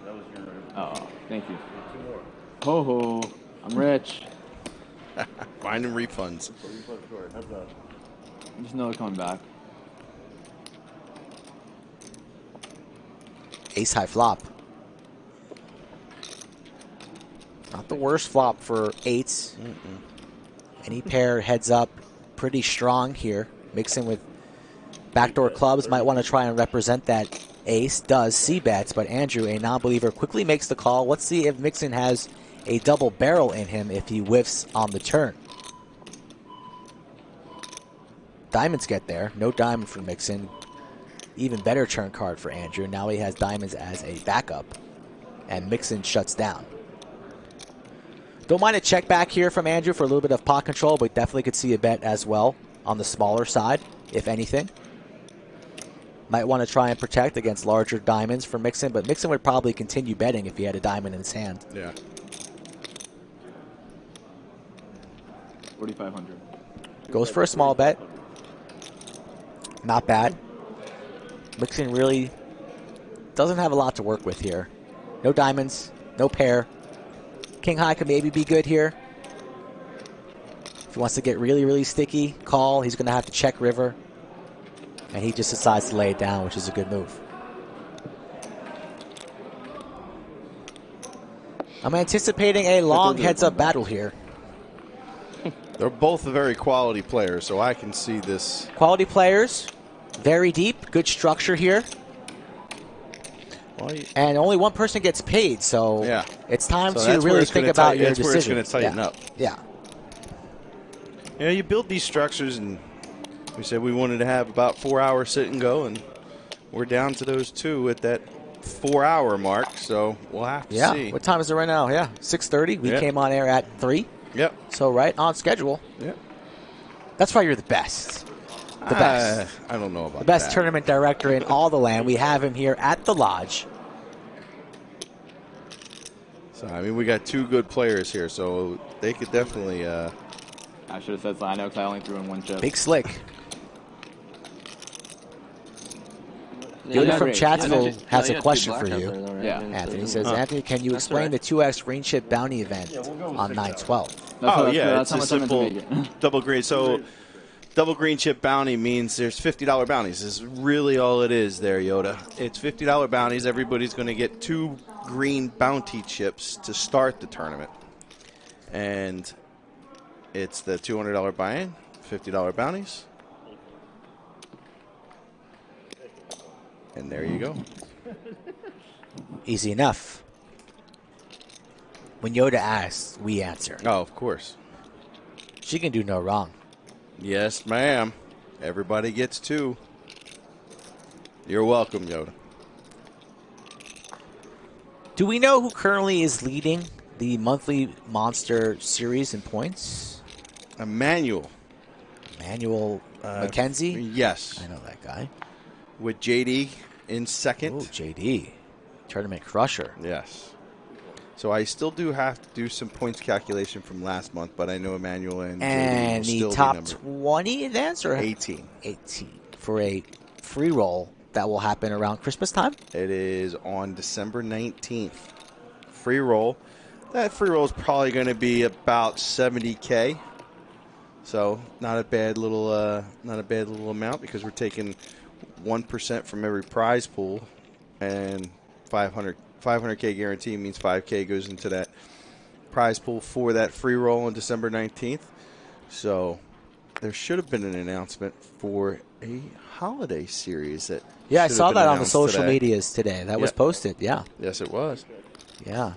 That was your. Oh, thank you. Two more. Ho ho, I'm rich. Finding refunds. Just know they're coming back. Ace high flop. Not the worst flop for eights. Any pair heads up pretty strong here. Mixing with backdoor clubs, might want to try and represent that ace. Does c-bets, but Andrew, a non-believer, quickly makes the call. Let's see if Mixon has a double barrel in him if he whiffs on the turn. Diamonds get there. No diamond for Mixon. Even better turn card for Andrew. Now he has diamonds as a backup. And Mixon shuts down. Don't mind a check back here from Andrew for a little bit of pot control, but definitely could see a bet as well on the smaller side, if anything. Might want to try and protect against larger diamonds for Mixon, but Mixon would probably continue betting if he had a diamond in his hand. Yeah. 4,500. Goes for a small bet. Not bad. Mixon really doesn't have a lot to work with here. No diamonds, no pair. King high could maybe be good here. If he wants to get really, really sticky, call. He's going to have to check river. And he just decides to lay it down, which is a good move. I'm anticipating a long heads-up battle here. They're both very quality players, so I can see this. Quality players, very deep, good structure here. And only one person gets paid, so yeah. It's time to really think about your decision. That's where it's going to tighten up. Yeah. You know, you build these structures, and we said we wanted to have about 4 hours sit and go, and we're down to those two at that 4 hour mark, so we'll have to see. Yeah, what time is it right now? Yeah, 6:30. We came on air at 3. Yep. So right on schedule. Yep. That's why you're the best. The best. I don't know about the best that. tournament director in all the land. We have him here at the lodge. So, I mean, we got two good players here, so they could definitely... I should have said so. I know because I only threw in one chip. Big slick. Yeah, Dude from great. Chatsville has a question for there, you. though, right? Yeah. Anthony says, Huh. Anthony, can you That's explain right. the 2x green chip bounty event on 9/12? It's a simple double green. So double green chip bounty means there's $50 bounties. Is really all it is there, Yoda. It's $50 bounties. Everybody's going to get 2 green bounty chips to start the tournament. And it's the $200 buy-in, $50 bounties. And there you go. Easy enough. When Yoda asks, we answer. Oh, of course. She can do no wrong. Yes, ma'am. Everybody gets 2. You're welcome, Yoda. Do we know who currently is leading the monthly Monster series in points? Emmanuel. Emmanuel McKenzie? Yes. I know that guy. With JD in second. Oh, JD. Tournament crusher. Yes. So I still do have to do some points calculation from last month, but I know Emmanuel and And JD the will still top be number 20 advance or 18. 18 for a free roll that will happen around Christmas time. It is on December 19th. Free roll. That free roll is probably going to be about 70K. So not a bad little amount because we're taking 1% from every prize pool, and 500K guarantee means 5K goes into that prize pool for that free roll on December 19th. So there should have been an announcement for a holiday series that. Yeah, I should have saw been that on the announced social today. medias today. That was Yep. posted, yeah. Yes, it was. Yeah.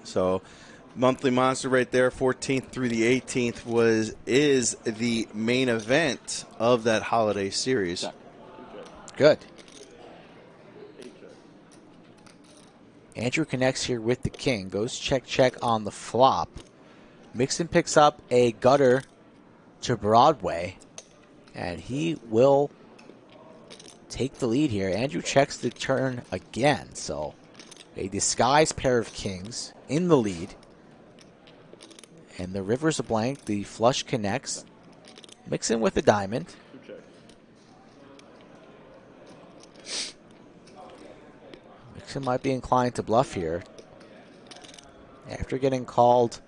So, monthly monster right there, 14th through the 18th is the main event of that holiday series. Good. Andrew connects here with the king. Goes check on the flop. Mixon picks up a gutter to Broadway, and he will take the lead here. Andrew checks the turn again, so a disguised pair of kings in the lead. And the river's a blank. The flush connects. Mixon with a diamond. Mixon might be inclined to bluff here. After getting called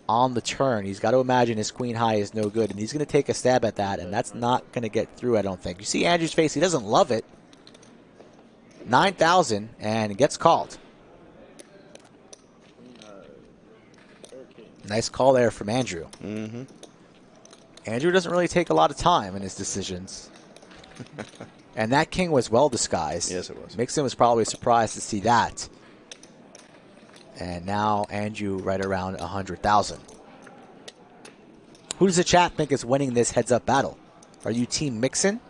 on the turn, he's got to imagine his queen high is no good, and he's going to take a stab at that, and that's not going to get through, I don't think. You see Andrew's face, he doesn't love it. 9,000, and it gets called. Nice call there from Andrew. Mm-hmm. Andrew doesn't really take a lot of time in his decisions. And that king was well disguised. Yes, it was. Mixon was probably surprised to see that. And now Andrew right around 100,000. Who does the chat think is winning this heads-up battle? Are you Team Mixon?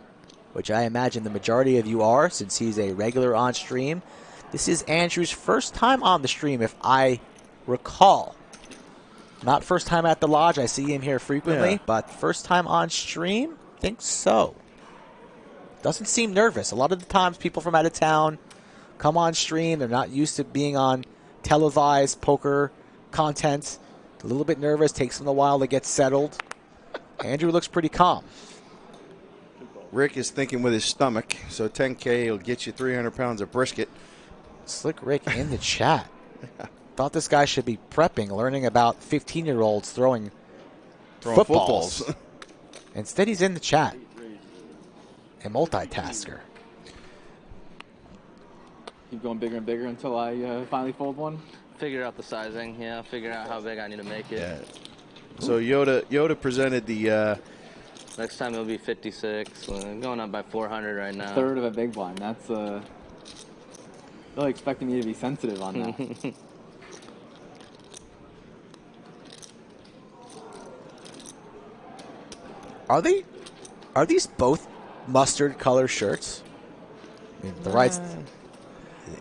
Which I imagine the majority of you are, since he's a regular on stream. This is Andrew's first time on the stream, if I recall. Not first time at the lodge. I see him here frequently, but first time on stream? Think so. Doesn't seem nervous. A lot of the times people from out of town come on stream. They're not used to being on televised poker content. A little bit nervous. Takes them a while to get settled. Andrew looks pretty calm. Rick is thinking with his stomach, so 10K will get you 300 pounds of brisket. Slick Rick in the chat. Thought this guy should be prepping, learning about 15-year-olds throwing footballs. Instead, he's in the chat. A multitasker. Keep going bigger and bigger until I finally fold one. Figure out the sizing, yeah. Figure out how big I need to make it. Yeah. So Yoda presented the... Next time it'll be 56. Going up by 400 right now. A third of a big blind. That's really expecting me to be sensitive on that. Are these both mustard color shirts? I mean, the right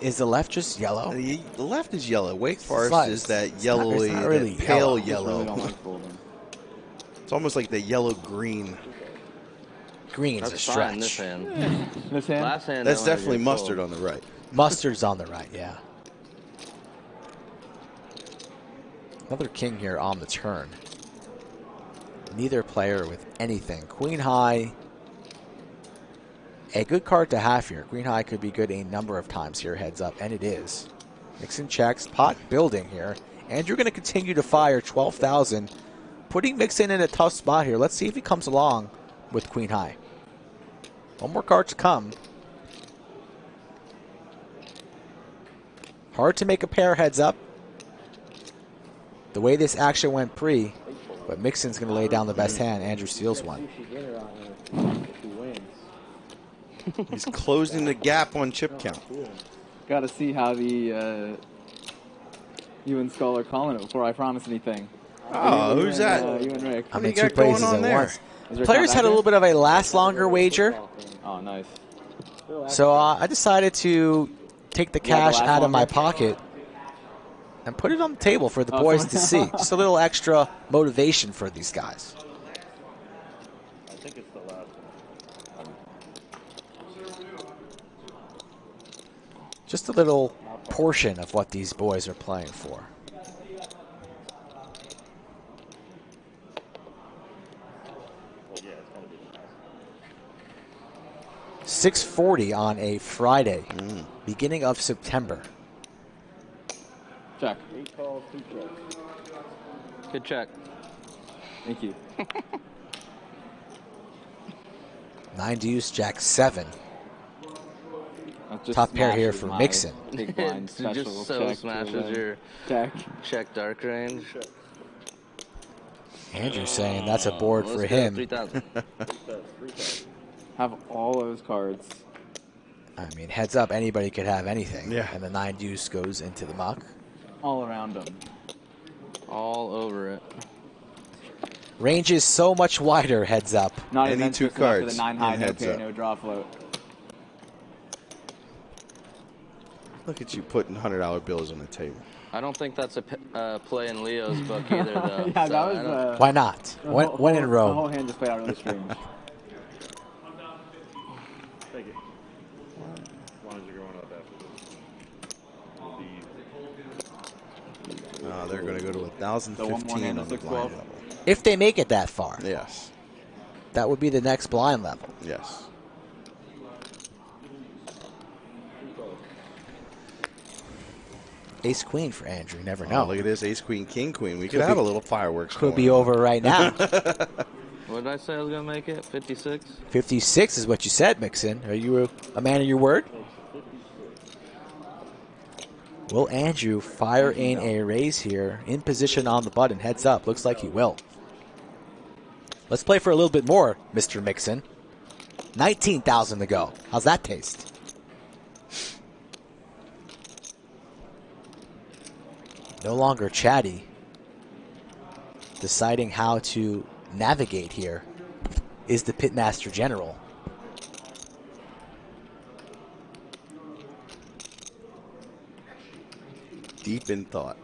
is the left just yellow? The left is yellow. Wake Forest is that yellowy, it's not really that pale yellow. yellow. It's almost like the yellow green. Green's That's a stretch. fine, this hand. This hand? Last hand. That's I wanted to definitely get mustard fold. on the right. Mustard's on the right, yeah. Another king here on the turn. Neither player with anything. Queen high. A good card to have here. Queen high could be good a number of times here, heads up, and it is. Mixon checks, pot building here. Andrew going to continue to fire 12,000, putting Mixon in a tough spot here. Let's see if he comes along with queen high. One more card to come. Hard to make a pair, heads up. The way this action went pre, but Mixon's going to lay down the best hand. Andrew steals one. He's closing the gap on chip count. Got to see how the you and Skull are calling it before I promise anything. Oh, who's that? You and Rick. I'm in two places at once. Players had a little bit of a last longer wager. Oh, nice. So I decided to take the cash out of my pocket and put it on the table for the boys to see. Just a little extra motivation for these guys. I think it's the last one. Just a little portion of what these boys are playing for. Well, yeah, it's gonna be the last. 6:40 on a Friday, beginning of September. Check. 8 calls, 2 checks. Good check. Thank you. 9 deuce, jack 7. Just Top pair here smashes for my Mixon. Big blind It special just so check to smashes win. your check dark range. Andrew saying that's a board Let's for go, him. 3,000. Have all those cards. I mean, heads up, anybody could have anything. Yeah. And the 9 deuce goes into the muck. All around them. All over it. Range is so much wider, heads up. Not Any even two just enough for cards the 9 high, in no heads pay, up. no draw float. Look at you putting $100 bills on the table. I don't think that's a play in Leo's book either, though. Yeah, so that was. I don't- Why not? the When in The Rome. whole hand just played out really strange. Thank you. As long as you're going up after this. They're going to go to 1,015 on the blind level. If they make it that far. Yes. That would be the next blind level. Yes. Ace queen for Andrew. You never Oh, know. look at this ace queen king queen. We could Could have be- a little fireworks. Could be over right now. What did I say I was going to make it? 56? 56 is what you said, Mixon. Are you a man of your word? Will Andrew fire in a raise here? In position on the button. Heads up. Looks like he will. Let's play for a little bit more, Mr. Mixon. 19,000 to go. How's that taste? No longer chatty. Deciding how to navigate here is the Pitmaster General. Deep in thought.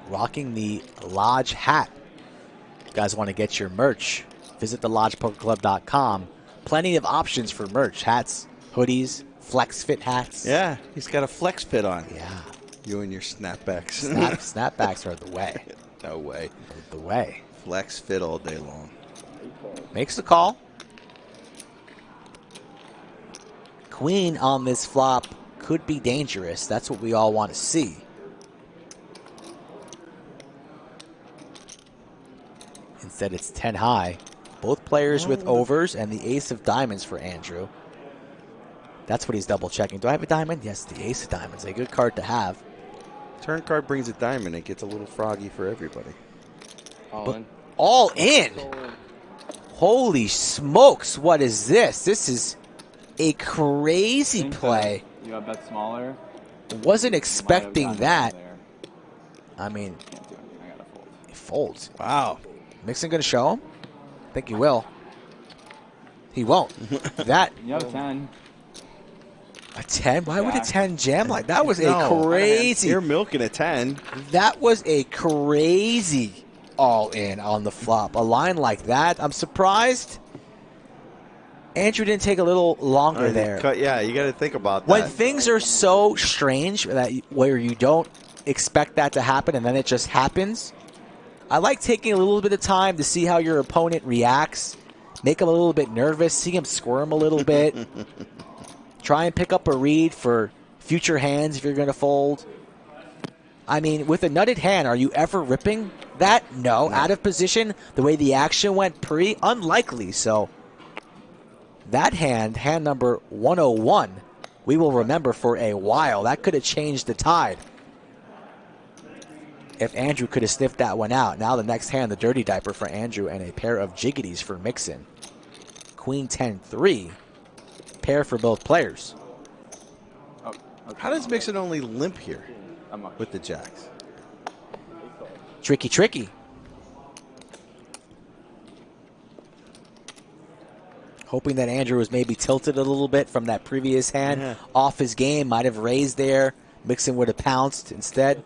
Rocking the Lodge hat. You guys want to get your merch? Visit thelodgepokerclub.com. Plenty of options for merch. Hats, hoodies, flex fit hats. Yeah, he's got a flex fit on. Yeah. You and your snapbacks. Snapbacks are the way. No way. The way. Flex fit all day long. Makes the call. Queen on this flop could be dangerous. That's what we all want to see. Instead, it's 10 high. Both players with overs and the ace of diamonds for Andrew. That's what he's double checking. Do I have a diamond? Yes, the ace of diamonds. A good card to have. Turn card brings a diamond. It gets a little froggy for everybody. All in. Holy smokes. What is this? This is a crazy play. You have bet smaller. Wasn't expecting that. I mean, he folds. Wow. Mixon going to show him? I think he will. He won't. That. You have a 10. A 10? Why would a 10 jam like that? Was No, a crazy. You're milking a 10. That was a crazy all in on the flop. A line like that, I'm surprised Andrew didn't take a little longer there. Yeah, you got to think about that. When things are so strange that where you don't expect that to happen and then it just happens, I like taking a little bit of time to see how your opponent reacts, make him a little bit nervous, see him squirm a little bit, try and pick up a read for future hands if you're going to fold. I mean, with a nutted hand, are you ever ripping that? No. Out of position, the way the action went pre, unlikely. So that hand number 101, we will remember for a while. That could have changed the tide if Andrew could have sniffed that one out. Now the next hand, the dirty diaper for Andrew and a pair of jiggities for Mixon. Queen 10-3, pair for both players. How does Mixon only limp here with the jacks? Tricky. Hoping that Andrew was maybe tilted a little bit from that previous hand. Off his game, might have raised there. Mixon would have pounced instead.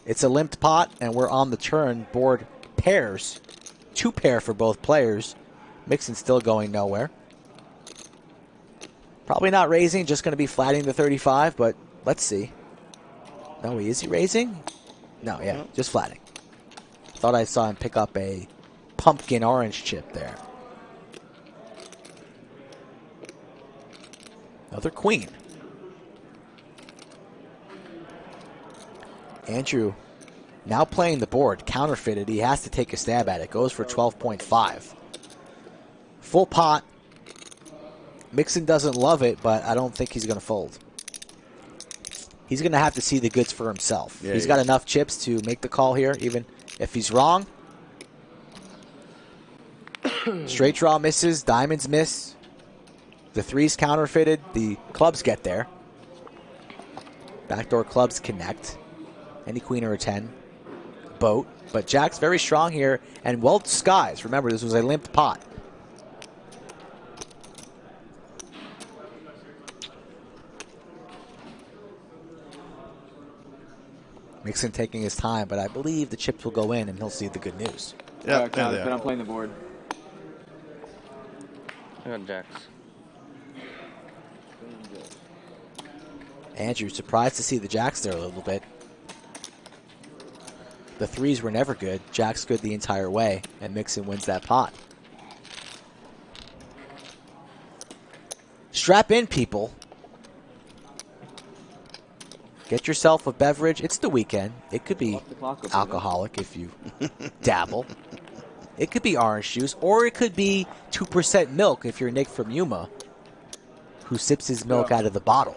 It's a limped pot, and we're on the turn. Board pairs. 2 pair for both players. Mixon still going nowhere. Probably not raising, just going to be flatting the 35, but let's see. No, is he raising? No, yeah, just flatting. Thought I saw him pick up a pumpkin orange chip there. Another queen. Andrew now playing the board, counterfeited. He has to take a stab at it. Goes for 12.5. Full pot. Mixon doesn't love it, but I don't think he's going to fold. He's going to have to see the goods for himself. Yeah, He's got enough chips to make the call here, even if he's wrong. Straight draw misses, diamonds miss. The 3's counterfeited, the clubs get there. Backdoor clubs connect. Any queen or a 10. Boat. But Jack's very strong here, and well disguised. Remember, this was a limped pot. Mixon taking his time, but I believe the chips will go in and he'll see the good news. Yeah, I'm playing the board. I got jacks. Andrew surprised to see the jacks there a little bit. The threes were never good. Jack's good the entire way, and Mixon wins that pot. Strap in, people. Get yourself a beverage. It's the weekend. It could be alcoholic if you dabble. It could be orange juice, or it could be 2% milk if you're Nick from Yuma, who sips his milk out of the bottle.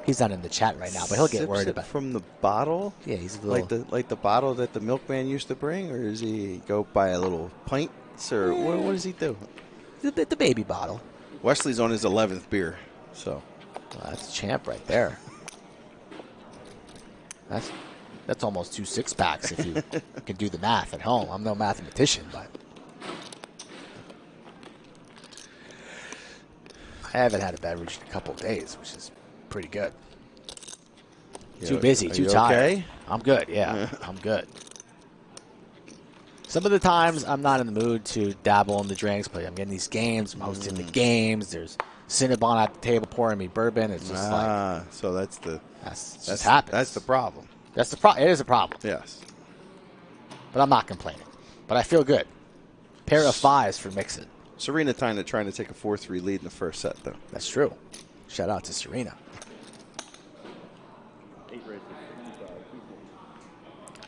He's not in the chat right now, but he'll get Sips worried it about from the bottle. Yeah, he's a little like the bottle that the milkman used to bring, or does he go buy a little pints, or what does he do? The baby bottle. Wesley's on his 11th beer, so that's a champ right there. That's almost 2 6-packs if you can do the math at home. I'm no mathematician, but I haven't had a beverage in a couple of days, which is pretty good. Too busy, too tired. Okay? I'm good, yeah. I'm good. Some of the times I'm not in the mood to dabble in the drinks, but I'm getting these games, I'm hosting the games. There's Cinnabon at the table pouring me bourbon. It's just so that's just happens. That's the problem. That's the problem. It is a problem. Yes. But I'm not complaining. But I feel good. Pair of fives for Mixon. Serena trying to take a 4-3 lead in the first set, though. That's true. Shout out to Serena.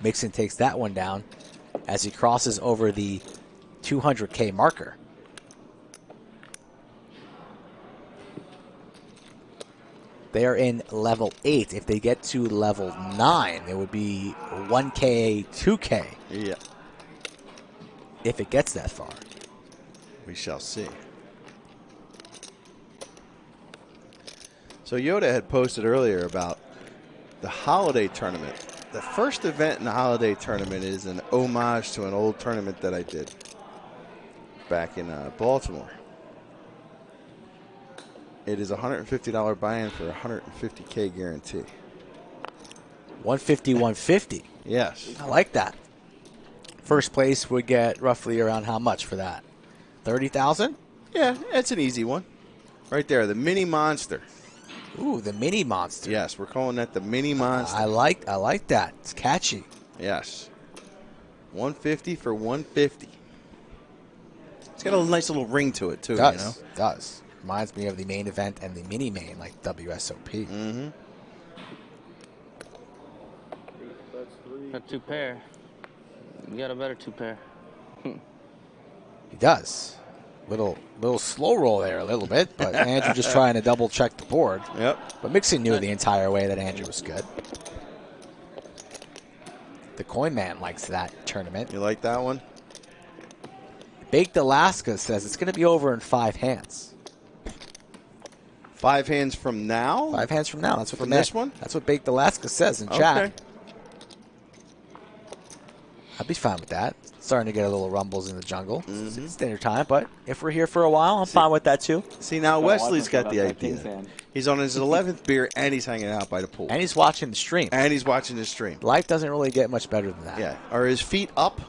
Mixon takes that one down as he crosses over the 200K marker. They are in level 8. If they get to level 9, it would be 1K, 2K. Yeah. If it gets that far. We shall see. So Yoda had posted earlier about the holiday tournament. The first event in the holiday tournament is an homage to an old tournament that I did back in Baltimore. It is a $150 buy-in for a $150K guarantee. 150, 150. Yes. I like that. First place would get roughly around how much for that? 30,000? Yeah, it's an easy one. Right there, the Mini Monster. Ooh, the Mini Monster. Yes, we're calling that the Mini Monster. I like that. It's catchy. Yes. 150 for 150. It's got a nice little ring to it, too. Does. You know? Does. Reminds me of the main event and the mini main, like WSOP. Mm-hmm. Got 2 pair. You got a better 2 pair. He does. Little slow roll there a little bit, but Andrew just trying to double check the board. Yep. But Mixon knew the entire way that Andrew was good. The Coin Man likes that tournament. You like that one? Baked Alaska says it's going to be over in 5 hands. 5 hands from now? 5 hands from now. That's what from the this one? That's what Baked Alaska says in chat. I'd be fine with that. Starting to get a little rumbles in the jungle. It's dinner time, but if we're here for a while, I'm fine with that too. See, now Wesley's got the idea. He's on his 11th beer, and he's hanging out by the pool. And he's watching the stream. Life doesn't really get much better than that. Yeah. Are his feet up?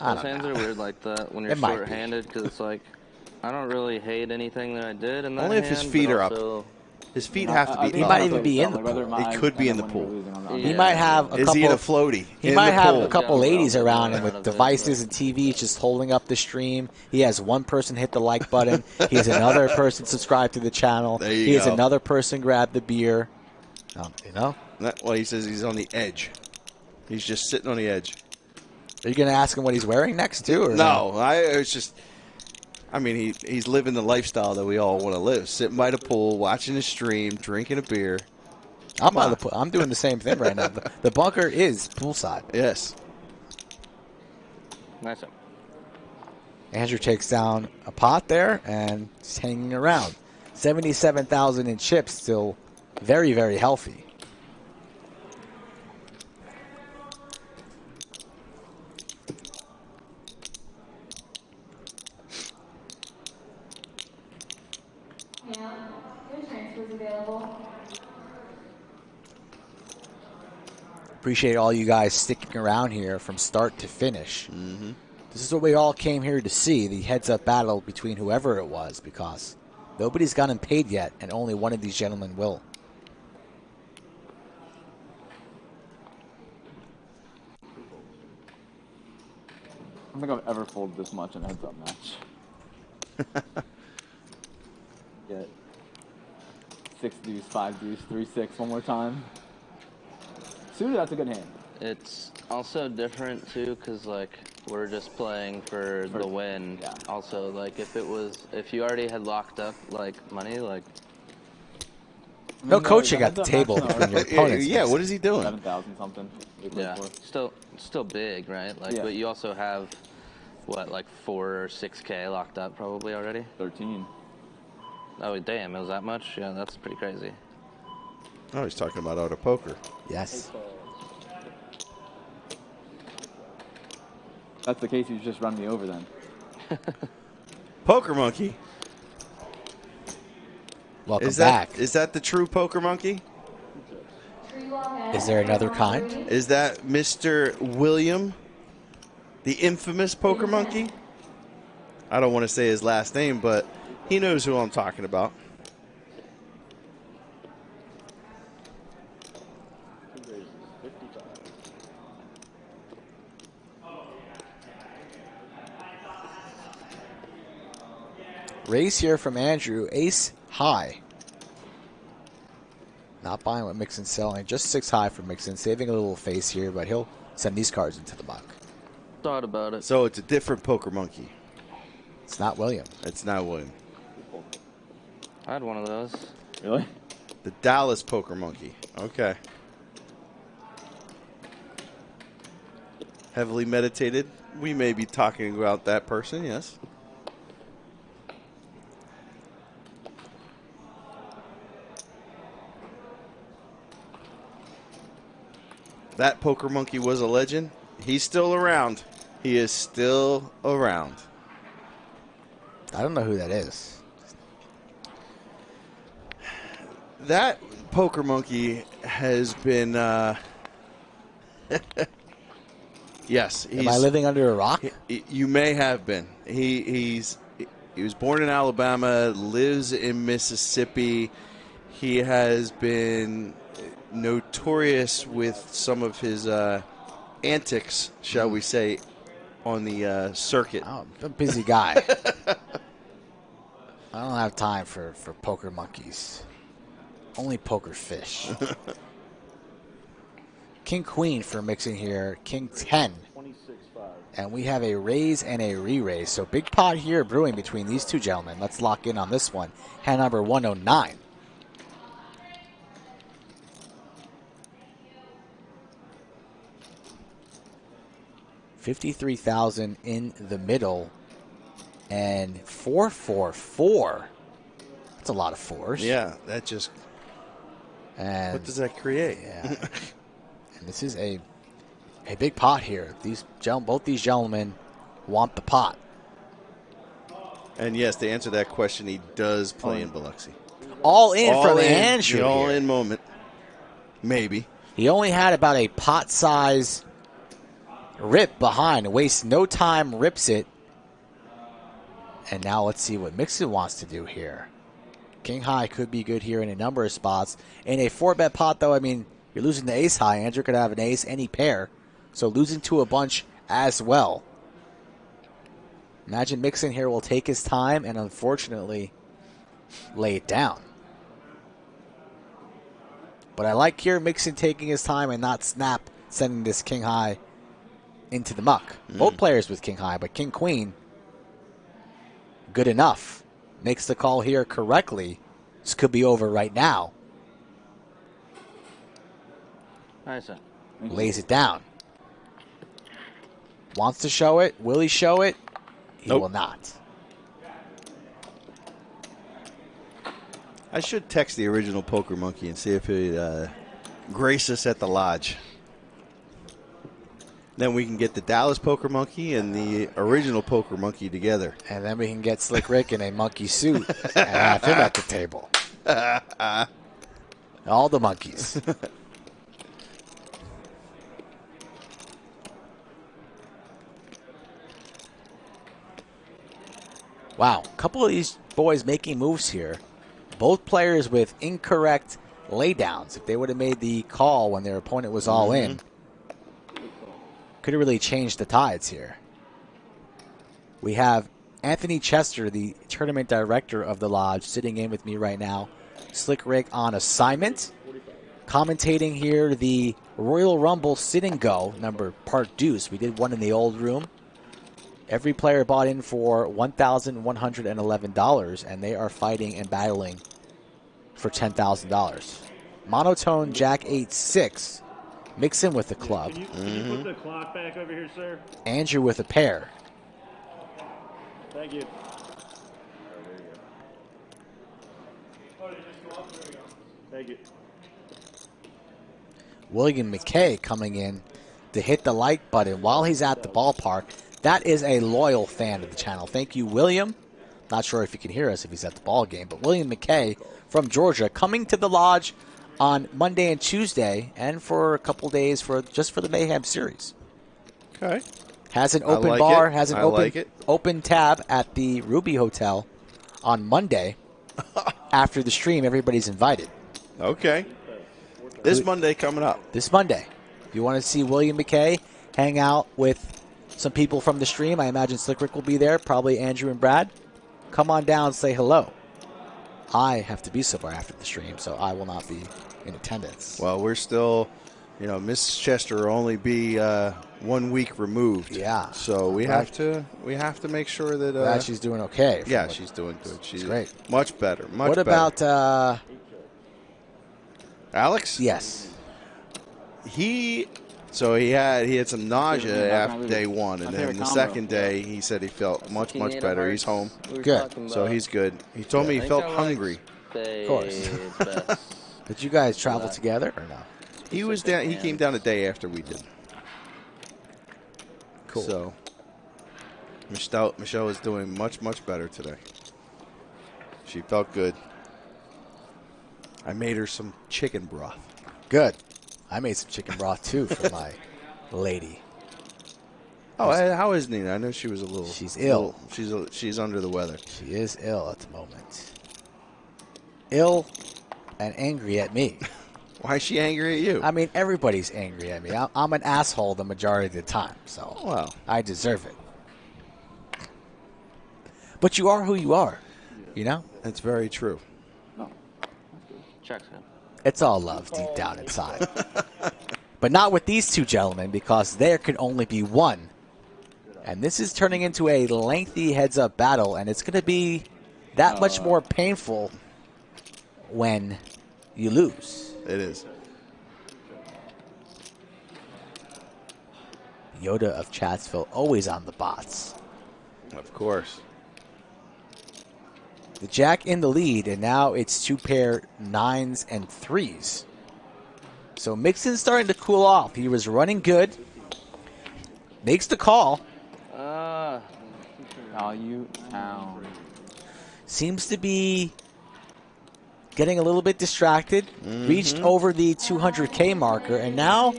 Those hands are weird like that when you're It might be. short-handed because it's like I don't really hate anything that I did in that Only if his hand, feet but are up. also- His feet have to be up. He might even be in the pool. He could be in the pool. He might have a Is couple. he in a floaty? He in might the have pool? a couple ladies around him with devices and TVs just holding up the stream. He has one person hit the like button. He has another person subscribe to the channel. There you He has go. another person grab the beer. You know? Well, he says he's on the edge. He's just sitting on the edge. Are you going to ask him what he's wearing next too? Or No, it's just. I mean, he's living the lifestyle that we all want to live. Sitting by the pool, watching the stream, drinking a beer. I'm by the pool. I'm doing the same thing right now. The bunker is poolside. Yes. Nice. Andrew takes down a pot there and he's hanging around. 77,000 in chips, still very, very healthy. Yeah, there's transfers available. Appreciate all you guys sticking around here from start to finish. Mm-hmm. This is what we all came here to see, the heads-up battle between whoever it was, because nobody's gotten paid yet, and only one of these gentlemen will. don't think I've ever folded this much in a heads-up match. Get 6 deuce, 5 deuce, 3-6 one more time. Suited, that's a good hand. It's also different too, cause like we're just playing for the win. Yeah. Also, like if you already had locked up like money, like. No coaching at the table between your opponents. Yeah, what is he doing? 7,000 something. Yeah, still big, right? Like, Yeah. but you also have what, like 4 or 6K locked up probably already. 13. Oh damn, it was that much? Yeah, that's pretty crazy. Oh, he's talking about Art of Poker. Yes. That's the case. You just run me over then. Poker Monkey. Welcome back. Is that the true Poker Monkey? Is there another kind? Is that Mr. William, the infamous Poker Monkey? I don't want to say his last name, but he knows who I'm talking about. Raise here from Andrew, ace high. Not buying what Mixon's selling, just 6 high for Mixon, saving a little face here, but he'll send these cards into the muck. Thought about it. So it's a different Poker Monkey. It's not William. It's not William. I had one of those. Really? The Dallas Poker Monkey. Okay. Heavily meditated. We may be talking about that person, yes. That Poker Monkey was a legend. He's still around. He is still around. I don't know who that is. That Poker Monkey has been... yes. Am I living under a rock? You may have been. He was born in Alabama, lives in Mississippi. He has been notorious with some of his antics, shall we say, on the circuit. I'm a busy guy. I don't have time for poker monkeys. Only poker fish. King Queen for mixing here. King 10. And we have a raise and a re-raise. So big pot here brewing between these two gentlemen. Let's lock in on this one. Hand number 109. $53,000 in the middle, and 444. That's a lot of fours. Yeah, that just. And what does that create? Yeah. And this is a big pot here. Both these gentlemen want the pot. And yes, to answer that question, he does play in Biloxi. All in from Andrew. All in moment. Maybe. He only had about a pot size rip behind, wastes no time, rips it. And now let's see what Mixon wants to do here. King high could be good here in a number of spots. In a 4-bet pot, though, I mean, you're losing the ace high. Andrew could have an ace, any pair. So losing to a bunch as well. Imagine Mixon here will take his time and unfortunately lay it down. But I like here Mixon taking his time and not snap sending this king high into the muck. Both players with king high, but king queen, good enough. Makes the call here correctly. This could be over right now. Nice. Lays it down. Wants to show it. Will he show it? He will not. I should text the original Poker Monkey and see if he'd grace us at the lodge. Then we can get the Dallas Poker Monkey and the original Poker Monkey together. And then we can get Slick Rick in a monkey suit and have him at the table. All the monkeys. Wow, a couple of these boys making moves here. Both players with incorrect laydowns. If they would have made the call when their opponent was all in, could have really changed the tides here. We have Anthony Chester, the tournament director of the Lodge, sitting in with me right now. Slick Rick on assignment. Commentating here the Royal Rumble Sit and Go, part deuce. We did one in the old room. Every player bought in for $1,111, and they are fighting and battling for $10,000. Monotone Jack 8-6. Mixon with the club. Can you put the clock back over here, sir? Andrew with a pair. Thank you. Thank you. William McKay coming in to hit the like button while he's at the ballpark. That is a loyal fan of the channel. Thank you, William. Not sure if you can hear us if he's at the ball game, but William McKay from Georgia coming to the Lodge on Monday and Tuesday and for a couple days just for the Mayhem series. Okay. Has an open bar, has an like it. open tab at the Ruby Hotel on Monday. After the stream, everybody's invited. Okay. This Monday coming up. This Monday. If you want to see William McKay hang out with some people from the stream, I imagine Slick Rick will be there, probably Andrew and Brad. Come on down and say hello. I have to be somewhere after the stream, so I will not be in attendance. Well, we're still, Miss Chester will only be 1 week removed. Yeah. So we have to make sure that Glad she's doing okay. Yeah, she's doing good. She's great. Much better. What about Alex? Yes. He had some nausea after day one, and then the second day he said he felt much better. He's home. Good. So he's good. He told me he felt hungry. Of course. Did you guys travel together or no? He was down. He came down a day after we did. Cool. So Michelle is doing much better today. She felt good. I made her some chicken broth. Good. I made some chicken broth too for my lady. Oh, how is Nina? I know she was a little. She's ill. She's under the weather. She is ill at the moment. Ill and angry at me. Why is she angry at you? I mean, everybody's angry at me. I'm an asshole the majority of the time, so I deserve it. But you are who you are, That's very true. Checks him. It's all love deep down inside. But not with these two gentlemen, because there can only be one. And this is turning into a lengthy heads-up battle, and it's going to be that much more painful when you lose. It is. Yoda of Chatsville, always on the bots. Of course. The Jack in the lead, and now it's two pair 9s and 3s. So Mixon's starting to cool off. He was running good. Makes the call. Value down. Seems to be getting a little bit distracted. Reached over the 200K marker, and now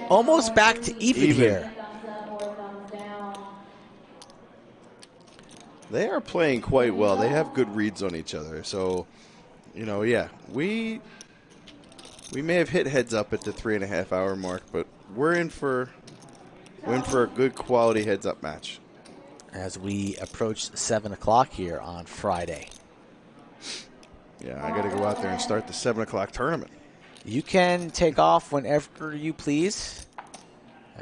almost back to even here. They are playing quite well. They have good reads on each other. So, we may have hit heads up at the 3.5 hour mark, but we're in for a good quality heads up match. As we approach 7 o'clock here on Friday. Yeah, I got to go out there and start the 7 o'clock tournament. You can take off whenever you please.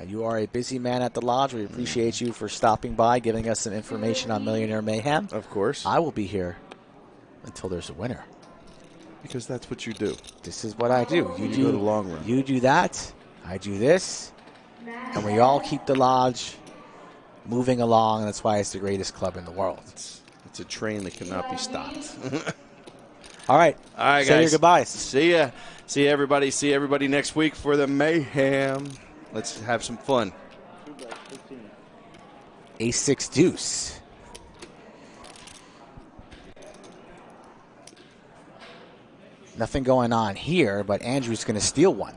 You are a busy man at the Lodge. We appreciate you for stopping by, giving us some information on Millionaire Mayhem. Of course. I will be here until there's a winner. Because that's what you do. This is what I do. You do the long run. You do that. I do this. And we all keep the Lodge moving along. That's why it's the greatest club in the world. It's a train that cannot be stopped. All right. All right, guys. Say your goodbyes. See ya. See everybody. See everybody next week for the Mayhem. Let's have some fun. Ace-6 deuce. Nothing going on here, but Andrew's going to steal one.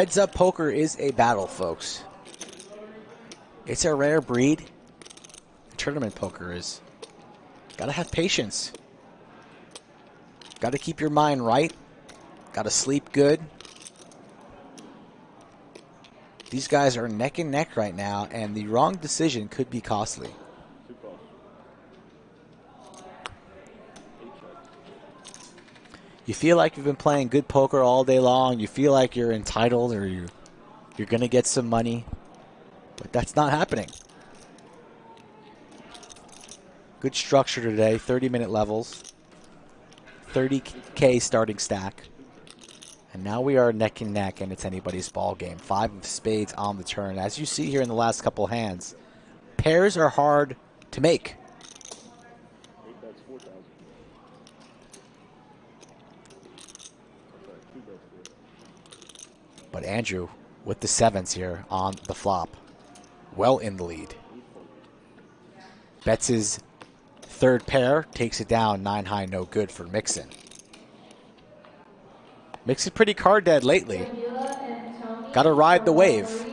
Heads-up poker is a battle, folks. It's a rare breed. Tournament poker is. Gotta have patience. Gotta keep your mind right. Gotta sleep good. These guys are neck and neck right now, and the wrong decision could be costly. You feel like you've been playing good poker all day long. You feel like you're entitled or you're going to get some money. But that's not happening. Good structure today. 30-minute levels. 30K starting stack. And now we are neck and neck, and it's anybody's ball game. 5 of spades on the turn. As you see here in the last couple hands, pairs are hard to make. But Andrew, with the 7s here on the flop, well in the lead. Bets his third pair, takes it down, 9 high, no good for Mixon. Mixon pretty card dead lately. Got to ride the wave.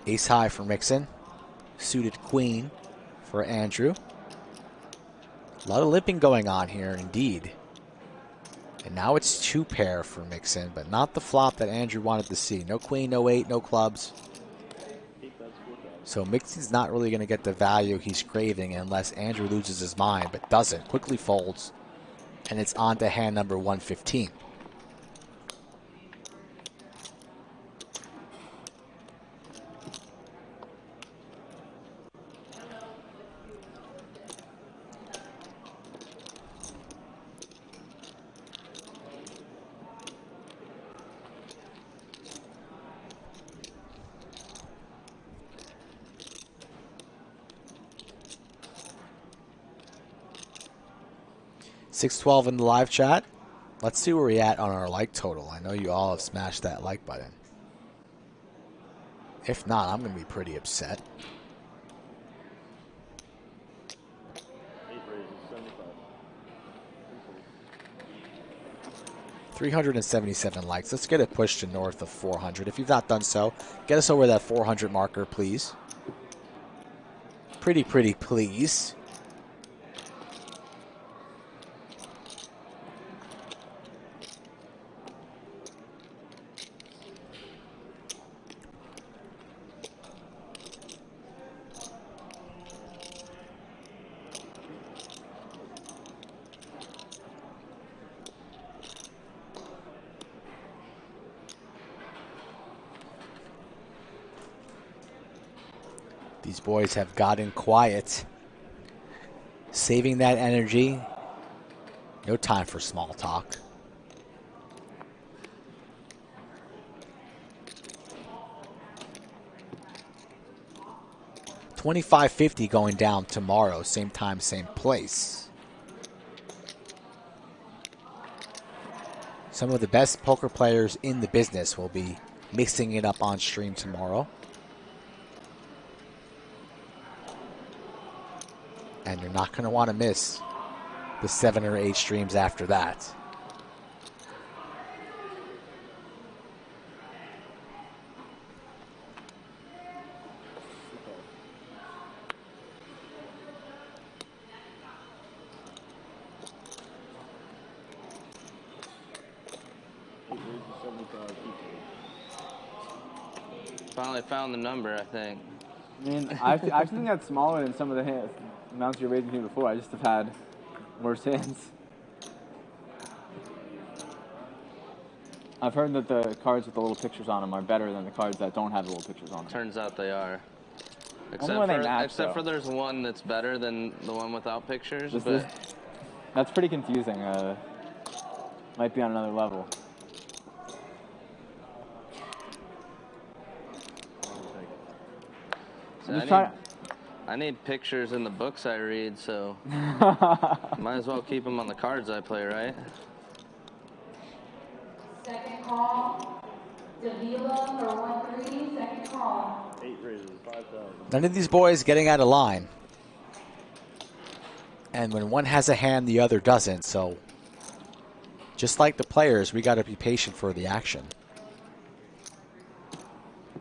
Ace high for Mixon. Suited queen for Andrew. A lot of limping going on here, indeed. And now it's 2 pair for Mixon, but not the flop that Andrew wanted to see. No queen, no 8, no clubs. So Mixon's not really going to get the value he's craving unless Andrew loses his mind, but doesn't. Quickly folds, and it's on to hand number 115. $612 in the live chat. Let's see where we're at on our like total. I know you all have smashed that like button. If not, I'm going to be pretty upset. 377 likes. Let's get it pushed to north of 400. If you've not done so, get us over that 400 marker, please. Pretty please. These boys have gotten quiet, saving that energy. No time for small talk. $25.50 going down tomorrow, same time, same place. Some of the best poker players in the business will be mixing it up on stream tomorrow. And you're not going to want to miss the 7 or 8 streams after that. Finally found the number, I think. I mean, I actually think that's smaller than some of the amounts you're raising here before. I just have had worse hands. I've heard that the cards with the little pictures on them are better than the cards that don't have the little pictures on them. Turns out they are. Except for there's one that's better than the one without pictures. That's pretty confusing. might be on another level. So I need pictures in the books I read, so might as well keep them on the cards I play, right? Second call. Davila for 1-3. Second call. 8 raises, 5,000. None of these boys getting out of line. And when one has a hand, the other doesn't. So just like the players, we got to be patient for the action.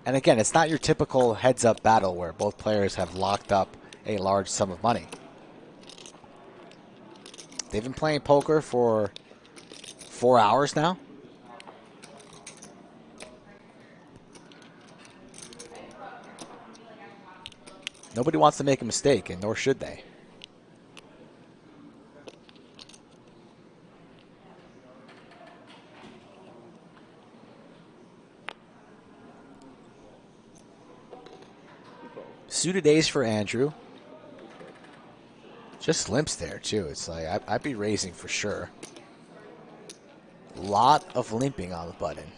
And again, it's not your typical heads-up battle where both players have locked up a large sum of money. They've been playing poker for 4 hours now. Nobody wants to make a mistake, and nor should they. Suited ace for Andrew. Just limps there, too. It's like, I'd be raising for sure. Lot of limping on the button.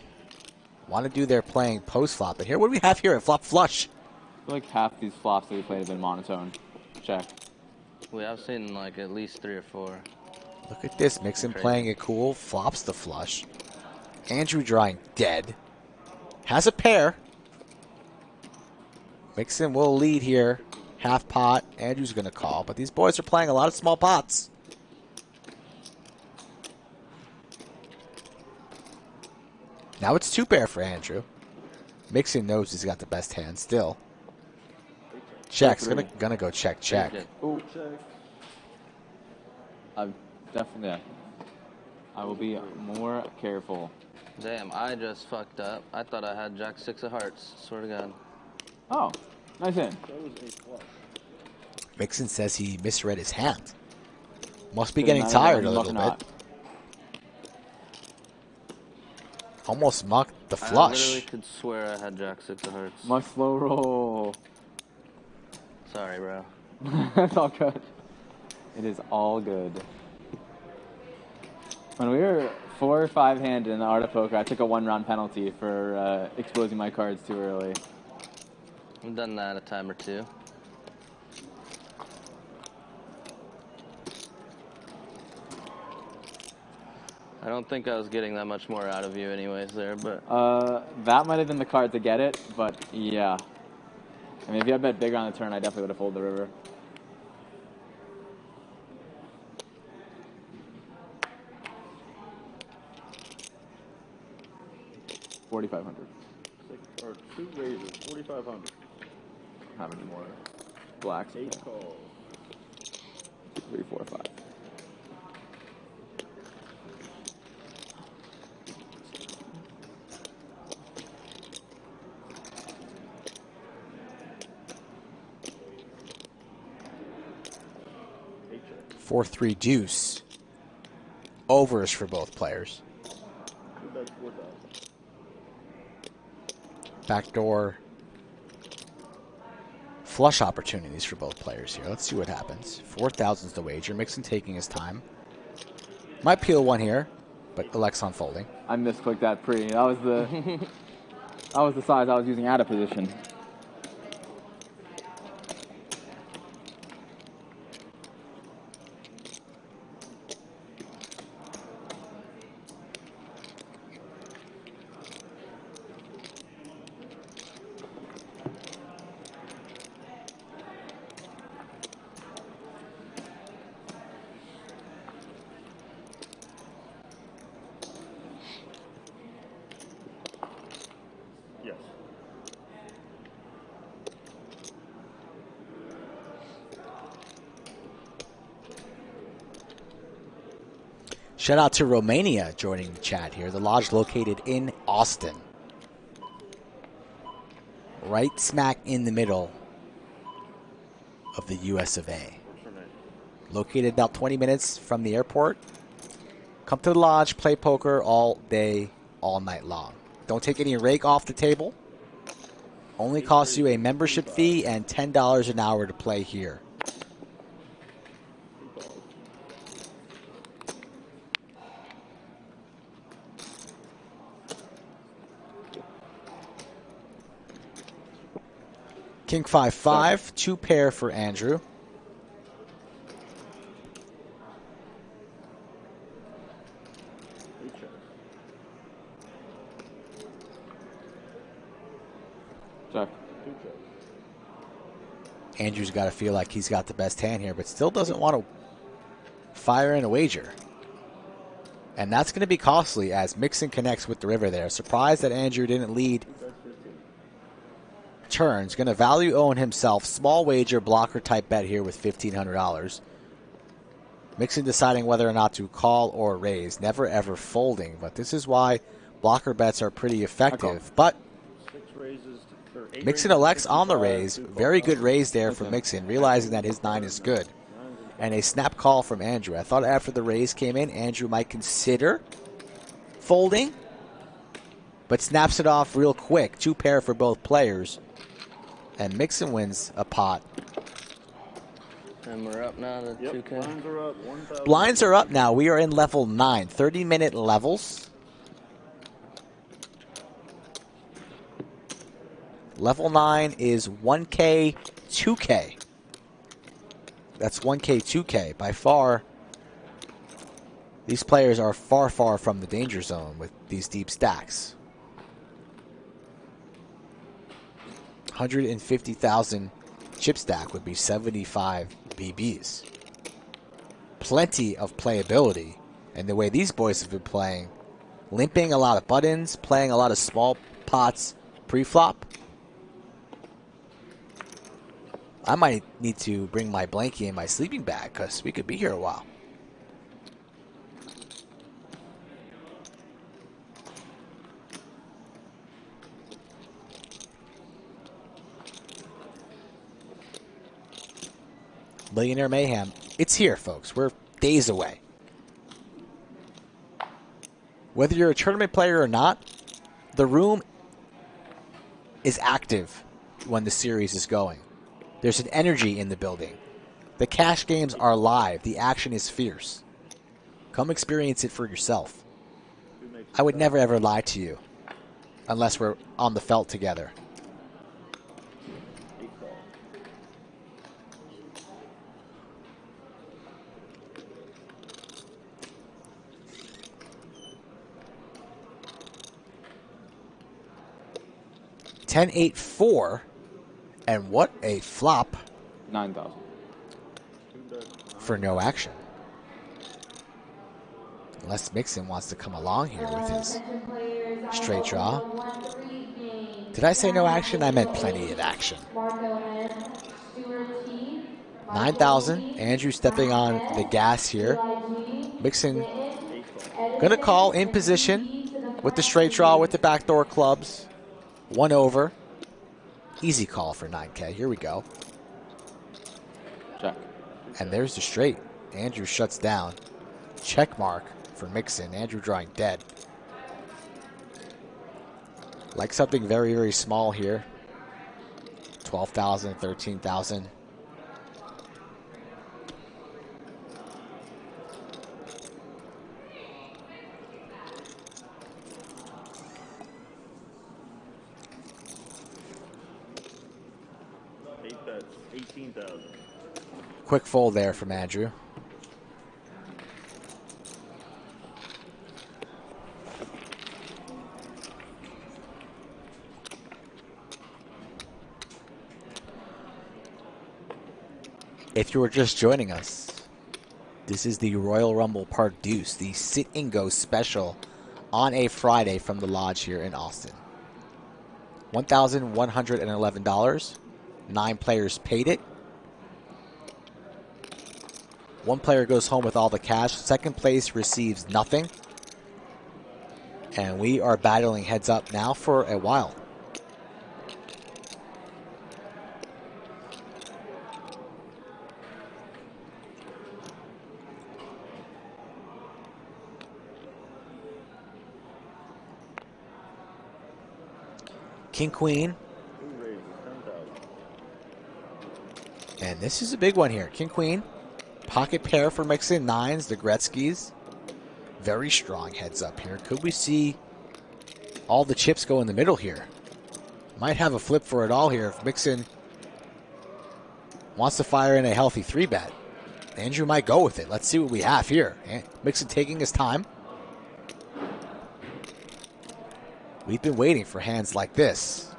Want to do their playing post-flop. But here, what do we have here at flop flush? I feel like half these flops that we played have been monotone. Check. I've seen like at least 3 or 4. Look at this. Mixon playing it cool. Flops the flush. Andrew drawing dead. Has a pair. Mixon will lead here. Half pot. Andrew's going to call. But these boys are playing a lot of small pots. Now it's 2 pair for Andrew. Mixon knows he's got the best hand still. Check's gonna go check. Ooh. I'm definitely. Yeah. I will be more careful. Damn, I just fucked up. I thought I had Jack 6 of hearts. Swear to God. Oh, nice hand. Mixon says he misread his hand. Must be getting tired a little bit. Almost mucked the I flush. literally could swear I had Jack 6 of hearts. My slow roll. Sorry, bro. It's all good. It is all good. When we were 4 or 5 handed in the Art of Poker, I took a 1-round penalty for exposing my cards too early. I've done that a time or 2. I don't think I was getting that much more out of you anyways there, but... That might have been the card to get it, but yeah. I mean, if you had bet bigger on the turn, I definitely would have folded the river. $4,500. 2 raises, 4,500. How many more? Blacks. 8 calls. 3, 4, 5. Four, 3 deuce. Overs for both players. Backdoor flush opportunities for both players here. Let's see what happens. 4,000's the wager. Mixon taking his time. Might peel one here, but elects on folding. I misclicked that pre. That was the that was the size I was using out of position. Yes. Shout out to Romania joining the chat here. The lodge located in Austin. Right smack in the middle of the US of A. Located about 20 minutes from the airport. Come to the lodge, play poker all day, all night long. Don't take any rake off the table. Only costs you a membership fee and $10 an hour to play here. King 5-5, 2 pair for Andrew. Check. Andrew's got to feel like he's got the best hand here, but still doesn't want to fire in a wager. And that's going to be costly as Mixon connects with the river there. Surprised that Andrew didn't lead turns. Going to value own himself. Small wager blocker type bet here with $1,500. Mixon deciding whether or not to call or raise. Never ever folding. But this is why blocker bets are pretty effective. But Mixon elects on the raise. Very good raise there from Mixon, realizing that his 9 is good. And a snap call from Andrew. I thought after the raise came in, Andrew might consider folding, but snaps it off real quick. 2 pair for both players. And Mixon wins a pot. And we're up now to 2K. Blinds are up. 1,000. Blinds are up now. We are in level 9. 30-minute levels. Level 9 is 1K, 2K. That's 1K, 2K. By far, these players are far, far from the danger zone with these deep stacks. 150,000 chip stack would be 75 BBs. Plenty of playability. And the way these boys have been playing, limping a lot of buttons, playing a lot of small pots pre-flop. I might need to bring my blankie and my sleeping bag because we could be here a while. Millionaire Mayhem. It's here, folks. We're days away. Whether you're a tournament player or not, the room is active when the series is going. There's an energy in the building. The cash games are live. The action is fierce. Come experience it for yourself. I would never ever lie to you unless we're on the felt together. $10-8-4. And what a flop. 9,000. For no action. Unless Mixon wants to come along here with his straight draw. Did I say no action? I meant plenty of action. 9,000. Andrew stepping on the gas here. Mixon gonna call in position with the straight draw with the backdoor clubs. 1 over. Easy call for 9K. Here we go. Check. And there's the straight. Andrew shuts down. Check mark for Mixon. Andrew drawing dead. Like something very, very small here. 12,000, 13,000. That's 18,000. Quick fold there from Andrew. If you were just joining us, this is the Royal Rumble Part Deuce, the Sit and Go special on a Friday from the Lodge here in Austin. $1,111. 9 players paid it. 1 player goes home with all the cash. Second place receives nothing. And we are battling heads up now for a while. King, Queen. And this is a big one here. King, Queen. Pocket pair for Mixon. 9s, the Gretzkys. Very strong heads up here. Could we see all the chips go in the middle here? Might have a flip for it all here if Mixon wants to fire in a healthy 3-bet. Andrew might go with it. Let's see what we have here. Mixon taking his time. We've been waiting for hands like this.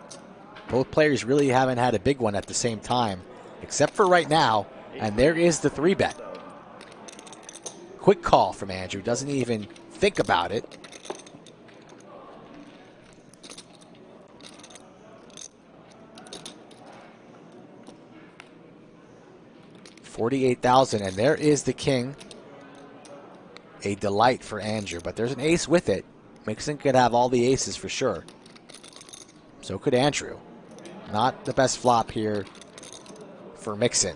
Both players really haven't had a big one at the same time, except for right now, and there is the 3-bet. Quick call from Andrew, doesn't even think about it. $48,000, and there is the king. A delight for Andrew, but there's an ace with it. Mixon could have all the aces for sure. So could Andrew. Not the best flop here for Mixon.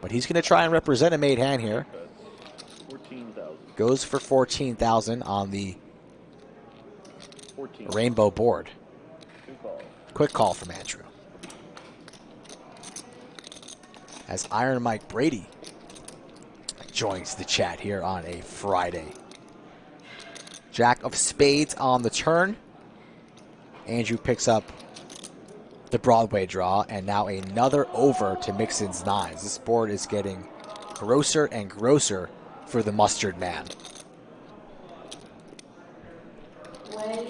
But he's going to try and represent a made hand here. 14,000. Goes for 14,000 on the 14. rainbow board. Good call. Quick call from Andrew. As Iron Mike Brady joins the chat here on a Friday. Jack of spades on the turn. Andrew picks up the Broadway draw, and now another over to Mixon's nines. This board is getting grosser and grosser for the mustard man.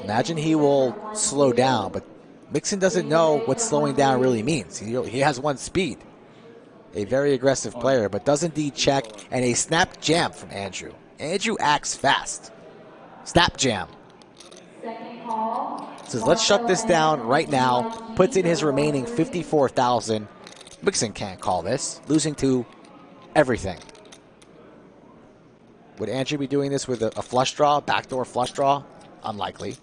Imagine he will slow down, but Mixon doesn't know what slowing down really means. He has one speed. A very aggressive player, but does indeed check, and a snap jam from Andrew. Andrew acts fast. Snap jam. Says, let's shut this down right now. Puts in his remaining 54,000. Mixon can't call this. Losing to everything. Would Andrew be doing this with a flush draw, backdoor flush draw? Unlikely.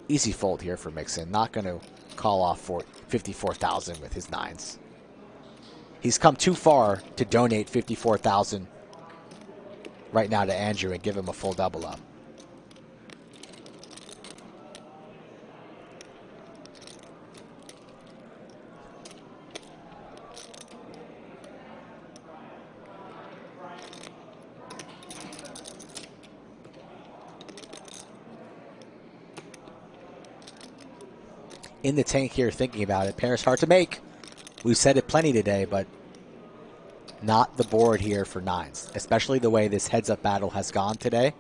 Easy fold here for Mixon. Not going to call off for 54,000 with his nines. He's come too far to donate 54,000 right now to Andrew and give him a full double up. In the tank here thinking about it. Pair's hard to make. We've said it plenty today, but not the board here for nines, especially the way this heads-up battle has gone today.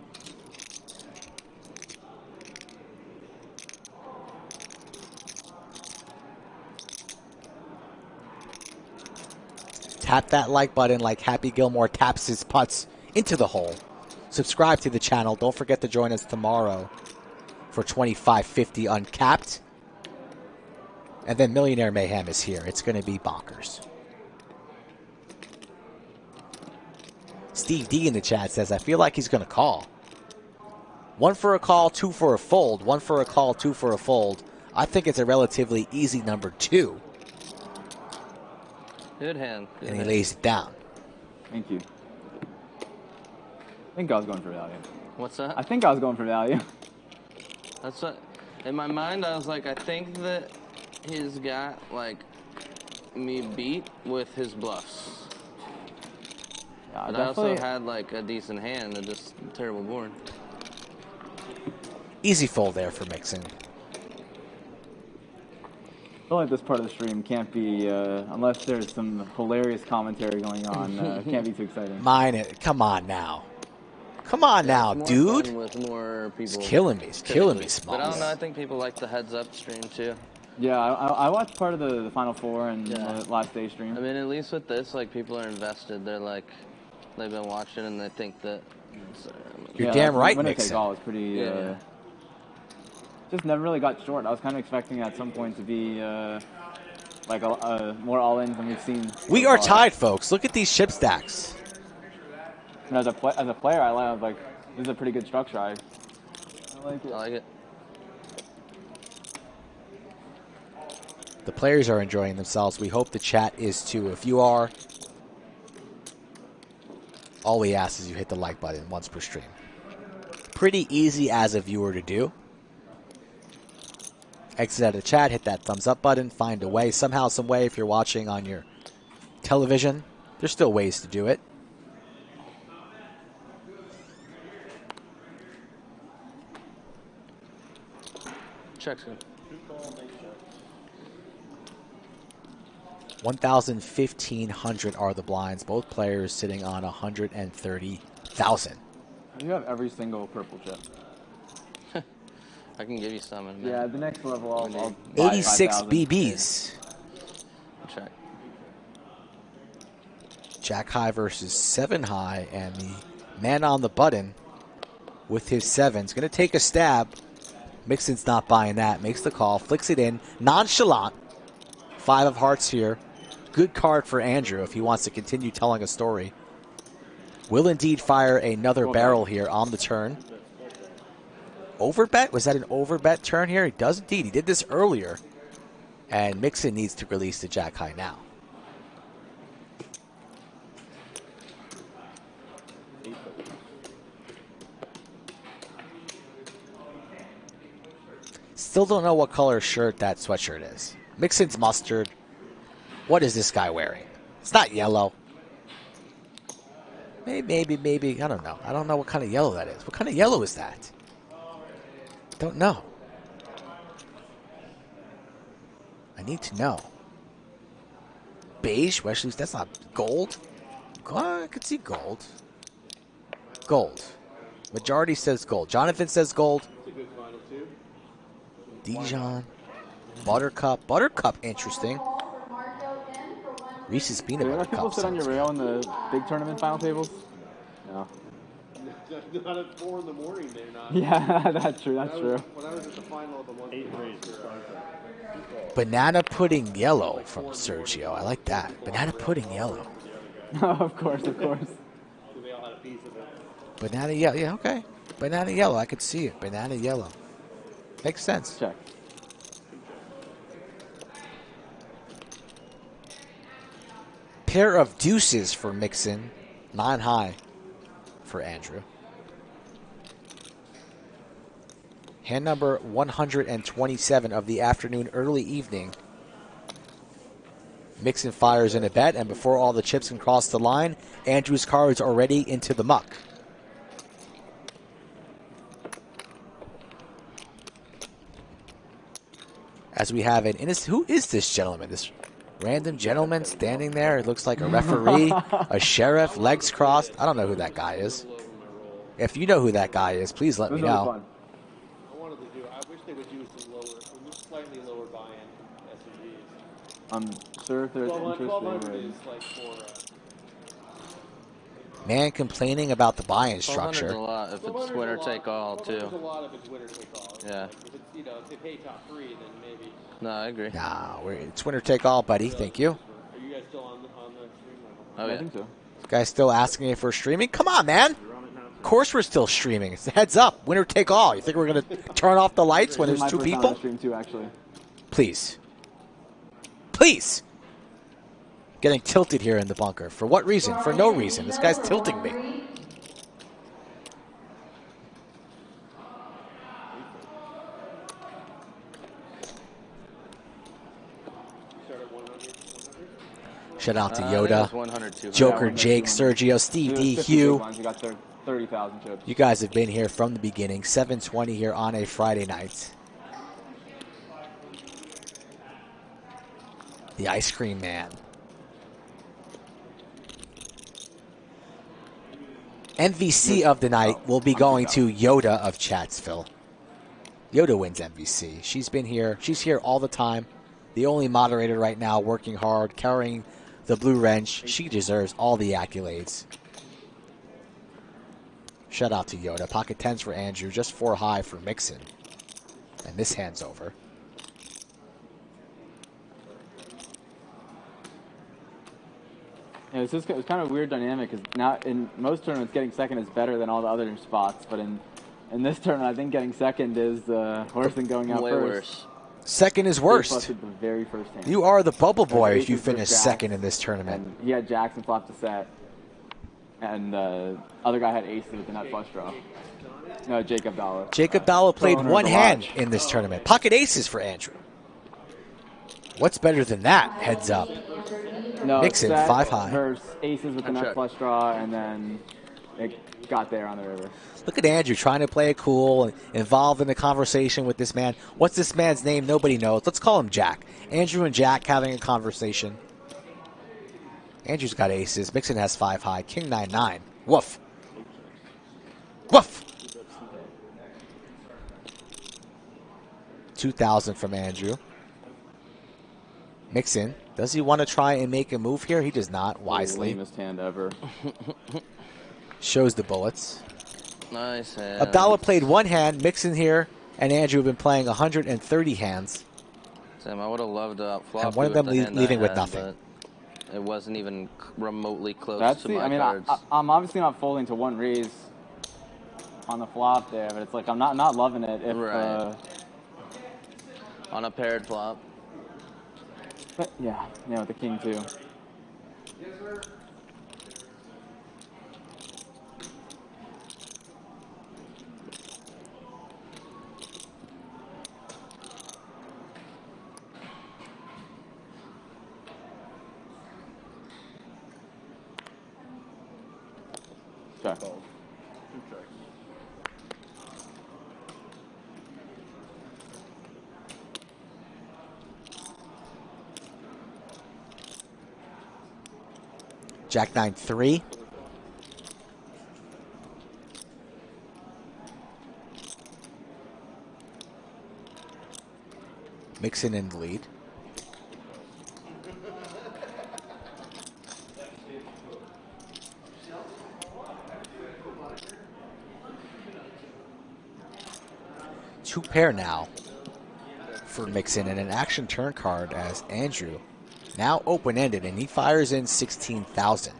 Tap that like button like Happy Gilmore taps his putts into the hole. Subscribe to the channel. Don't forget to join us tomorrow for 2550 Uncapped. And then Millionaire Mayhem is here. It's going to be bonkers. Steve D in the chat says, I feel like he's going to call. 1 for a call, 2 for a fold. 1 for a call, 2 for a fold. I think it's a relatively easy number 2. Good hand. Good And he hand. lays it down. Thank you. I think I was going for value. What's that? I think I was going for value. That's what. In my mind, I was like, I think that he's got like me beat with his bluffs. Yeah, But I also had like a decent hand, and just terrible board. Easy fold there for Mixon. I feel like this part of the stream can't be, unless there's some hilarious commentary going on, it can't be too exciting. Mine it. Come on now. Come on now, More dude. fun with more people. He's killing me. He's killing me, typically. But I don't Smalls. know. I think people like the heads up stream too. Yeah, I watched part of the Final Four and the last day stream. I mean, at least with this, like people are invested. They're like, they've been watching and they think that. You're damn right, Winner Mixon. take all is pretty. Yeah. Just never really got short. I was kind of expecting at some point to be like a more all-ins than we've seen. We so are far. tied, folks. Look at these chip stacks. And as a player, I was like, this is a pretty good structure. I like it. I like it. The players are enjoying themselves. We hope the chat is too. If you are, all we ask is you hit the like button once per stream. Pretty easy as a viewer to do. Exit out of the chat, hit that thumbs up button, find a way. Somehow, some way, if you're watching on your television, there's still ways to do it. Check's good. 1,500 are the blinds. Both players sitting on 130,000. You have every single purple chip. I can give you some in a minute. Yeah, the next level I'll buy 86 5,000. BBs. Check. Jack high versus 7 high, and the man on the button with his 7's going to take a stab. Mixon's not buying that. Makes the call, flicks it in, nonchalant. 5 of hearts here. Good card for Andrew if he wants to continue telling a story. Will indeed fire another barrel here on the turn. Overbet? Was that an overbet turn here? He does indeed. He did this earlier. And Mixon needs to release the jack high now. Still don't know what color shirt that sweatshirt is. Mixon's mustard. What is this guy wearing? It's not yellow. Maybe. I don't know. I don't know what kind of yellow that is. What kind of yellow is that? Don't know. I need to know. Beige? Wesley's, that's not gold. I could see gold. Gold. Majority says gold. Jonathan says gold. Dijon. Buttercup. Buttercup, interesting. Reese's peanut butter cup. People sit on your rail in the big tournament final tables? No. Not at 4 in the morning, they're not. Yeah, that's true. That's true. When I was at the final of the 1 Banana pudding yellow from Sergio. I like that. Banana pudding yellow. Of course. So they all had a piece of it. Banana yellow. Yeah, okay. Banana yellow. I could see it. Banana yellow. Makes sense. Check. Pair of deuces for Mixon. 9 high for Andrew. Hand number 127 of the afternoon, early evening. Mixon fires in a bet, and before all the chips can cross the line, Andrew's cards already into the muck. As we have an innocent, who is this gentleman? This random gentleman standing there. It looks like a referee, a sheriff, legs crossed. I don't know who that guy is. If you know who that guy is, please let me know. I wanted to do. I wish they would do some slightly lower buy-in SMGs. I'm sure if there's 1200 interesting. is like for. Man complaining about the buy-in 1200's structure. a lot if it's winner take all too. 1200's a lot if it's winner take all. Yeah. If it's, if they pay top 3, then maybe. No, I agree. Nah, it's winner take all, buddy. Thank you. Are you guys still on the stream? Oh yeah. I think so. This guy's still asking if we're streaming. Come on, man. Of course we're still streaming. It's heads up. Winner take all. You think we're going to turn off the lights when there's 2 people? Stream too, actually. Please. Please. Getting tilted here in the bunker. For what reason? For no reason. This guy's tilting me. Shout out to Yoda, 100, Joker, Jake, Sergio, Steve D, Hugh. You got 30,000 chips. You guys have been here from the beginning. 7:20 here on a Friday night. The Ice Cream Man. MVC of the night will be going to Yoda of Chatsville. Yoda wins MVC. She's been here. She's here all the time. The only moderator right now, working hard, carrying the blue wrench. She deserves all the accolades. Shout out to Yoda. Pocket 10s for Andrew. Just 4 high for Mixon. And this hand's over. Yeah, it's kind of a weird dynamic because now in most tournaments getting second is better than all the other spots, but in this tournament I think getting second is worse than going out way first. Worse. Second is worst. The very first hand. You are the bubble boy if you Aces with finish jacks, second in this tournament. And he had jacks and flopped a set, and the other guy had aces with the nut flush draw. No, Jake Abdallah. Jake Abdallah played Owner of one the hand Lodge. in this tournament. Pocket aces for Andrew. What's better than that? Heads up. No, Mixon, set 5 high. Versus aces with the nut flush draw, and then it got there on the river. Look at Andrew trying to play it cool and involved in the conversation with this man. What's this man's name? Nobody knows. Let's call him Jack. Andrew and Jack having a conversation. Andrew's got aces. Mixon has 5 high. King 9-9. Woof. Woof. 2,000 from Andrew. Mixon. Does he want to try and make a move here? He does not. Wisely. Lamest hand ever. Shows the bullets. Nice hand. Abdallah played 1 hand. Mixon here and Andrew have been playing 130 hands. Sam, I would have loved to outflop And one of them leaving with nothing. But it wasn't even remotely close That's to the, my I mean, cards. I'm obviously not folding to 1 raise on the flop there, but it's like I'm not loving it. If, Right. On a paired flop. But yeah, with the king too. Check. Jack 9-3. Mixon in the lead. Two pair now for Mixon and an action turn card as Andrew now open-ended, and he fires in 16,000.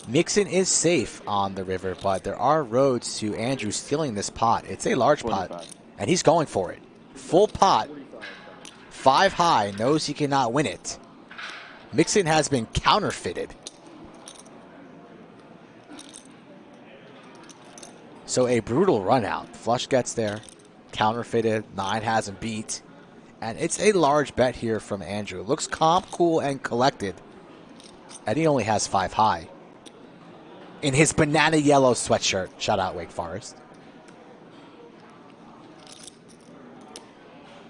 Mixon is safe on the river, but there are roads to Andrew stealing this pot. It's a large pot, and he's going for it. Full pot, 5 high, knows he cannot win it. Mixon has been counterfeited. So a brutal run out. Flush gets there, counterfeited, 9 has him beat. And it's a large bet here from Andrew. Looks calm, cool, and collected. And he only has 5 high. In his banana yellow sweatshirt. Shout out Wake Forest.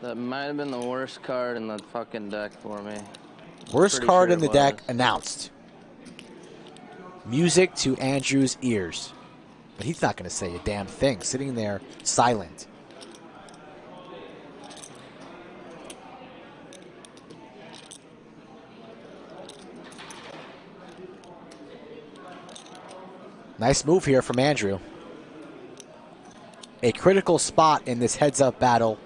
That might have been the worst card in the fucking deck for me. Worst Pretty card sure in the it deck was. announced. Music to Andrew's ears. But he's not going to say a damn thing. Sitting there silent. Nice move here from Andrew. A critical spot in this heads-up battle.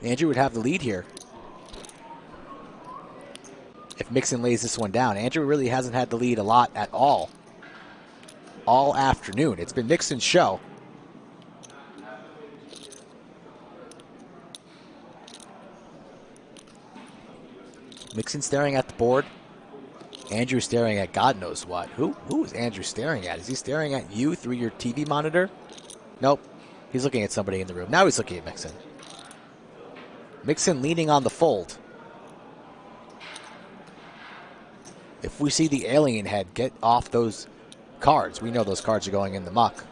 Andrew would have the lead here if Mixon lays this one down. Andrew really hasn't had the lead a lot at all afternoon. It's been Mixon's show. Mixon staring at the board. Andrew staring at God knows what. Who is Andrew staring at? Is he staring at you through your TV monitor? Nope. He's looking at somebody in the room. Now he's looking at Mixon. Mixon leaning on the fold. If we see the alien head get off those cards, we know those cards are going in the muck.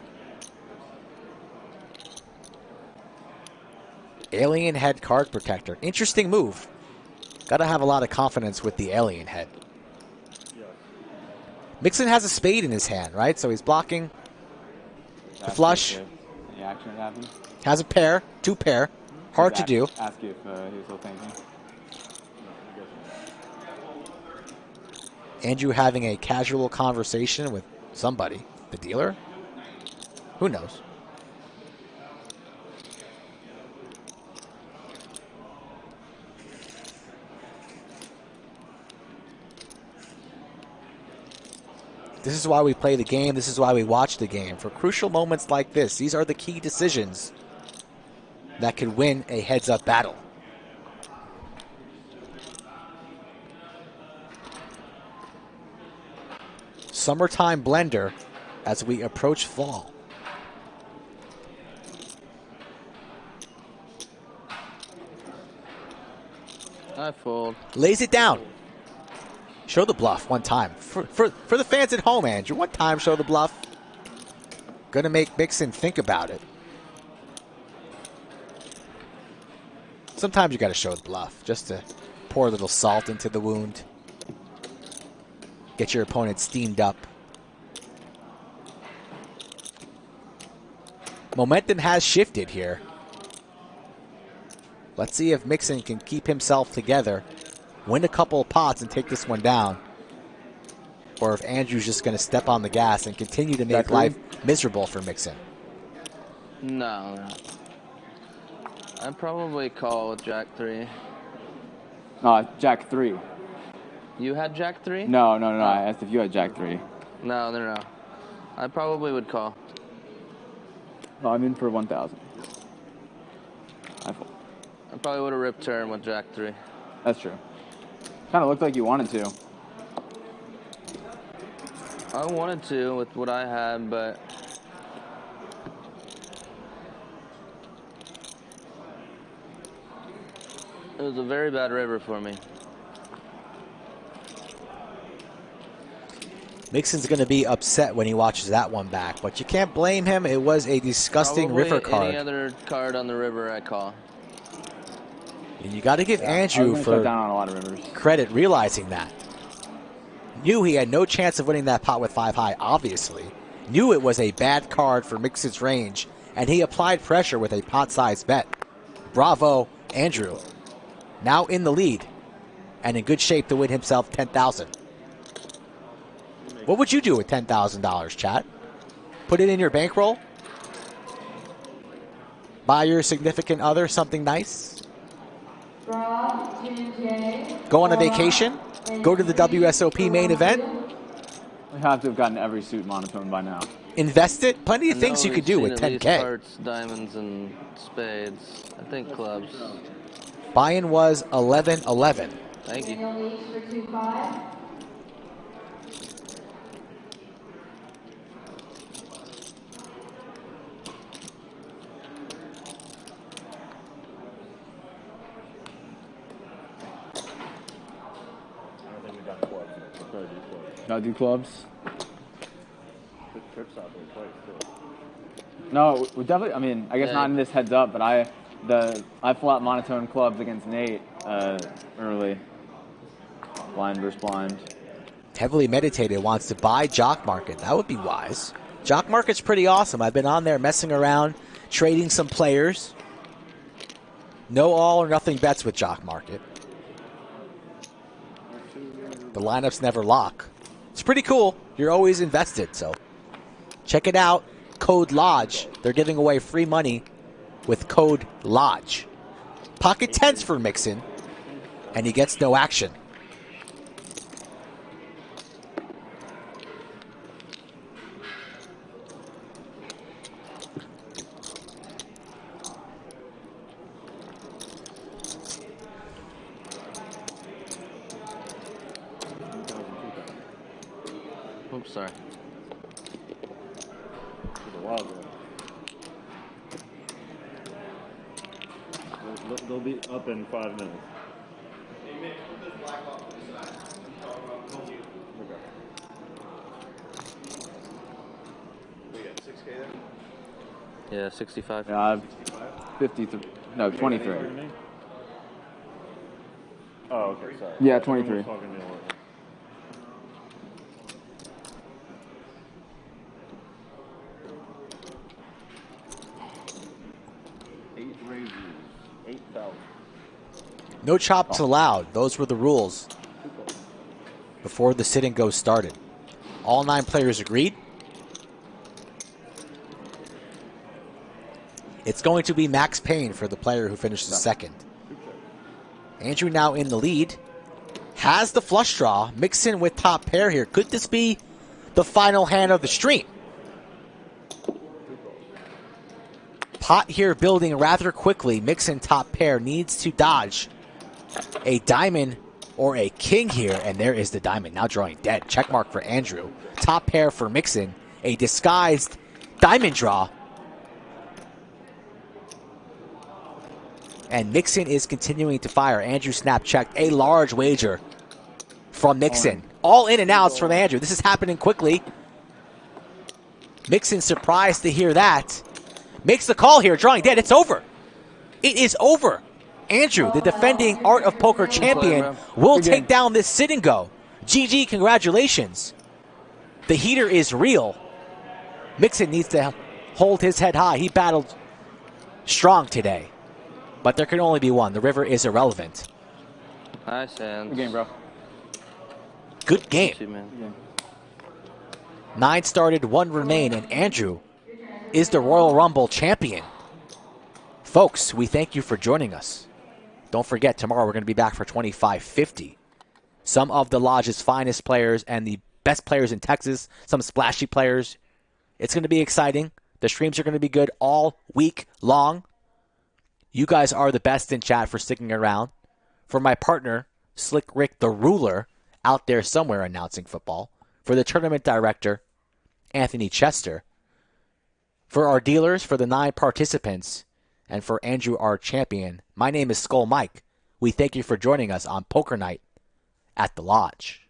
Alien head card protector. Interesting move. Got to have a lot of confidence with the alien head. Mixon has a spade in his hand, right? So he's blocking the flush. Any action that happened? Has a pair, 2 pair. Hard to do. Ask you if he was still thinking. Andrew having a casual conversation with somebody. The dealer? Who knows? This is why we play the game. This is why we watch the game. For crucial moments like this, these are the key decisions that could win a heads-up battle. Summertime blender as we approach fall. I fold. Lays it down. Show the bluff one time. For the fans at home, Andrew, one time show the bluff. Gonna make Mixon think about it. Sometimes you gotta show the bluff just to pour a little salt into the wound. Get your opponent steamed up. Momentum has shifted here. Let's see if Mixon can keep himself together, win a couple of pots, and take this one down. Or if Andrew's just going to step on the gas and continue to make life miserable for Mixon. No. I'd probably call with Jack 3. Jack 3. You had Jack 3? No. I asked if you had Jack 3. No. I probably would call. No, I'm in for 1,000. I fold. I probably would have ripped turn with Jack 3. That's true. Kind of looked like you wanted to. I wanted to with what I had, but it was a very bad river for me. Mixon's going to be upset when he watches that one back, but you can't blame him. It was a disgusting Probably river card. Any other card on the river, I call. And you got to give Andrew for down on a lot of rivers. Credit realizing that. Knew he had no chance of winning that pot with 5 high, obviously. Knew it was a bad card for Mixon's range, and he applied pressure with a pot-sized bet. Bravo, Andrew. Now in the lead, and in good shape to win himself $10,000. What would you do with $10,000, chat? Put it in your bankroll? Buy your significant other something nice? Go on a vacation? Go to the WSOP main event? We have to have gotten every suit monotone by now. Invest it? Plenty of things you could do with At least 10K. hearts, diamonds, and spades. I think clubs. Buy-in was 11-11. Thank you. No, do clubs. No, we definitely. I mean, I guess not in this heads up, but I flop monotone clubs against Nate early. Blind versus blind. Heavily meditated, wants to buy Jock Market. That would be wise. Jock Market's pretty awesome. I've been on there messing around, trading some players. No all or nothing bets with Jock Market. The lineups never lock. It's pretty cool. You're always invested, so check it out. Code Lodge. They're giving away free money with code Lodge. Pocket tens for Mixon, and he gets no action. Oops, sorry. They'll be up in 5 minutes. We got 6K there? Yeah, 65. Yeah, I have 53. No, 23. Oh, okay, sorry. Yeah, 23. Everyone was talking to me. No chops allowed. Those were the rules before the sit and go started. All 9 players agreed. It's going to be Max Payne for the player who finishes second. Andrew now in the lead. Has the flush draw. Mixon with top pair here. Could this be the final hand of the stream. Pot here building rather quickly. Mixon top pair needs to dodge a diamond or a king here, and there is the diamond now drawing dead. Check mark for Andrew. Top pair for Mixon. A disguised diamond draw. And Mixon is continuing to fire. Andrew snap checked a large wager from Mixon. All in and outs from Andrew. This is happening quickly. Mixon surprised to hear that. Makes the call here, drawing dead. It's over. It is over. Andrew, the defending Art of Poker champion, will take down this sit and go. GG, congratulations. The heater is real. Mixon needs to hold his head high. He battled strong today. But there can only be one. The river is irrelevant. Nice hands. Good game, bro. Good game. Thank you, man. 9 started, 1 remain, and Andrew is the Royal Rumble champion. Folks, we thank you for joining us. Don't forget, tomorrow we're going to be back for 2550. Some of the Lodge's finest players and the best players in Texas, some splashy players. It's going to be exciting. The streams are going to be good all week long. You guys are the best in chat for sticking around. For my partner, Slick Rick the Ruler, out there somewhere announcing football. For the tournament director, Anthony Chester. For our dealers, for the 9 participants, and for Andrew, our champion, my name is Skull Mike. We thank you for joining us on Poker Night at the Lodge.